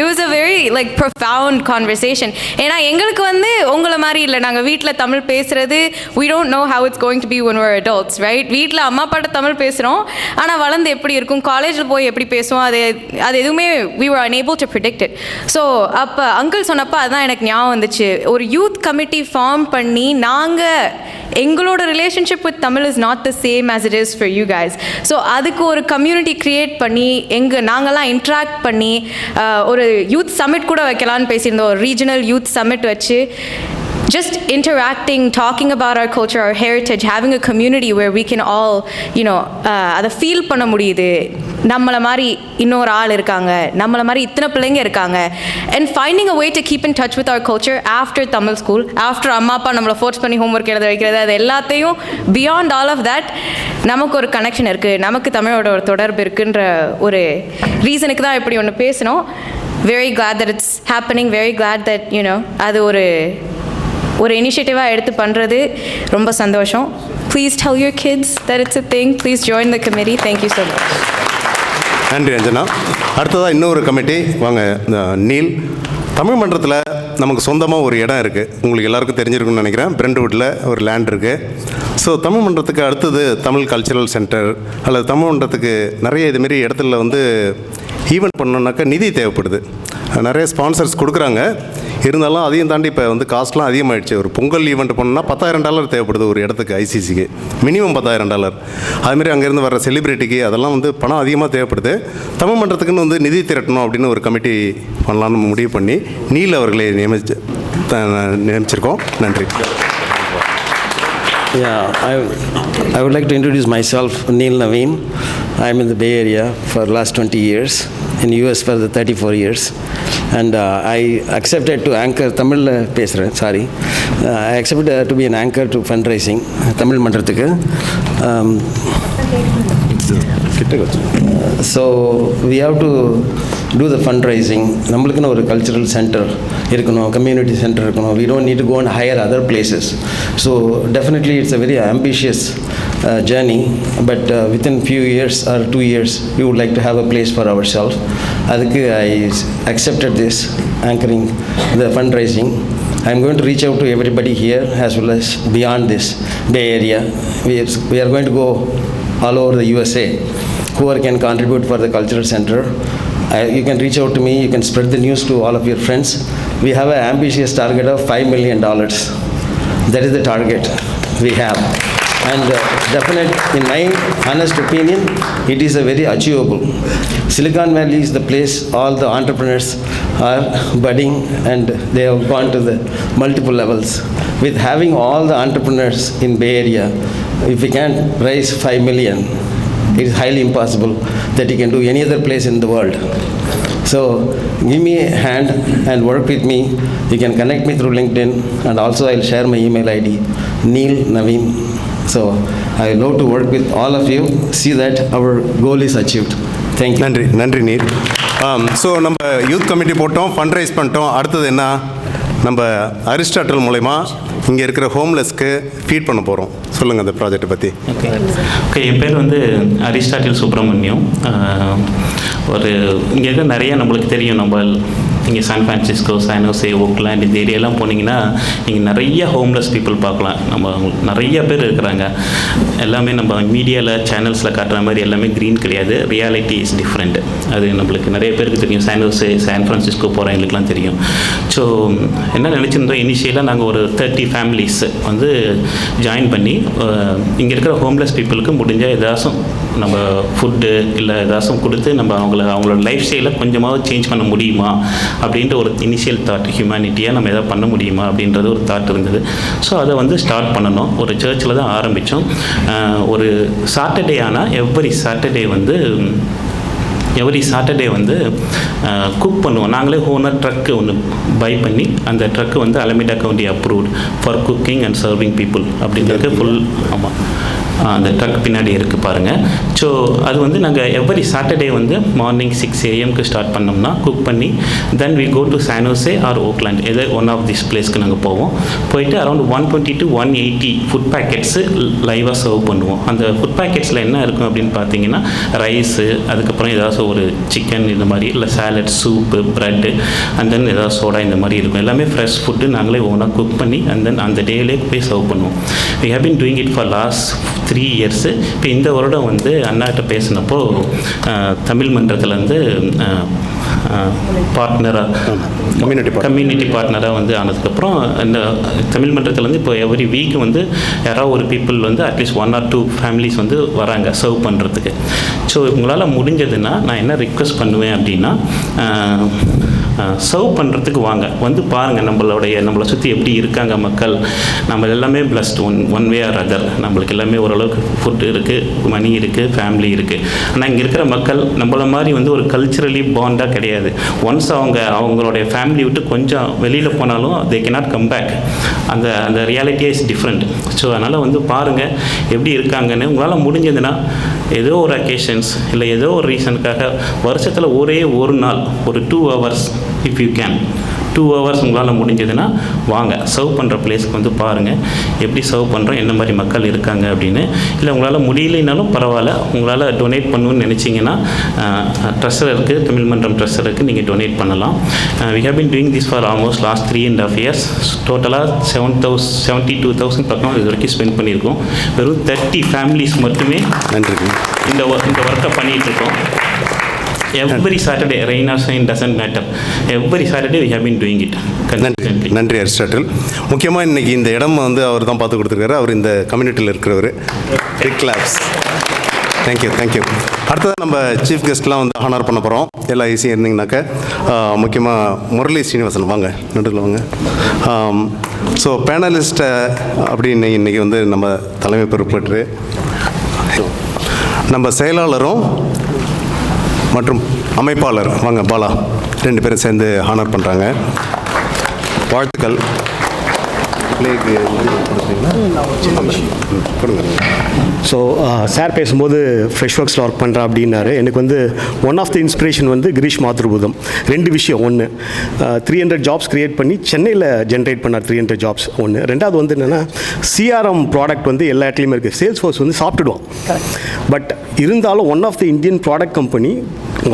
[SPEAKER 9] was a very profound conversation. ஏன்னா எங்களுக்கு வந்து உங்களை மாதிரி இல்லை, நாங்கள் வீட்டில் தமிழ் பேசுகிறது we don't know how it's going to be when we're adults, right? வீட்டில் அம்மா அப்பாட்ட தமிழ் பேசுகிறோம், ஆனால் வளர்ந்து எப்படி இருக்கும், காலேஜில் போய் எப்படி பேசுவோம், அது எதுவுமே we were unable to predict it. So அப்போ அங்கிள் சொன்னப்போ அதுதான் எனக்கு ஞாபகம் வந்துச்சு. ஒரு யூத் கமிட்டி ஃபார்ம் பண்ணி எங்களோட relationship with Tamil is not the same as it is for you guys. So அதுக்கு ஒரு கம்யூனிட்டி க்ரியேட் பண்ணி நாங்கள்லாம் இன்ட்ராக்ட் பண்ணி ஒரு யூத் சமிட் கூட வைக்கலான்னு பேசியிருந்தோம். ஒரு ரீஜனல் யூத் சமிட் வச்சு just interacting, talking about our culture, our heritage, having a community where we can all, அதை ஃபீல் பண்ண முடியுது. நம்மளை மாதிரி இன்னொரு ஆள் இருக்காங்க, நம்மளை மாதிரி இத்தனை பிள்ளைங்க இருக்காங்க. And finding a way to keep in touch with our culture after Tamil school, after அம்மா அப்பா நம்மளை ஃபோர்ஸ் பண்ணி ஹோம்ஒர்க் எழுத வைக்கிறது, அது எல்லாத்தையும் பியாண்ட் ஆல் ஆஃப் தட் நமக்கு ஒரு கனெக்ஷன் இருக்குது, நமக்கு தமிழோட ஒரு தொடர்பு இருக்குன்ற ஒரு ரீசனுக்கு தான் இப்படி ஒன்று பேசணும். Very glad that it's happening, very glad that அது ஒரு இனிஷியேட்டிவாக எடுத்து பண்ணுறது ரொம்ப சந்தோஷம். Please tell your kids that it's a thing. Please join the committee. Thank you so much.
[SPEAKER 2] நன்றி அஞ்சனா. அடுத்ததாக இன்னொரு கமிட்டி வாங்க. நீல், தமிழ் மன்றத்தில் நமக்கு சொந்தமாக ஒரு இடம் இருக்குது, உங்களுக்கு எல்லாருக்கும் தெரிஞ்சிருக்குன்னு நினைக்கிறேன். பிரெண்ட்வுட்டில் ஒரு லேண்ட் இருக்குது. ஸோ தமிழ் மன்றத்துக்கு அடுத்தது தமிழ் கல்ச்சுரல் சென்டர் அல்லது தமிழ் மன்றத்துக்கு நிறைய இதுமாரி இடத்துல வந்து ஈவெண்ட் பண்ணணுன்னாக்கா நிதி தேவைப்படுது. நிறைய ஸ்பான்சர்ஸ் கொடுக்குறாங்க, இருந்தாலும் அதையும் தாண்டி இப்போ வந்து காஸ்ட்லாம் அதிகமாகிடுச்சு. ஒரு பொங்கல் ஈவெண்ட் பண்ணணும்னா $10,000 தேவைப்படுது ஒரு இடத்துக்கு, ஐசிசிக்கு மினிமம் $10,000. அதுமாரி அங்கேருந்து வர செலிப்ரிட்டிக்கு அதெல்லாம் வந்து பணம் அதிகமாக தேவைப்படுது. தமிழ் மன்றத்துக்குன்னு வந்து நிதி திரட்டணும் அப்படின்னு ஒரு கமிட்டி பண்ணலான்னு முடிவு பண்ணி நீல் அவர்களை நியமிச்சிருக்கோம். நன்றி.
[SPEAKER 13] Yeah, I would like to introduce myself, Neil Naveen. I am in the Bay Area for last 20 years, in US for the 34 years. And I accepted to anchor Tamil pesren, sorry.
[SPEAKER 15] I accepted to be an anchor to fundraising, Tamil மன்றத்துக்கு. So we have to do the fundraising. நம்மளுக்குன்னு ஒரு cultural centre இருக்கணும், community centre இருக்கணும். We don't need to go and hire other places. So definitely it's a very ambitious journey, but within few years or 2 years we would like to have a place for ourselves. அதுக்கு I accepted this anchoring the fundraising. I'm going to reach out to everybody here as well as beyond this Bay Area. We are going to go all over the USA. Whoever can contribute for the cultural center, you can reach out to me. You can spread the news to all of your friends. We have an ambitious target of $5 million. That is the target we have. And definitely, in my honest opinion, it is a very achievable. Silicon Valley is the place all the entrepreneurs are budding and they have gone to the multiple levels. With having all the entrepreneurs in Bay Area, if we can't raise 5 million, it is highly impossible that you can do any other place in the world. So give me a hand and work with me. You can connect me through LinkedIn, and also I'll share my email ID, Neil Naveen. So I love to work with all of you, see that our goal is achieved. Thank you.
[SPEAKER 2] நன்றி நீர். So நம்ம youth committee போட்டோம், fund raise பண்ணிட்டோம். அடுத்தது என்ன, நம்ம Aristotle மூலயமா இங்கே இருக்கிற ஹோம்லெஸ்க்கு ஃபீட் பண்ண போகிறோம். சொல்லுங்கள் அந்த ப்ராஜெக்டை பற்றி.
[SPEAKER 16] ஓகே, என் பேர் வந்து அரிஸ்டாட்டில் சுப்பிரமணியம். ஒரு இங்கே இருக்க நிறைய நம்மளுக்கு தெரியும். நம்ம இங்கே சான் ஃப்ரான்சிஸ்கோ, சானோசே, ஓக்லாண்ட் இந்த ஏரியாலாம் போனீங்கன்னா நீங்கள் நிறைய ஹோம்லெஸ் பீப்புள் பார்க்கலாம். நம்ம நிறைய பேர் இருக்கிறாங்க. எல்லாமே நம்ம மீடியாவில் சேனல்ஸில் காட்டுற மாதிரி எல்லாமே க்ரீன் கிடையாது. Reality is different. அது நம்மளுக்கு நிறைய பேருக்கு தெரியும். சானோசே, சான் ஃப்ரான்சிஸ்கோ போகிறவங்களுக்குலாம் தெரியும். ஸோ என்ன நினச்சிருந்தோம், இனிஷியலாக நாங்கள் ஒரு 30 ஃபேமிலிஸ் வந்து ஜாயின் பண்ணி இங்கே இருக்கிற ஹோம்லெஸ் பீப்புளுக்கு முடிஞ்ச ஏதாச்சும் நம்ம ஃபுட்டு இல்லை ஏதாச்சும் கொடுத்து நம்ம அவங்களோட லைஃப் ஸ்டைலை கொஞ்சமாவது சேஞ்ச் பண்ண முடியுமா அப்படின்ற ஒரு இனிஷியல் தாட், ஹியூமனிட்டியாக நம்ம எதாவது பண்ண முடியுமா அப்படின்றது ஒரு தாட் இருந்தது. ஸோ அதை வந்து ஸ்டார்ட் பண்ணணும். ஒரு சர்ச்சில் தான் ஆரம்பித்தோம். ஒரு சாட்டர்டே ஆனால் எவ்ரி சாட்டர்டே வந்து குக் பண்ணுவோம். நாங்களே ஓனர் ட்ரக்கு ஒன்று பை பண்ணி அந்த ட்ரக்கு வந்து Alameda County approved for cooking and serving people அப்படின்றது ஃபுல். ஆமாம், அந்த ட்ரக் பின்னாடி இருக்குது பாருங்கள். ஸோ அது வந்து நாங்கள் எவ்ரி சாட்டர்டே வந்து மார்னிங் 6 AM ஸ்டார்ட் பண்ணோம்னா குக் பண்ணி then we go to San Jose or Oakland, எதோ ஒன் ஆஃப் திஸ் பிளேஸ்க்கு நாங்கள் போவோம். போயிட்டு அரௌண்ட் 120 to 180 ஃபுட் பேக்கெட்ஸு லைவாக சர்வ் பண்ணுவோம். அந்த ஃபுட் பேக்கெட்ஸில் என்ன இருக்கும் அப்படின்னு பார்த்தீங்கன்னா ரைஸு, அதுக்கப்புறம் ஏதாவது ஒரு சிக்கன் இந்த மாதிரி, இல்லை salad, soup, bread, and then ஏதாவது சோடா இந்த மாதிரி இருக்கும். எல்லாமே ஃப்ரெஷ் ஃபுட்டு நாங்களே ஓனாக குக் பண்ணி அண்ட் தென் அந்த டேலே போய் சர்வ் பண்ணுவோம். We have been doing it for last 3 years. இப்போ இந்த வருடம் வந்து அண்ணாட்ட பேசினப்போ தமிழ் மன்றத்துலேருந்து கம்யூனிட்டி பார்ட்னராக வந்து ஆனதுக்கப்புறம் இந்த தமிழ் மன்றத்துலேருந்து இப்போ எவ்ரி வீக் வந்து யாராவது ஒரு பீப்புள் வந்து அட்லீஸ்ட் 1 or 2 ஃபேமிலிஸ் வந்து வராங்க சர்வ் பண்ணுறதுக்கு. ஸோ உங்களால் முடிஞ்சதுன்னா நான் என்ன ரிக்வெஸ்ட் பண்ணுவேன் அப்படின்னா, சர்வ் பண்ணுறதுக்கு வாங்க, வந்து பாருங்கள் நம்மளை சுற்றி எப்படி இருக்காங்க மக்கள். நம்ம எல்லாமே blessed one way or other. நம்மளுக்கு எல்லாமே ஓரளவுக்கு ஃபுட் இருக்குது, மணி இருக்குது, ஃபேமிலி இருக்குது. ஆனால் இங்கே இருக்கிற மக்கள் நம்மள மாதிரி வந்து ஒரு கல்ச்சுரலி பாண்டாக கிடையாது. ஒன்ஸ் அவங்களுடைய ஃபேமிலி விட்டு கொஞ்சம் வெளியில் போனாலும் தே கேனாட் கம் பேக். அந்த ரியாலிட்டியே இஸ் டிஃப்ரெண்ட். ஸோ அதனால் வந்து பாருங்கள் எப்படி இருக்காங்கன்னு. உங்களால் முடிஞ்சதுன்னா ஏதோ ஒரு அக்கேஷன்ஸ் இல்லை ஏதோ ஒரு ரீசனுக்காக வருஷத்தில் ஒரே ஒரு நாள் ஒரு 2 hours if you can, 2 hours உங்களால் முடிஞ்சதுன்னா வாங்க, சர்வ் பண்ணுற பிளேஸ்க்கு வந்து பாருங்கள் எப்படி சர்வ் பண்ணுறோம், என்ன மாதிரி மக்கள் இருக்காங்க அப்படின்னு. இல்லை உங்களால் முடியலைனாலும் பரவாயில்ல, உங்களால் டொனேட் பண்ணணும்னு நினச்சிங்கன்னா ட்ரெஸருக்கு, தமிழ் மன்றம் ட்ரெஸருக்கு நீங்கள் டொனேட் பண்ணலாம். We have been doing this for almost last 3.5 years. டோட்டலாக 72,000 பக்கம் இது வரைக்கும் ஸ்பெண்ட் பண்ணியிருக்கோம். வெறும் 30 ஃபேமிலிஸ் மட்டுமே இந்த ஒர்க்கை பண்ணிகிட்ருக்கோம். Every Saturday, rain or shine doesn't matter. Every Saturday we have been doing it.
[SPEAKER 2] நன்றி அரிஸ்டாட்டில். முக்கியமாக இன்றைக்கி இந்த இடம் வந்து அவர் தான் பார்த்து கொடுத்துருக்காரு. அவர் இந்த கம்யூனிட்டியில் இருக்கிறவர். Big claps. தேங்க்யூ. அடுத்தது நம்ம சீஃப் கெஸ்ட்லாம் வந்து ஹானர் பண்ண போகிறோம். எல்லாம் ஈஸியாக இருந்தீங்கன்னாக்க முக்கியமாக முரளி ஸ்ரீனிவாசன் வாங்க, நடுவில் வாங்க. ஸோ பேனலிஸ்ட்டை அப்படின்னு இன்றைக்கி வந்து நம்ம தலைமை பொறுப்பேற்று நம்ம செயலாளரும் மற்றும் அமைப்பாளர் வாங்க பாலா 2 பேரும் சேர்ந்து ஹானர் பண்ணுறாங்க. வாழ்த்துக்கள்.
[SPEAKER 17] ஸோ சார் பேசும்போது ஃப்ரெஷ் ஒர்க்ஸில் ஒர்க் பண்ணுறேன் அப்படின்னாரு. எனக்கு வந்து ஒன் ஆஃப் த இன்ஸ்பிரேஷன் வந்து கிரீஷ் மாத்ருபூதம். 2 விஷயம். ஒன்று 300 ஜாப்ஸ் க்ரியேட் பண்ணி சென்னையில் ஜென்ரேட் பண்ணார் 300 ஜாப்ஸ். ஒன்று. ரெண்டாவது வந்து என்னென்னா சிஆர்எம் ப்ராடக்ட் வந்து எல்லா இடத்துலையுமே இருக்குது. சேல்ஸ் ஃபோர்ஸ் வந்து சாப்பிட்டுடுவோம். பட் இருந்தாலும் one of the Indian product company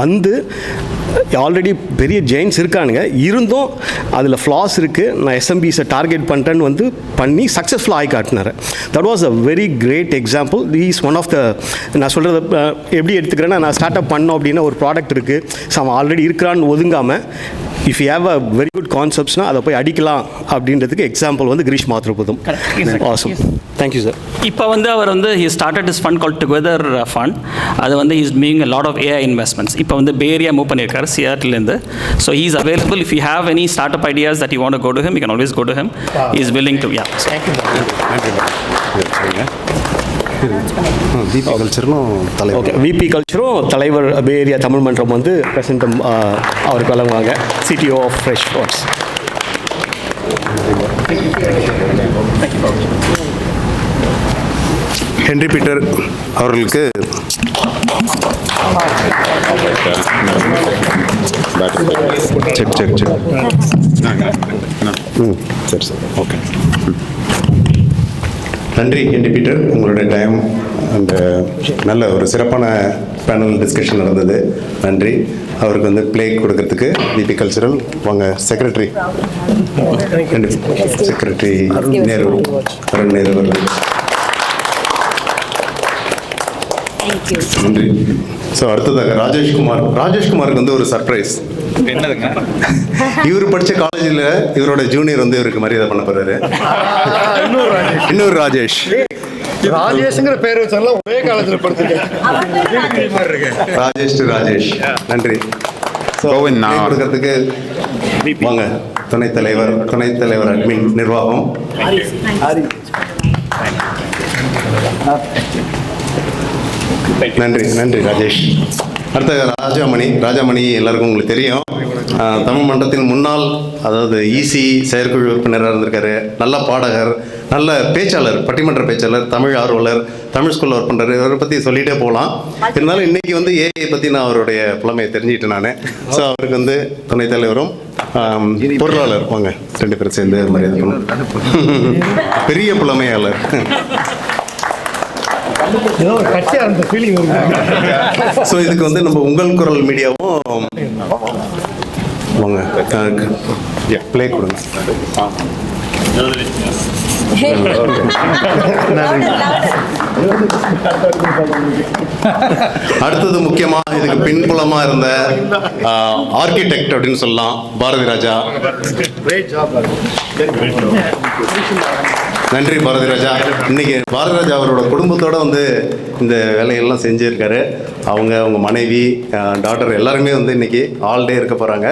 [SPEAKER 17] வந்து ஆல்ரெடி பெரிய ஜெயின்ஸ் இருக்கானுங்க, இருந்தும் அதில் ஃப்ளாஸ் இருக்குது, நான் எஸ்எம்பிஸை டார்கெட் பண்ணுறேன்னு வந்து பண்ணி சக்ஸஸ்ஃபுல்லாக ஆகி காட்டினார். That was a very great example. Is one of the, நான் சொல்கிறத எப்படி எடுத்துக்கிறேன்னா, நான் ஸ்டார்ட் அப் பண்ணோம் அப்படின்னா ஒரு ப்ராடக்ட் இருக்குது, ஸோ அவன் ஆல்ரெடி இருக்கிறான்னு ஒதுங்காமல் if you have a very good கான்செப்ட்ஸ்னா அதை போய் அடிக்கலாம் அப்படின்றதுக்கு எக்ஸாம்பிள் வந்து Girish Mathrubootham. Awesome. Thank you sir.
[SPEAKER 4] இப்போ வந்து அவர் வந்து he started is fund call together fund. அது வந்து is meaning a lot of AI investments. இப்போ வந்து BayArea மூவ் பண்ணியிருக்காரு சியாட்டிலேருந்து. So he is available. If you have any startup ideas that you want to go to him, you can always go to him. He is willing to. Yeah.
[SPEAKER 2] Thank you. VP கல்ச்சரும் தலைவர்.
[SPEAKER 17] Okay, VP கல்ச்சரும் தலைவர் BayArea Tamil மன்றம் வந்து பிரசன்டம் அவருக்கு வழங்குவாங்க. CTO of fresh works.
[SPEAKER 2] Henry Peter அவர்களுக்கு செக் செக் செக் சரி சார். ஓகே, நன்றி ஹென்ரி பீட்டர். உங்களுடைய டைம் அந்த நல்ல ஒரு சிறப்பான பேனல் டிஸ்கஷன் நடந்தது. நன்றி. அவருக்கு வந்து பிளே கொடுக்கறதுக்கு விபி கல்ச்சரல் வாங்க செக்ரட்டரி செக்ரட்டரி நேரு அருண் நேரு அவர்கள். நன்றி. ஸோ அடுத்ததாக ராஜேஷ்குமாருக்கு வந்து ஒரு சர்ப்ரைஸ்.
[SPEAKER 5] என்னதுங்க?
[SPEAKER 2] இவர் படித்த காலேஜில் இவரோட ஜூனியர் வந்து இவருக்கு மரியாதை பண்ண போறாரு. இன்னொரு ராஜேஷ்.
[SPEAKER 10] ராஜேஷ்ங்கிற பேர் வச்சாலும் ஒரே காலேஜில் படிச்சிருக்கேன்.
[SPEAKER 2] ராஜேஷ். நன்றி. கொடுக்கறதுக்கு வாங்க துணைத் தலைவர் அட்மின் நிர்வாகம். நன்றி ராஜேஷ். அடுத்த ராஜாமணி எல்லாருக்கும் உங்களுக்கு தெரியும். தமிழ் மன்றத்தின் முன்னாள், அதாவது இசி செயற்குழு உறுப்பினராக இருந்திருக்காரு. நல்ல பாடகர், நல்ல பேச்சாளர், பட்டிமன்ற பேச்சாளர், தமிழ் ஆர்வலர், தமிழ் ஸ்கூலில் ஒர்க் பண்ணுறாரு. இவரை பற்றி சொல்லிகிட்டே போகலாம். இருந்தாலும் இன்றைக்கி வந்து ஏஐ பற்றி நான் அவருடைய புலமையை தெரிஞ்சுக்கிட்டேன் நான். ஸோ அவருக்கு வந்து துணைத் தலைவரும் பொருளாளர் வாங்க 2 பேரும் சேர்ந்து மரியாதை பண்ணணும். பெரிய புலமையாளர். ஸோ இதுக்கு வந்து நம்ம உங்கள் குரல் மீடியாவும் வாங்க ப்ளே கொடுங்க. அடுத்தது முக்கியமா இதுக்கு பின்புலமா இருந்த ஆர்கிடெக்ட் அப்படின்னு சொல்லலாம், பாரதி ராஜா. நன்றி பாரதி ராஜா. இன்னைக்கு பாரதி ராஜா அவரோட குடும்பத்தோட வந்து இந்த வேலையெல்லாம் செஞ்சுருக்காரு. அவங்க மனைவி, டாட்டர் எல்லாருமே வந்து இன்னைக்கு ஆல் டே இருக்க போகிறாங்க.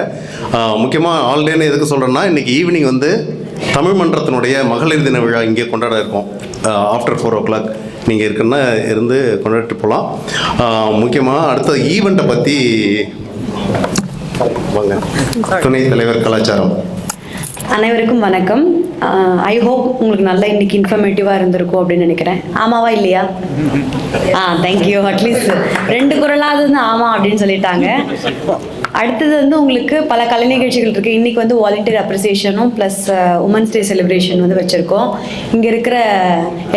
[SPEAKER 2] முக்கியமாக ஆல் டேன்னு எதுக்கு சொல்கிறேன்னா, இன்னைக்கு ஈவினிங் வந்து தமிழ் மன்றத்தினுடைய மகளிர் தின விழா இங்கே கொண்டாட இருக்கோம். ஆஃப்டர் 4 o'clock நீங்கள் இருக்குன்னா இருந்து கொண்டாடிட்டு போகலாம். முக்கியமாக அடுத்த ஈவெண்ட்டை பற்றி வாங்க துணைத் தலைவர் கலாச்சாரம்.
[SPEAKER 18] அனைவருக்கும் வணக்கம். ஐ ஹோப் உங்களுக்கு நல்லா இன்னைக்கு இன்ஃபர்மேட்டிவாக இருந்திருக்கும் அப்படின்னு நினைக்கிறேன். ஆமாவா இல்லையா? தேங்க்யூ. அட்லீஸ்ட் 2 குரலாவது வந்து ஆமாம் அப்படின்னு சொல்லிட்டாங்க. அடுத்தது வந்து உங்களுக்கு பல கலை நிகழ்ச்சிகள் இருக்குது. இன்றைக்கி வந்து வாலண்டியர் அப்ரிசியேஷனும் ப்ளஸ் உமன்ஸ் டே செலிப்ரேஷன் வந்து வச்சுருக்கோம். இங்கே இருக்கிற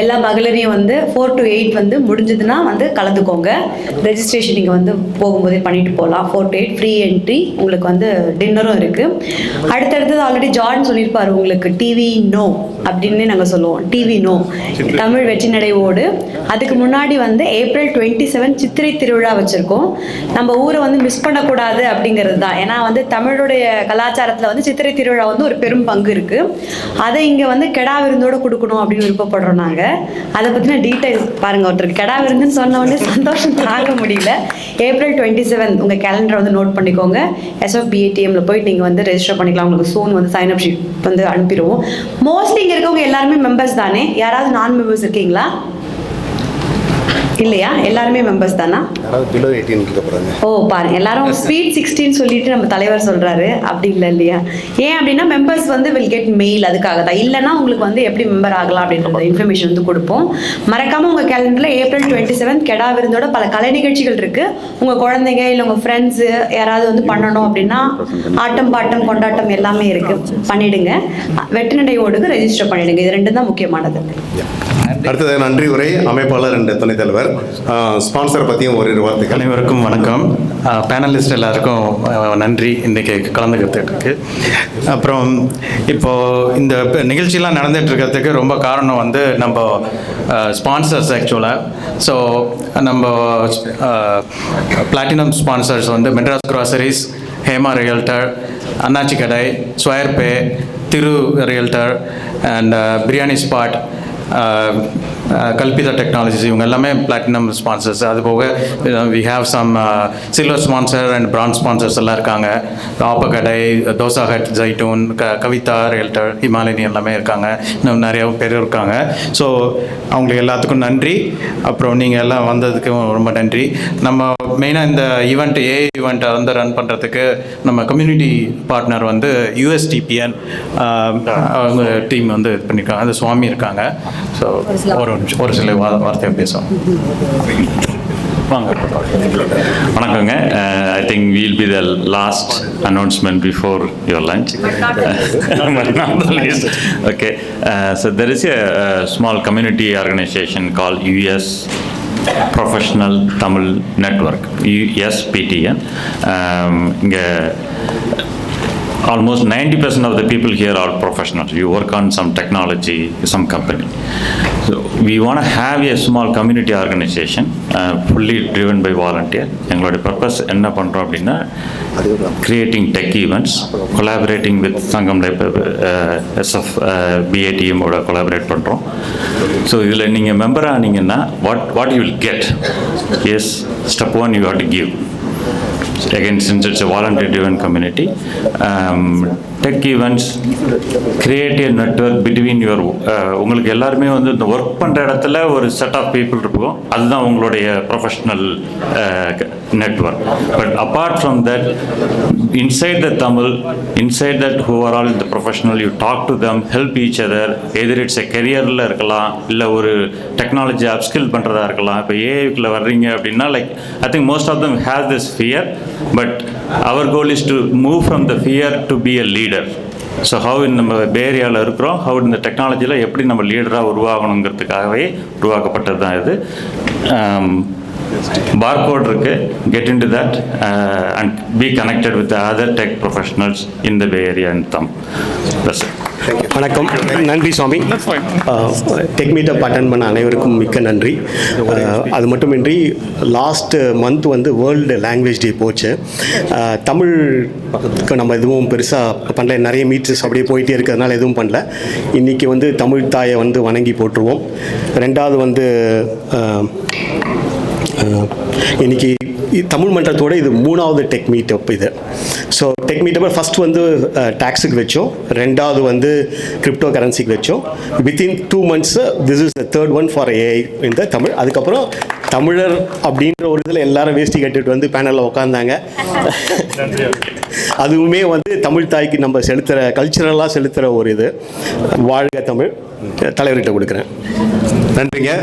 [SPEAKER 18] எல்லா மகளிரையும் வந்து 4 to 8 வந்து முடிஞ்சதுன்னா வந்து கலந்துக்கோங்க. ரெஜிஸ்ட்ரேஷன் நீங்கள் வந்து போகும்போதே பண்ணிட்டு போகலாம். 4 to 8 ஃப்ரீ என்ட்ரி. உங்களுக்கு வந்து டின்னரும் இருக்குது. அடுத்தடுத்தது ஆல்ரெடி ஜார்டன் சொல்லியிருப்பார் உங்களுக்கு, டிவி நோ அப்படின்னு நாங்கள் சொல்லுவோம். டிவி நோ தமிழ் வெற்றி நடை ஓடு. அதுக்கு முன்னாடி வந்து April 27 சித்திரை திருவிழா வச்சுருக்கோம். நம்ம ஊரை வந்து மிஸ் பண்ணக்கூடாது அப்படிங்கிறது தான். ஏன்னா வந்து தமிழுடைய கலாச்சாரத்தில் வந்து சித்திரை திருவிழா வந்து ஒரு பெரும் பங்கு இருக்குது. அதை இங்கே வந்து கெடா விருந்தோடு கொடுக்கணும் அப்படின்னு விருப்பப்படுறோம் நாங்கள். அதை பற்றின டீட்டெயில்ஸ் பாருங்கள். ஒருத்தருக்கு கெடா விருந்துன்னு சொன்ன உடனே சந்தோஷம் தாங்க முடியல. April 27 உங்கள் கேலண்டரை வந்து நோட் பண்ணிக்கோங்க. SFBATMல போய் நீங்கள் வந்து ரெஜிஸ்டர் பண்ணிக்கலாம். உங்களுக்கு சோன் வந்து சைன் அப் ஷீட் வந்து அனுப்பிடுவோம். மோஸ்ட்லி இங்கே இருக்கவங்க எல்லாருமே மெம்பர்ஸ் தானே? யாராவது நான் மெம்பர்ஸ் இருக்கீங்களா? இல்லையா? எல்லாருமே மெம்பர்ஸ் தானா?
[SPEAKER 2] பிலோ 18 கிட்ட போகிறாங்க.
[SPEAKER 18] ஓ பாருங்க, எல்லாரும் ஸ்வீட் 16 சொல்லிட்டு நம்ம தலைவர் சொல்றாரு. அப்படி இல்லை இல்லையா? ஏன் அப்படின்னா மெம்பர்ஸ் வந்து வில் கெட் மெயில், அதுக்காக தான். இல்லைன்னா உங்களுக்கு வந்து எப்படி மெம்பர் ஆகலாம் அப்படின்ற இன்ஃபர்மேஷன் வந்து கொடுப்போம். மறக்காம உங்க கேலண்டர்ல April 27 கெடா விருந்தோட பல கலை நிகழ்ச்சிகள் இருக்கு. உங்க குழந்தைங்க இல்லை உங்க ஃப்ரெண்ட்ஸ் யாராவது வந்து பண்ணணும் அப்படின்னா ஆட்டம் பாட்டம் கொண்டாட்டம் எல்லாமே இருக்கு, பண்ணிடுங்க. வெற்றிநடை ஓடுக்கு ரெஜிஸ்டர் பண்ணிடுங்க. இது ரெண்டும் தான் முக்கியமானது.
[SPEAKER 2] அடுத்தது நன்றி உரை அமைப்பாளர் அண்ட் துணைத் தலைவர். ஸ்பான்சர் பற்றியும் ஒரு வார்த்தை.
[SPEAKER 19] அனைவருக்கும் வணக்கம். பேனலிஸ்ட் எல்லாருக்கும் நன்றி இன்றைக்கி கலந்துக்கிறதுக்கு. அப்புறம் இப்போது இந்த நிகழ்ச்சியெலாம் நடந்துகிட்டு இருக்கிறதுக்கு ரொம்ப காரணம் வந்து நம்ம ஸ்பான்சர்ஸ் ஆக்சுவலாக. ஸோ நம்ம பிளாட்டினம் ஸ்பான்சர்ஸ் வந்து மெட்ராஸ் கிராசரிஸ், ஹேமா ரியல்டர், அண்ணாச்சி கடை, ஸ்வயர் பே, Thiru realtor and biryani spot, Kalpitha technologies, இவங்க எல்லாமே பிளாட்டினம் ஸ்பான்சர்ஸ். அது போக we have some silver sponsor and bronze sponsors எல்லாம் இருக்காங்க. ஆப்பக்கடை, தோசா ஹட், ஜைட்டூன், கவிதா ரியல்டர், ஹிமாலயனி எல்லாமே இருக்காங்க. இன்னும் நிறைய பேர் இருக்காங்க. ஸோ அவங்களுக்கு எல்லாத்துக்கும் நன்றி. அப்புறம் நீங்கள் எல்லாம் வந்ததுக்கு ரொம்ப நன்றி. நம்ம மெயினாக இந்த ஈவெண்ட் ஈவெண்ட்டை வந்து ரன் பண்ணுறதுக்கு நம்ம கம்யூனிட்டி பார்ட்னர் வந்து USTPN அவங்க டீம் வந்து இது பண்ணியிருக்காங்க. அது சுவாமி இருக்காங்க. ஸோ ஒரு சில வார்த்தையை பேசுவோம்.
[SPEAKER 20] வணக்கங்க. I think we'll be the last announcement before your lunch. Okay, so there is a small community organisation call US Professional Tamil Network, USTPN. இங்கே almost 90% of the people here are professionals. You work on some technology, some company. So we want to have a small community organization, fully driven by volunteer. எங்களோட purpose என்ன பண்ணுறோம் அப்படின்னா, creating tech events, collaborating with சங்கம் like SFBATM ஓட collaborate பண்ணுறோம். So இதில் நீங்கள் member ஆனீங்கன்னா what you will get is step 1, you have to give. Again, since it's a volunteer-driven community, tech events create a network between your உங்களுக்கு எல்லாருமே வந்து இந்த work பண்ணுற இடத்துல ஒரு செட் ஆஃப் பீப்புள் இருக்கும். அதுதான் உங்களுடைய professional network. But apart from that, inside the Tamil, inside that who are all in the professional, you talk to them, help each other. either it's a career-ல இருக்கலாம், இல்லை ஒரு technology upskill பண்ணுறதா இருக்கலாம். இப்போ ஏஐக்குள்ள வர்றீங்க அப்படின்னா, like I think most of them have this fear, but our goal is to move from the fear to be a leader. So how நம்ம BayAreaவில் இருக்கிறோம், ஹவு இந்த டெக்னாலஜியில் எப்படி நம்ம லீடராக உருவாகணுங்கிறதுக்காகவே உருவாக்கப்பட்டது தான் இது. barcode இருக்கு. Get into that and be connected with the other tech professionals in the BayArea and Tamil. That's it.
[SPEAKER 17] வணக்கம். நன்றி சுவாமி. டெக் மீட்டப் அட்டன் பண்ண அனைவருக்கும் மிக்க நன்றி. அது மட்டுமின்றி லாஸ்ட் மந்த் வந்து வேர்ல்டு லாங்குவேஜ் டே போச்சு. தமிழுக்கு நம்ம எதுவும் பெருசாக பண்ணல, நிறைய மீட்ஸ் அப்படியே போயிட்டே இருக்கிறதுனால எதுவும் பண்ணல. இன்றைக்கி வந்து தமிழ் தாயை வந்து வணங்கி போட்டுருவோம். ரெண்டாவது வந்து இன்றைக்கி தமிழ் மன்றத்தோட இது 3வது டெக் மீட்டப் இது. ஸோ டெக் மீட்டப்பை ஃபஸ்ட் வந்து டேக்ஸுக்கு வச்சோம், ரெண்டாவது வந்து கிரிப்டோ கரன்சிக்கு வச்சோம். Within 2 months this is the 3rd one for AI in the Tamil. அதுக்கப்புறம் தமிழர் அப்படின்ற ஒரு இதில் எல்லாரும் வேஷ்டி கட்டிட்டு வந்து பேனலில் உட்காந்தாங்க. அதுவுமே வந்து தமிழ் தாய்க்கு நம்ம செலுத்துகிற கல்ச்சுரலாக செலுத்துகிற ஒரு இது. வாழ்க தமிழ். தலைவர்கிட்ட கொடுக்குறேன்.
[SPEAKER 2] நன்றிங்க.